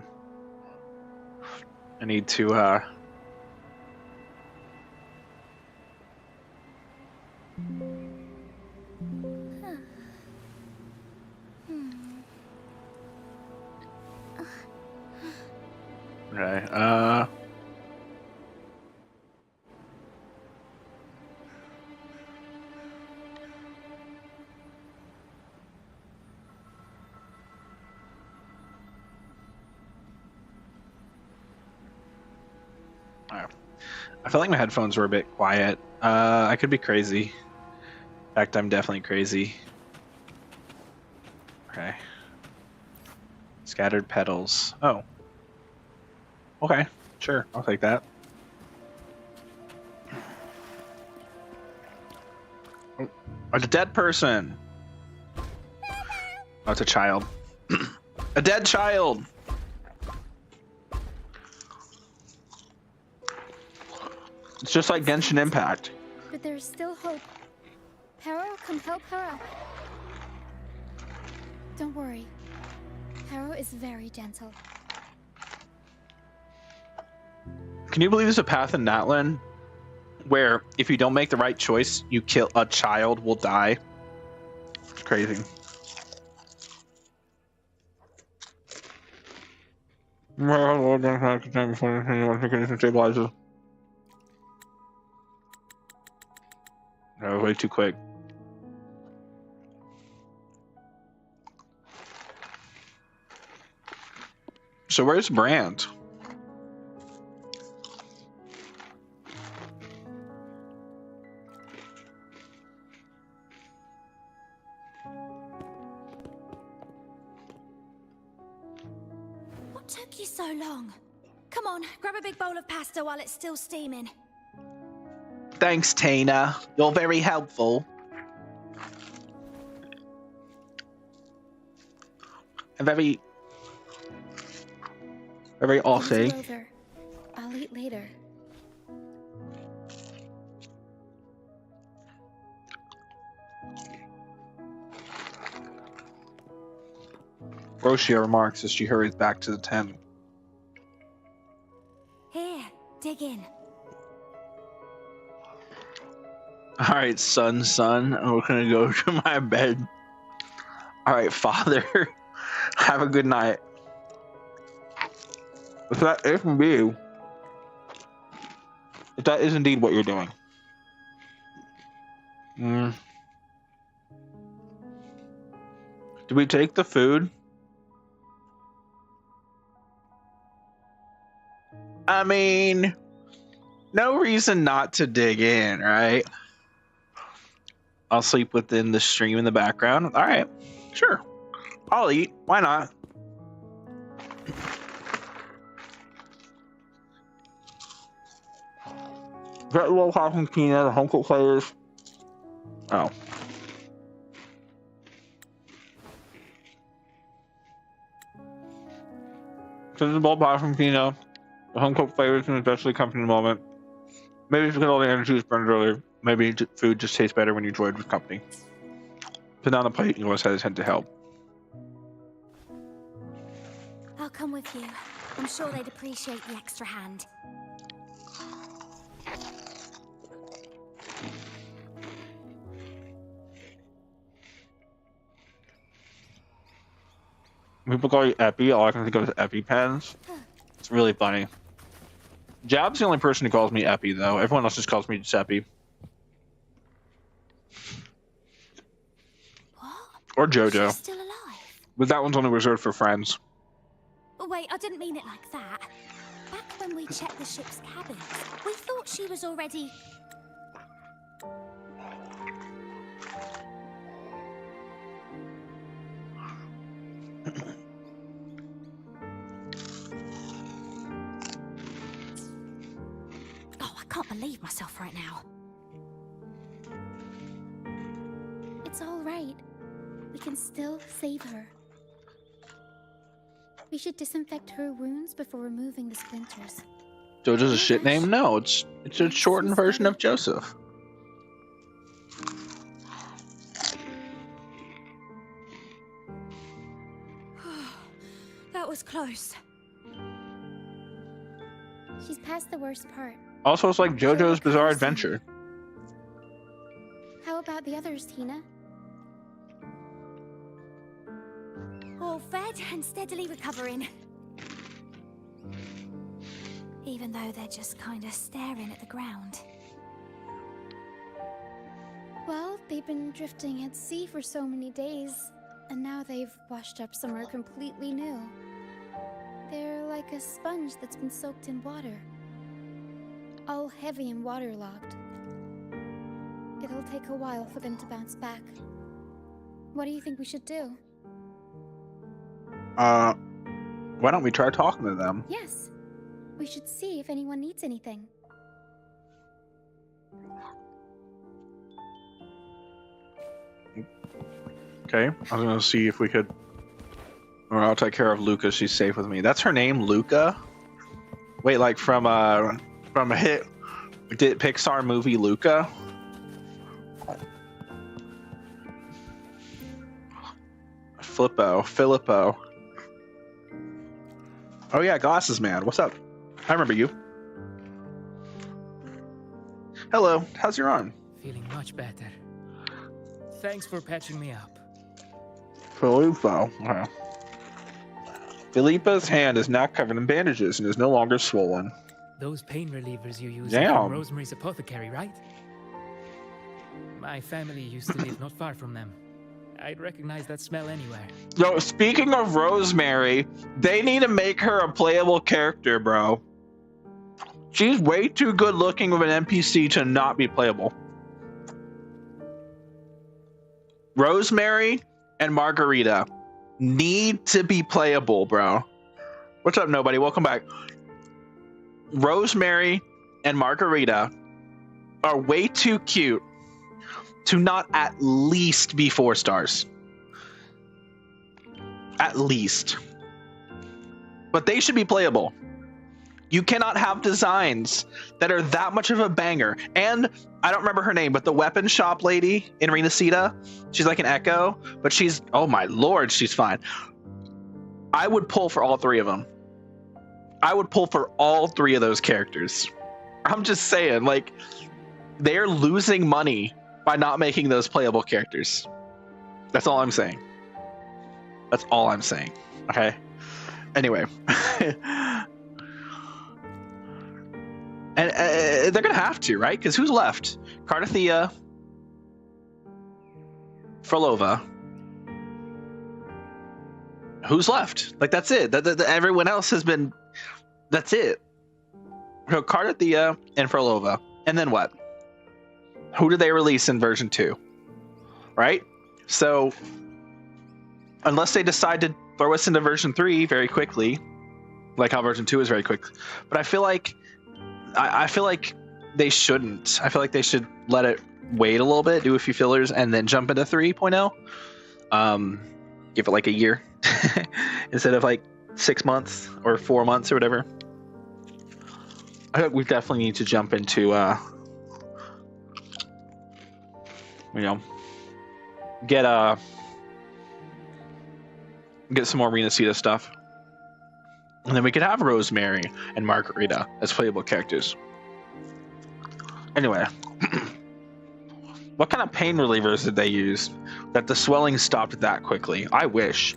need to Okay, I felt like my headphones were a bit quiet. I could be crazy. In fact, I'm definitely crazy. Okay. Scattered petals. Oh. Okay, sure. I'll take that. Oh, it's a dead person. Oh, it's a child. A dead child. It's just like Genshin Impact. But there's still hope. Para, come help her out. Don't worry. Para is very gentle. Can you believe there's a path in Natlan where if you don't make the right choice, you kill a child will die? It's crazy. Stabilizes. No, way too quick. So where's Brand? What took you so long? Come on, grab a big bowl of pasta while it's still steaming. Thanks, Tina. You're very helpful. And very Things Aussie. are over. I'll eat later. Roshia remarks as she hurries back to the tent. Here, dig in. Alright, son, I'm gonna go to my bed. Alright, father. Have a good night. If that is you, if that is indeed what you're doing. Do we take the food? I mean, no reason not to dig in, right? I'll sleep within the stream in the background. All right, sure. I'll eat. Why not? That little Hawkins Tina, the home cooked players. Oh. So this is a bowl pie from Tina. The home cooked flavors and especially company in the moment. Maybe it's because all the energy was burned earlier. Maybe food just tastes better when you enjoy it with company. Put down the plate, you always had his hand to help. I'll come with you. I'm sure they'd appreciate the extra hand. People call you Epi, all I can think of is EpiPens. It's really funny. Jab's the only person who calls me Epi, though. Everyone else just calls me just Epi. What? Or Jojo. She's still alive? But that one's only reserved for friends. Oh, wait, I didn't mean it like that. Back when we checked the ship's cabins, we thought she was already... Oh, I can't believe myself right now. It's all right. We can still save her. We should disinfect her wounds before removing the splinters. Jojo's a shit name? No, it's a shortened version of Joseph. That was close. She's past the worst part. Also, it's like JoJo's Bizarre Adventure. How about the others, Tina? All fed and steadily recovering. Even though they're just kind of staring at the ground. Well, they've been drifting at sea for so many days, and now they've washed up somewhere completely new. They're like a sponge that's been soaked in water. All heavy and waterlogged. It'll take a while for them to bounce back. What do you think we should do? Why don't we try talking to them? Yes. We should see if anyone needs anything. Okay, I was gonna see if we could. Or I'll take care of Luca. She's safe with me. That's her name, Luca. Wait, like from a hit Pixar movie, Luca. Filippo. Oh yeah, Glasses Man. What's up? I remember you. Hello. How's your arm? Feeling much better. Thanks for patching me up. Filippo. Okay. Philippa's hand is now covered in bandages and is no longer swollen. Those pain relievers you use Damn. are from Rosemary's Apothecary, right? My family used to live not far from them. I'd recognize that smell anywhere. Yo, speaking of Rosemary, they need to make her a playable character, bro. She's way too good looking of an NPC to not be playable. Rosemary and Margarita need to be playable, bro. What's up, nobody? Welcome back. Rosemary and Margarita are way too cute to not at least be 4 stars. At least. But they should be playable. You cannot have designs that are that much of a banger. And I don't remember her name, but the weapon shop lady in Renacida, she's like an Echo, but she's, oh my lord, she's fine. I would pull for all 3 of them. I would pull for all 3 of those characters. I'm just saying, like, they're losing money by not making those playable characters. That's all I'm saying. That's all I'm saying. Okay? Anyway. And they're going to have to, right? Because who's left? Cardathia, Frolova. Who's left? Like, that's it. Everyone else has been... That's it. So Cardathia and Frolova. And then what? Who did they release in version 2? Right? So, unless they decide to throw us into version 3 very quickly, like how version 2 is very quick. But I feel like they shouldn't. I feel like they should let it wait a little bit, do a few fillers, and then jump into 3.0. Give it like a year instead of like 6 months or 4 months or whatever. I think we definitely need to jump into, get some more Renacida stuff. And then we could have Rosemary and Margarita as playable characters. Anyway, what kind of pain relievers did they use that the swelling stopped that quickly? I wish.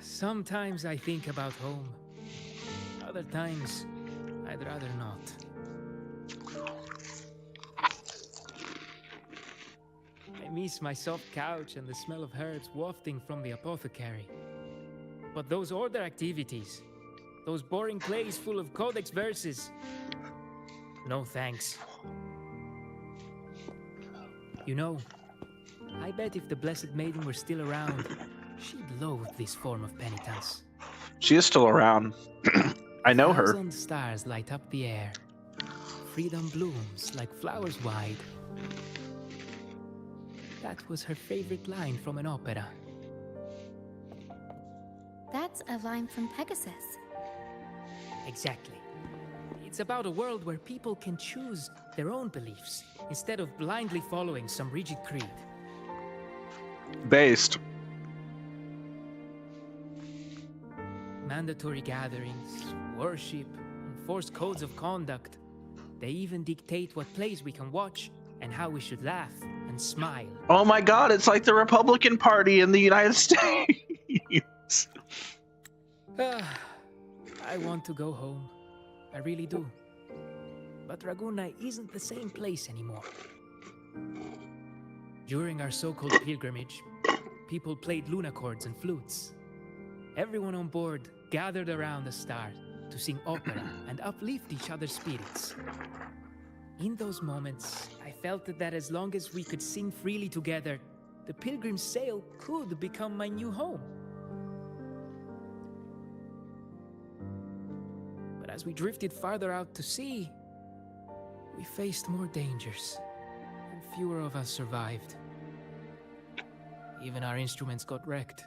Sometimes I think about home. Other times, I'd rather not. I miss my soft couch and the smell of herbs wafting from the apothecary. But those order activities, those boring plays full of codex verses, no thanks. You know, I bet if the Blessed Maiden were still around, she'd loathe this form of penitence. She is still around. I know her. 1,000 stars light up the air. Freedom blooms like flowers wide. That was her favorite line from an opera. That's a line from Pegasus. Exactly. It's about a world where people can choose their own beliefs instead of blindly following some rigid creed. Based. Mandatory gatherings, worship, enforced codes of conduct. They even dictate what plays we can watch and how we should laugh and smile. Oh my god, it's like the Republican Party in the United States. I want to go home. I really do. But Raguna isn't the same place anymore. During our so-called pilgrimage, people played lunacords and flutes. Everyone on board gathered around the star to sing opera and uplift each other's spirits. In those moments, I felt that as long as we could sing freely together, the Pilgrim's Sail could become my new home. But as we drifted farther out to sea, we faced more dangers, and fewer of us survived. Even our instruments got wrecked.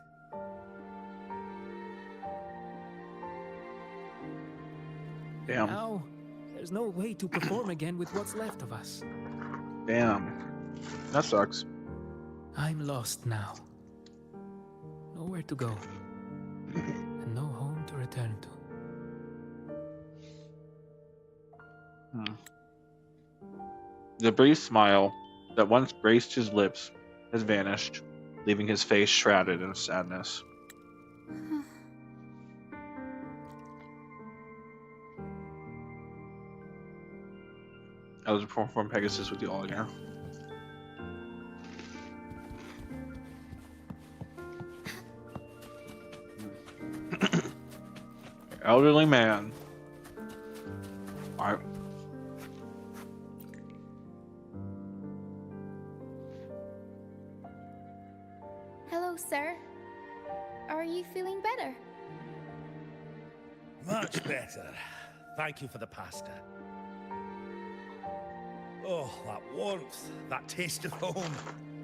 Damn. Now, there's no way to perform again with what's left of us. Damn. That sucks. I'm lost now. Nowhere to go. And no home to return to. The brief smile that once graced his lips has vanished, leaving his face shrouded in sadness. I was from Pegasus with you all again. Elderly man. All right. Hello, sir. Are you feeling better? Much better. Thank you for the pasta. Oh, that warmth, that taste of home.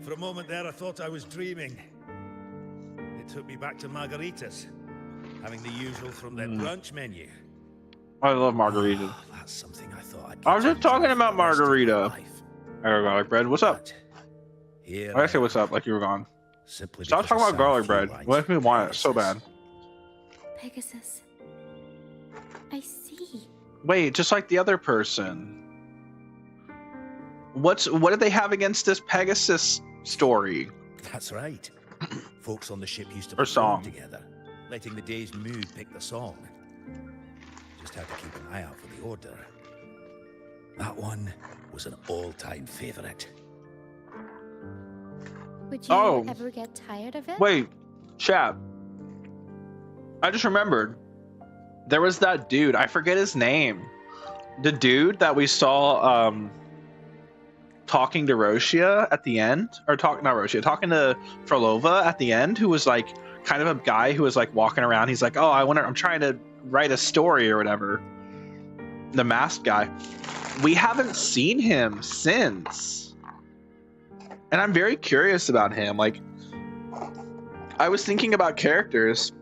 For a moment there, I thought I was dreaming. It took me back to margaritas, having the usual from their brunch menu. I love margarita. Oh, that's something I thought I'd I was just talking about margarita. Hey, Garlic bread. What's up? here I say what's up like you were gone. Simply Stop because talking about I garlic feel bread. like What makes me want it so bad? Pegasus. I see. Wait, just like the other person. What did they have against this Pegasus story? That's right. Folks on the ship used to Or perform song. together, letting the day's mood pick the song. Just had to keep an eye out for the order. That one was an all-time favorite. Would you Oh. ever get tired of it? Wait, chat. I just remembered. There was that dude. I forget his name. The dude that we saw talking to Roshia at the end, or talking to Frolova at the end, who was like kind of a guy who was like walking around. He's like, "Oh, I'm trying to write a story or whatever." The masked guy. We haven't seen him since, and I'm very curious about him. Like, I was thinking about characters.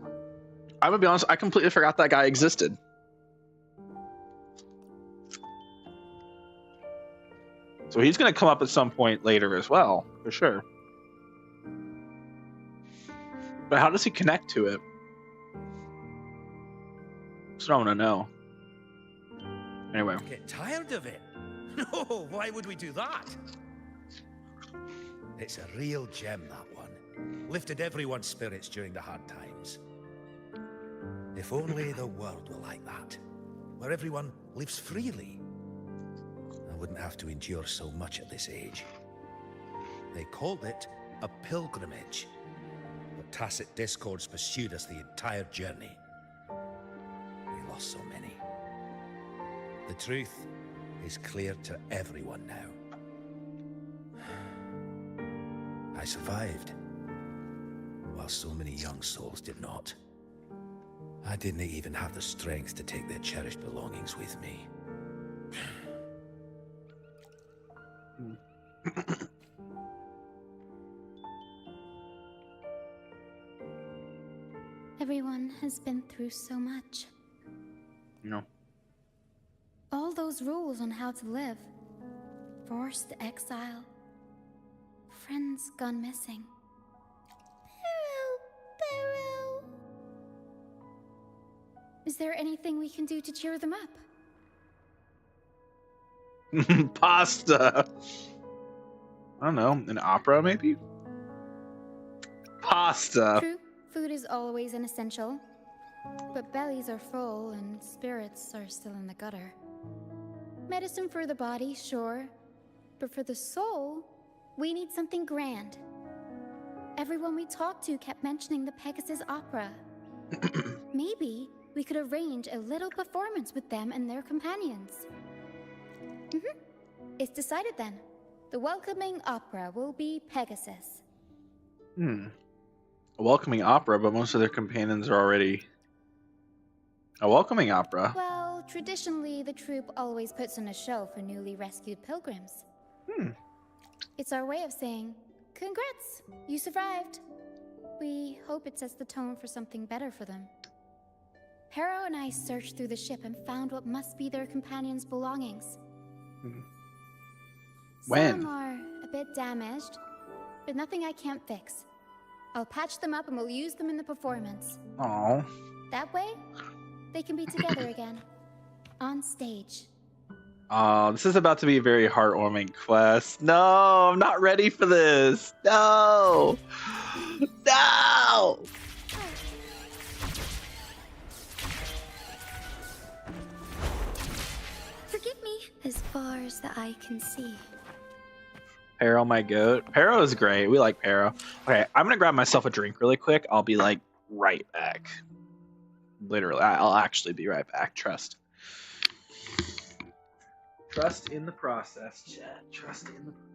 I'm gonna be honest, I completely forgot that guy existed. So he's gonna come up at some point later as well, for sure. But how does he connect to it? That's what I wanna know. Anyway. Get tired of it? No, why would we do that? It's a real gem, that one. Lifted everyone's spirits during the hard times. If only the world were like that, where everyone lives freely. I wouldn't have to endure so much at this age. They called it a pilgrimage, but tacit discords pursued us the entire journey. We lost so many. The truth is clear to everyone now. I survived, while so many young souls did not. I didn't even have the strength to take their cherished belongings with me. Everyone has been through so much. You know. All those rules on how to live. Forced exile. Friends gone missing. Barrow. Is there anything we can do to cheer them up? Pasta. I don't know, an opera maybe? Pasta. True, food is always an essential. But bellies are full and spirits are still in the gutter. Medicine for the body, sure. But for the soul, we need something grand. Everyone we talked to kept mentioning the Pegasus Opera. Maybe we could arrange a little performance with them and their companions. It's decided then. The welcoming opera will be Pegasus. A welcoming opera, but most of their companions are already a welcoming opera. Well, traditionally, the troupe always puts on a show for newly rescued pilgrims. It's our way of saying, congrats, you survived. We hope it sets the tone for something better for them. Harrow and I searched through the ship and found what must be their companions' belongings. When? Some are a bit damaged, but nothing I can't fix. I'll patch them up and we'll use them in the performance. Oh. That way, they can be together again. On stage. This is about to be a very heartwarming quest. No, I'm not ready for this. No. No. Forgive me. as far as the eye can see. Pero, my goat. Pero is great. We like Pero. Okay, I'm gonna grab myself a drink really quick. I'll be like right back. Literally, I'll actually be right back. Trust. Trust in the process, chat. Trust in the process.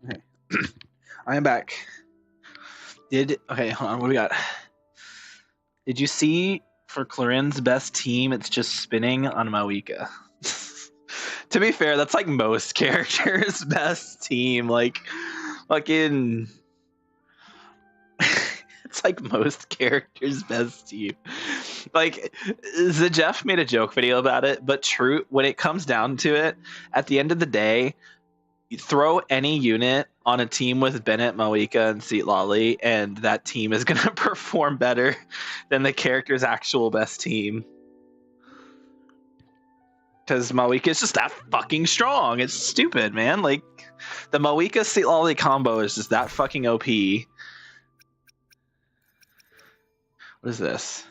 Okay. I am back. Okay, hold on, what do we got? Did you see for Clarin's best team, it's just spinning on Mawika? To be fair, that's like most characters' best team. Like, fucking. It's like most characters' best team. Like, Jeff made a joke video about it, but true, when it comes down to it, at the end of the day, you throw any unit on a team with Bennett, Mawika, and Seatlali, and that team is going to perform better than the character's actual best team. Because Mawika is just that fucking strong. It's stupid, man. Like, the Mawika Seatlali combo is just that fucking OP. What is this?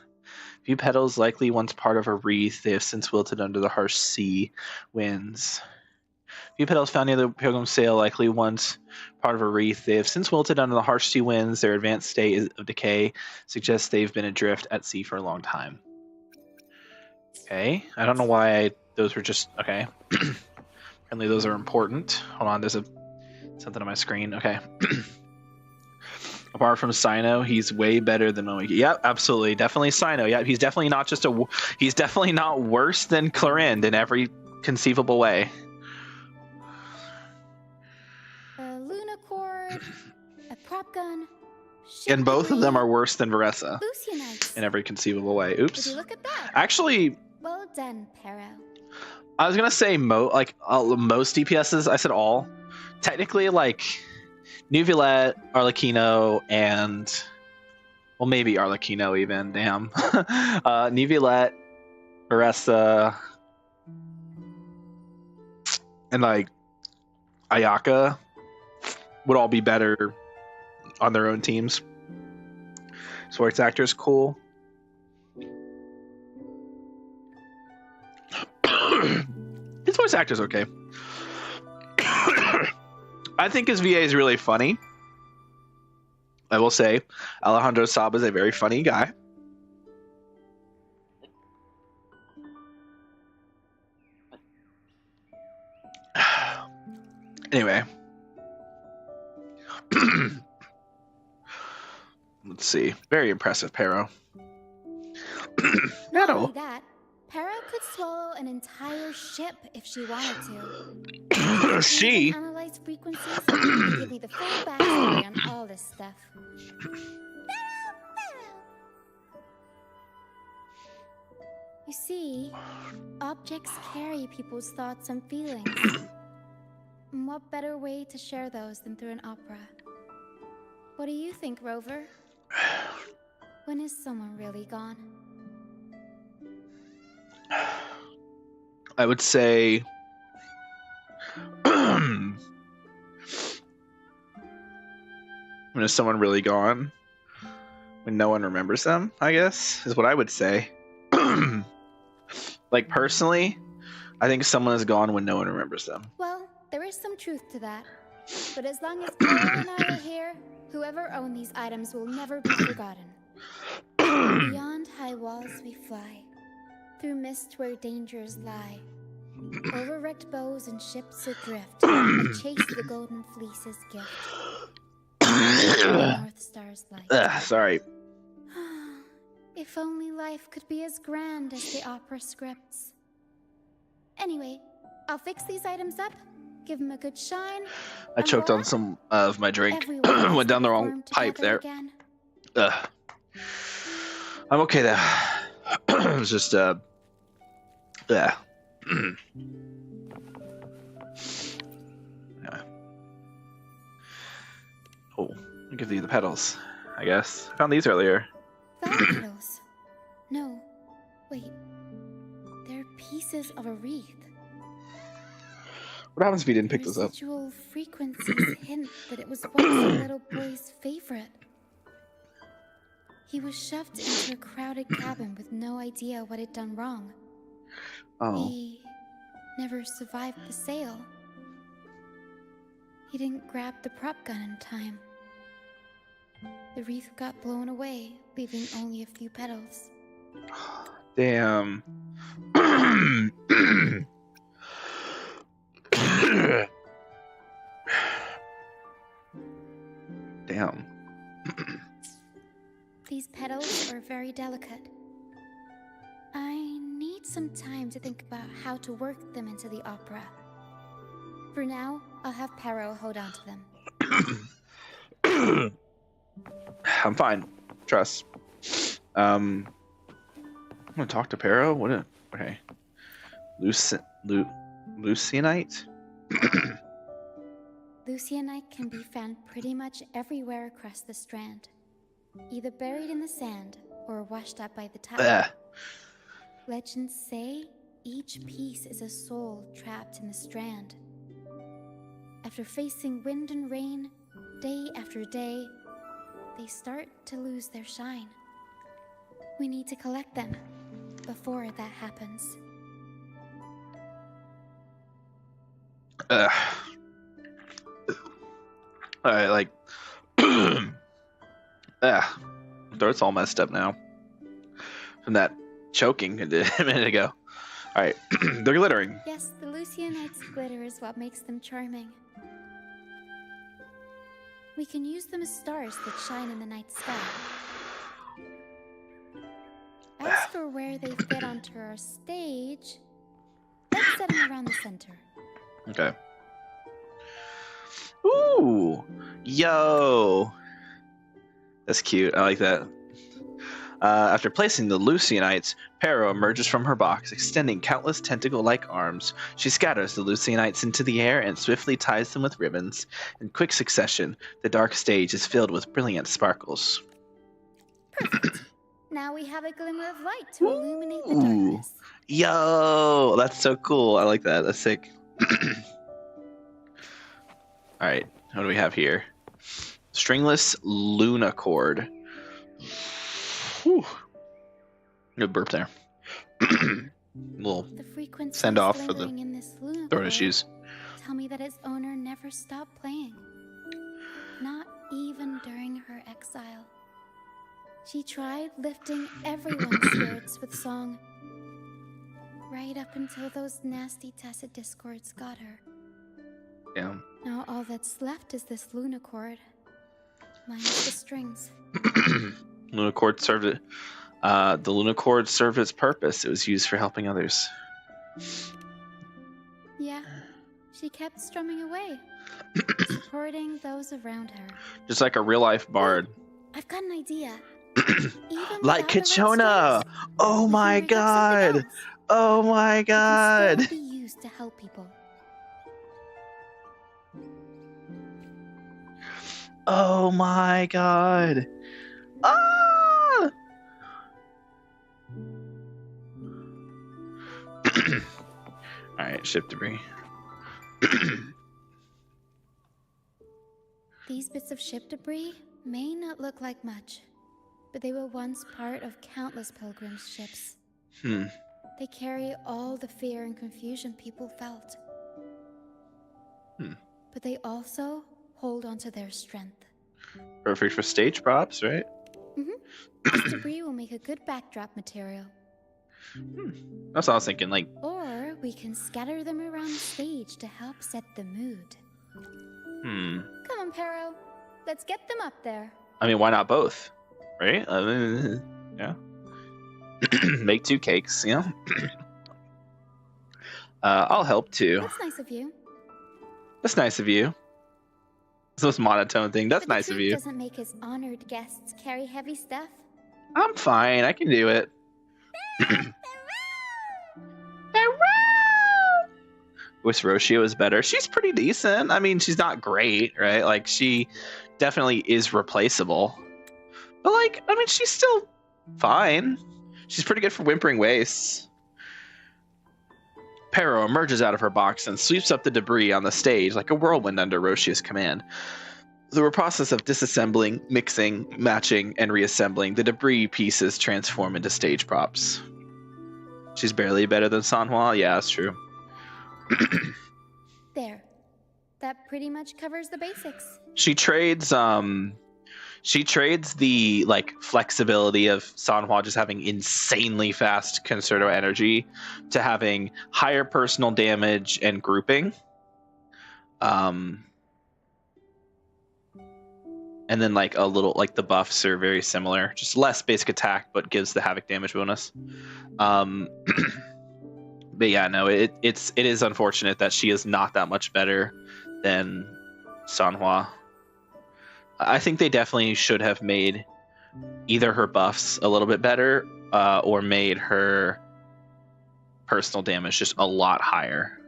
Few petals likely once part of a wreath. They have since wilted under the harsh sea winds. Few petals found near the pilgrim's sail likely once part of a wreath. They have since wilted under the harsh sea winds. Their advanced state of decay suggests they've been adrift at sea for a long time. Okay. I don't know why those were just... Okay. Apparently those are important. Hold on, there's something on my screen. Okay. Apart from Sino, he's way better than Moe. Yep, absolutely. Definitely Sino. Yep, he's definitely not just a... He's definitely not worse than Clorind in every conceivable way. A Lunacord, a prop gun. And both of them are worse than Varessa Lucianites. in every conceivable way. Would Oops. you look at that? Actually, Well done, Pero. I was gonna say most DPSs. I said all. Technically, like Neuvillette, Arlecchino, and well, maybe Arlecchino even. Damn. Neuvillette, Varessa, and like Ayaka would all be better on their own teams. Voice actor's cool. His voice actor's okay. I think his VA is really funny. I will say, Alejandro Saab is a very funny guy. Anyway. Let's see. Very impressive, Pero. Not No. only that, Pero could swallow an entire ship if she wanted to. She. Even analyze frequencies and give me the full backstory on all this stuff. You see, objects carry people's thoughts and feelings. And what better way to share those than through an opera? What do you think, Rover? When is someone really gone? I would say when is someone really gone? When no one remembers them, I guess, is what I would say. Like, personally, I think someone is gone when no one remembers them. Well, there is some truth to that. But as long as Pero and I are here, whoever owned these items will never be forgotten. Beyond high walls we fly, through mist where dangers lie. Over wrecked bows and ships adrift, I chase the golden fleece's gift. The North Star's light. Sorry. If only life could be as grand as the opera scripts. Anyway, I'll fix these items up, give them a good shine. I and choked voila, on some of my drink. everyone Went down the is wrong formed pipe together there. again. I'm okay though. It was just yeah. Yeah. Oh, I'll give these the petals, I guess. I found these earlier. Flower petals. No, wait. They're pieces of a wreath. What happens if you didn't pick this up? Residual frequencies hint that it was once a little boy's favorite. He was shoved into a crowded cabin with no idea what had done wrong. Oh. He never survived the sail. He didn't grab the prop gun in time. The wreath got blown away, leaving only a few petals. Damn. Damn. These petals are very delicate. I need some time to think about how to work them into the opera. For now, I'll have Pero hold on to them. I'm fine. Trust. I'm gonna talk to Pero. Okay. Lucianite? Lucianite can be found pretty much everywhere across the Strand. Either buried in the sand or washed up by the tide. Ugh. Legends say each piece is a soul trapped in the Strand. After facing wind and rain, day after day, they start to lose their shine. We need to collect them before that happens. Alright, like... throat's all messed up now. From that choking a minute ago. Alright, they're glittering. Yes, the Lucianites' glitter is what makes them charming. We can use them as stars that shine in the night sky. As for where they fit onto our stage, let's set them around the center. Okay. Ooh! Yo! That's cute. I like that. After placing the Lucianites, Pero emerges from her box, extending countless tentacle-like arms. She scatters the Lucianites into the air and swiftly ties them with ribbons. In quick succession, the dark stage is filled with brilliant sparkles. Perfect. Now we have a glimmer of light to illuminate the darkness. Yo! That's so cool. I like that. That's sick. Alright, what do we have here? Stringless Lunacord. Whew. Good burp there. Little The frequencies send off for the lingering in this Lunacord throat issues. tell me that its owner never stopped playing. Not even during her exile. She tried lifting everyone's spirits with song. Right up until those nasty tacit discords got her. Yeah. Now all that's left is this Lunacord. Minus the strings. Lunacord served it. The Lunacord served its purpose. It was used for helping others. Yeah, she kept strumming away, supporting those around her. Just like a real life bard. I've got an idea. Like Kachona! Oh my god! Oh my god! It can still be used to help people. Oh my god! Ah! Alright, ship debris. These bits of ship debris may not look like much, but they were once part of countless pilgrims' ships. They carry all the fear and confusion people felt. But they also hold onto their strength. Perfect for stage props, right? This debris will make a good backdrop material. That's what I was thinking, like... Or we can scatter them around the stage to help set the mood. Come on, Pero. Let's get them up there. I mean, why not both? Right? Yeah. Make 2 cakes, you know? I'll help too. That's nice of you. That's nice of you. It's this monotone thing. That's But nice the of king you. doesn't make his honored guests carry heavy stuff. I'm fine. I can do it. Wish Roshio is better. She's pretty decent. I mean, she's not great, right? Like, she definitely is replaceable. But, like, I mean, she's still fine. She's pretty good for Whimpering Wastes. Pero emerges out of her box and sweeps up the debris on the stage like a whirlwind under Roshio's command. Through a process of disassembling, mixing, matching, and reassembling, the debris pieces transform into stage props. She's barely better than Sanhua? Yeah, that's true. There. That pretty much covers the basics. She trades the like flexibility of Sanhua just having insanely fast Concerto energy to having higher personal damage and grouping. And then like a little like the buffs are very similar. Just less basic attack but gives the havoc damage bonus. But yeah, no, it is unfortunate that she is not that much better than Sanhua. I think they definitely should have made either her buffs a little bit better, or made her personal damage just a lot higher.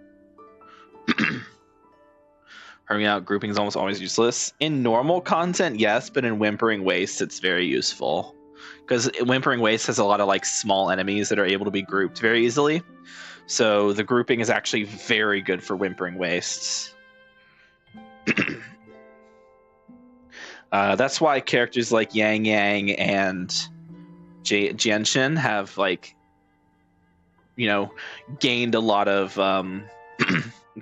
Hurrying out grouping is almost always useless. In normal content, yes, but in Whimpering Wastes, it's very useful. Because Whimpering Wastes has a lot of like small enemies that are able to be grouped very easily. So the grouping is actually very good for Whimpering Wastes. That's why characters like Yang Yang and Genshin have like, you know, gained a lot of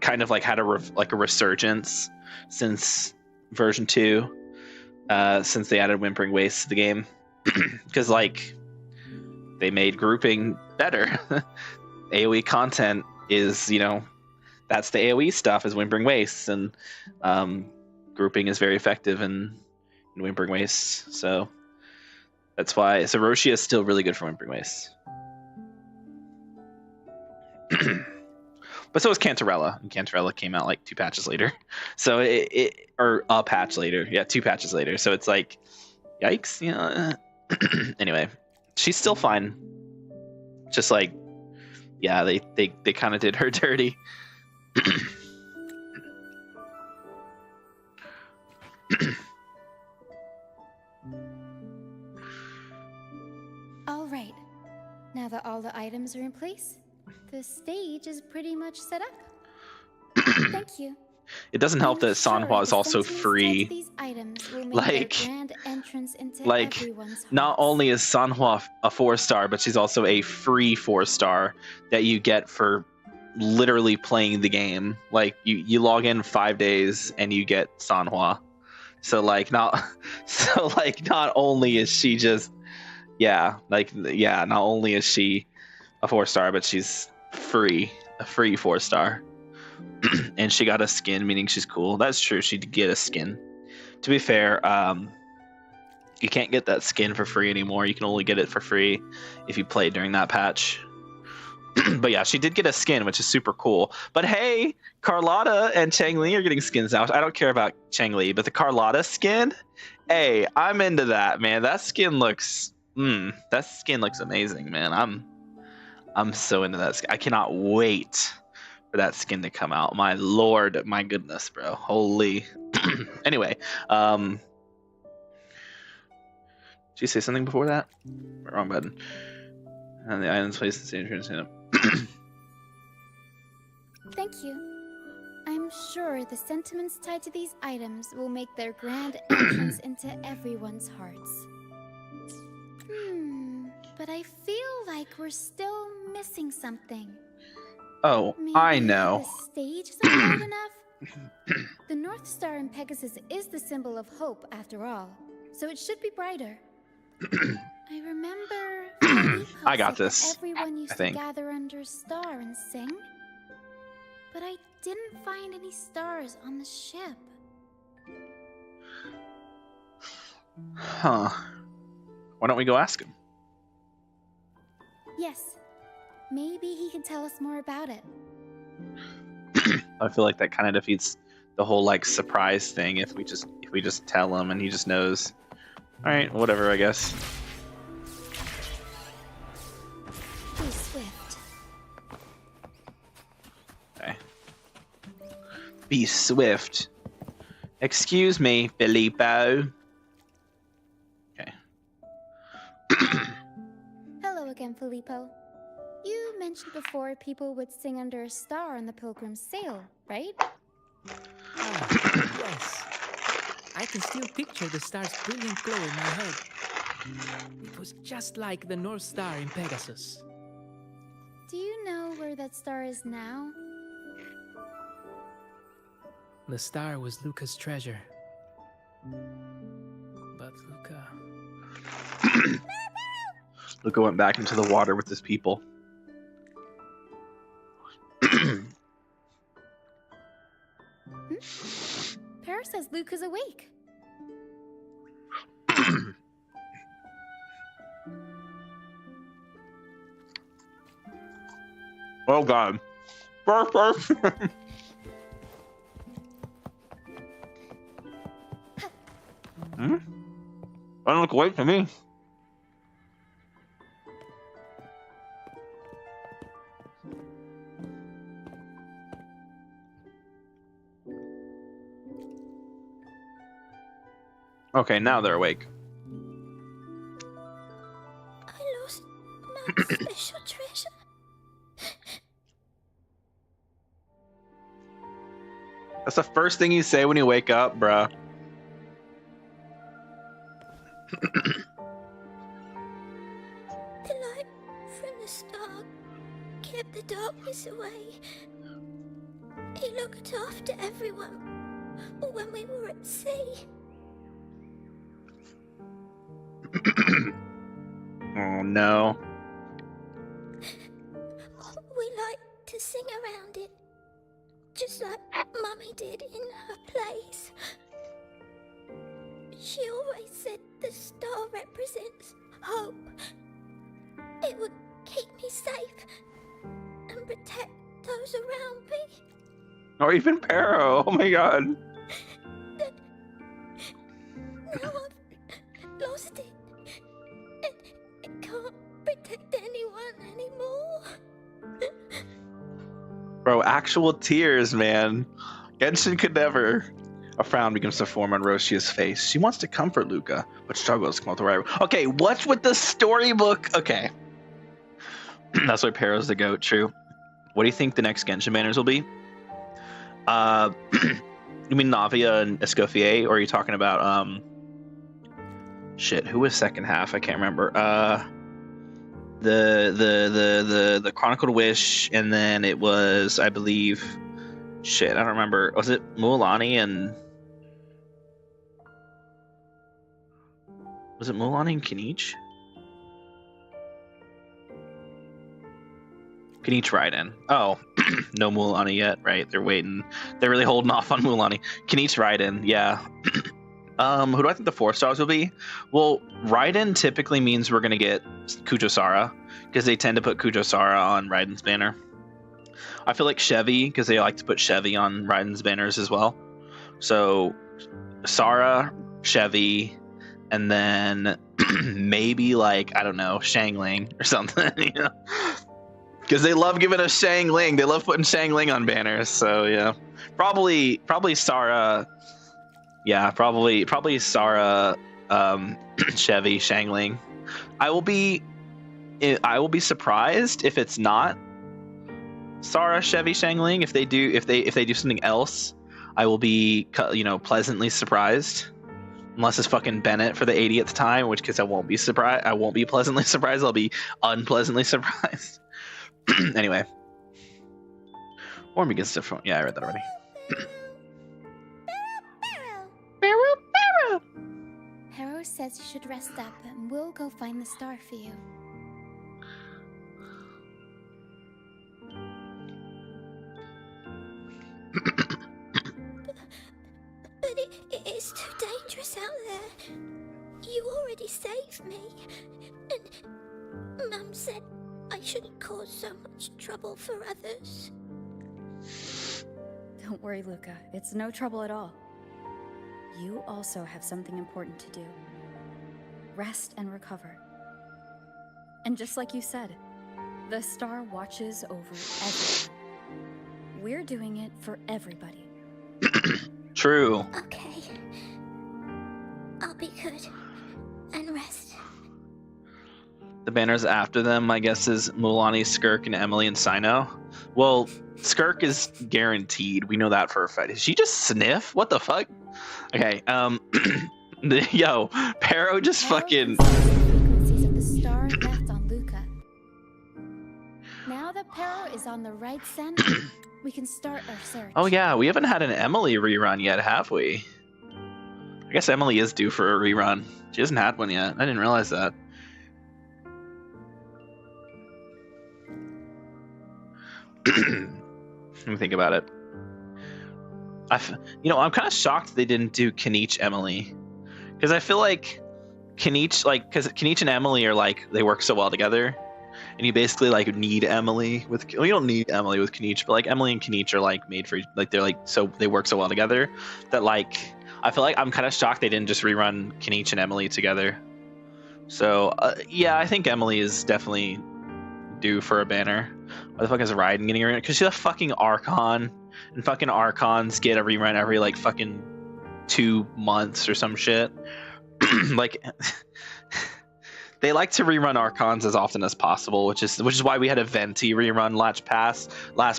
kind of like had a resurgence since version 2, since they added Whimpering Wastes to the game, because like they made grouping better. AoE content is, you know, that's the AoE stuff is Whimpering Wastes, and grouping is very effective in Whimpering Wastes. So that's why Roshia is still really good for Whimpering Wastes. But so is Cantarella, and Cantarella came out like 2 patches later. So or a patch later. Yeah, 2 patches later. So it's like, yikes. Yeah. Anyway, she's still fine. Just like, yeah, they kind of did her dirty. All right. Now that all the items are in place, the stage is pretty much set up. Thank you. It doesn't help that I'm sure Sanhua is the also sentiments tied to free. these items will make Like- their grand entrance into like, everyone's Not hearts. only is Sanhua a 4-star, but she's also a free 4-star that you get for literally playing the game. Like you log in 5 days and you get Sanhua. So like not only is she just not only is she a 4-star, but she's a free 4-star. And she got a skin, meaning she's cool. That's true, she did get a skin. To be fair, you can't get that skin for free anymore. You can only get it for free if you play during that patch. But yeah, she did get a skin, which is super cool. But hey, Carlotta and Changli are getting skins now. I don't care about Changli, but the Carlotta skin, hey, I'm into that, man. That skin looks amazing, man. I'm so into that skin. I cannot wait for that skin to come out. My lord, my goodness, bro. Holy. Anyway, did you say something before that? Wrong button. And the items placed in the entrance. Thank you. I'm sure the sentiments tied to these items will make their grand entrance into everyone's hearts. But I feel like we're still missing something. Oh, Maybe I know. the stage isn't bright enough? The North Star in Pegasus is the symbol of hope, after all, so it should be brighter. I remember Filippo I got said that this, everyone used I to think. gather under a star and sing, but I didn't find any stars on the ship. Huh. Why don't we go ask him? Yes, maybe he can tell us more about it. I feel like that kind of defeats the whole like surprise thing if we just tell him and he just knows. All right, whatever, I guess. Be swift. Okay. Be swift. Excuse me, Filippo. Okay. Hello again, Filippo. You mentioned before people would sing under a star on the Pilgrim's Sail, right? Yes. I can still picture the star's brilliant glow in my head. It was just like the North Star in Pegasus. Do you know where that star is now? The star was Luca's treasure. But Luca... Luca went back into the water with his people. Para says Luke is awake. Oh God. Burp. Hmm? I don't look awake to me. Okay, now they're awake. I lost my special treasure. That's the first thing you say when you wake up, bruh. The light from the star kept the darkness away. He looked after everyone when we were at sea. Oh no. We like to sing around it, just like Mummy did in her plays. She always said the star represents hope. It would keep me safe and protect those around me. Or even Pero. Oh my god. Now I've lost it, and it can't protect anyone anymore. Bro, actual tears, man. Genshin could never. A frown begins to form on Roshia's face. She wants to comfort Luca, but struggles to come up with the right. Okay, what's with the storybook? Okay. That's why Pero's the goat, true. What do you think the next Genshin banners will be? You mean Navia and Escoffier, or are you talking about shit, who was second half? I can't remember. The Chronicled Wish, and then it was, I believe, shit, I don't remember. Was it Mualani and Kinich? Kinich Raiden. Oh, no Mualani yet, right? They're waiting. They're really holding off on Mualani. Kinich Raiden, yeah. Who do I think the 4 stars will be? Well, Raiden typically means we're gonna get Kujosara, because they tend to put Kujosara on Raiden's banner. I feel like Chevy, because they like to put Chevy on Raiden's banners as well. So Sara, Chevy, and then maybe like, I don't know, Xiangling or something, you know? Because they love giving us Xiangling. They love putting Xiangling on banners. So yeah, probably Sara. Yeah, probably Sara, Chevy, Xiangling. I will be surprised if it's not Sara, Chevy, Xiangling. If they do something else, I will be, pleasantly surprised. Unless it's fucking Bennett for the 80th time, in which case I won't be surprised. I won't be pleasantly surprised. I'll be unpleasantly surprised. Anyway, Warm begins to phone. Yeah, I read that already. Pero says you should rest up, and we'll go find the star for you. But it is too dangerous out there. You already saved me, and Mum said I shouldn't cause so much trouble for others. Don't worry, Luca. It's no trouble at all. You also have something important to do. Rest and recover. And just like you said, the star watches over everyone. We're doing it for everybody. True. Okay. I'll be good and rest. The banners after them, I guess, is Mualani, Skirk, and Emily and Sino. Well, Skirk is guaranteed. We know that for a fact. Did she just sniff? What the fuck? Okay, yo, Pero just fucking... frequencies of the star left on Luca. Now that Pero is on the right scent, we can start our search. Oh yeah, we haven't had an Emily rerun yet, have we? I guess Emily is due for a rerun. She hasn't had one yet. I didn't realize that. Let me think about it. I'm kind of shocked they didn't do Kinich Emily, because I feel like Kinich, because Kinich and Emily are they work so well together, and you basically need Emily with. Well, you don't need Emily with Kinich, but Emily and Kinich are made for they're so they work so well together that I feel like I'm kind of shocked they didn't just rerun Kinich and Emily together. So yeah, I think Emily is definitely due for a banner. Why the fuck is Raiden getting a rerun? Because she's a fucking Archon, and fucking Archons get a rerun every fucking 2 months or some shit. They like to rerun Archons as often as possible, which is why we had a Venti rerun last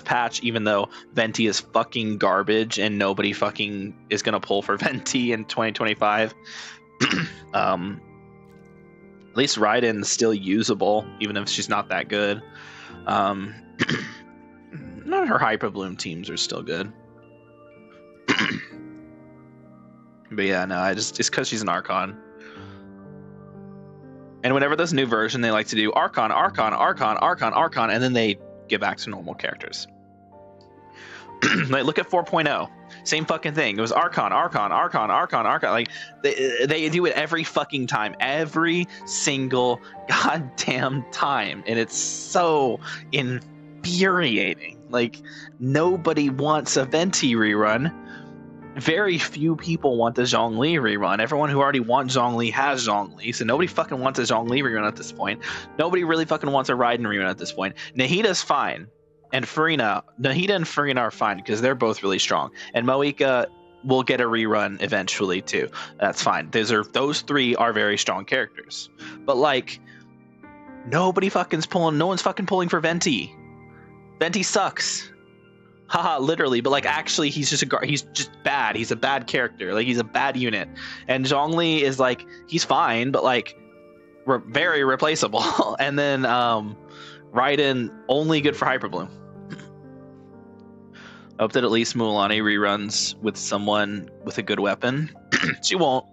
patch, even though Venti is fucking garbage and nobody fucking is gonna pull for Venti in 2025. At least Raiden's still usable, even if she's not that good. None of her Hyper Bloom teams are still good. But yeah, no, it's because she's an Archon. And whenever there's a new version, they like to do Archon, Archon, Archon, Archon, Archon, and then they get back to normal characters. Like, look at 4.0. Same fucking thing. It was Archon, Archon, Archon, Archon, Archon. Like, they do it every fucking time. Every single goddamn time. And it's so infuriating. Like, nobody wants a Venti rerun. Very few people want the Zhongli rerun. Everyone who already wants Zhongli has Zhongli, so nobody fucking wants a Zhongli rerun at this point. Nobody really fucking wants a Raiden rerun at this point. Nahida's fine, and Nahida and Furina are fine because they're both really strong. And Moika will get a rerun eventually too. That's fine. Those three are very strong characters. But like, no one's fucking pulling for Venti. Venti sucks. Haha, literally, but like actually he's just bad. He's a bad character. Like, he's a bad unit. And Zhongli is like, he's fine, but like very replaceable. And then Raiden only good for Hyper Bloom. I hope that at least Mualani reruns with someone with a good weapon. She won't.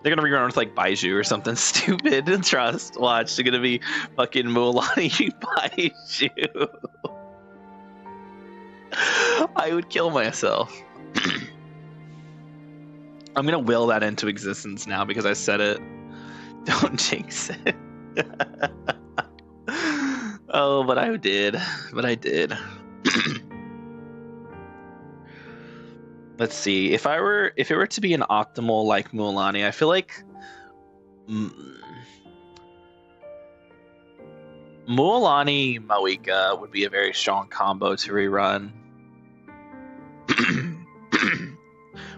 They're gonna rerun with like Baiju or something stupid. Trust. Watch. They're gonna be fucking Mualani Baiju. I would kill myself. I'm gonna will that into existence now because I said it. Don't jinx it. Oh, but I did. Let's see. If it were to be an optimal like Mualani, I feel like Mualani Moika would be a very strong combo to rerun.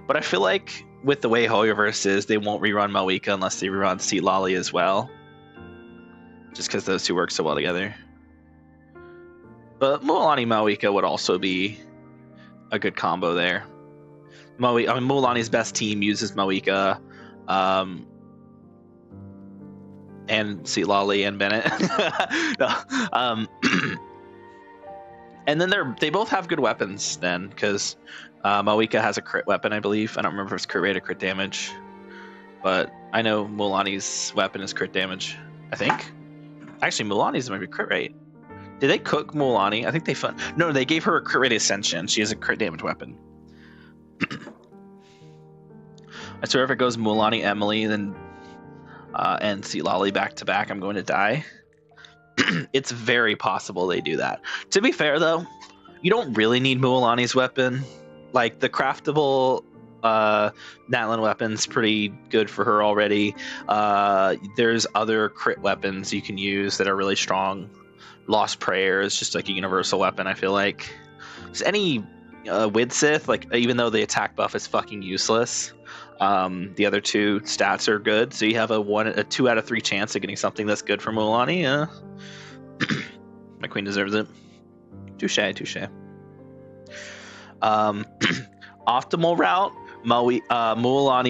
But I feel like with the way Hoyoverse is, they won't rerun Moika unless they rerun Citlali as well. Just because those two work so well together. But Mualani Moika would also be a good combo there. Mualani's best team uses Moika, and Citlali and Bennett. No, and then they both have good weapons then, because Moika has a crit weapon, I believe. I don't remember if it's crit rate or crit damage, but I know Mualani's weapon is crit damage, I think. Actually, Mualani's might be crit rate. Did they cook Mualani? I think no, they gave her a crit rate ascension. She has a crit damage weapon. I swear if it goes Mualani, Emily, then and Citlali back to back, I'm going to die. It's very possible they do that. To be fair, though, you don't really need Mualani's weapon. Like, the craftable Natlan weapon's pretty good for her already. There's other crit weapons you can use that are really strong. Lost Prayer is just like a universal weapon, I feel like. Because any Widsith, like, even though the attack buff is fucking useless, the other two stats are good, so you have a 2 out of 3 chance of getting something that's good for Mualani. My queen deserves it. Touche. Optimal route, Mualani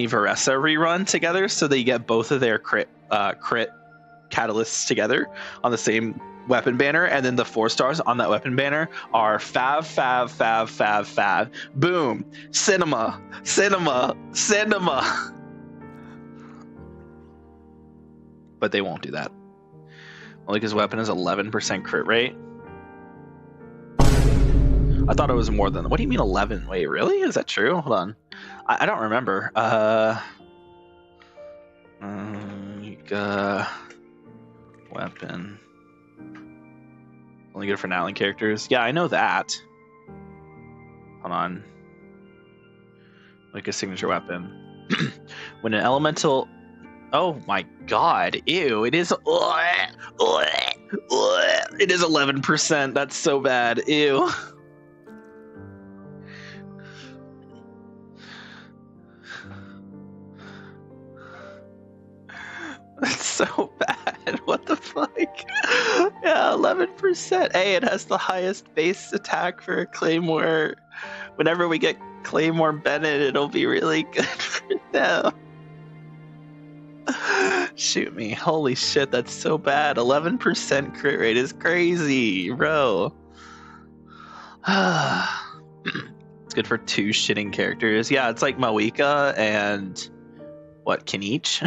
Veresa rerun together, so that you get both of their crit catalysts together on the same weapon banner, and then the 4 stars on that weapon banner are Fav, boom, cinema. But they won't do that. Only because weapon is 11% crit rate. I thought it was more than. What do you mean 11? Wait, really? Is that true? Hold on. I don't remember. Weapon. Only good for Natlan characters. Yeah, I know that. Hold on. Like a signature weapon. When an elemental. Oh my god. Ew. It is. It is 11%. That's so bad. Ew. That's so bad. What the fuck? Yeah, 11%. Hey, it has the highest base attack for a Claymore. Whenever we get Claymore Bennett, it'll be really good for them. Shoot me. Holy shit, that's so bad. 11% crit rate is crazy, bro. It's good for 2 shitting characters. Yeah, it's like Mawika and what, Kinich?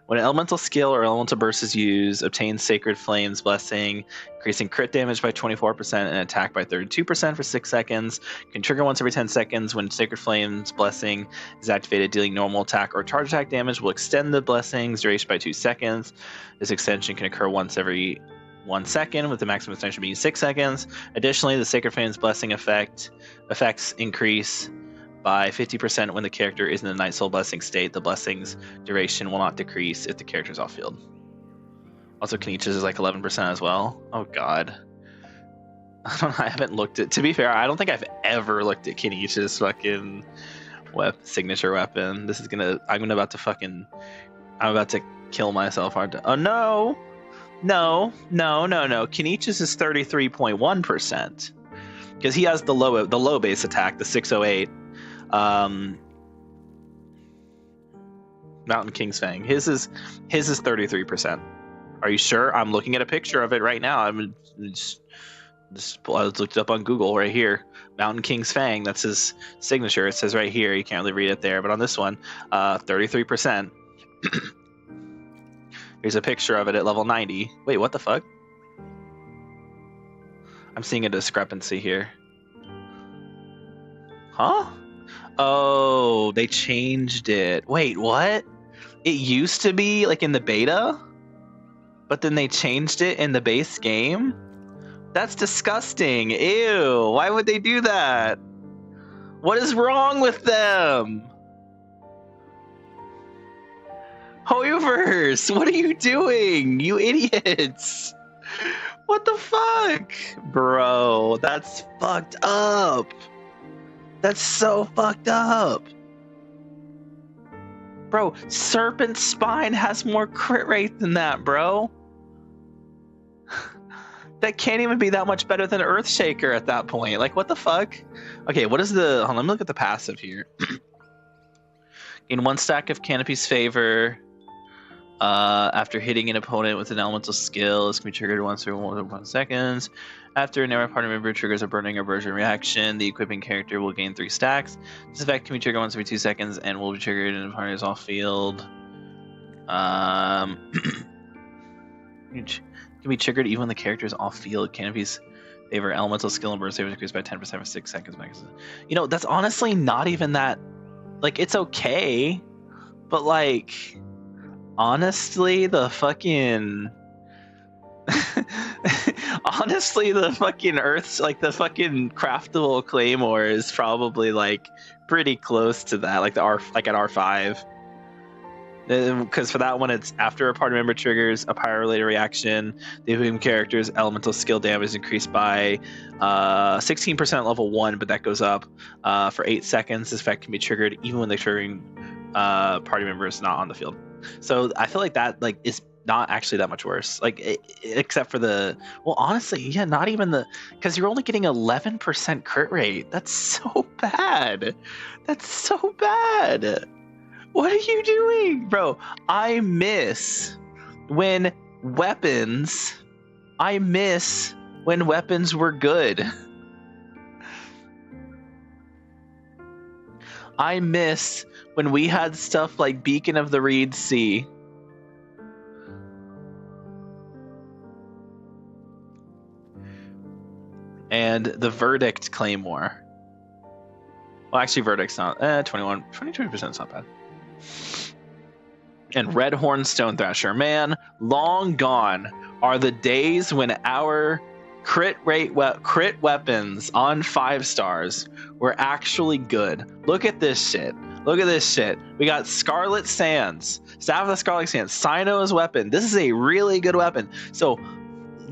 When an elemental skill or elemental burst is used, obtain Sacred Flames Blessing, increasing crit damage by 24% and attack by 32% for 6 seconds. Can trigger once every 10 seconds. When Sacred Flames Blessing is activated, dealing normal attack or charge attack damage will extend the blessing's duration by 2 seconds. This extension can occur once every 1 second, with the maximum extension being 6 seconds. Additionally, the Sacred Flames Blessing effects increase by 50% when the character is in the Night Soul Blessing state. The blessing's duration will not decrease if the character is off field. Also, Kenich's is like 11% as well. Oh god. I haven't looked at. To be fair, I don't think I've ever looked at Kenich's fucking signature weapon. This is gonna. I'm about to kill myself hard. Oh no, no. Kenich's is 33.1% because he has the low base attack, the 608. Mountain King's Fang. His is 33%. Are you sure? I'm looking at a picture of it right now. I looked it up on Google right here. Mountain King's Fang. That's his signature. It says right here. You can't really read it there, but on this one, 33%. Here's a picture of it at level 90. Wait, what the fuck? I'm seeing a discrepancy here. Huh? Oh, they changed it. Wait, what? It used to be like in the beta, but then they changed it in the base game? That's disgusting. Ew. Why would they do that? What is wrong with them? Hoyoverse, what are you doing? You idiots. What the fuck? Bro, that's fucked up. That's so fucked up. Bro, Serpent Spine has more crit rate than that, bro. That can't even be that much better than Earthshaker at that point. Like, what the fuck? Okay, what is the... Hold on, let me look at the passive here. Gain 1 stack of Canopy's Favor. After hitting an opponent with an elemental skill, this can be triggered once every 1 seconds. After a never party member triggers a burning or aversion reaction, the equipping character will gain 3 stacks. This effect can be triggered once every 2 seconds and will be triggered when the party is off field. Can be triggered even when the character is off field. Canopy's Favor elemental skill and burst save increased by 10% for 6 seconds. You know, that's honestly not even that. Like, it's okay, but like, honestly, the fucking. Honestly, the fucking Earth's like the fucking craftable Claymore is probably like pretty close to that, like the at R5. Because for that one, it's after a party member triggers a pyro-related reaction, the equipping character's elemental skill damage is increased by 16% at level 1, but that goes up for 8 seconds. This effect can be triggered even when the triggering party member is not on the field. So I feel like that like is not actually that much worse, like except for the, well, honestly, yeah, not even the, because you're only getting 11% crit rate. That's so bad. That's so bad. What are you doing, bro? I miss when weapons were good. I miss when we had stuff like Beacon of the Reed Sea. And the Verdict Claymore. Well, actually, Verdict's not. 22% is not bad. And Red Horn Stone Thrasher. Man, long gone are the days when our crit weapons on 5 stars were actually good. Look at this shit. Look at this shit. We got Scarlet Sands. Staff of the Scarlet Sands. Cyno's weapon. This is a really good weapon. So,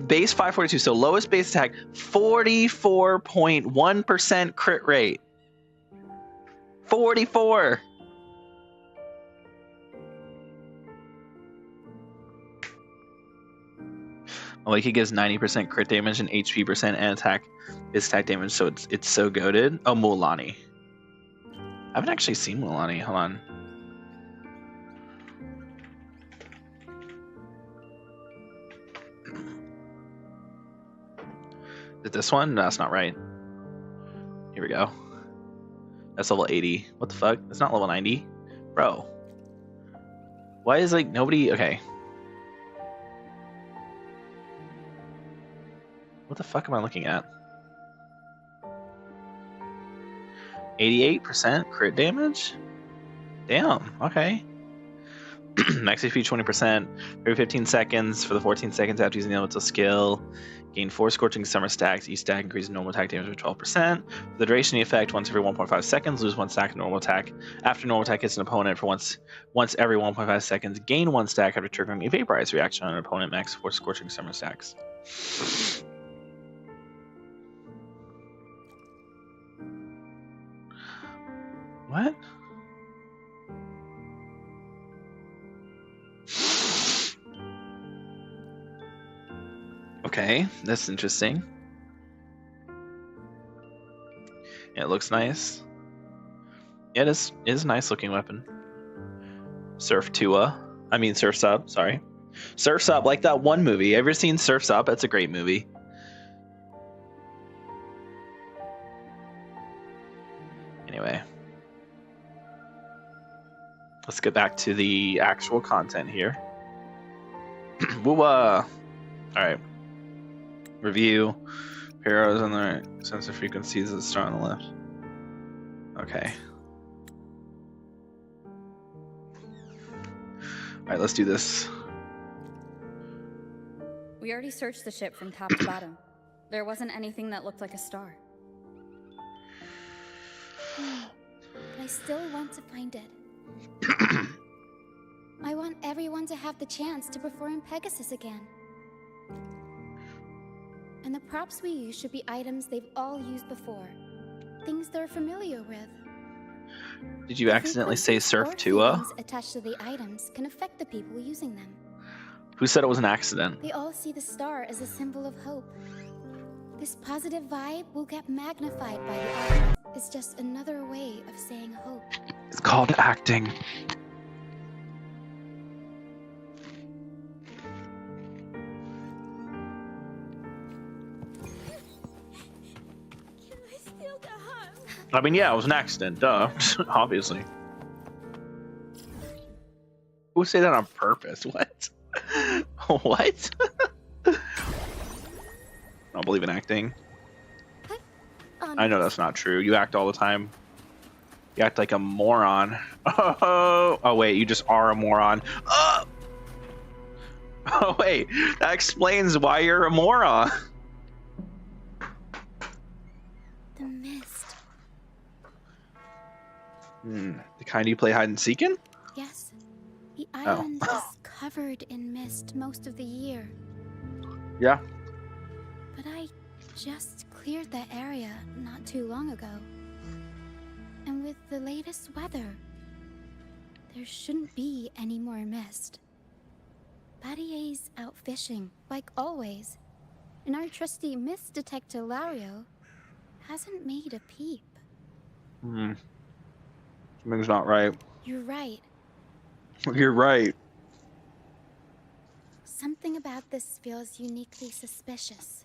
base 542. So, lowest base attack, 44.1% crit rate. 44. Like, he gives 90% crit damage and HP percent and attack damage, so it's so goated. Oh, Mualani. I haven't actually seen Mualani. Hold on. it this one? No, that's not right. Here we go. That's level 80. What the fuck? That's not level 90? Bro. Why is like nobody... Okay. What the fuck am I looking at? 88% crit damage? Damn, okay. Max HP 20%, every 15 seconds for the 14 seconds after using the elemental skill. Gain 4 Scorching Summer stacks. Each stack increases normal attack damage by 12%. For the duration of the effect, once every 1.5 seconds, lose 1 stack of normal attack. After normal attack hits an opponent for once every 1.5 seconds, gain 1 stack after triggering a Vaporize reaction on an opponent. Max 4 Scorching Summer stacks. What? Okay, that's interesting. Yeah, it looks nice. Yeah, it is a nice looking weapon. Surf's Up, sorry. Surf's Up, like that one movie. Ever seen Surf's Up? That's a great movie. Anyway. Let's get back to the actual content here. Woo-wah! Alright. Review. Arrows on the right. Sensor frequencies of the star on the left. Okay. Alright, let's do this. We already searched the ship from top to bottom. There wasn't anything that looked like a star. But I still want to find it. I want everyone to have the chance to perform Pegasus again. And the props we use should be items they've all used before. Things they're familiar with. Did you accidentally say Surf Tua? Attached to the items can affect the people using them. Who said it was an accident? They all see the star as a symbol of hope. This positive vibe will get magnified by the audience. It's just another way of saying hope. It's called acting. Can I still go home? I mean, yeah, it was an accident, duh. Obviously. Who would say that on purpose? What? What? I don't believe in acting. I know that's not true. You act all the time. You act like a moron. Oh wait, you just are a moron. Oh wait, that explains why you're a moron. The mist. The kind you play hide and seek in? Yes. The island is covered in mist most of the year. Yeah. But I just cleared that area not too long ago. And with the latest weather, there shouldn't be any more mist. Battier's out fishing, like always. And our trusty mist detector Lario hasn't made a peep. Something's not right. You're right. You're right. Something about this feels uniquely suspicious.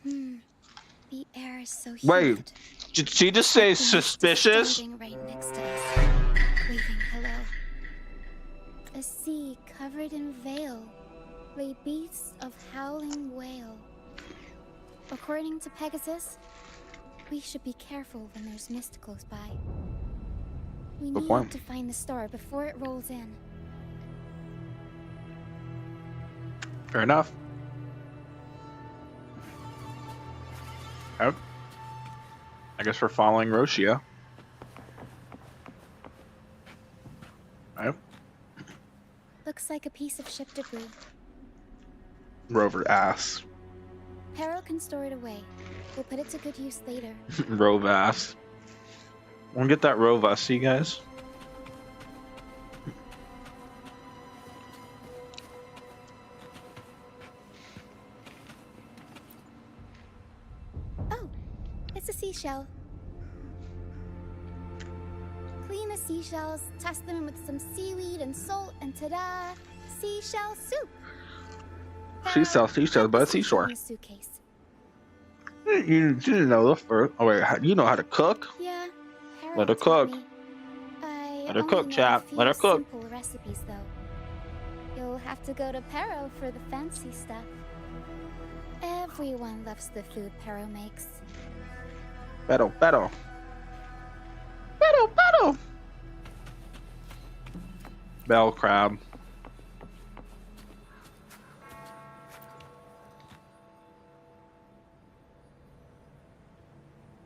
The air is so humid. Wait, did she just say The mist is suspicious? standing right next to us, waving hello. A sea covered in veil lay beasts of howling whale. According to Pegasus, we should be careful when there's mist close by. We Good need point. to find the star before it rolls in. Fair enough. Oh. I guess we're following Roshia. Oh. Looks like a piece of ship debris. Rover ass. Pero can store it away. We'll put it to good use later. Rove ass. Wanna get that Rove ass, see you guys? Oh, it's a seashell. Clean the seashells, toss them in with some seaweed and salt, and ta-da! Seashell soup! She sells seashells by the seashore. In a suitcase. You didn't know the first. Oh wait, you know how to cook? Yeah. Let her Harold taught cook. me. I Let her only cook, know a chap. few Let her cook. Simple recipes, though. You'll have to go to Pero for the fancy stuff. Everyone loves the food Pero makes. Battle. Battle. Bell crab.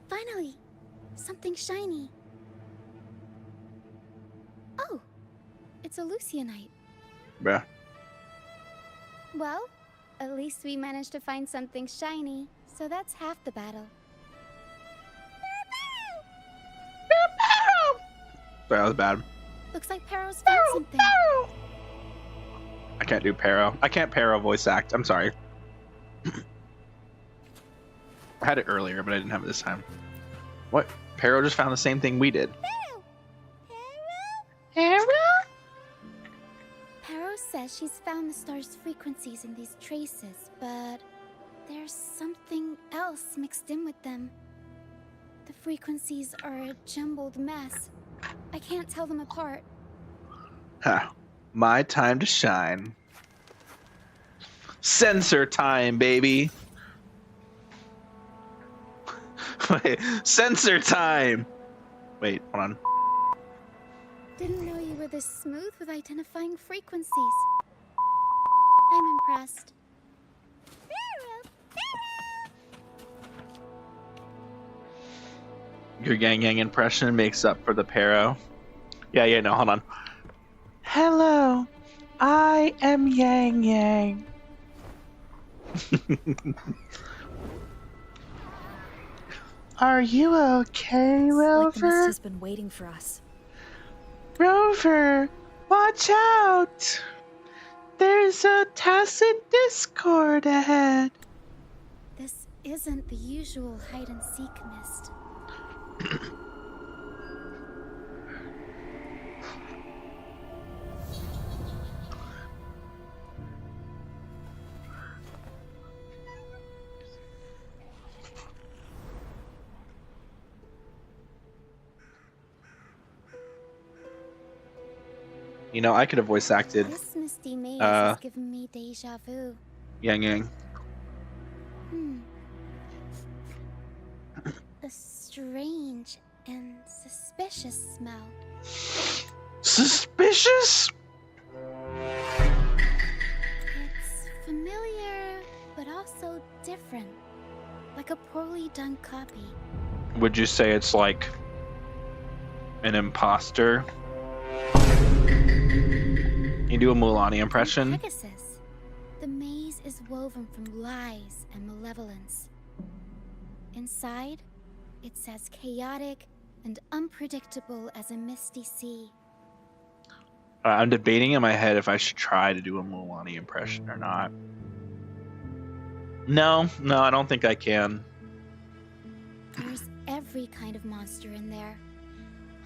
Finally, something shiny. Oh, it's a Lucianite. Yeah. Well, at least we managed to find something shiny, so that's half the battle. Sorry, that was bad. Looks like Pero's found something. I can't do Pero. I can't Pero voice act. I'm sorry. I had it earlier, but I didn't have it this time. What? Pero just found the same thing we did. Pero says she's found the star's frequencies in these traces, but there's something else mixed in with them. The frequencies are a jumbled mess. I can't tell them apart. Ha. My time to shine. Sensor time, baby. Wait, sensor time. Wait, hold on. Didn't know you were this smooth with identifying frequencies. I'm impressed. Your Yang Yang impression makes up for the Pero. Yeah, no, hold on. Hello, I am Yang Yang. Are you okay, Rover? Like the mist has been waiting for us. Rover, watch out! There's a tacit discord ahead. This isn't the usual hide-and-seek mist. You know, I could have voice acted This misty maze has given me deja vu. Yang Yang. A strange and suspicious smell. Suspicious? It's familiar, but also different. Like a poorly done copy. Would you say it's like an imposter? You do a Mulan impression? Pegasus. The maze is woven from lies and malevolence. Inside, it's as chaotic and unpredictable as a misty sea. I'm debating in my head if I should try to do a Mulan impression or not. No, I don't think I can. There's every kind of monster in there.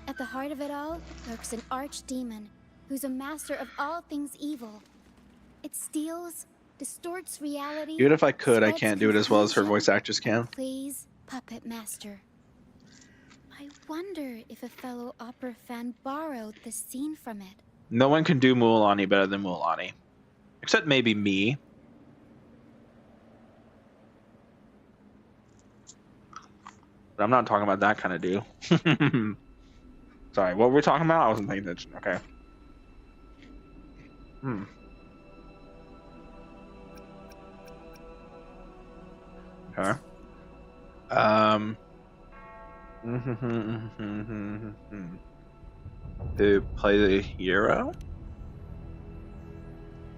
At the heart of it all lurks an archdemon who's a master of all things evil. It steals, distorts reality. Even if I could, I spreads can't do it as well as her confusion, voice actress can. Please, puppet master. I wonder if a fellow opera fan borrowed this scene from it. No one can do Mulan better than Mulan. Except maybe me. But I'm not talking about that kind of do. Sorry, what were we talking about? I wasn't paying attention. Okay. Okay. To play the hero?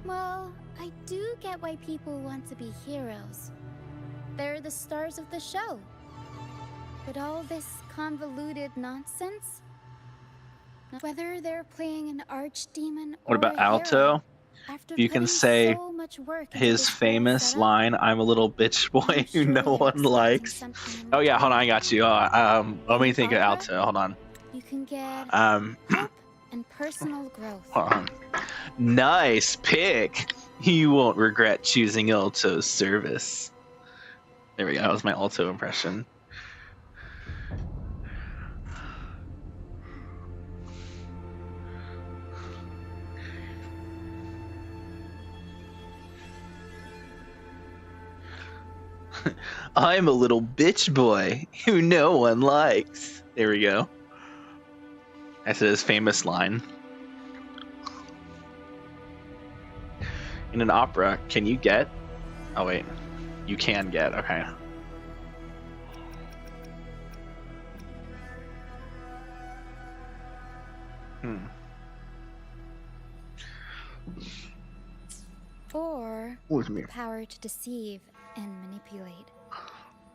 Well, I do get why people want to be heroes. They're the stars of the show. But all this convoluted nonsense? Whether they're playing an archdemon or What about a hero, Alto? after You can putting say so much work into his this whole famous setup, line, "I'm a little bitch boy I'm who sure no you're one expecting likes." something in Oh yeah, hold on, I return. got you. Let me think of Alto. Hold on. You can get Um, hope and personal growth. hold on. Nice pick. You won't regret choosing Alto's service. There we go. That was my Alto impression. I'm a little bitch boy who no one likes. There we go. That's his famous line. In an opera, can you get? Oh wait, you can get. Okay. Or With me. power to deceive and manipulate.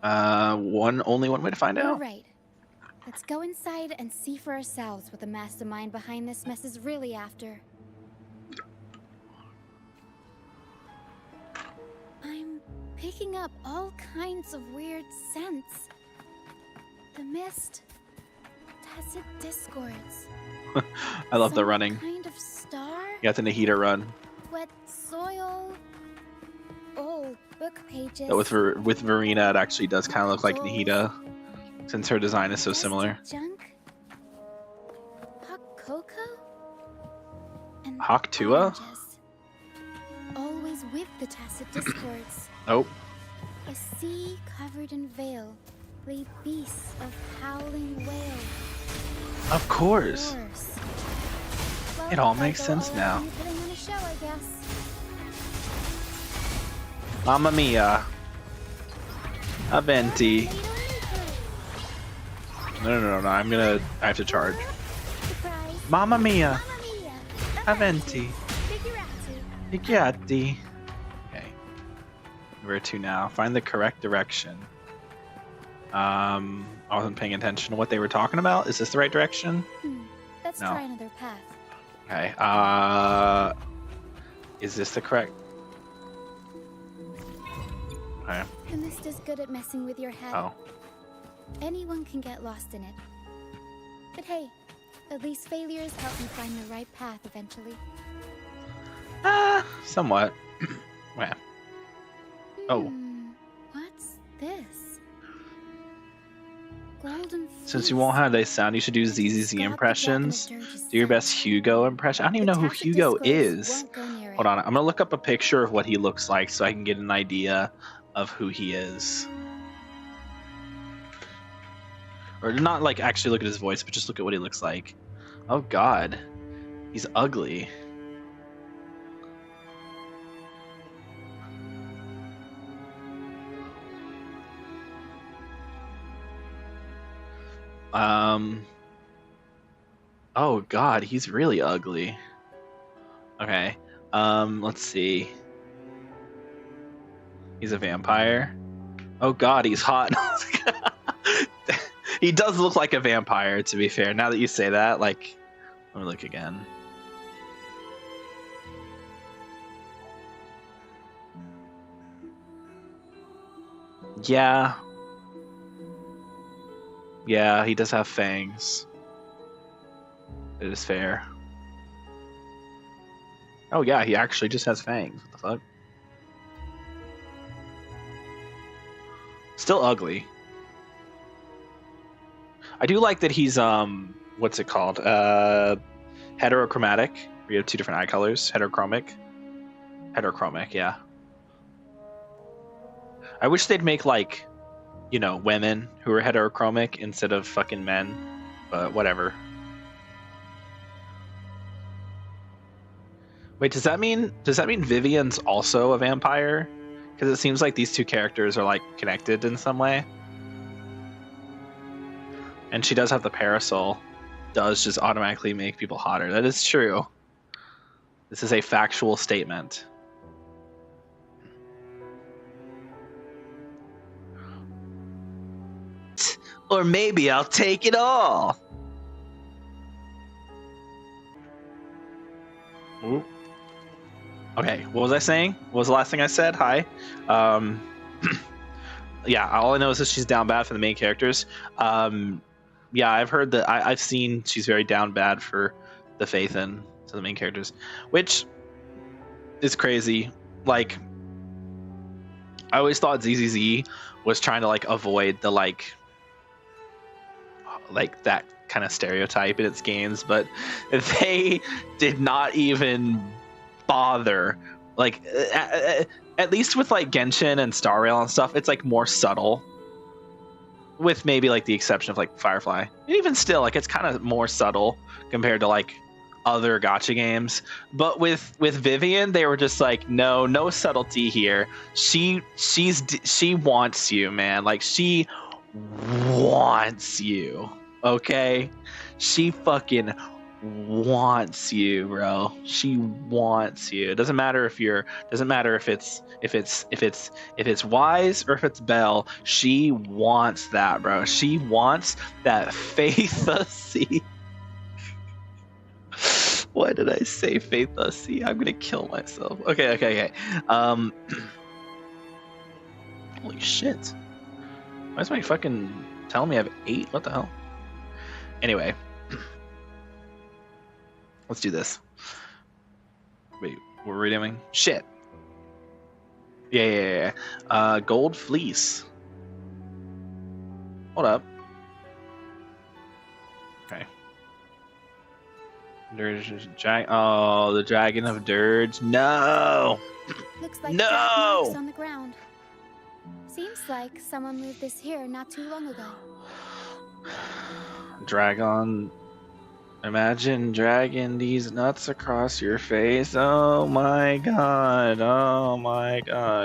Only one way to find You're out. right. Let's go inside and see for ourselves what the mastermind behind this mess is really after. I'm picking up all kinds of weird scents. The mist, tacit discords. I love the some running. Kind of star. You got the Nahida run. Wet soil. Old book pages. But with Verena, it actually does kind of look like Nahida, since her design is so Dusty similar. Junk. Hot cocoa. And Hawktua? oranges. Always with the tacit discords. Oh, A sea covered in veil lay beasts of howling whale. of course. Horse. It all Well, makes gotta go sense all now. around putting on a show, I guess. Mamma mia. Aventi. No. I have to charge. Surprise. Mamma mia. Mamma mia. Aventi. Figurati. Picchiati. Okay. Where to now? Find the correct direction. I wasn't paying attention to what they were talking about. Is this the right direction? Let's No. try another path. Okay. Is this the correct? Okay. The mist is good at messing with your head. Oh. Anyone can get lost in it. But hey, at least failures help me find the right path eventually. Somewhat. Well. Oh. What's this? Golden Since you won't have a sound, you should do ZZZ impressions. Do your best Hugo impression. I don't even know who Hugo is. Hold on, I'm gonna look up a picture of what he looks like so I can get an idea of who he is. Or not like actually look at his voice, but just look at what he looks like. Oh god. He's ugly. Oh god, he's really ugly. Okay. Let's see. He's a vampire. Oh god, he's hot. He does look like a vampire, to be fair. Now that you say that, like, let me look again. Yeah. Yeah, he does have fangs. It is fair. Oh yeah, he actually just has fangs. What the fuck? Still ugly. I do like that he's what's it called? Heterochromatic. We have two different eye colors. Heterochromic, yeah. I wish they'd make like, you know, women who are heterochromic instead of fucking men, but whatever. Wait, does that mean Vivian's also a vampire? Because it seems like these two characters are like connected in some way. And she does have the parasol. Does just automatically make people hotter. That is true. This is a factual statement. Or maybe I'll take it all. Ooh. Okay, what was I saying? What was the last thing I said? Hi. Yeah, all I know is that she's down bad for the main characters. Yeah, I've heard that. I've seen she's very down bad for the Phaethon, so the main characters. Which, is crazy. Like, I always thought ZZZ was trying to like avoid the like that kind of stereotype in its games, but they did not even bother. Like, at least with like Genshin and Star Rail and stuff, it's like more subtle. With maybe like the exception of like Firefly, and even still, like it's kind of more subtle compared to like other gacha games. But with Vivian, they were just like, no subtlety here. She wants you, man. Like, she wants you. Okay, she fucking wants you, bro. She wants you. It doesn't matter if it's Wise or if it's Belle. She wants that, bro. She wants that Faith-a-C. Why did I say Faith-a-C? I'm gonna kill myself. Okay. Holy shit. Why is my fucking telling me I have 8? What the hell? Anyway. Let's do this. Wait, what were we doing? Shit. Yeah. Gold Fleece. Hold up. Okay. There's the Dragon of Dirge. No! Looks like No! dark marks on the ground. Seems like someone moved this here not too long ago. Dragon. Imagine dragging these nuts across your face. Oh my god.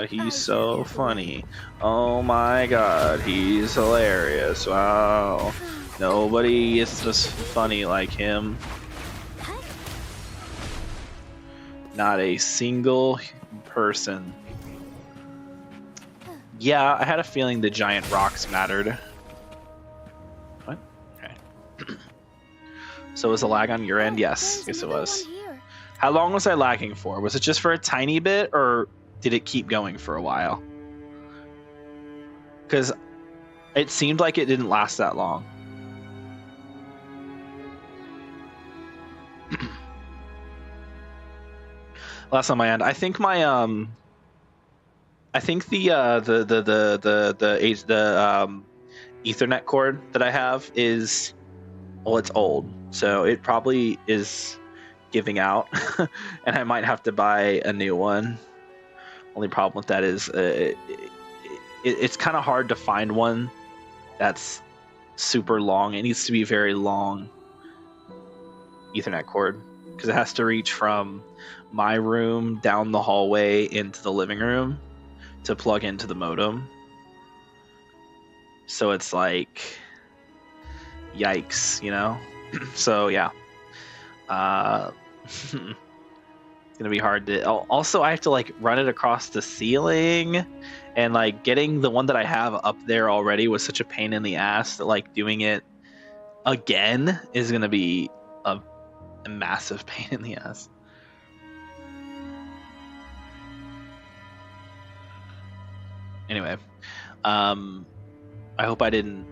He's so funny. Oh my god. He's hilarious. Wow. Nobody is just funny like him. Not a single person. Yeah, I had a feeling the giant rocks mattered. What? Okay. So was the lag on your end? Yes, it was. How long was I lagging for? Was it just for a tiny bit, or did it keep going for a while? Because it seemed like it didn't last that long. Last on my end, I think my I think the Ethernet cord that I have is, well, it's old, so it probably is giving out, and I might have to buy a new one. Only problem with that is it's kind of hard to find one that's super long. It needs to be very long Ethernet cord because it has to reach from my room down the hallway into the living room to plug into the modem. So it's like, yikes, you know? So yeah. It's gonna be hard to. Also, I have to like run it across the ceiling, and like getting the one that I have up there already was such a pain in the ass that like doing it again is gonna be a massive pain in the ass. Anyway, I hope I didn't.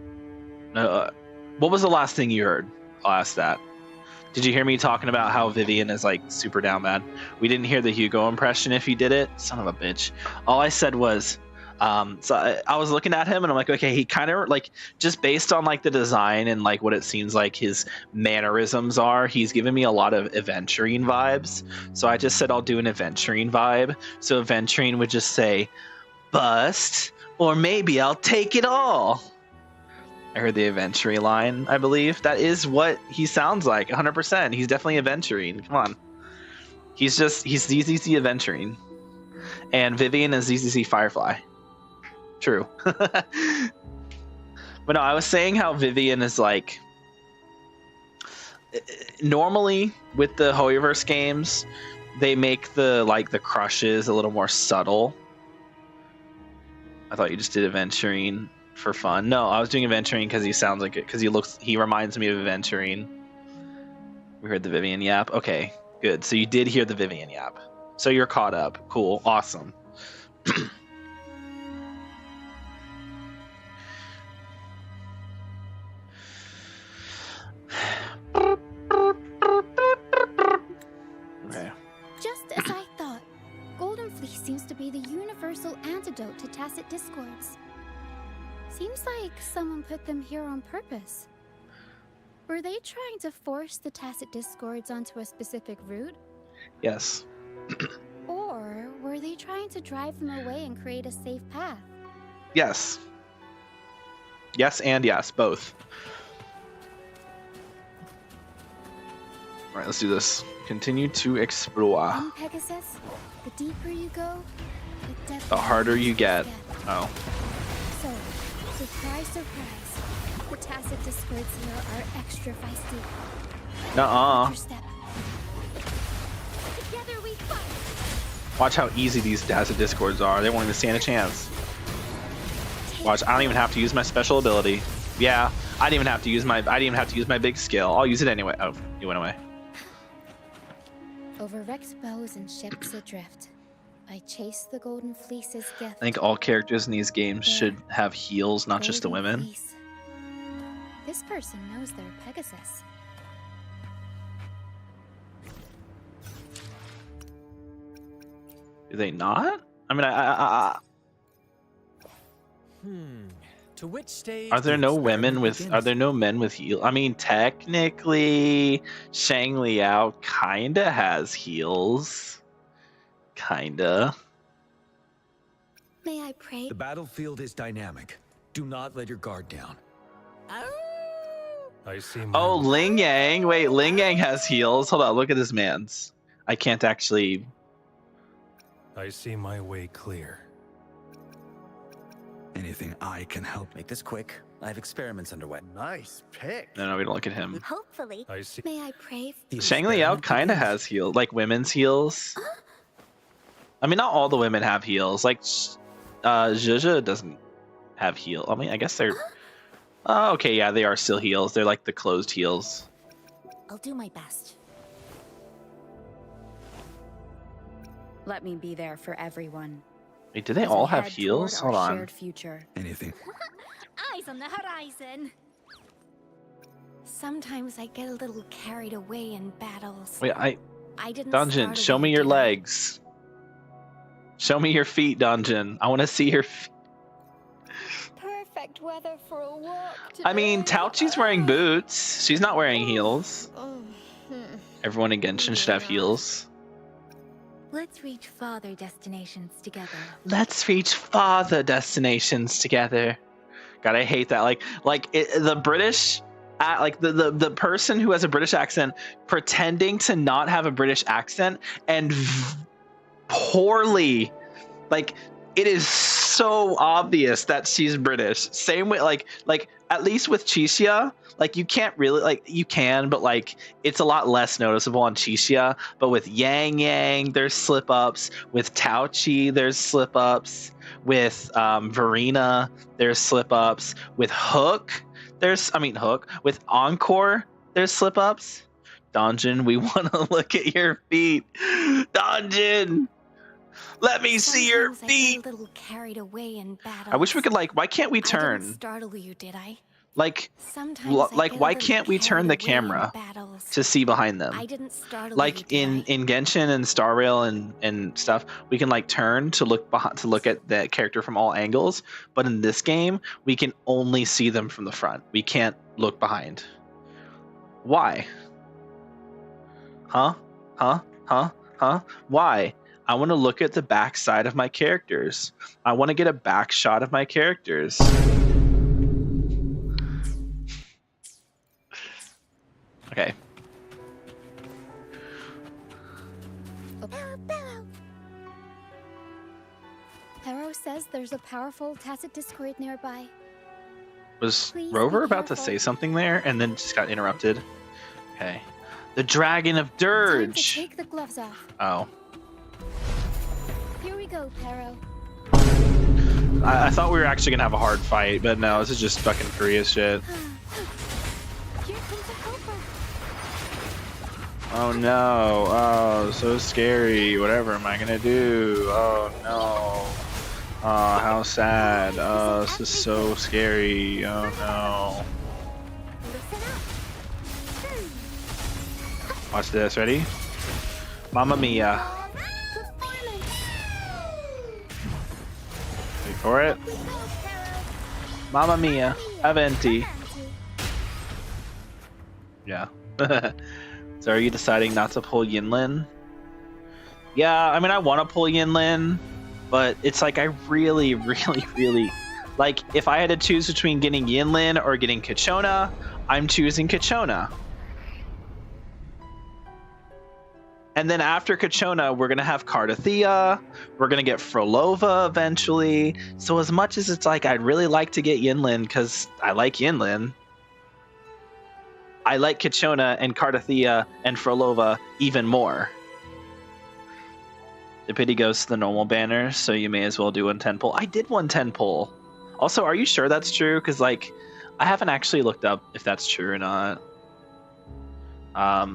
What was the last thing you heard? I'll ask that. Did you hear me talking about how Vivian is like super down bad? We didn't hear the Hugo impression if you did it. Son of a bitch. All I said was, so I was looking at him and I'm like, okay, he kind of like, just based on like the design and like what it seems like his mannerisms are, he's giving me a lot of Aventurine vibes. So I just said I'll do an Aventurine vibe. So Aventurine would just say, bust, or maybe I'll take it all. I heard the Aventurine line, I believe. That is what he sounds like, 100%. He's definitely Aventurine. Come on. He's ZZZ Aventurine. And Vivian is ZZZ Firefly. True. But no, I was saying how Vivian is like... Normally, with the Hoyoverse games, they make the crushes a little more subtle. I thought you just did Aventurine for fun. No, I was doing Aventurine because he sounds like it, because he reminds me of Aventurine. We heard the Vivian yap. Okay, good. So you did hear the Vivian yap. So you're caught up. Cool. Awesome. Okay. Just as I thought. be the universal antidote to tacit discords. Seems like someone put them here on purpose. Were they trying to force the tacit discords onto a specific route? Yes. Or were they trying to drive them away and create a safe path? Yes. Yes and yes, both. All right, let's do this. Continue to explore. On Pegasus, the deeper you go, The harder you get. Oh. So, surprise, surprise. The tacit discords here are extra feisty. Nuh-uh. Your step. Together we fight. Watch how easy these Tacit Discords are. They won't even stand a chance. Watch, I don't even have to use my special ability. Yeah, I didn't even have to use my big skill. I'll use it anyway. Oh, he went away. Over wrecked bows and ships adrift, I chase the golden fleece's gift. I think all characters in these games should have heals, not just the Golden women. Fleece. This person knows their Pegasus. Do they not? I mean, To which stage? are there the no women experiment with? begins? Are there no men with heal? I mean, technically, Shang Liao kinda has heals. Kinda. May I pray? The battlefield is dynamic. Do not let your guard down. I see. Oh, Ling Yang. Wait, Ling Yang has heals. Hold on, look at this man's. I can't actually. I see my way clear. Anything I can help. Make this quick. I have experiments underway. Nice pick. No, we don't look at him. Hopefully. I see. May I pray? Shang Liao kind of has heals, like women's heals. I mean, not all the women have heals. Like, Zhezhe doesn't have heal. I mean, I guess they're. Oh, okay, yeah, they are still heals. They're like the closed heals. I'll do my best. Let me be there for everyone. Wait, do they as we all have head heals? toward Hold our on. shared future. Anything. Eyes on the horizon. Sometimes I get a little carried away in battles. Wait, I didn't Dungeon, start show away, me your did I? legs. Show me your feet, Dungeon. I want to see your feet. Perfect weather for a walk. I mean, today. Taochi's wearing boots. She's not wearing heels. Oh, Everyone in Genshin should have heels. Let's reach farther destinations together. Let's reach farther destinations together. God, I hate that. The British, like the person who has a British accent pretending to not have a British accent and poorly, like it is so obvious that she's British. Same way, like at least with Chicia, like you can't really, like you can, but like it's a lot less noticeable on Chicia. But with Yang, there's slip ups. With Taochi, there's slip ups. With Verena, there's slip ups. With Hook, with Encore, there's slip ups. Dungeon, we want to look at your feet. Dungeon, let me see your Sometimes I feet. get a little carried away in battles. I wish we could, like, why can't we I didn't turn? startle you, did I? Like, Sometimes I like, get a why little can't we turn the carried away in camera battles. to see behind them? I didn't startle you, Like did in I? Genshin and Star Rail and stuff, we can like turn to look at the character from all angles. But in this game, we can only see them from the front. We can't look behind. Why? Huh? Why? I want to look at the back side of my characters. I want to get a back shot of my characters. Okay. Pero says there's a powerful tacit discord nearby. Was Please Rover be about to careful. say something there and then just got interrupted? Okay. The Dragon of Time to Dirge! take the gloves off. Oh. Here we go, Pero. I thought we were actually gonna have a hard fight, but no, this is just fucking free as shit. Here comes a helper. Oh no. Oh, so scary. Whatever am I gonna do? Oh no. Oh, how sad. Oh, this is so scary. Oh no. Listen up. Watch this. Ready? Mamma mia. Performance. for it. Mamma mia. Aventi. Yeah. So are you deciding not to pull Yinlin? Yeah, I mean, I want to pull Yinlin, but it's like I really, like, if I had to choose between getting Yinlin or getting Kachona, I'm choosing Kachona. And then after Kachona, we're going to have Cardathia. We're going to get Frolova eventually. So as much as it's like I'd really like to get Yinlin because I like Yinlin, I like Kachona and Cardathia and Frolova even more. The pity goes to the normal banner, so you may as well do 110 pull. I did 110 pull. Also, are you sure that's true? Because, like, I haven't actually looked up if that's true or not. I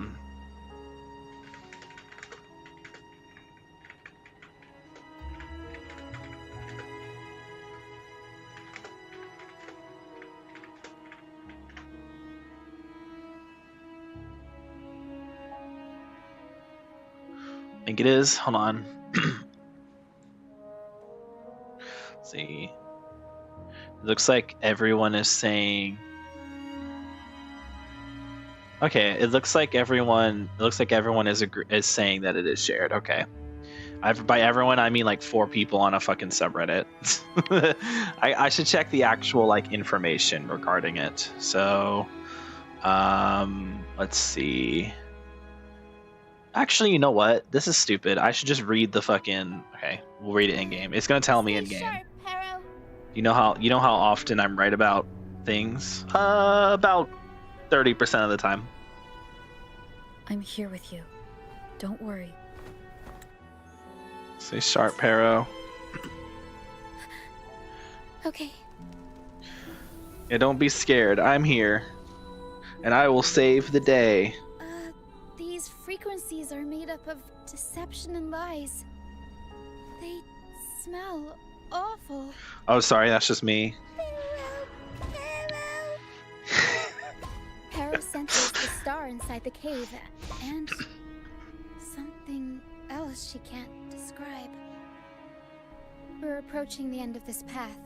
think it is. Hold on. Let's see. It looks like everyone is saying. Okay, it looks like everyone. It looks like everyone is saying that it is shared. Okay. By everyone, I mean like 4 people on a fucking subreddit. I should check the actual like information regarding it. So, let's see. Actually, you know what? This is stupid. I should just read the fucking. Okay, we'll read it in game. It's gonna tell me in game. You know how often I'm right about things? About 30% of the time. I'm here with you. Don't worry. Say sharp, Pero. Okay. Yeah, don't be scared. I'm here, and I will save the day. These frequencies are made up of deception and lies. They smell awful. Oh, sorry, that's just me. Pero senses the star inside the cave, and something else she can't describe. We're approaching the end of this path.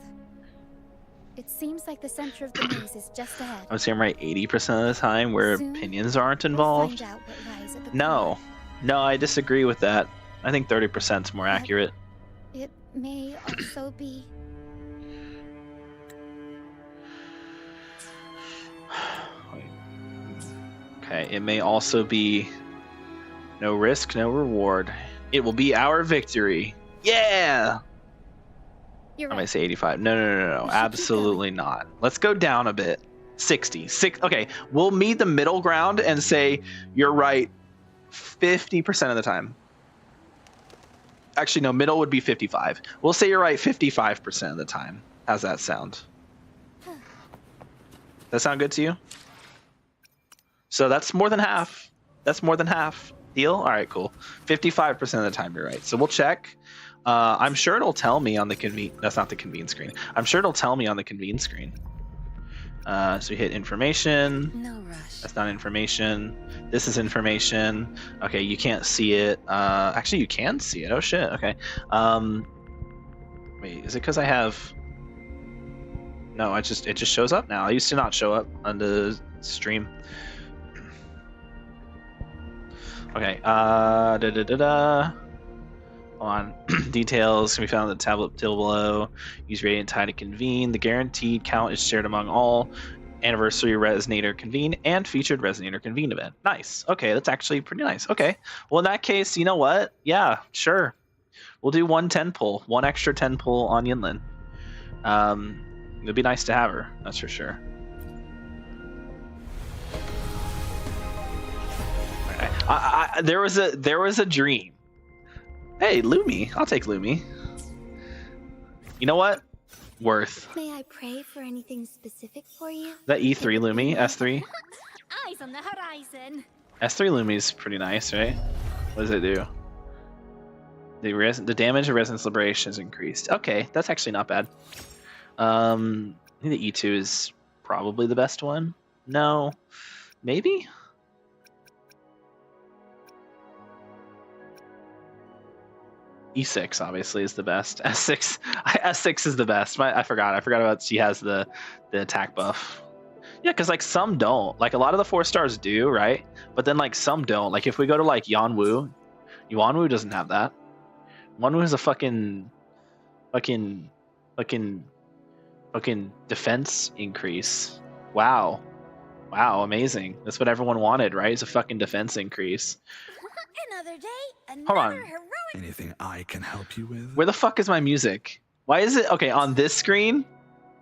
It seems like the center of the maze is just ahead. I would say I'm right 80% of the time where Soon, opinions aren't involved. We'll find out what lies at the No, I disagree with that. I think 30% is more accurate. It may also be. Okay, it may also be no risk, no reward. It will be our victory. Yeah! You're I right. might say 85. No. Absolutely not. Let's go down a bit. 60. Okay, we'll meet the middle ground and say you're right 50% of the time. Actually, no, middle would be 55. We'll say you're right 55% of the time. How's that sound? That sound good to you? So that's more than half. That's more than half. Deal? All right, cool. 55% of the time you're right. So we'll check. I'm sure it'll tell me on the convene. That's not the convene screen. I'm sure it'll tell me on the convene screen. So we hit information. No rush. That's not information. This is information. Okay, you can't see it. Actually, you can see it. Oh shit. Okay. Wait, is it because I have? No, it just shows up now. I used to not show up on the stream. Okay. On details can be found in the tablet below. Use Radiant Tide to convene. The guaranteed count is shared among all. Anniversary Resonator Convene and featured Resonator Convene event. Nice. Okay, that's actually pretty nice. Okay. Well, in that case, you know what? Yeah, sure. We'll do 110 pull. 1 extra 10 pull on Yinlin. It'd be nice to have her. That's for sure. Okay. There was a dream. Hey, Lumi. I'll take Lumi. You know what? Worth. May I pray for anything specific for you? That E3 Lumi, S3. Eyes on the horizon. S3 Lumi's pretty nice, right? What does it do? The damage of Resonance Liberation is increased. Okay, that's actually not bad. I think the E2 is probably the best one. No, maybe? E6 obviously is the best. S6 is the best. I forgot about she has the attack buff. Yeah, because like some don't. Like a lot of the 4-stars do, right? But then like some don't. Like if we go to like Yuanwu doesn't have that. Yuanwu has a fucking defense increase. Wow, amazing. That's what everyone wanted, right? It's a fucking defense increase. Another day, another Hold on. heroic. Anything I can help you with? Where the fuck is my music? Why is it okay on this screen?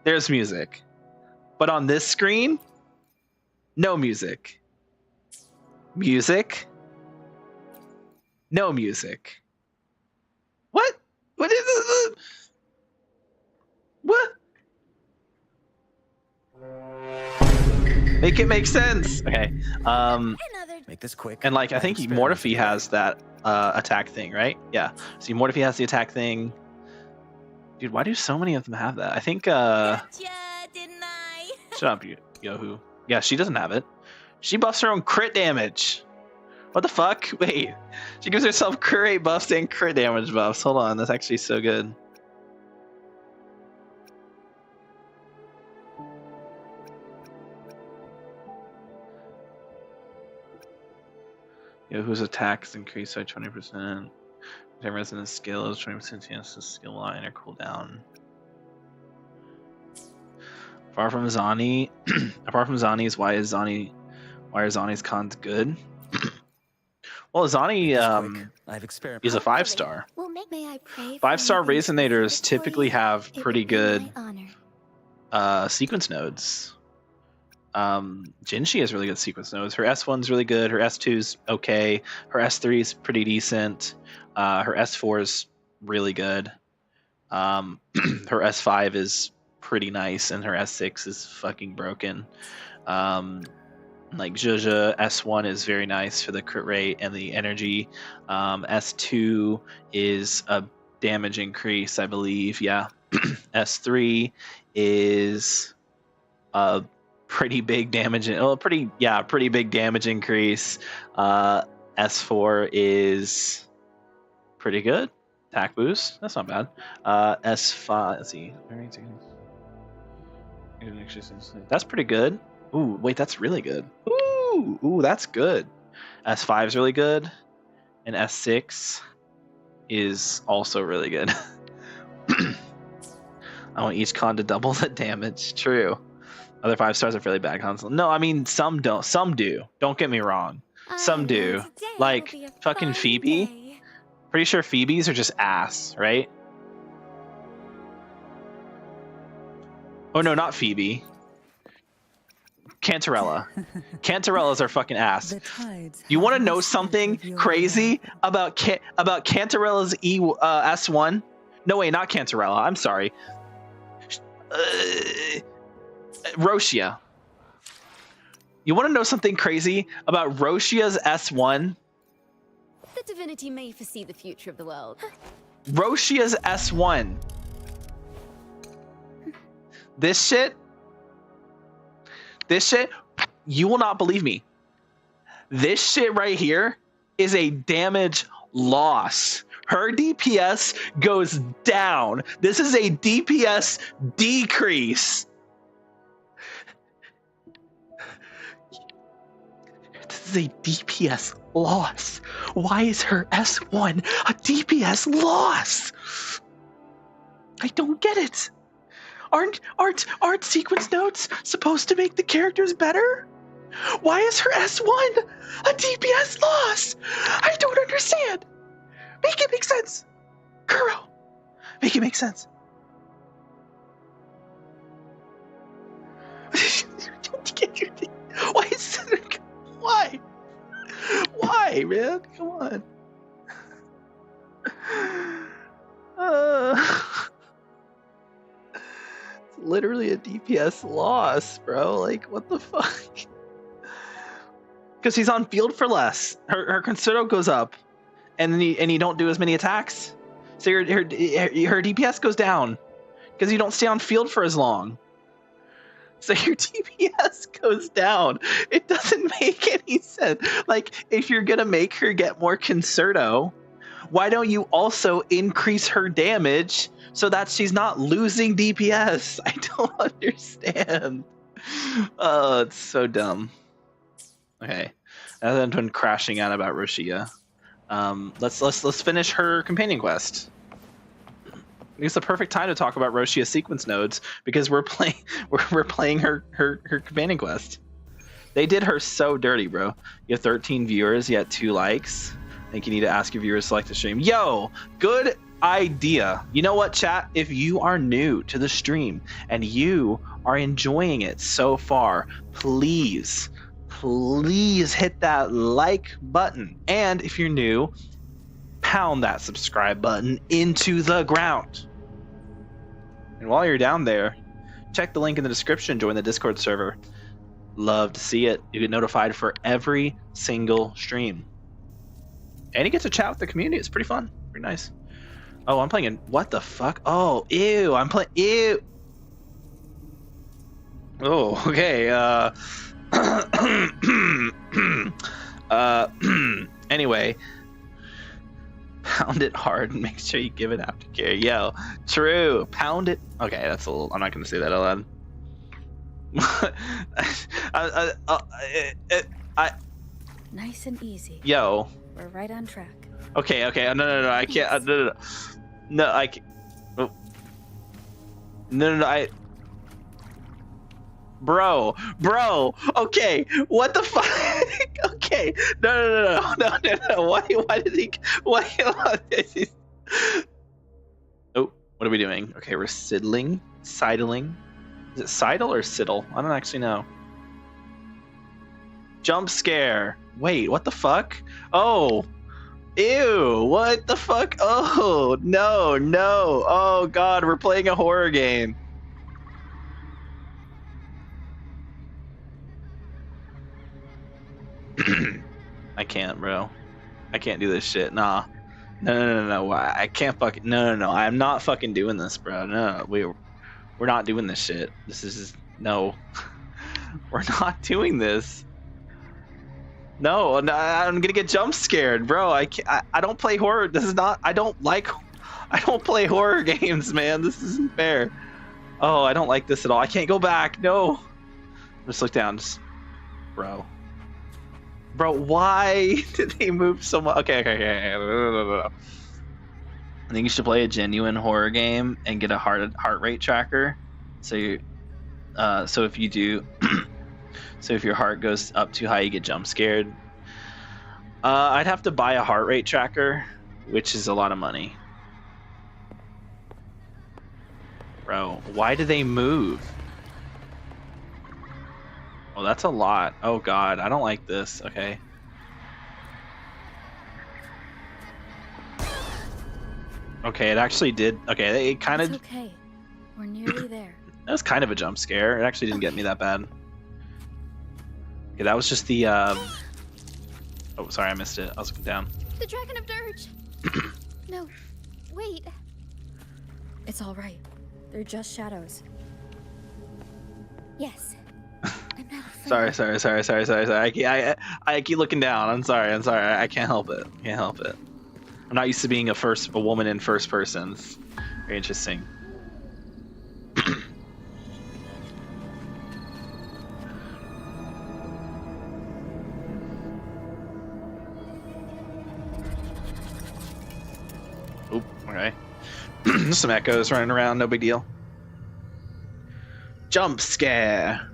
There's music, but on this screen, no music. Music. No music. What? What is this? What? Make it make sense. Okay. Make this quick. And like I think Mortifi has that attack thing, right? Yeah. See, Mortifi has the attack thing. Dude, why do so many of them have that? I think Gotcha, didn't I? shut up, Yohu. Yeah, she doesn't have it. She buffs her own crit damage. What the fuck? Wait. She gives herself crit rate buffs and crit damage buffs. Hold on, that's actually so good. Yohu's attacks increase by 20%. Every resident skill is 20% chance to skill line or cooldown. Apart from Zani's, why are Zani's cons good? Well, Zani is a 5-star. Well, may I pray 5-star for you? Resonators typically have It pretty would be good my honor. sequence nodes. Jinshi has really good sequence nodes. Her S1's really good. Her S2's okay. Her S3's pretty decent. Her S4's really good. Her S5 is pretty nice, and her S6 is fucking broken. Like Zhuzha, S1 is very nice for the crit rate and the energy. S2 is a damage increase, I believe. Yeah. S3 is a pretty big damage. Pretty big damage increase. S4 is pretty good. Attack boost. That's not bad. S5. Let's see. That's pretty good. Ooh, wait, that's really good. Ooh, that's good. S5 is really good, and S6 is also really good. I want each con to double the damage. True. Other 5-stars are fairly bad cons. No, I mean some don't. Some do. Don't get me wrong. Some do. Today will Like be a fucking fun Phoebe. day. Pretty sure Phoebes are just ass, right? Oh no, not Phoebe. Cantarella. Cantarellas are fucking ass. You want to know something crazy about Cantarella's S1? No, wait, not Cantarella. I'm sorry. Roshia. You want to know something crazy about Roshia's S1? The divinity may foresee the future of the world. Roshia's S1. This shit, you will not believe me. This shit right here is a damage loss. Her DPS goes down. This is a DPS decrease. This is a DPS loss. Why is her S1 a DPS loss? I don't get it. Aren't sequence notes supposed to make the characters better? Why is her S1 a DPS loss? I don't understand. Make it make sense. Kuro, make it make sense. Why is it? Why? Why, man? Come on. It's literally a DPS loss, bro. Like, what the fuck? Because he's on field for less. Her considerable goes up, and then you don't do as many attacks. So her DPS goes down because you don't stay on field for as long. So your DPS goes down. It doesn't make any sense. Like, if you're gonna make her get more concerto, why don't you also increase her damage so that she's not losing DPS? I don't understand. Oh, it's so dumb. Okay, other than been crashing out about Roshia, let's finish her companion quest. It's the perfect time to talk about Roshia sequence nodes because we're playing her companion quest. They did her so dirty, bro. You have 13 viewers, you had 2 likes. I think you need to ask your viewers to like the stream. Yo, good idea. You know what, chat? If you are new to the stream and you are enjoying it so far, please hit that like button. And if you're new, pound that subscribe button into the ground. And while you're down there, check the link in the description, join the Discord server. Love to see it. You get notified for every single stream. And you get to chat with the community. It's pretty fun. Pretty nice. Oh, I'm playing in... What the fuck? Oh, ew. I'm playing... Ew. Oh, okay. Anyway. Pound it hard and make sure you give it aftercare. Yo, true. Pound it. Okay, that's a little... I'm not going to say that out loud. Nice and easy. Yo. We're right on track. Okay. No. I can't. No, I can't. Oh. No. Bro. Okay. What the fuck? Okay. No. Why did he? Why? Oh, what are we doing? Okay, we're sidling. Is it sidle or siddle? I don't actually know. Jump scare. Wait, what the fuck? Oh. Ew, what the fuck? Oh, no. Oh, God, we're playing a horror game. I can't, bro. I can't do this shit. Nah. No. I can't fucking... No. I'm not fucking doing this, bro. No, we're not doing this shit. This is... No. We're not doing this. No, I'm gonna get jump scared, bro. I don't play horror. This is not... I don't play horror games, man. This isn't fair. Oh, I don't like this at all. I can't go back. No. Just look down. Just... Bro, why did they move so much? Okay. I think you should play a genuine horror game and get a heart rate tracker. So if you do, so if your heart goes up too high, you get jump scared. I'd have to buy a heart rate tracker, which is a lot of money. Bro, why do they move? Oh, that's a lot. Oh God, I don't like this. Okay. Okay, it actually did. Okay, it kind of... It's okay. We're nearly there. That was kind of a jump scare. It actually didn't get me that bad. Okay, that was just the... Oh, sorry, I missed it. I was looking down. The Dragon of Dirge! No, wait. It's all right. They're just shadows. Yes. I'm not afraid. Sorry. I keep looking down. I'm sorry. I can't help it. I'm not used to being a woman in first person. It's very interesting. Oop, okay. Some echoes running around, no big deal. Jump scare.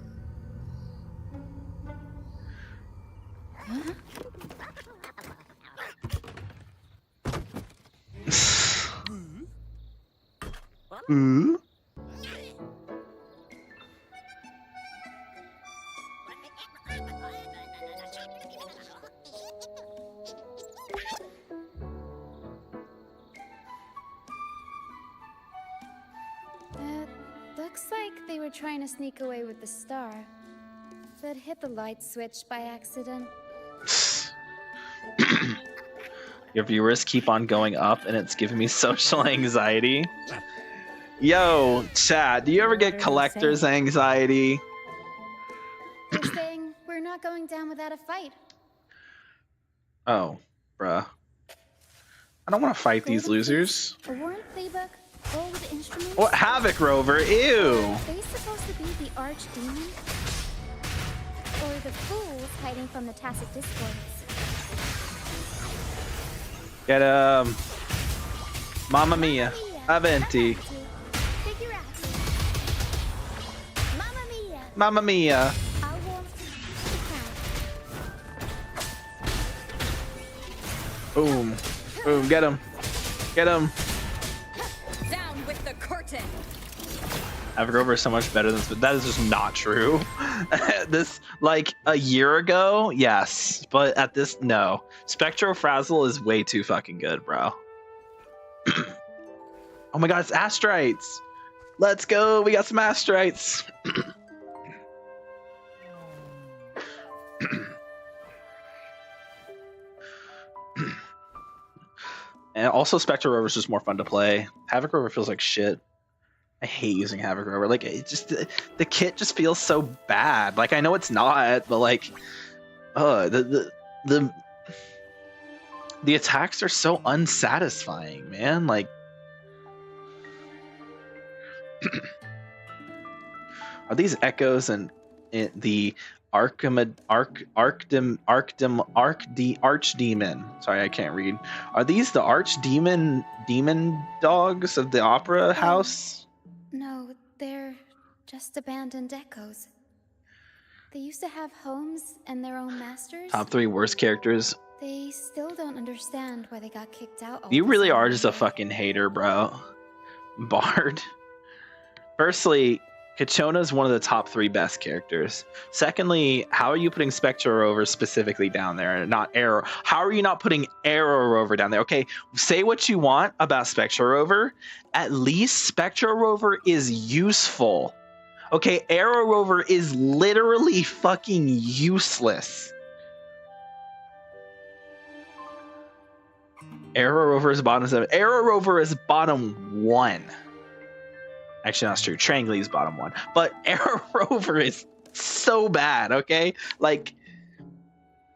Ooh. Looks like they were trying to sneak away with the star, but hit the light switch by accident. Your viewers keep on going up and it's giving me social anxiety. Yo, chat, do you ever get collector's anxiety? They're saying we're not going down without a fight. Oh, bruh. I don't want to fight these Golden losers. Fleece, a Warren playbook, old instruments. What Havoc Rover? Ew. Are they supposed to be the archdemon? Or the fools hiding from the Tacit Discords? Get Mamma Mia. Aventi. Figure out. Mamma mia. Mamma Mia. I want the crown. Boom. Boom. Get him. Get him. Down with the curtain. Havoc Rover is so much better than this, but that is just not true. This, like, a year ago, yes. But at this, no. Spectrofrazzle is way too fucking good, bro. Oh my god, it's Astrites! Let's go! We got some Astrites! And also, Spectre Rover is just more fun to play. Havoc Rover feels like shit. I hate using Havoc Rover. Like, it just the kit just feels so bad. Like, I know it's not, but like, the attacks are so unsatisfying, man. Like, are these echoes and the Archdemon? Sorry, I can't read. Are these the Archdemon demon dogs of the opera house? No, they're just abandoned echoes. They used to have homes and their own masters. Top 3 worst characters. They still don't understand why they got kicked out. You really are just a fucking hater, bro. Bard. Firstly, Kachona is one of the top 3 best characters. Secondly, how are you putting Spectre Rover specifically down there and not Arrow? How are you not putting Arrow Rover down there? Okay, say what you want about Spectre Rover. At least Spectre Rover is useful. Okay, Arrow Rover is literally fucking useless. Arrow Rover is bottom 7. Arrow Rover is bottom 1. Actually, that's true. Trangli is bottom 1. But Arrow Rover is so bad, okay? Like,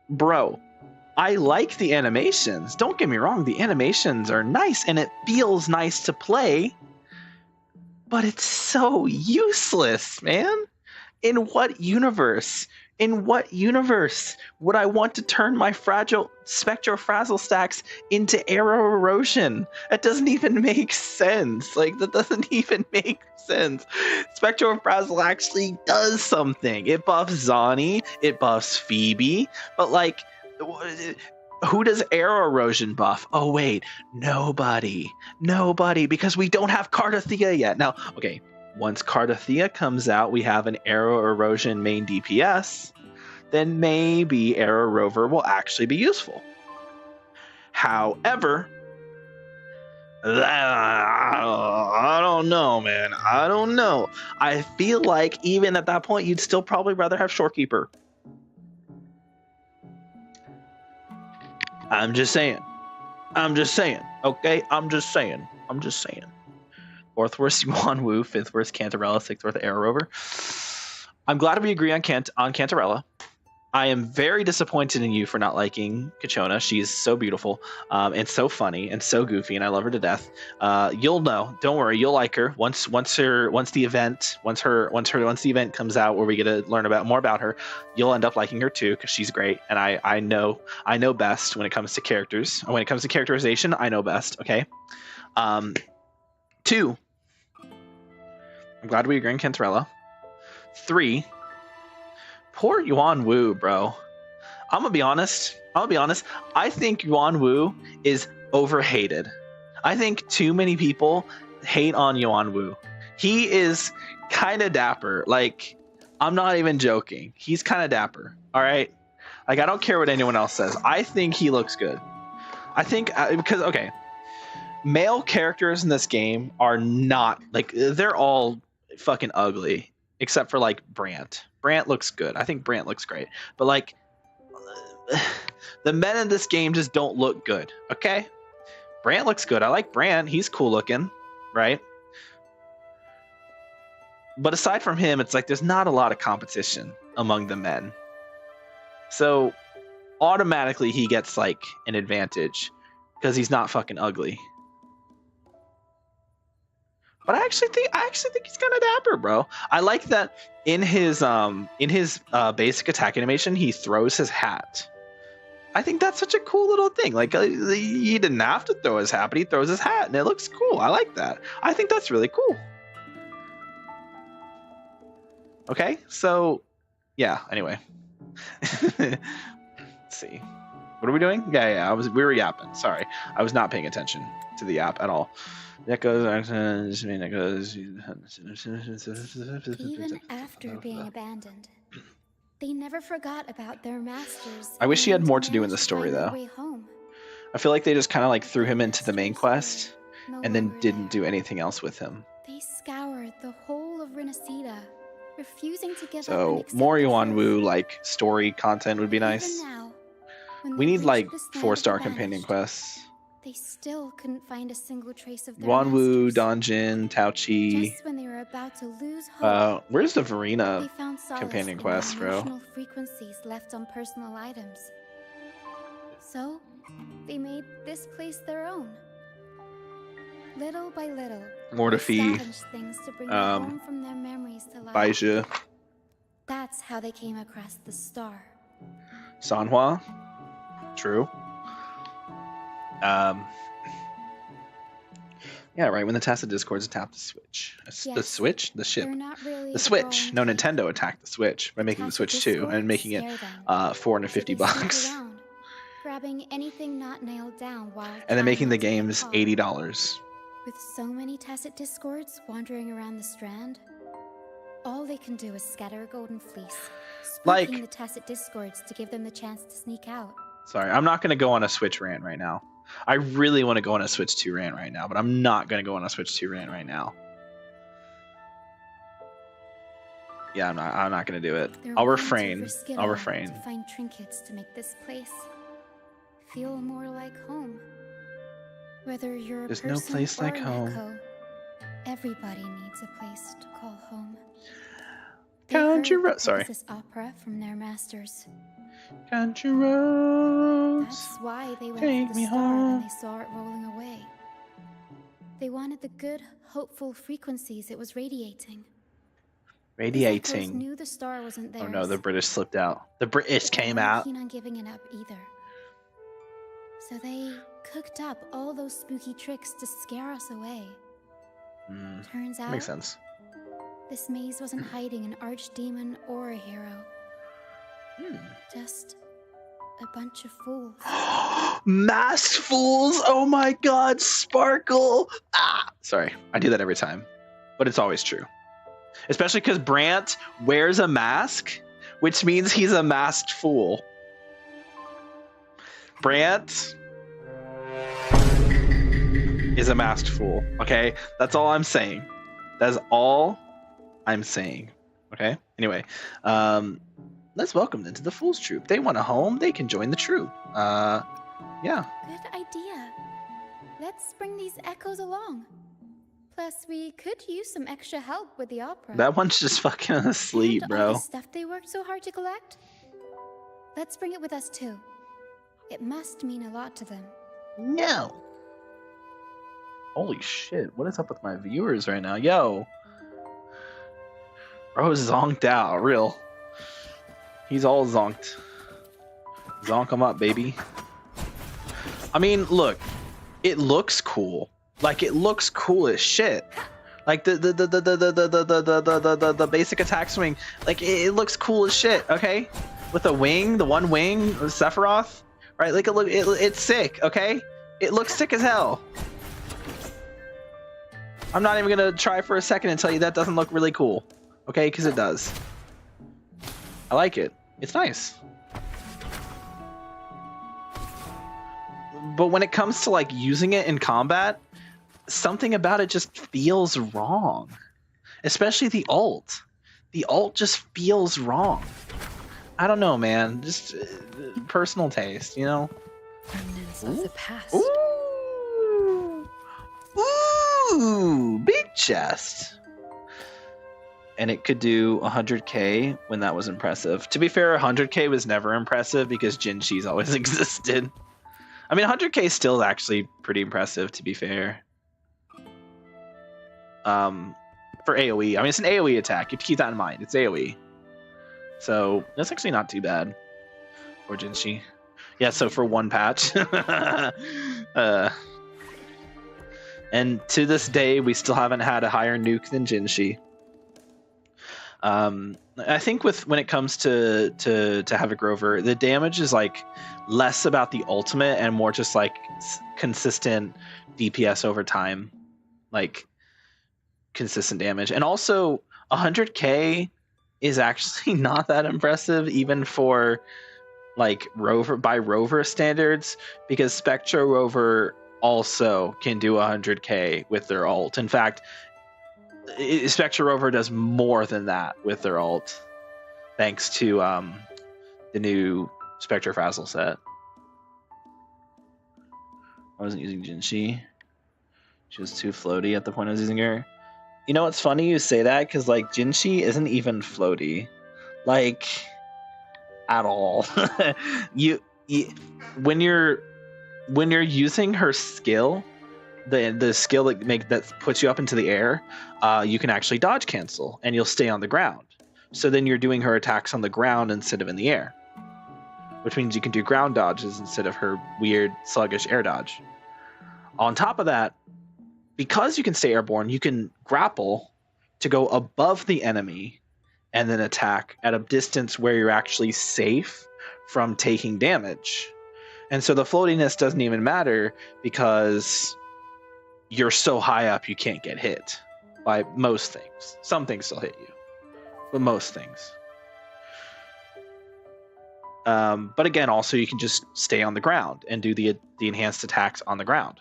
bro, I like the animations. Don't get me wrong. The animations are nice, and it feels nice to play. But it's so useless, man. In what universe? In what universe would I want to turn my fragile Spectrofrazzle stacks into Arrow Erosion? That doesn't even make sense. Like, that doesn't even make sense. Spectrofrazzle actually does something. It buffs Zani, it buffs Phoebe, but like, who does Arrow Erosion buff? Oh wait, nobody, because we don't have Cardathea yet. Now, okay, once Cardathea comes out, we have an Arrow Erosion main DPS, then maybe Arrow Rover will actually be useful. However, I don't know, man. I don't know. I feel like even at that point, you'd still probably rather have Shorekeeper. I'm just saying. Okay? I'm just saying. 4th worst Yuan Wu, 5th worst Cantarella, 6th worst Arrow Rover. I'm glad we agree on Cantarella. I am very disappointed in you for not liking Kachona. She's so beautiful, and so funny and so goofy, and I love her to death. You'll know. Don't worry. You'll like her once the event comes out where we get to learn more about her. You'll end up liking her too because she's great, and I know best when it comes to characters. When it comes to characterization, I know best. Okay. 2. I'm glad we agree on Cantarella. 3. Poor Yuan Wu, bro. I'm gonna be honest. I think Yuan Wu is overhated. I think too many people hate on Yuan Wu. He is kind of dapper. Like, I'm not even joking. He's kind of dapper. All right. Like, I don't care what anyone else says. I think he looks good. I think because okay, male characters in this game are not like they're all fucking ugly except for like Brant. Brant looks good. I think Brant looks great. But like the men in this game just don't look good. Okay? Brant looks good. I like Brant. He's cool looking, right? But aside from him, it's like there's not a lot of competition among the men. So automatically he gets like an advantage. because he's not fucking ugly. But I actually think he's kind of dapper, bro. I like that in his basic attack animation, he throws his hat. I think that's such a cool little thing. Like he didn't have to throw his hat, but he throws his hat, and it looks cool. I like that. I think that's really cool. Okay, so yeah. Anyway, let's see. What are we doing? Yeah. We were yapping. Sorry, I was not paying attention to the yap at all. Even after being abandoned, they never forgot about their masters. I wish he had more to do in the story, though. Home. I feel like they just kind of like threw him into the main quest and then didn't do anything else with him. They scoured the whole of Renacida, refusing to give up. So more Yuanwu like story content would be nice. Now, we need like 4-star companion quests. They still couldn't find a single trace of their Yuanwu, Donjin, Taochi. Just when they were about to lose hope, where's the Verena they found solace companion in quest, bro? emotional frequencies left on personal items. So, they made this place their own. Little by little, Mortefi, they scavenged things to bring them home from their memories to life. Baizhi, That's how they came across the star. Sanhua. True. Yeah, right. When the Tacit Discords attacked the Switch. The Yes, Switch? The ship. they're not really The Switch. No, Nintendo attacked the Switch by making the Switch 2 and making it $450. Around, grabbing anything not nailed down while And then making the trying not games to get caught. $80. With so many Tacit Discords wandering around the Strand, all they can do is scatter a golden fleece, Like- spooking the Tacit Discords to give them the chance to sneak out. Sorry, I'm not going to go on a Switch rant right now. I really want to go on a Switch 2 rant right now, but I'm not going to go on a Switch 2 rant right now. Yeah, I'm not going to do it. They're I'll willing to refrain. risk it I'll all refrain. To find trinkets to make this place feel more like home. Whether you're a There's person no place or like an home. echo, everybody needs a place to call home. They Country heard the Road. Sorry. Pegasus opera from their masters. Country roads. That's why they went take for the me star home. when they saw it rolling away. They wanted the good, hopeful frequencies it was radiating. These echoes Radiating. knew the star wasn't theirs. Oh no, the British slipped out. The British They came weren't out. keen on giving it up either. So they cooked up all those spooky tricks to scare us away. Turns out, Makes sense. this maze wasn't hiding an archdemon or a hero. Just a bunch of fools. Masked fools! Oh my god, Sparkle! Ah! Sorry, I do that every time. But it's always true. Especially because Brant wears a mask, which means he's a masked fool. Brant is a masked fool, okay? That's all I'm saying. That's all I'm saying, okay? Anyway, let's welcome them to the Fool's Troop. They want a home, they can join the troop. Yeah. Good idea. Let's bring these echoes along. Plus, we could use some extra help with the opera. That one's just fucking asleep, And all bro. the stuff they worked so hard to collect. Let's bring it with us too. It must mean a lot to them. No. Holy shit, what is up with my viewers right now? Yo. Bro is zonked out, real. He's all zonked. Zonk him up, baby. I mean, look. It looks cool. Like, it looks cool as shit. Like, the basic attack swing, like, it looks cool as shit, okay? With the wing, the one wing of Sephiroth, right? Like, it's sick, okay? It looks sick as hell. I'm not even gonna try for a second and tell you that doesn't look really cool, okay? Because it does. I like it. It's nice. But when it comes to, like, using it in combat, something about it just feels wrong. Especially the ult. The ult just feels wrong. I don't know, man. Just personal taste, you know? Remnants of the past. Ooh! Ooh! Big chest! And it could do 100k when that was impressive. To be fair, 100k was never impressive because Jinchi's always existed. I mean, 100k is still actually pretty impressive, to be fair. For AoE. I mean, it's an AoE attack. You have to keep that in mind. It's AoE. So that's actually not too bad for Jinshi. Yeah, so for one patch. And to this day, we still haven't had a higher nuke than Jinshi. I think when it comes to Havoc Rover, the damage is like less about the ultimate and more just like consistent DPS over time, like consistent damage. And also 100k is actually not that impressive even for like Rover standards, because Spectra Rover also can do 100k with their ult. In fact, Spectra Rover does more than that with their ult, thanks to the new Spectra Frazzle set. I wasn't using Jinshi. She was too floaty at the point I was using her. You know what's funny you say that, because like Jinshi isn't even floaty, like at all. you when you're using her skill, the skill that puts you up into the air, you can actually dodge cancel and you'll stay on the ground. So then you're doing her attacks on the ground instead of in the air, which means you can do ground dodges instead of her weird sluggish air dodge. On top of that, because you can stay airborne, you can grapple to go above the enemy and then attack at a distance where you're actually safe from taking damage. And so the floatiness doesn't even matter because you're so high up you can't get hit by most things. Some things still hit you, but most things. But again, also you can just stay on the ground and do the enhanced attacks on the ground,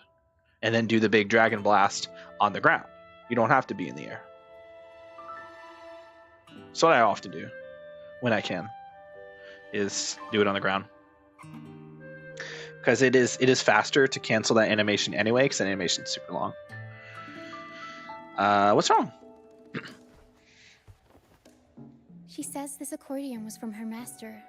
and then do the big dragon blast on the ground. You don't have to be in the air. So what I often do when I can is do it on the ground, because it is faster to cancel that animation anyway, because that animation is super long. What's wrong? She says this accordion was from her master.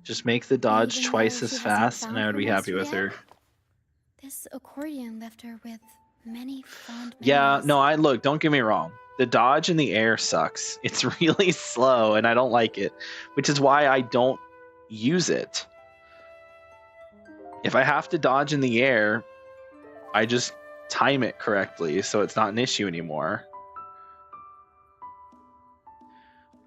Just make the dodge Even twice though as she hasn't fast, and found I would her be happy master with yet, her. This accordion left her with many fond Yeah, memories. no, don't get me wrong. The dodge in the air sucks. It's really slow, and I don't like it, which is why I don't use it. If I have to dodge in the air, I just time it correctly so it's not an issue anymore.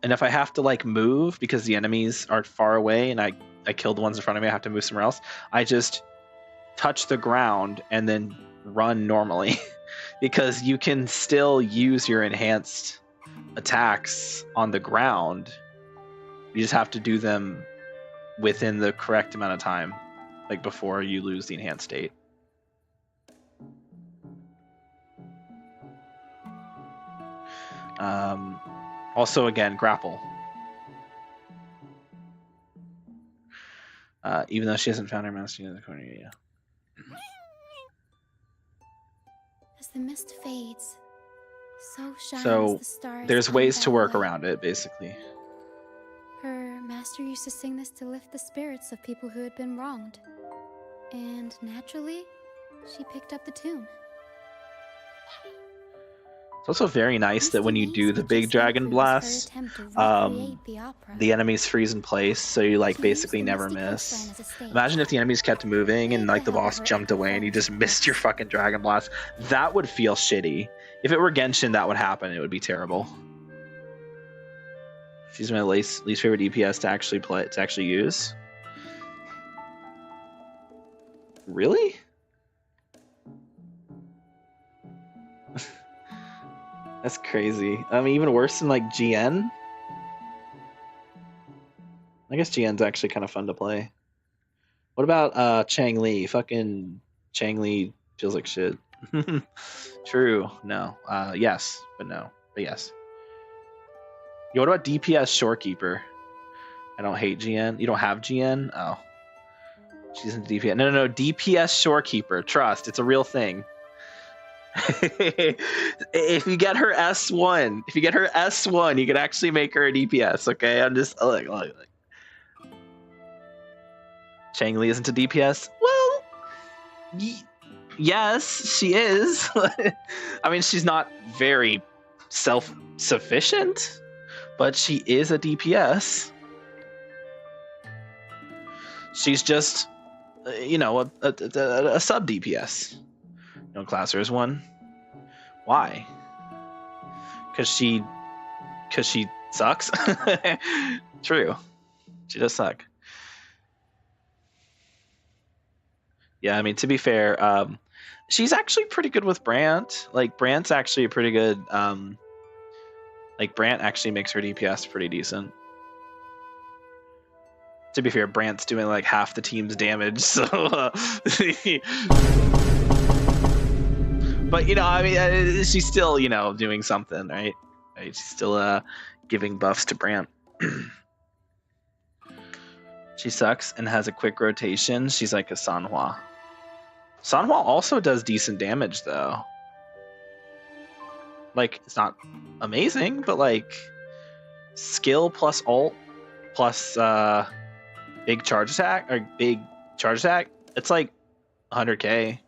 And if I have to like move because the enemies are far away and I killed the ones in front of me, I have to move somewhere else, I just touch the ground and then run normally. Because you can still use your enhanced attacks on the ground. You just have to do them within the correct amount of time, like before you lose the enhanced state. Also, again, grapple. Even though she hasn't found her master in the corner yet. As the mist fades, so shines So the stars. there's on ways to work Bella. around it, basically. Her master used to sing this to lift the spirits of people who had been wronged. And naturally, she picked up the tune. It's also very nice that when you do the big dragon blast, the enemies freeze in place, so you like basically never miss. Imagine if the enemies kept moving and like the boss jumped away and you just missed your fucking dragon blast. That would feel shitty. If it were Genshin, that would happen. It would be terrible. She's my least favorite DPS to actually use. Really? That's crazy. I mean, even worse than like GN. I guess GN's actually kind of fun to play. What about Chang Li? Fucking Chang Li feels like shit. True. No. Yes, but no. But yes. Yo, what about DPS Shorekeeper? I don't hate GN. You don't have GN? Oh. She's in DPS. No. DPS Shorekeeper. Trust. It's a real thing. If you get her S1, you can actually make her a DPS. Okay, I'm just look. Changli isn't a DPS. Well, yes, she is. I mean, she's not very self-sufficient, but she is a DPS. She's just, you know, a sub DPS. You don't class her as one. Why? Because she sucks. True, she does suck. Yeah, I mean, to be fair, she's actually pretty good with Brant. Like, Brant's actually a pretty good. Like, Brant actually makes her DPS pretty decent. To be fair, Brant's doing like half the team's damage, so. But you know, I mean, she's still, you know, doing something, right? She's still giving buffs to Brant. She sucks and has a quick rotation. She's like a Sanhua. Sanhua also does decent damage though. Like, it's not amazing, but like skill plus ult plus big charge attack, it's like 100k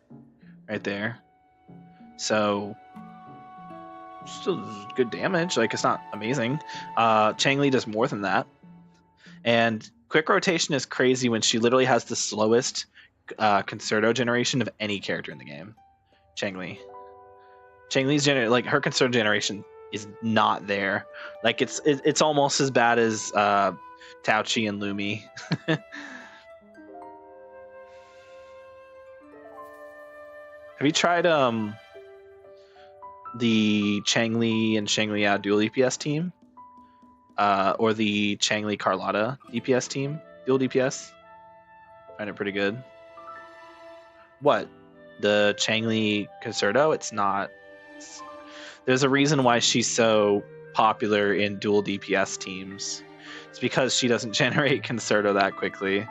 right there. So still good damage. Like, it's not amazing. Changli does more than that. And quick rotation is crazy when she literally has the slowest Concerto generation of any character in the game. Changli's like, her Concerto generation is not there. Like, it's almost as bad as Tauchi and Lumi. Have you tried the Changli and Shanglia dual DPS team? Or the Changli Carlotta DPS team? Dual DPS? Find it pretty good. What? The Changli Concerto? It's not. There's a reason why she's so popular in dual DPS teams. It's because she doesn't generate Concerto that quickly.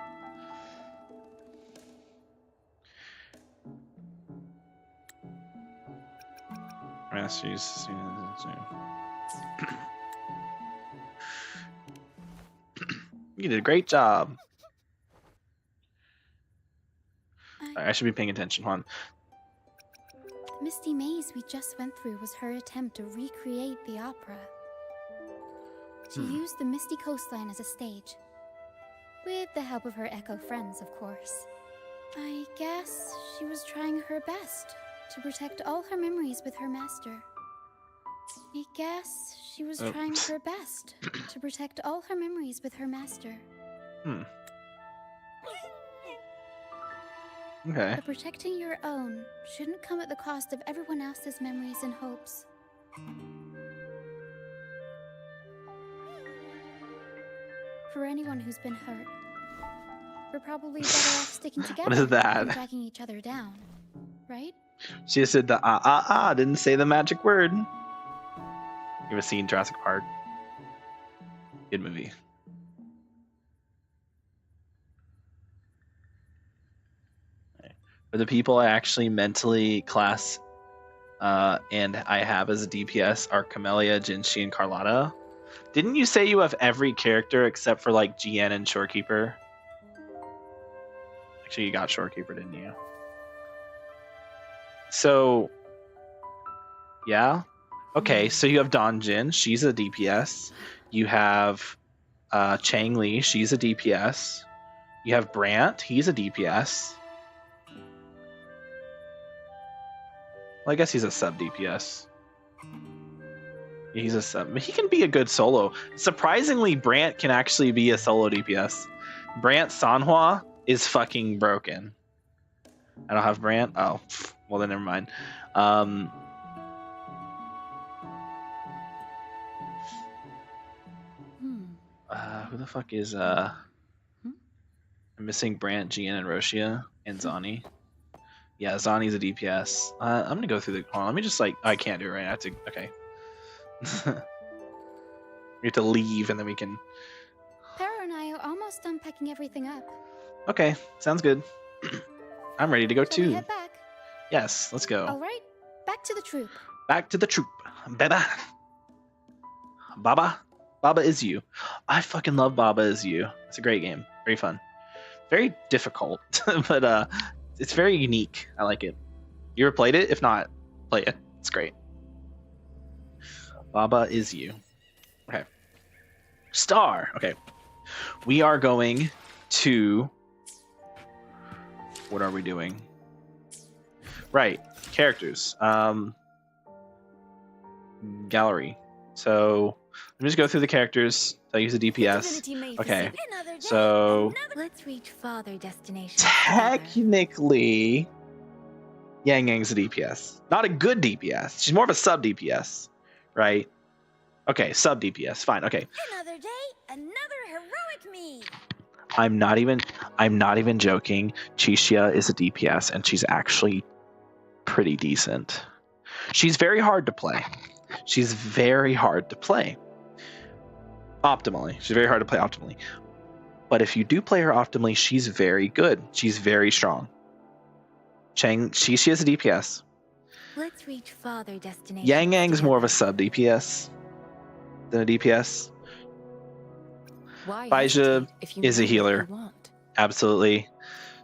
You did a great job. I should be paying attention. Hold on. The misty maze we just went through was her attempt to recreate the opera. She used the misty coastline as a stage. With the help of her Echo friends, of course. I guess she was trying her best to protect all her memories with her master. Okay. But protecting your own shouldn't come at the cost of everyone else's memories and hopes. For anyone who's been hurt, we're probably better off sticking together What is that? than dragging each other down, right? She just said the didn't say the magic word. You ever seen Jurassic Park? Good movie. For the people I actually mentally class and I have as a DPS are Camellia, Jinshi, and Carlotta. Didn't you say you have every character except for like GN and Shorekeeper? Actually, you got Shorekeeper, didn't you? So, yeah. Okay, so you have Donjin, she's a DPS. You have Changli, she's a DPS. You have Brant, he's a DPS. Well, I guess he's a sub DPS. He's a sub. He can be a good solo. Surprisingly, Brant can actually be a solo DPS. Brant Sanhua is fucking broken. I don't have Brant. Oh, well then never mind. Who the fuck is I'm missing Brant, GN, and Roshia, and Zani. Yeah, Zani's a DPS. I'm gonna go through the. Hold on, let me just like. I can't do it right now. I have to. Okay. We have to leave, and then we can. Pero and I are almost done packing everything up. Okay, sounds good. I'm ready to go Shall we too. head back? Yes, let's go. All right, back to the troop. Back to the troop. Baba Is You. I fucking love Baba Is You. It's a great game. Very fun. Very difficult, but it's very unique. I like it. You ever played it? If not, play it. It's great. Baba Is You. Okay. Star. Okay. We are going to... What are we doing? Right. Characters. Gallery. So let me just go through the characters. I use the DPS. Okay. So let's reach farther destinations. Technically, Yang Yang's a DPS. Not a good DPS. She's more of a sub DPS, right? Okay, sub DPS. Fine. Okay. Another day, another heroic me. I'm not even joking. Chixia is a DPS and she's actually pretty decent. She's very hard to play. She's very hard to play optimally. She's very hard to play optimally. But if you do play her optimally, she's very good. She's very strong. Chixia is a DPS. Let's reach farther destinations. Yang Yang's more of a sub DPS than a DPS. Baizhi is a healer. Absolutely.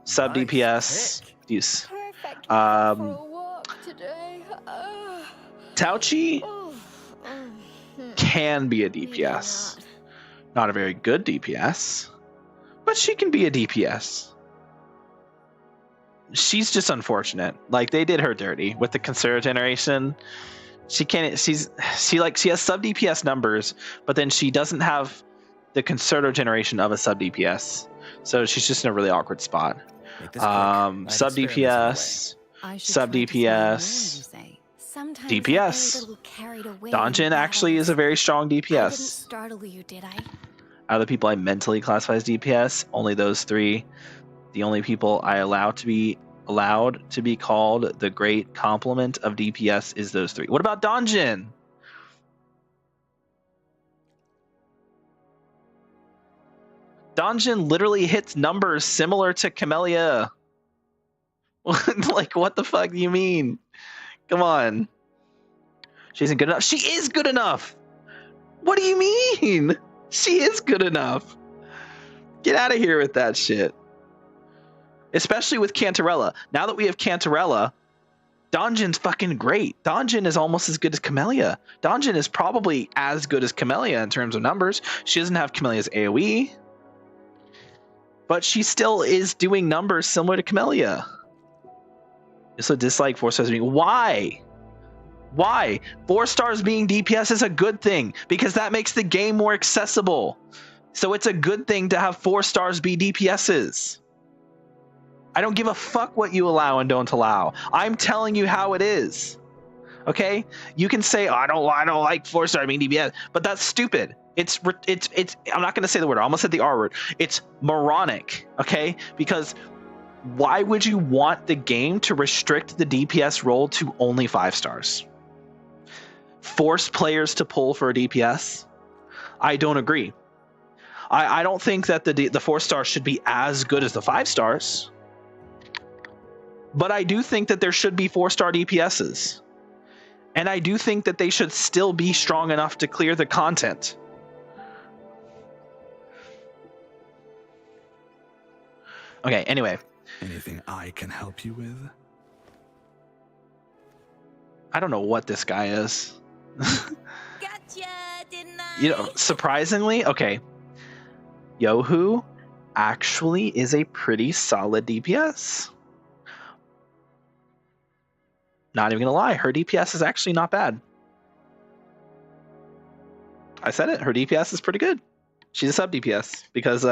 Sub DPS. Use. Tauchi can be a DPS. Not a very good DPS, but she can be a DPS. She's just unfortunate. Like, they did her dirty with the Concerto generation. She has sub DPS numbers, but then she doesn't have the Concerto generation of a sub DPS. So she's just in a really awkward spot. Sub DPS, sub DPS, DPS. Donjin actually is a very strong DPS. Startle you, did I? Out of the people I mentally classify as DPS, only those three. The only people I allowed to be called the great complement of DPS is those three. What about Donjin? Donjin literally hits numbers similar to Camellia. Like, what the fuck do you mean? Come on. She isn't good enough. She is good enough. What do you mean? She is good enough. Get out of here with that shit. Especially with Cantarella. Now that we have Cantarella, Donjin's fucking great. Donjin is almost as good as Camellia. Donjin is probably as good as Camellia in terms of numbers. She doesn't have Camellia's AoE, but she still is doing numbers similar to Camellia. So dislike 4 stars being... Why? Why? 4 stars being DPS is a good thing because that makes the game more accessible. So it's a good thing to have 4 stars be DPSs. I don't give a fuck what you allow and don't allow. I'm telling you how it is. Okay? You can say, oh, I don't like 4 star being DPS, but that's stupid. It's I'm not going to say the word. I almost said the R word. It's moronic. Okay? Because why would you want the game to restrict the DPS role to only 5 stars? Force players to pull for a DPS? I don't agree. I don't think that the 4 stars should be as good as the 5 stars. But I do think that there should be 4-star DPSs. And I do think that they should still be strong enough to clear the content. Okay, anyway. Anything I can help you with? I don't know what this guy is. Gotcha, didn't I? You know, surprisingly, okay. Yohu actually is a pretty solid DPS. Not even gonna lie, her DPS is actually not bad. I said it, her DPS is pretty good. She's a sub DPS because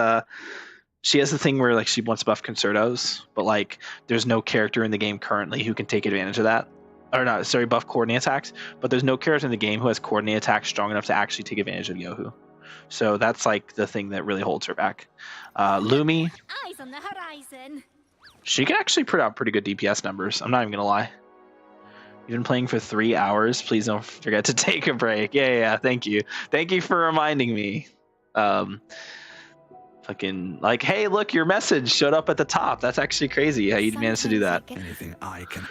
she has the thing where like she wants to buff Concertos, but like there's no character in the game currently who can take advantage of that. Or not, sorry, buff coordinate attacks, but there's no character in the game who has coordinate attacks strong enough to actually take advantage of Yohu. So that's like the thing that really holds her back. Lumi, Eyes on the horizon. she can actually put out pretty good DPS numbers. I'm not even gonna lie. You've been playing for 3 hours. Please don't forget to take a break. Yeah, thank you. Thank you for reminding me. Fucking like, hey, look, your message showed up at the top. That's actually crazy how you managed to do that. Anything I can...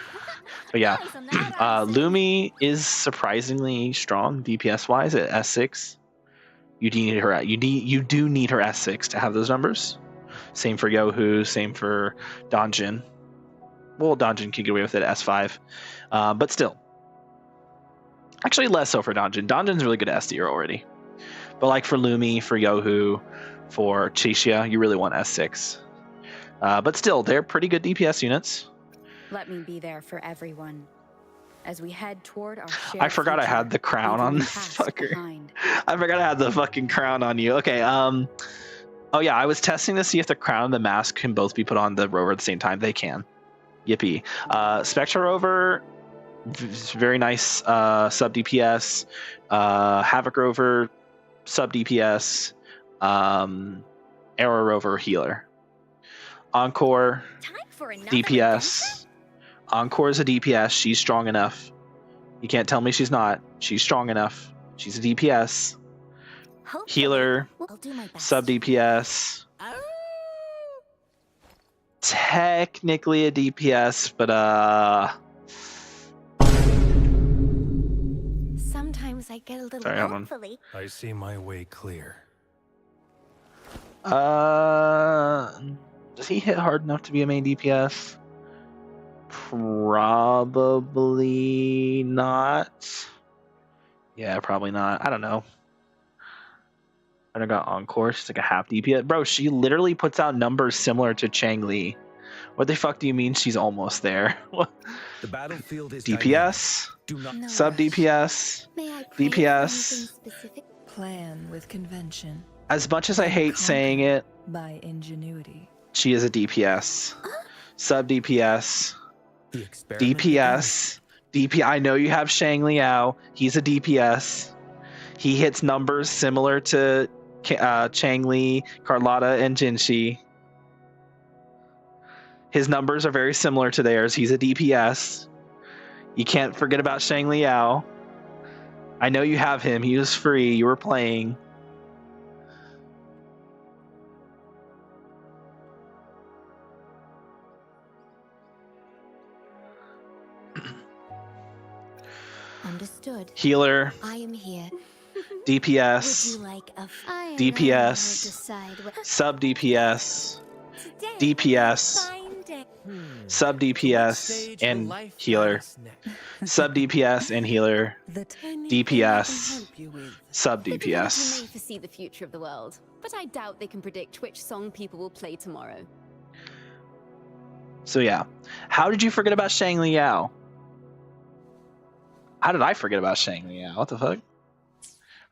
But yeah, Lumi is surprisingly strong DPS wise at S6. You do need her. You do need her S6 to have those numbers. Same for Yohu. Same for Donjin. Well, Donjin can get away with it at S5, but still, actually less so for Donjin. Donjin's really good at S tier already, but like for Lumi, for Yohu, for Chixia, you really want S6. But still, they're pretty good DPS units. Let me be there for everyone as we head toward our shared I forgot I had the crown on this fucker. I forgot I had the fucking crown on you. Okay. Oh yeah, I was testing to see if the crown and the mask can both be put on the rover at the same time. They can. Yippee. Spectre rover, very nice sub DPS. Havoc rover, sub DPS. Arrow rover, healer. Encore, DPS. Encore is a DPS. She's strong enough. You can't tell me she's not. She's strong enough. She's a DPS. Healer, sub DPS. Technically a DPS, but Sometimes I get a little sorry, hold on. hopefully. I see my way clear. Does he hit hard enough to be a main DPS? Probably not. Yeah, probably not. I don't know. I got Encore. She's like a half DPS. Bro, she literally puts out numbers similar to Chang Li. What the fuck do you mean she's almost there? The battlefield is DPS? Sub DPS? DPS? Plan with convention. As much as I hate saying it, by ingenuity. she is a DPS. Sub DPS. DPS. I know you have Shang Liao. He's a DPS. He hits numbers similar to Chang Li, Carlotta, and Jinshi. His numbers are very similar to theirs. He's a DPS. You can't forget about Shang Liao. I know you have him. He was free. You were playing. Understood. Healer. I am here. DPS. Would you like a DPS. Sub DPS. DPS. Sub DPS and healer. Sub DPS and healer. DPS. Sub The Divinity DPS. may foresee the future of the world, but I doubt they can predict which song people will play tomorrow. So yeah. How did you forget about Shang Liao? How did I forget about Shang Liao? What the fuck?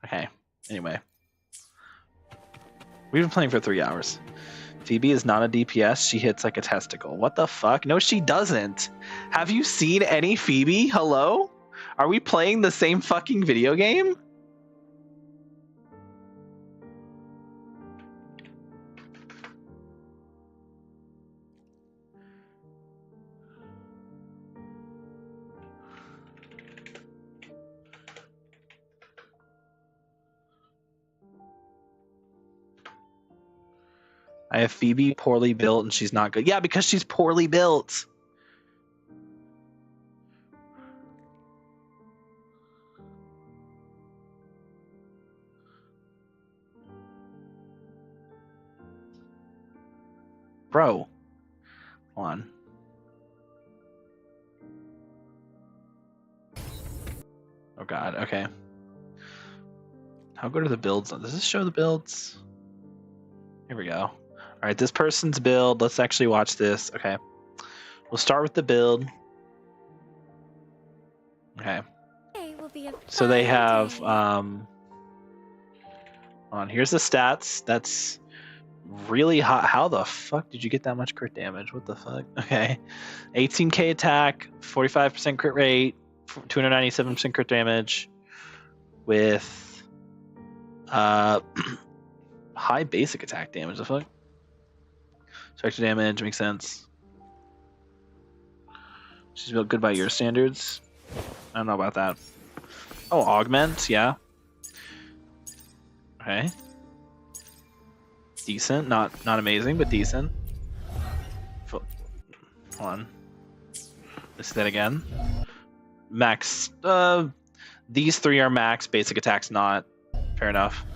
Okay. Anyway. We've been playing for 3 hours. Phoebe is not a DPS. She hits like a testicle. What the fuck? No, she doesn't. Have you seen any Phoebe? Hello? Are we playing the same fucking video game? I have Phoebe poorly built and she's not good. Yeah, because she's poorly built. Bro. Hold on. Oh god, okay. How good are the builds? Does this show the builds? Here we go. All right, this person's build. Let's actually watch this. Okay. We'll start with the build. Okay. So they have here's the stats. That's really hot. How the fuck did you get that much crit damage? What the fuck? Okay. 18k attack, 45% crit rate, 297% crit damage with high basic attack damage. The fuck? Extra damage makes sense. She's built good by your standards. I don't know about that. Oh, augment, yeah. Okay. Decent, not amazing, but decent. Hold on. Let's do that again. Max. These 3 are max. Basic attack's not. Fair enough.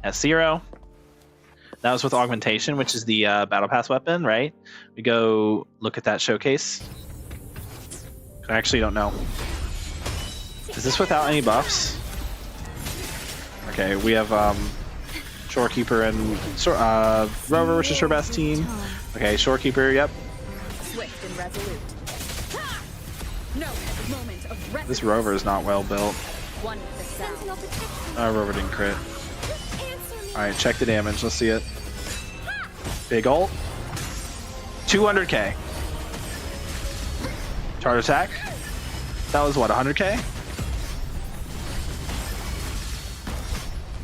S0. That was with augmentation, which is the battle pass weapon, right? We go look at that showcase. I actually don't know. Is this without any buffs? Okay, we have Shorekeeper and Rover, which is her best team. Okay, Shorekeeper, yep. Swift and resolute. No moment of rest. This Rover is not well built. One for the sound. Rover didn't crit. Alright, check the damage. Let's see it. Big ult. 200k. Charge attack. That was what, 100k?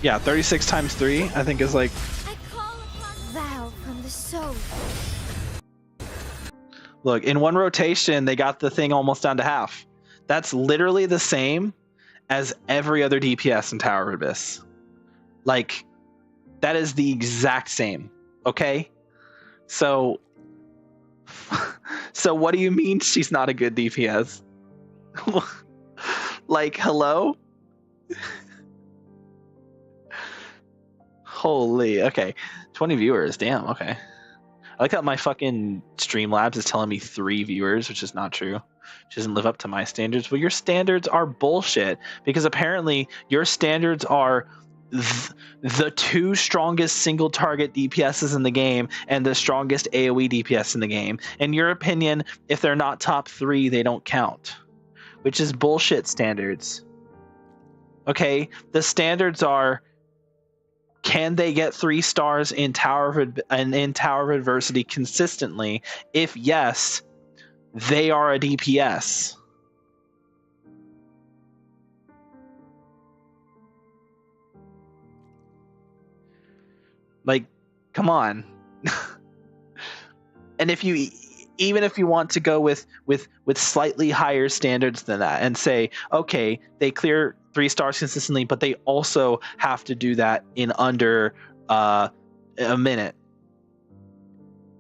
Yeah, 36 times 3, I think is like... I call upon thou from the soul. Look, in one rotation, they got the thing almost down to half. That's literally the same as every other DPS in Tower of Abyss. Like, that is the exact same, okay? So what do you mean she's not a good DPS? Like, hello? Holy, okay. 20 viewers, damn, okay. I like that my fucking Streamlabs is telling me 3 viewers, which is not true. She doesn't live up to my standards. Well, your standards are bullshit, because apparently your standards are the 2 strongest single target DPSs in the game and the strongest AoE DPS in the game. In your opinion, if they're not top 3, they don't count, which is bullshit standards. Okay, the standards are, can they get 3 stars in Tower of Adversity consistently? If yes, they are a DPS. Like, come on. And if you, even if you want to go with slightly higher standards than that and say, okay, they clear 3 stars consistently, but they also have to do that in under a minute.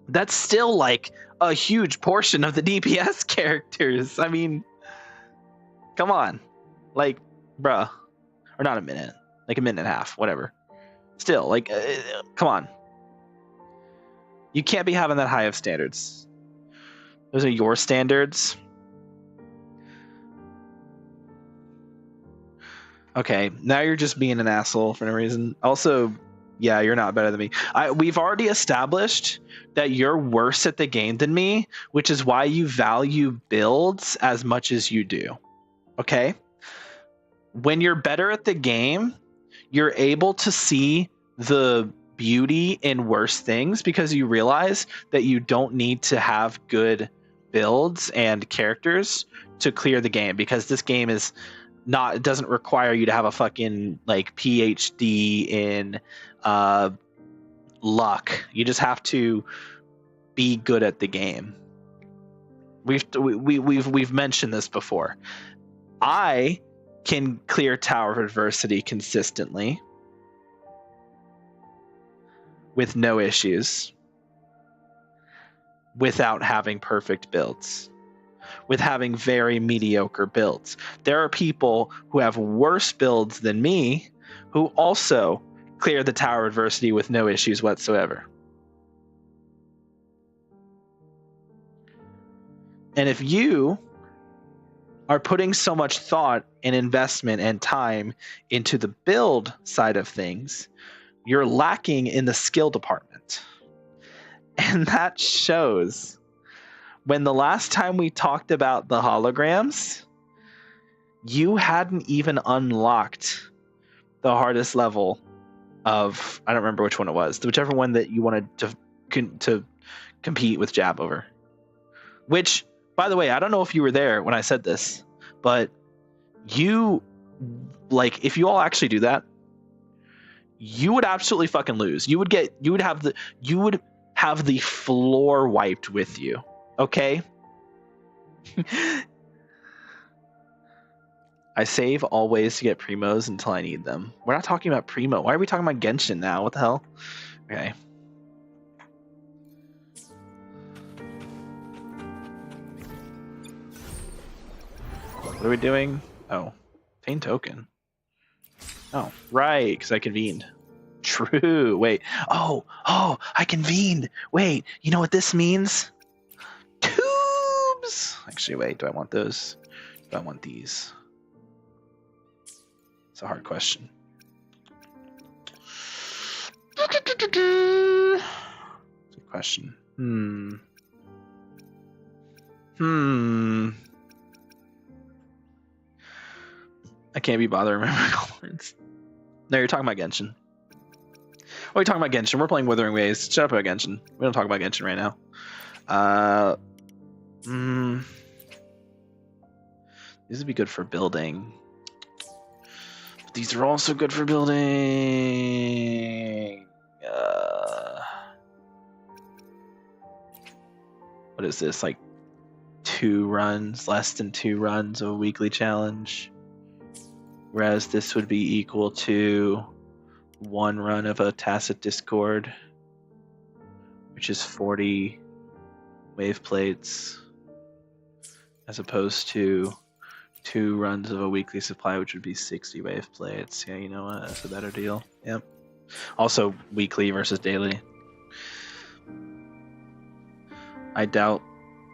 That's still like a huge portion of the DPS characters. I mean, come on. Like, bruh. Or not a minute. Like a minute and a half, whatever. Still, like, come on. You can't be having that high of standards. Those are your standards. Okay, now you're just being an asshole for no reason. Also, yeah, you're not better than me. We've already established that you're worse at the game than me, which is why you value builds as much as you do. Okay? When you're better at the game, you're able to see the beauty in worse things because you realize that you don't need to have good builds and characters to clear the game, because this game is not, it doesn't require you to have a fucking like PhD in luck. You just have to be good at the game. We've mentioned this before. I can clear Tower of Adversity consistently with no issues, without having perfect builds, with having very mediocre builds. There are people who have worse builds than me who also clear the Tower of Adversity with no issues whatsoever. And if you are putting so much thought and investment and time into the build side of things, you're lacking in the skill department. And that shows. When the last time we talked about the holograms, you hadn't even unlocked the hardest level of, I don't remember which one it was, whichever one that you wanted to compete with Jab over. Which, by the way, I don't know if you were there when I said this, but you, like, if you all actually do that, you would absolutely fucking lose. You would have the floor wiped with you. Okay? I save always to get primos until I need them. We're not talking about primo. Why are we talking about Genshin now? What the hell? Okay. What are we doing? Oh, obtain token. Oh, right, because I convened. True. Wait. Oh, I convened. Wait, you know what this means? Tubes. Actually, wait. Do I want those? Do I want these? It's a hard question. It's a good question. I can't be bothered remembering all words. No, you're talking about Genshin. Oh, you're talking about Genshin. We're playing Wuthering Waves. Shut up about Genshin. We don't talk about Genshin right now. These would be good for building. But these are also good for building. What is this? Like 2 runs, less than 2 runs of a weekly challenge. Whereas this would be equal to 1 run of a Tacit Discord, which is 40 wave plates, as opposed to 2 runs of a weekly supply, which would be 60 wave plates. Yeah, you know what? That's a better deal. Yep. Also, weekly versus daily. I doubt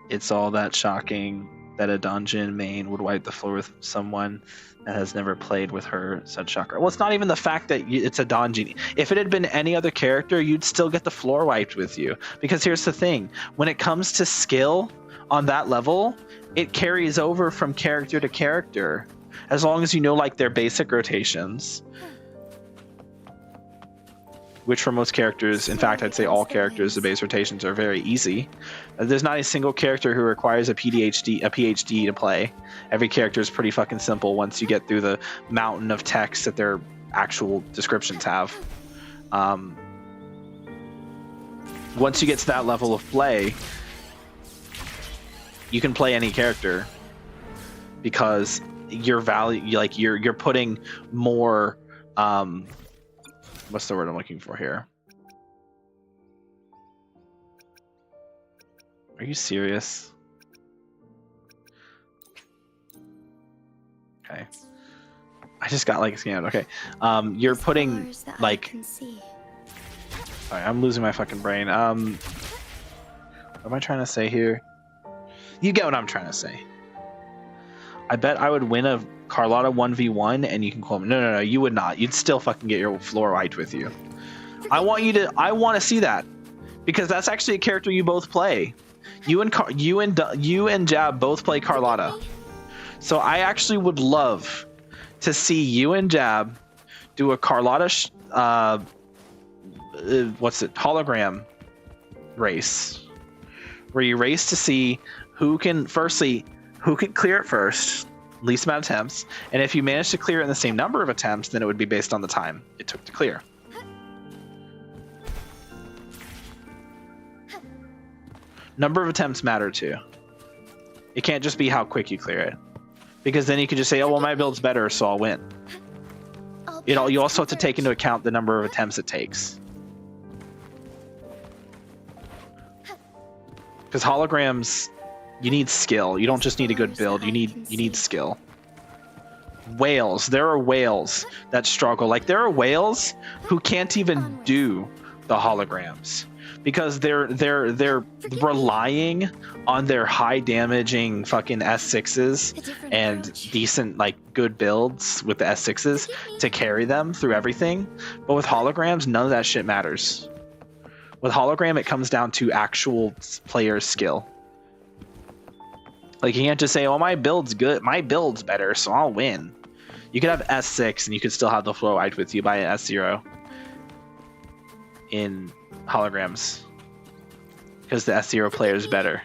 it's all that shocking that a dungeon main would wipe the floor with someone that has never played with her, said Shocker. Well, it's not even the fact that it's a Donjin. If it had been any other character, you'd still get the floor wiped with you. Because here's the thing. When it comes to skill on that level, it carries over from character to character. As long as you know, like, their basic rotations. Which for most characters, in fact, I'd say all characters, the base rotations are very easy. There's not a single character who requires a PhD to play. Every character is pretty fucking simple once you get through the mountain of text that their actual descriptions have. Once you get to that level of play, you can play any character because your value, like you're putting more. What's the word I'm looking for here? Are you serious? Okay. I just got like scammed. Okay. You're putting like. Sorry, I'm losing my fucking brain. What am I trying to say here? You get what I'm trying to say. I bet I would win a Carlotta 1v1 and you can call me. No, you would not. You'd still fucking get your floor wiped with you. I want to see that because that's actually a character you both play. You and Jab both play Carlotta. So I actually would love to see you and Jab do a Carlotta hologram race where you race to see who can clear it first, least amount of attempts, and if you manage to clear it in the same number of attempts, then it would be based on the time it took to clear. Number of attempts matter too. It can't just be how quick you clear it, because then you could just say, oh well, my build's better, so I'll win. You also have to take into account the number of attempts it takes, because holograms, you need skill. You don't just need a good build. You need skill. Whales. There are whales that struggle. Like there are whales who can't even do the holograms because they're relying on their high damaging fucking S6s and decent like good builds with the S6s to carry them through everything. But with holograms, none of that shit matters. With hologram, it comes down to actual player skill. Like you can't just say, "Oh, my build's good. My build's better, so I'll win." You could have S6 and you could still have the floor wiped with you by an S0 in holograms because the S0 player is better.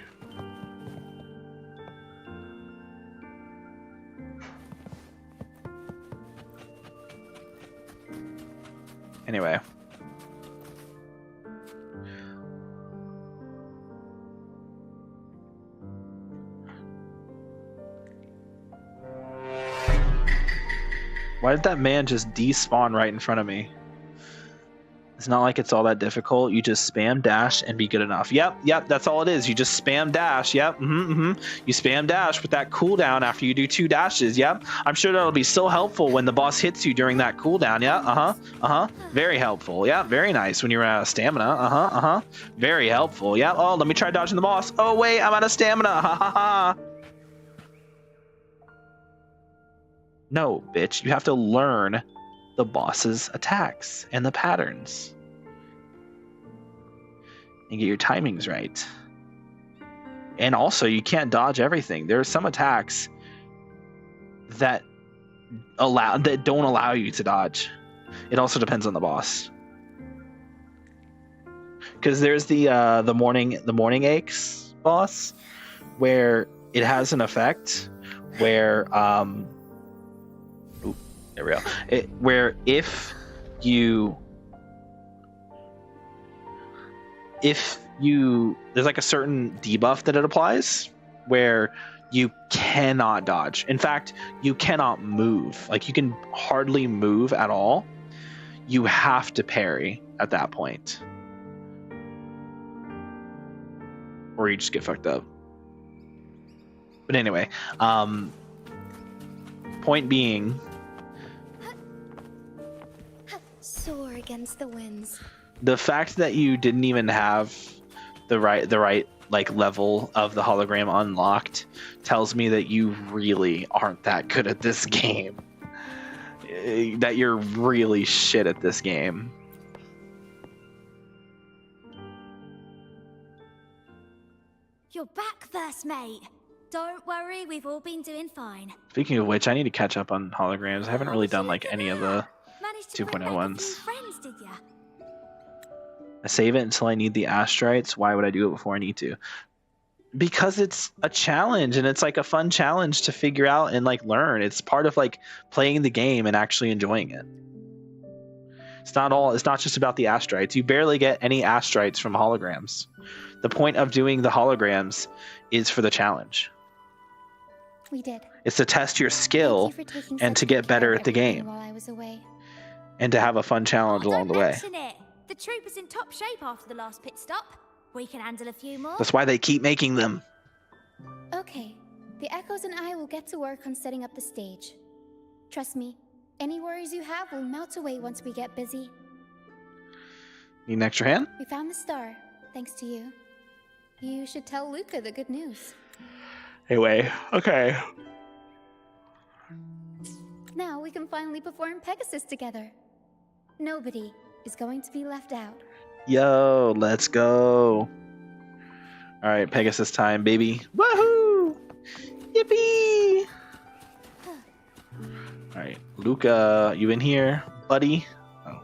Anyway. Why did that man just despawn right in front of me? It's not like it's all that difficult. You just spam dash and be good enough. Yep, that's all it is. You just spam dash. Yep, You spam dash with that cooldown after you do 2 dashes. Yep, I'm sure that'll be so helpful when the boss hits you during that cooldown. Yeah, very helpful. Yeah, very nice when you're out of stamina. Very helpful. Yeah, oh, let me try dodging the boss. Oh, wait, I'm out of stamina. Ha. No, bitch, you have to learn the boss's attacks and the patterns and get your timings right. And also, you can't dodge everything. There are some attacks that don't allow you to dodge. It also depends on the boss, because there's the morning aches boss where it has an effect where there we go. Where if you there's like a certain debuff that it applies where you cannot dodge. In fact, you cannot move. Like, you can hardly move at all. You have to parry at that point, or you just get fucked up. But anyway, point being, soar against the winds. The fact that you didn't even have the right like level of the hologram unlocked tells me that you really aren't that good at this game. That you're really shit at this game. You're back, first mate. Don't worry, we've all been doing fine. Speaking of which, I need to catch up on holograms. I haven't really done like any of the 2.0 ones. Friends, did ya? I save it until I need the astrites. Why would I do it before I need to? Because it's a challenge, and it's like a fun challenge to figure out and like learn. It's part of like playing the game and actually enjoying it. It's not just about the astrites. You barely get any astrites from holograms. The point of doing the holograms is for the challenge. We did. It's to test your skill and to get better at the game. While I was away. And to have a fun challenge along the way. Mention it. The troop is in top shape after the last pit stop. We can handle a few more. That's why they keep making them. Okay. The Echoes and I will get to work on setting up the stage. Trust me, any worries you have will melt away once we get busy. Need an extra hand? We found the star, thanks to you. You should tell Luca the good news. Anyway, okay. Now we can finally perform Pegasus together. Nobody is going to be left out. Yo, let's go. All right, Pegasus time, baby. Woohoo! Yippee! All right, Luca, you in here, buddy? Oh.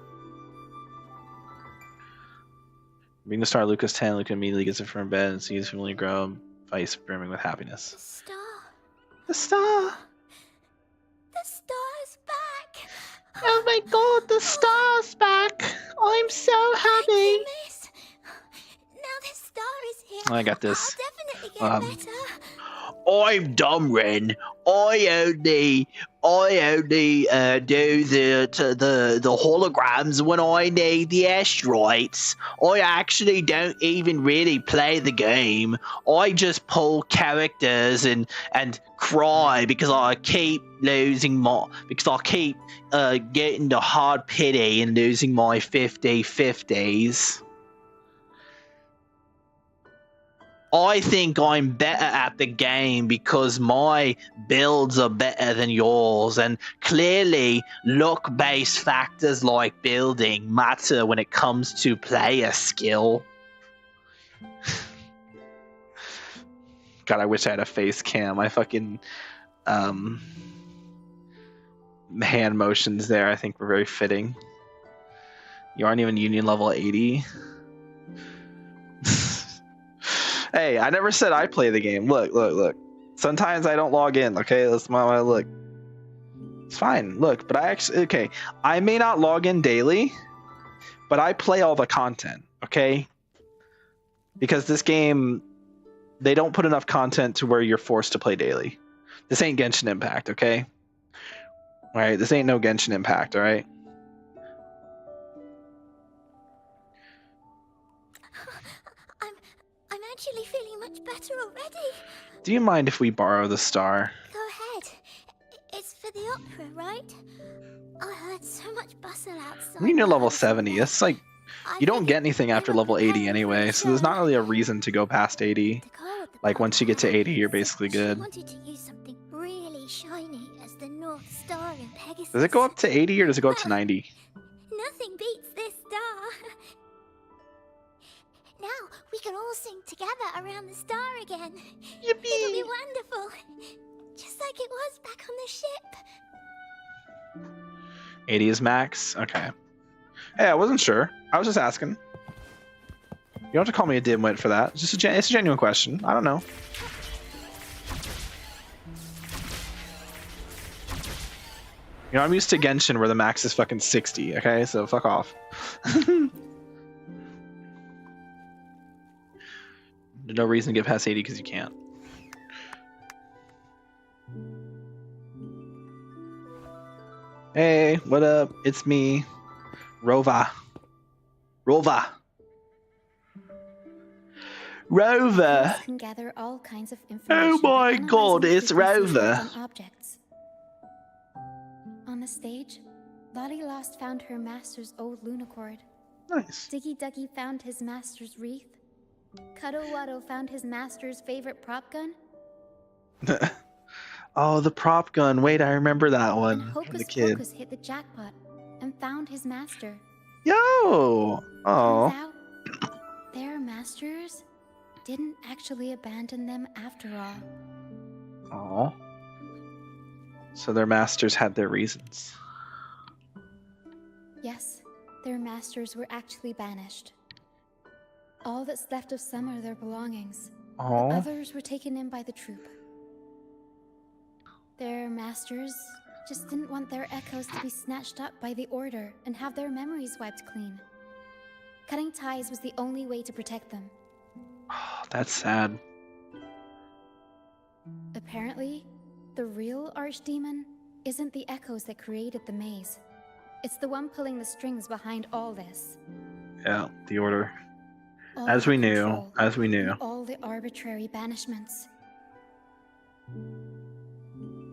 Being the star, Luca's 10. Luca immediately gets it from bed and sees familiar grow, face brimming with happiness. The star. The star! The star's back! Oh my god, the star's back! I'm so happy! Thank you, miss. Now this star is here. I got this. I'll definitely get better. I'm dumb, Ren. I only do the holograms when I need the asteroids. I actually don't even really play the game. I just pull characters and cry because I keep getting the hard pity and losing my 50/50s. I think I'm better at the game because my builds are better than yours, and clearly luck-based factors like building matter when it comes to player skill. God, I wish I had a face cam. I fucking hand motions there I think were very fitting. You aren't even union level 80. Hey, I never said I play the game. Look. Sometimes I don't log in, okay? That's my way I look. It's fine. Look, but I may not log in daily, but I play all the content, okay? Because this game, they don't put enough content to where you're forced to play daily. This ain't Genshin Impact, okay? All right, this ain't no Genshin Impact, all right? actually feeling much better already. Do you mind if we borrow the star? Go ahead. It's for the opera, right? I heard so much bustle outside. When you're the level house 70, and it's like you don't get anything after level 80 anyway, so there's not really a reason to go past 80. Like once you get to 80, you're basically good. I wanted to use something really shiny as the North Star in Pegasus. Does it go up to 80 or does it go up to 90? Nothing beats this star. Now we can all sing together around the star again. Yippee! It'll be wonderful. Just like it was back on the ship. 80 is max? Okay. Hey, I wasn't sure. I was just asking. You don't have to call me a dimwit for that. It's just it's a genuine question. I don't know. You know, I'm used to Genshin where the max is fucking 60, okay? So fuck off. There's no reason to get past 80 because you can't. Hey, what up? It's me, Rova. Rover. Can gather all kinds of Oh information my by god, analyzing it's frequencies Rover. on objects. On the stage, Lottie Lost found her master's old Lunacord. Nice. Diggy Duggy found his master's wreath. Cuddle Waddle found his master's favorite prop gun. Oh, the prop gun. Wait, I remember that one And from the Hocus kid. Pocus hit the jackpot and found his master. Yo! Oh. Turns out, their masters didn't actually abandon them after all. Oh. So their masters had their reasons. Yes, their masters were actually banished. All that's left of some are their belongings. Oh. The others were taken in by the troop. Their masters just didn't want their echoes to be snatched up by the Order and have their memories wiped clean. Cutting ties was the only way to protect them. Oh, that's sad. Apparently, the real Archdemon isn't the echoes that created the maze. It's the one pulling the strings behind all this. Yeah, the order. All As we the knew. control, As we knew. and all the arbitrary banishments.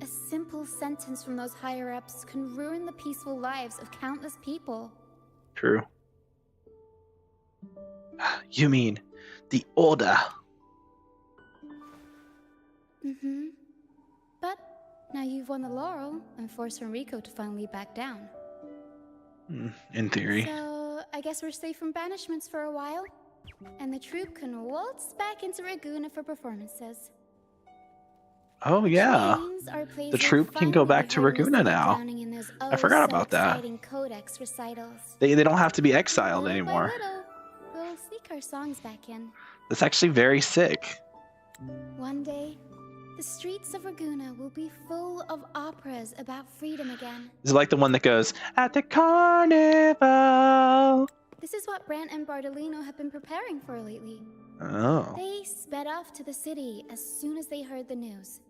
A simple sentence from those higher-ups can ruin the peaceful lives of countless people. True. You mean the order? Mm-hmm. But now you've won the laurel and forced Enrico to finally back down. In theory. So, I guess we're safe from banishments for a while. And the troop can waltz back into Raguna for performances. Oh yeah. The troop can go back to Raguna now. I forgot about that. Codex recitals. They don't have to be exiled Little by anymore. little, we'll sneak our songs back in. That's actually very sick. One day, the streets of Raguna will be full of operas about freedom again. It's like the one that goes, at the carnival. This is what Brant and Bardolino have been preparing for lately. Oh. They sped off to the city as soon as they heard the news.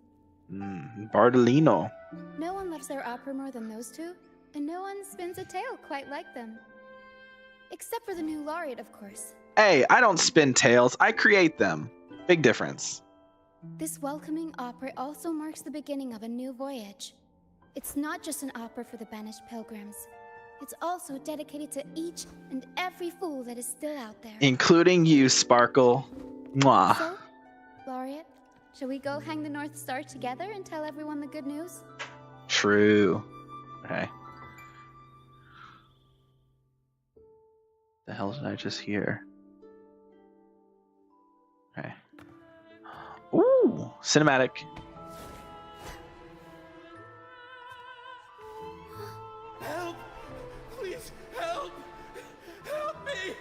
Bardolino. No one loves their opera more than those two, and no one spins a tale quite like them. Except for the new laureate, of course. Hey, I don't spin tales. I create them. Big difference. This welcoming opera also marks the beginning of a new voyage. It's not just an opera for the banished pilgrims. It's also dedicated to each and every fool that is still out there. Including you, Sparkle. Mwah. So, laureate, shall we go hang the North Star together and tell everyone the good news? True. Okay. The hell did I just hear? Okay. Ooh, cinematic. Help! Please, help! Help me!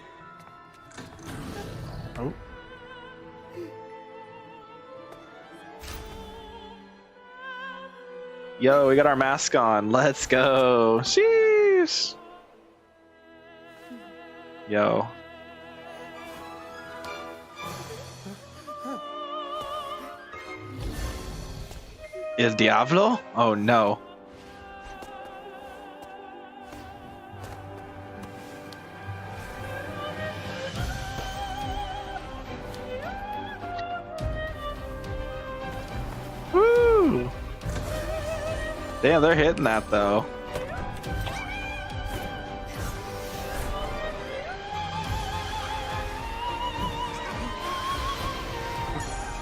Oh. Yo, we got our mask on. Let's go. Sheesh. Yo. Is Diablo? Oh no. Damn, they're hitting that though.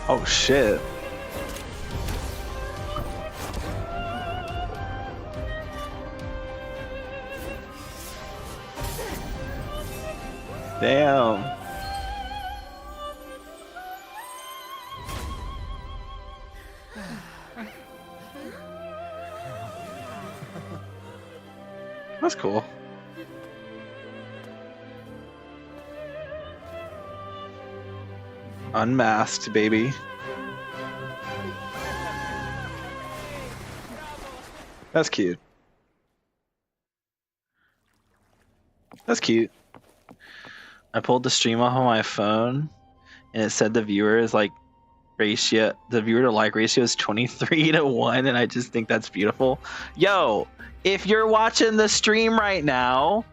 Oh shit. Damn. That's cool. Unmasked, baby. That's cute. That's cute. I pulled the stream off of my phone and it said the viewer is like ratio, the viewer to like ratio is 23-1, and I just think that's beautiful. Yo, if you're watching the stream right now,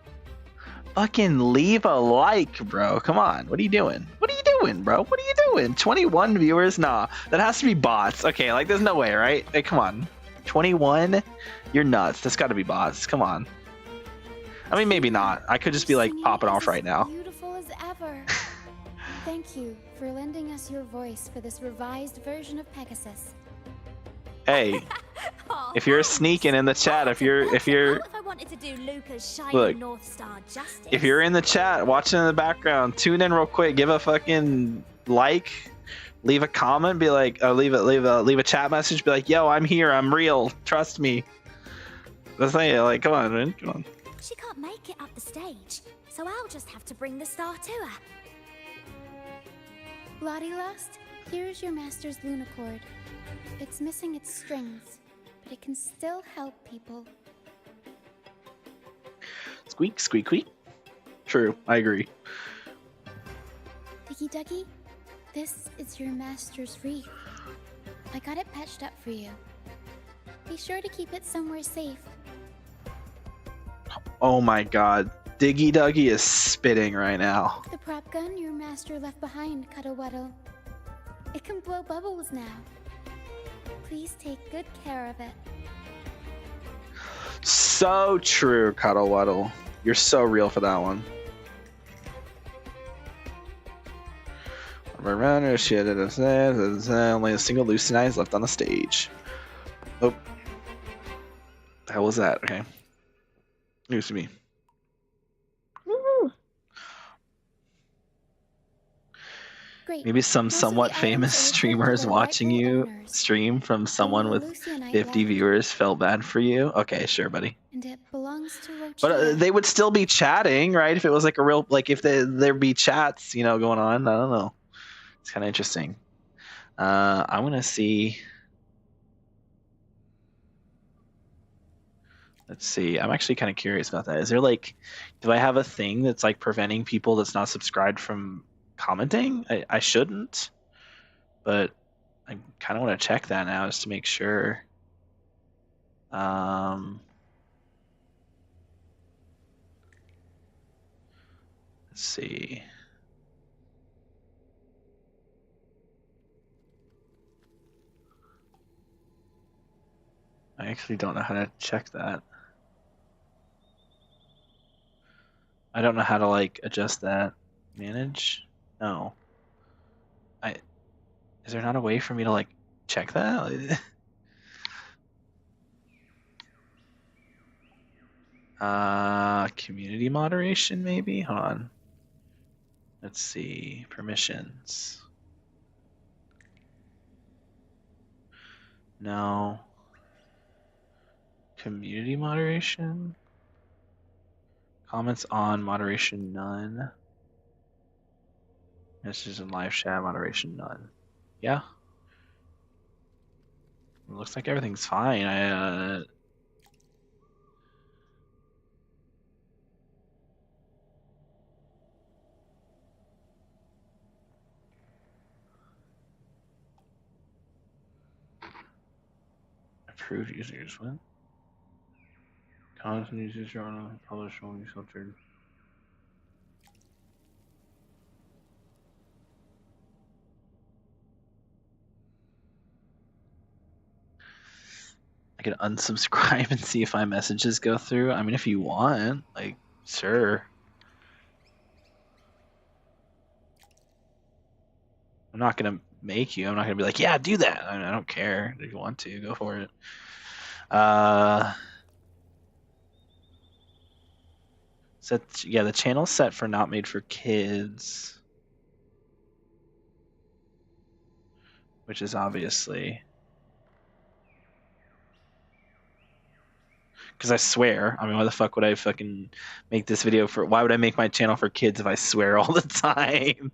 fucking leave a like, bro. Come on. What are you doing? What are you doing, bro? What are you doing? 21 viewers? Nah, that has to be bots. Okay, like there's no way, right? Hey, come on. 21? You're nuts. That's got to be bots. Come on. I mean, maybe not. I could just be like popping off right now. Beautiful as ever. Thank you for lending us your voice for this revised version of Pegasus. Hey, if you're sneaking in the chat, if you're If I wanted to do Luca's shining Look, North Star justice. if you're in the chat watching in the background, tune in real quick, give a fucking like, leave a comment, be like, leave a chat message, be like, yo, I'm here, I'm real, trust me. That's it. Like, come on, man, come on. She can't make it up the stage, so I'll just have to bring the star to her. Lottie Lost, here's your master's Lunacord. It's missing its strings, but it can still help people. Squeak, squeak, squeak. True, I agree. Diggy Duggy, this is your master's wreath. I got it patched up for you. Be sure to keep it somewhere safe. Oh my god. Diggy Duggy is spitting right now. The prop gun your master left behind, Cuddlewaddle. It can blow bubbles now. Please take good care of it. So true, Cuddlewaddle. You're so real for that one. Runner, shit, only a single Lucini is left on the stage. Oh. The hell was that? Okay. News to me. Great. Maybe some Most of somewhat the famous items are streamers returned to their watching rightful you owners. stream from someone with Lucy and I 50 left, viewers felt bad for you. Okay, sure, buddy. and it belongs to Rochia. But they would still be chatting, right? If it was like a real, like if there'd be chats, you know, going on. I don't know. It's kind of interesting. I'm gonna see. Let's see. I'm actually kind of curious about that. Is there like, do I have a thing that's like preventing people that's not subscribed from commenting? I shouldn't, but I kind of want to check that now just to make sure. Let's see. I actually don't know how to check that. I don't know how to like adjust that. Manage? No. Is there not a way for me to like check that? Community moderation maybe? Hold on. Let's see. Permissions. No. Community moderation? Comments on, moderation none. Messages in live chat, moderation none. Yeah. It looks like everything's fine. Approved users, what? Comments and users are on publish only filtered. I can unsubscribe and see if my messages go through. I mean, if you want, like, sure. I'm not gonna make you. I'm not gonna be like, yeah, do that. I mean, I don't care. If you want to, go for it. Yeah, the channel's set for not made for kids, which is obviously because I swear. I mean, why the fuck would I fucking make this video for? Why would I make my channel for kids if I swear all the time?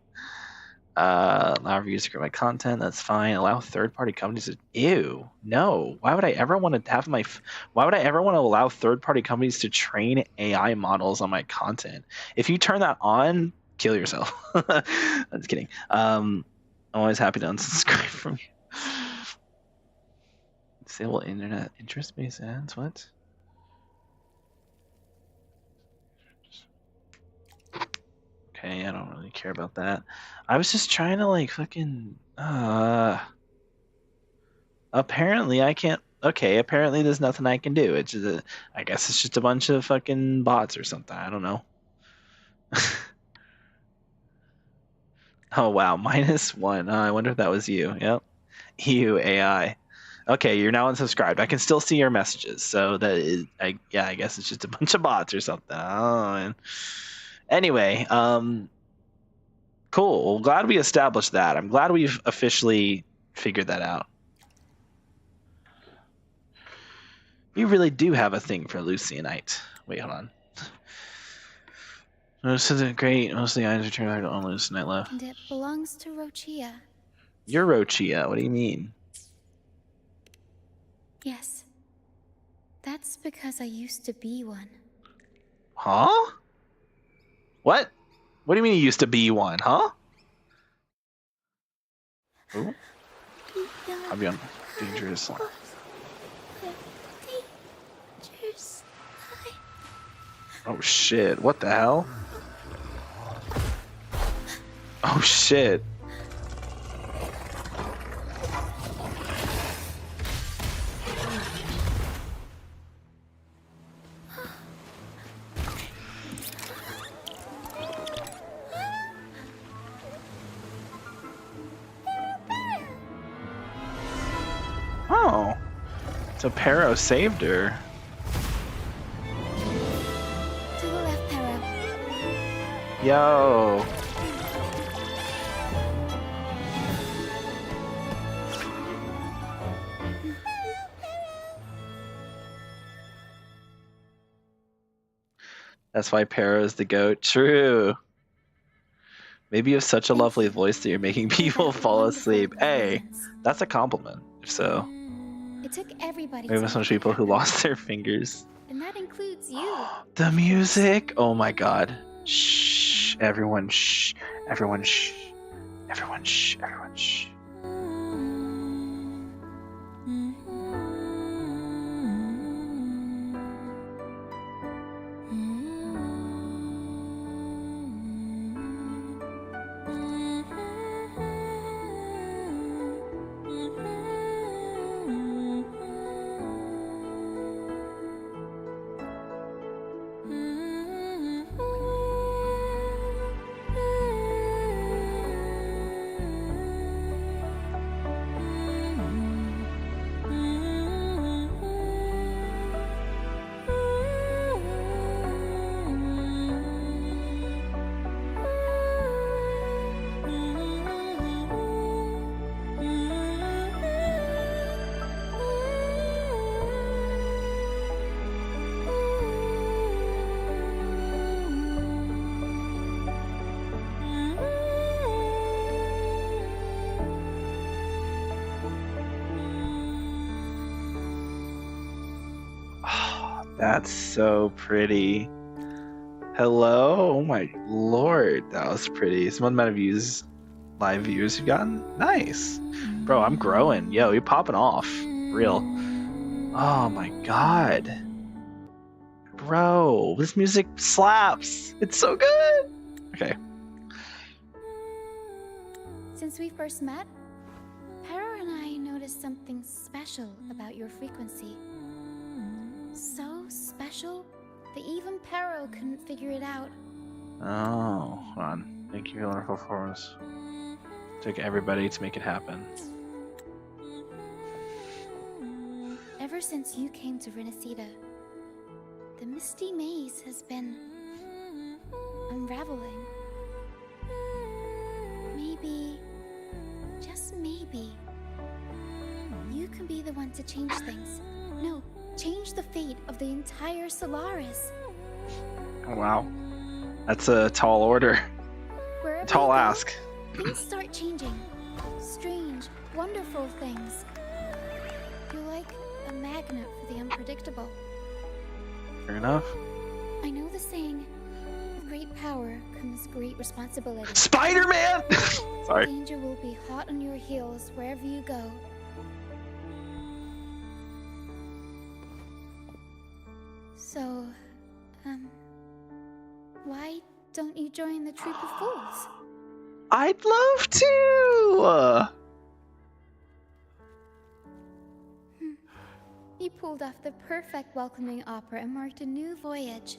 Allow reviews to create my content. That's fine. Allow third-party companies to. Ew. No. Why would I ever want to have my? Why would I ever want to allow third-party companies to train AI models on my content? If you turn that on, kill yourself. I'm just kidding. I'm always happy to unsubscribe from you. Disable internet interest-based ads. What? Okay, I don't really care about that. I was just trying to like fucking apparently I can't. Okay, apparently there's nothing I can do. It's just I guess it's just a bunch of fucking bots or something. I don't know. Oh wow, -1. I wonder if that was you. Yep. You AI. Okay, you're now unsubscribed. I can still see your messages. So that is I guess it's just a bunch of bots or something. Oh, man. Anyway, cool. Well, glad we established that. I'm glad we've officially figured that out. You really do have a thing for Lucianite. Wait, hold on. Most of the great, most of the items return back to only Lucianite left. And it belongs to Rochia. You're Rochia. What do you mean? Yes. That's because I used to be one. Huh? What? What do you mean you used to be one, huh? Ooh. I'll be on dangerous line. Oh shit, what the hell? Oh shit. Oh, so Pero saved her. To the left, Pero. Yo. That's why Pero's the goat. True. Maybe you have such a lovely voice that you're making people fall asleep. Hey, that's a compliment. If so. It took everybody. Maybe some people who lost their fingers. And that includes you. The music. Oh my god. Shh. Everyone shh. Everyone shh. Everyone shh. Everyone shh. That's so pretty. Hello? Oh my lord, that was pretty. Some amount of views, live views you've gotten? Nice. Bro, I'm growing. Yo, you're popping off. Real. Oh my god. Bro, this music slaps. It's so good. Okay. Since we first met, Pero and I noticed noticed something special about your frequency. So special that even Pero couldn't figure it out. Oh, hold on. Thank you for your wonderful performance. Took everybody to make it happen. Ever since you came to Renacida, the Misty Maze has been unraveling. Maybe, just maybe, you can be the one to change things. No, change the fate of the entire Solaris. Oh, wow. That's a tall order. Wherever Tall you go, ask. Things start changing. Strange, wonderful things. You're like a magnet for the unpredictable. Fair enough. I know the saying, with great power comes great responsibility. Spider-Man! Sorry. Danger will be hot on your heels wherever you go. So, why don't you join the troop of fools? I'd love to! You pulled off the perfect welcoming opera and marked a new voyage.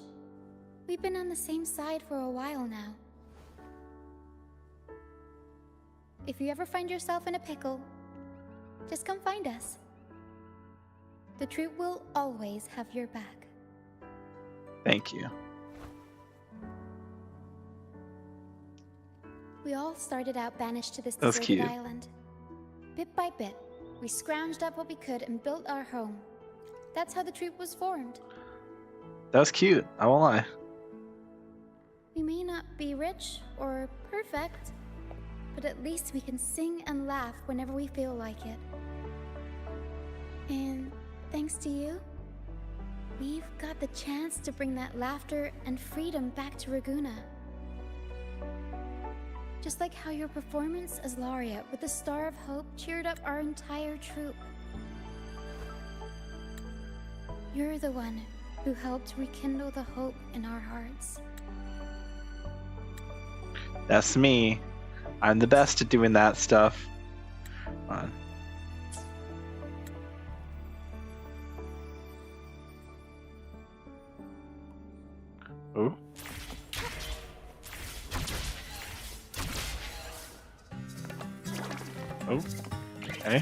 We've been on the same side for a while now. If you ever find yourself in a pickle, just come find us. The troop will always have your back. Thank you. We all started out banished to this That's deserted cute. island. Bit by bit, we scrounged up what we could and built our home. That's how the troop was formed. That was cute. I won't lie. We may not be rich or perfect, but at least we can sing and laugh whenever we feel like it. And thanks to you, we've got the chance to bring that laughter and freedom back to Raguna. Just like how your performance as Laureate with the Star of Hope cheered up our entire troop. You're the one who helped rekindle the hope in our hearts. That's me. I'm the best at doing that stuff. Come on. Oh. Oh. Okay.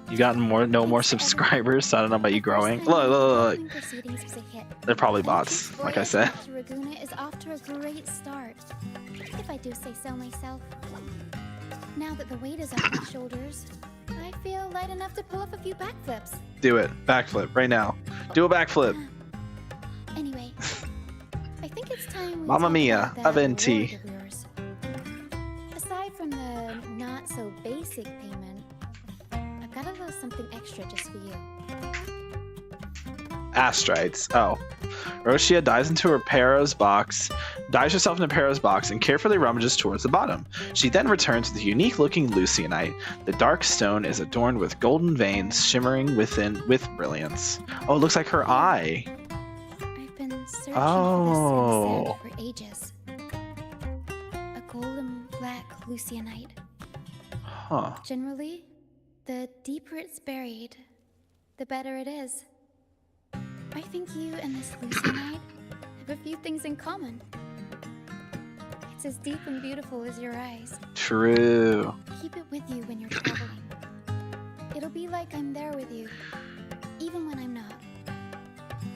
You got no more subscribers, so I don't know about you growing. Look. They're probably bots, like I said. Raguna is off to a great start, if I do say so myself. Now that the weight is off my shoulders, I feel light enough to pull off a few backflips. Do it. Backflip right now. Do a backflip. Anyway, I think it's time we Mamma talk mia, about that Aventi. award of yours. Aside from the not so basic payment, I've got a little something extra just for you. Astrites. Oh. Roshia dives herself into Pero's box and carefully rummages towards the bottom. She then returns with a unique-looking Lucianite. The dark stone is adorned with golden veins shimmering within with brilliance. Oh, it looks like her eye. I've been searching Oh. for this for ages. A golden black Lucianite. Huh. Generally, the deeper it's buried, the better it is. I think you and this Lucianite have a few things in common. It's as deep and beautiful as your eyes. True. Keep it with you when you're traveling. It'll be like I'm there with you, even when I'm not.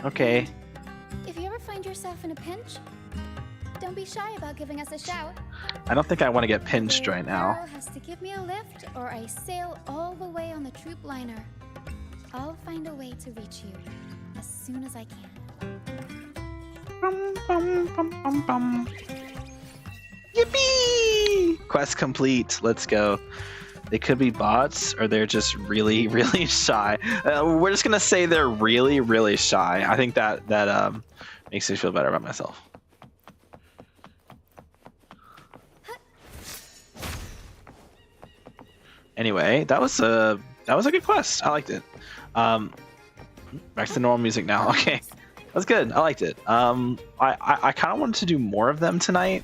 Okay. If you ever find yourself in a pinch, don't be shy about giving us a shout. I don't think I want to get pinched right now. Carol has to give me a lift, or I sail all the way on the troop liner. I'll find a way to reach you as soon as I can. Yippee! Quest complete. Let's go. They could be bots, or they're just really, really shy. We're just gonna say they're really, really shy. I think that makes me feel better about myself. Anyway, that was a good quest. I liked it. Back to the normal music now. Okay, that's good. I liked it. I kind of wanted to do more of them tonight,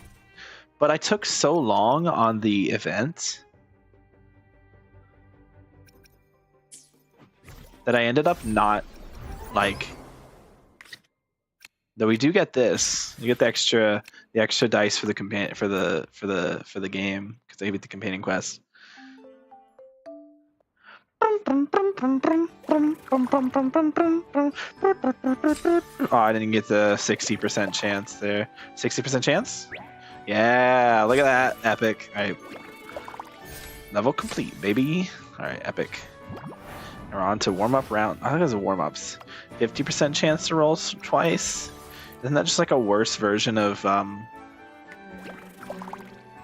but I took so long on the event that I ended up not like. Though we do get this, you get the extra dice for the companion for the game because they beat the companion quest. Oh, I didn't get the 60% chance there. 60% chance? Yeah, look at that. Epic. All right. Level complete, baby. All right, epic. We're on to warm-up round. I think it's a warm-ups. 50% chance to roll twice. Isn't that just like a worse version of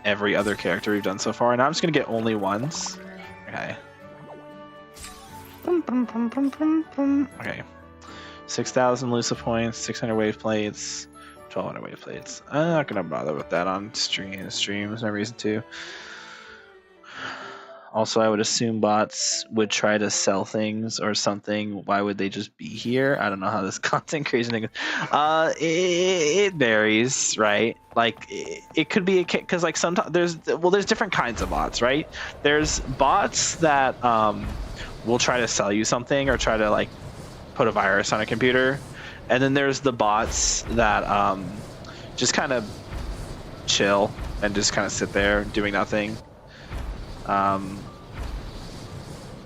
every other character we've done so far? And I'm just going to get only ones. Okay. Okay. 6,000 Lusa points, 600 wave plates, 1,200 wave plates. I'm not gonna bother with that on stream. There's no reason to. Also, I would assume bots would try to sell things or something. Why would they just be here? I don't know how this content creation thing. It varies, right? Like it could be because like sometimes there's different kinds of bots, right? There's bots that will try to sell you something or try to like put a virus on a computer, and then there's the bots that just kind of chill and just kind of sit there doing nothing.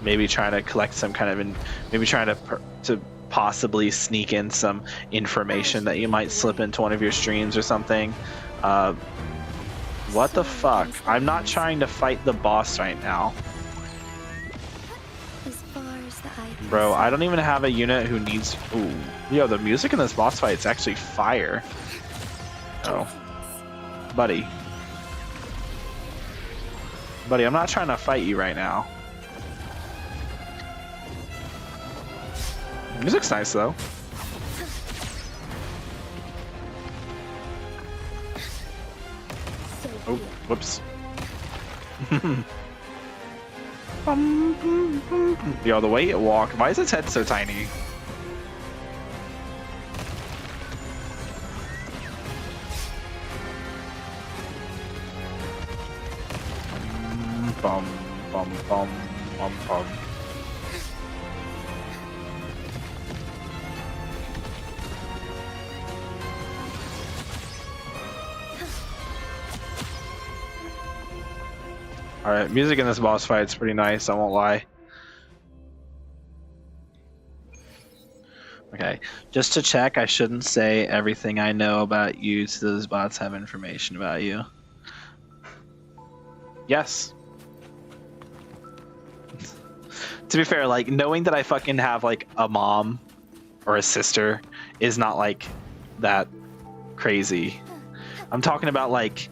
Maybe trying to collect some kind of maybe trying to possibly sneak in some information that you might slip into one of your streams or something. What the fuck? I'm not trying to fight the boss right now. Bro, I don't even have a unit who needs... Ooh. Yo, the music in this boss fight is actually fire. Oh. Buddy. Buddy, I'm not trying to fight you right now. Music's nice, though. Oh, whoops. Yo, the way it walks. Why is its head so tiny? Bum, bum, bum, bum, bum. Alright, music in this boss fight is pretty nice, I won't lie. Okay, just to check, I shouldn't say everything I know about you so those bots have information about you. Yes. To be fair, like, knowing that I fucking have, like, a mom or a sister is not, like, that crazy. I'm talking about, like,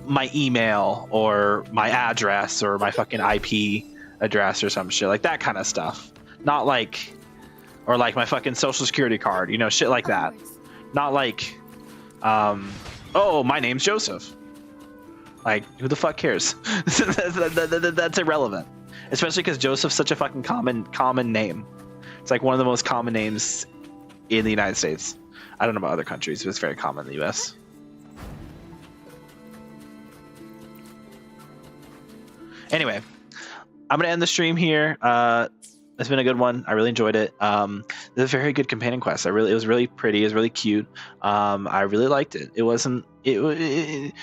my email or my address or my fucking IP address or some shit, like that kind of stuff. Not like, or like my fucking social security card, you know, shit like that. Not like, oh, my name's Joseph. Like, who the fuck cares? That's irrelevant. Especially because Joseph's such a fucking common name. It's like one of the most common names in the United States. I don't know about other countries, but it's very common in the US. Anyway, I'm gonna end the stream here. It's been a good one. I really enjoyed it. It's a very good companion quest. It was really pretty. It was really cute. I really liked it. It wasn't. It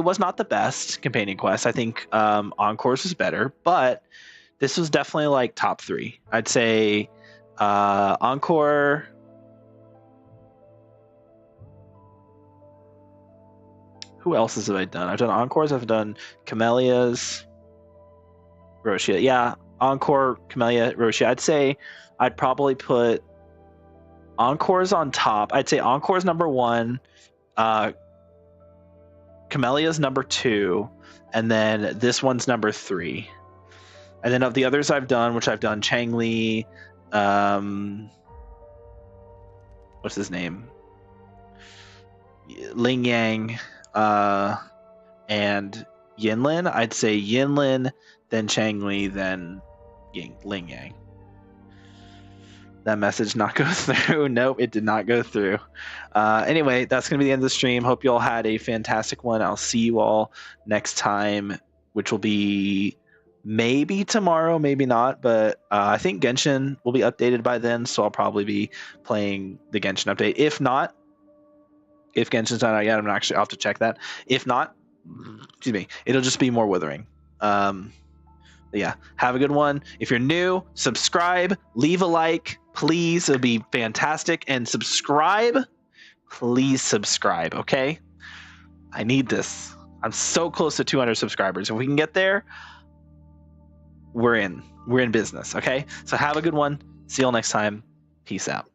was not the best companion quest. I think Encore's was better, but this was definitely like top 3. I'd say Encore. Who else have I done? I've done Encores, I've done Camellias, Roshia. Yeah, Encore, Camellia, Roshia. I'd say I'd probably put Encore's on top. I'd say Encore's number 1, Camellia's number 2, and then this one's number 3. And then of the others I've done, which I've done Changli, what's his name? Ling Yang, and Yinlin. I'd say Yinlin, then Changli, then Ling Yang. that message not go through? Nope, it did not go through. Anyway, that's going to be the end of the stream. Hope you all had a fantastic one. I'll see you all next time, which will be maybe tomorrow, maybe not. But I think Genshin will be updated by then, so I'll probably be playing the Genshin update. If not, if Genshin's not out yet, I'll have to check that. If not, excuse me, it'll just be more Withering. Yeah, have a good one. If you're new, subscribe, leave a like, please. It would be fantastic. And subscribe, please subscribe, okay? I need this. I'm so close to 200 subscribers. If we can get there, we're in business, okay? So have a good one. See you all next time. Peace out.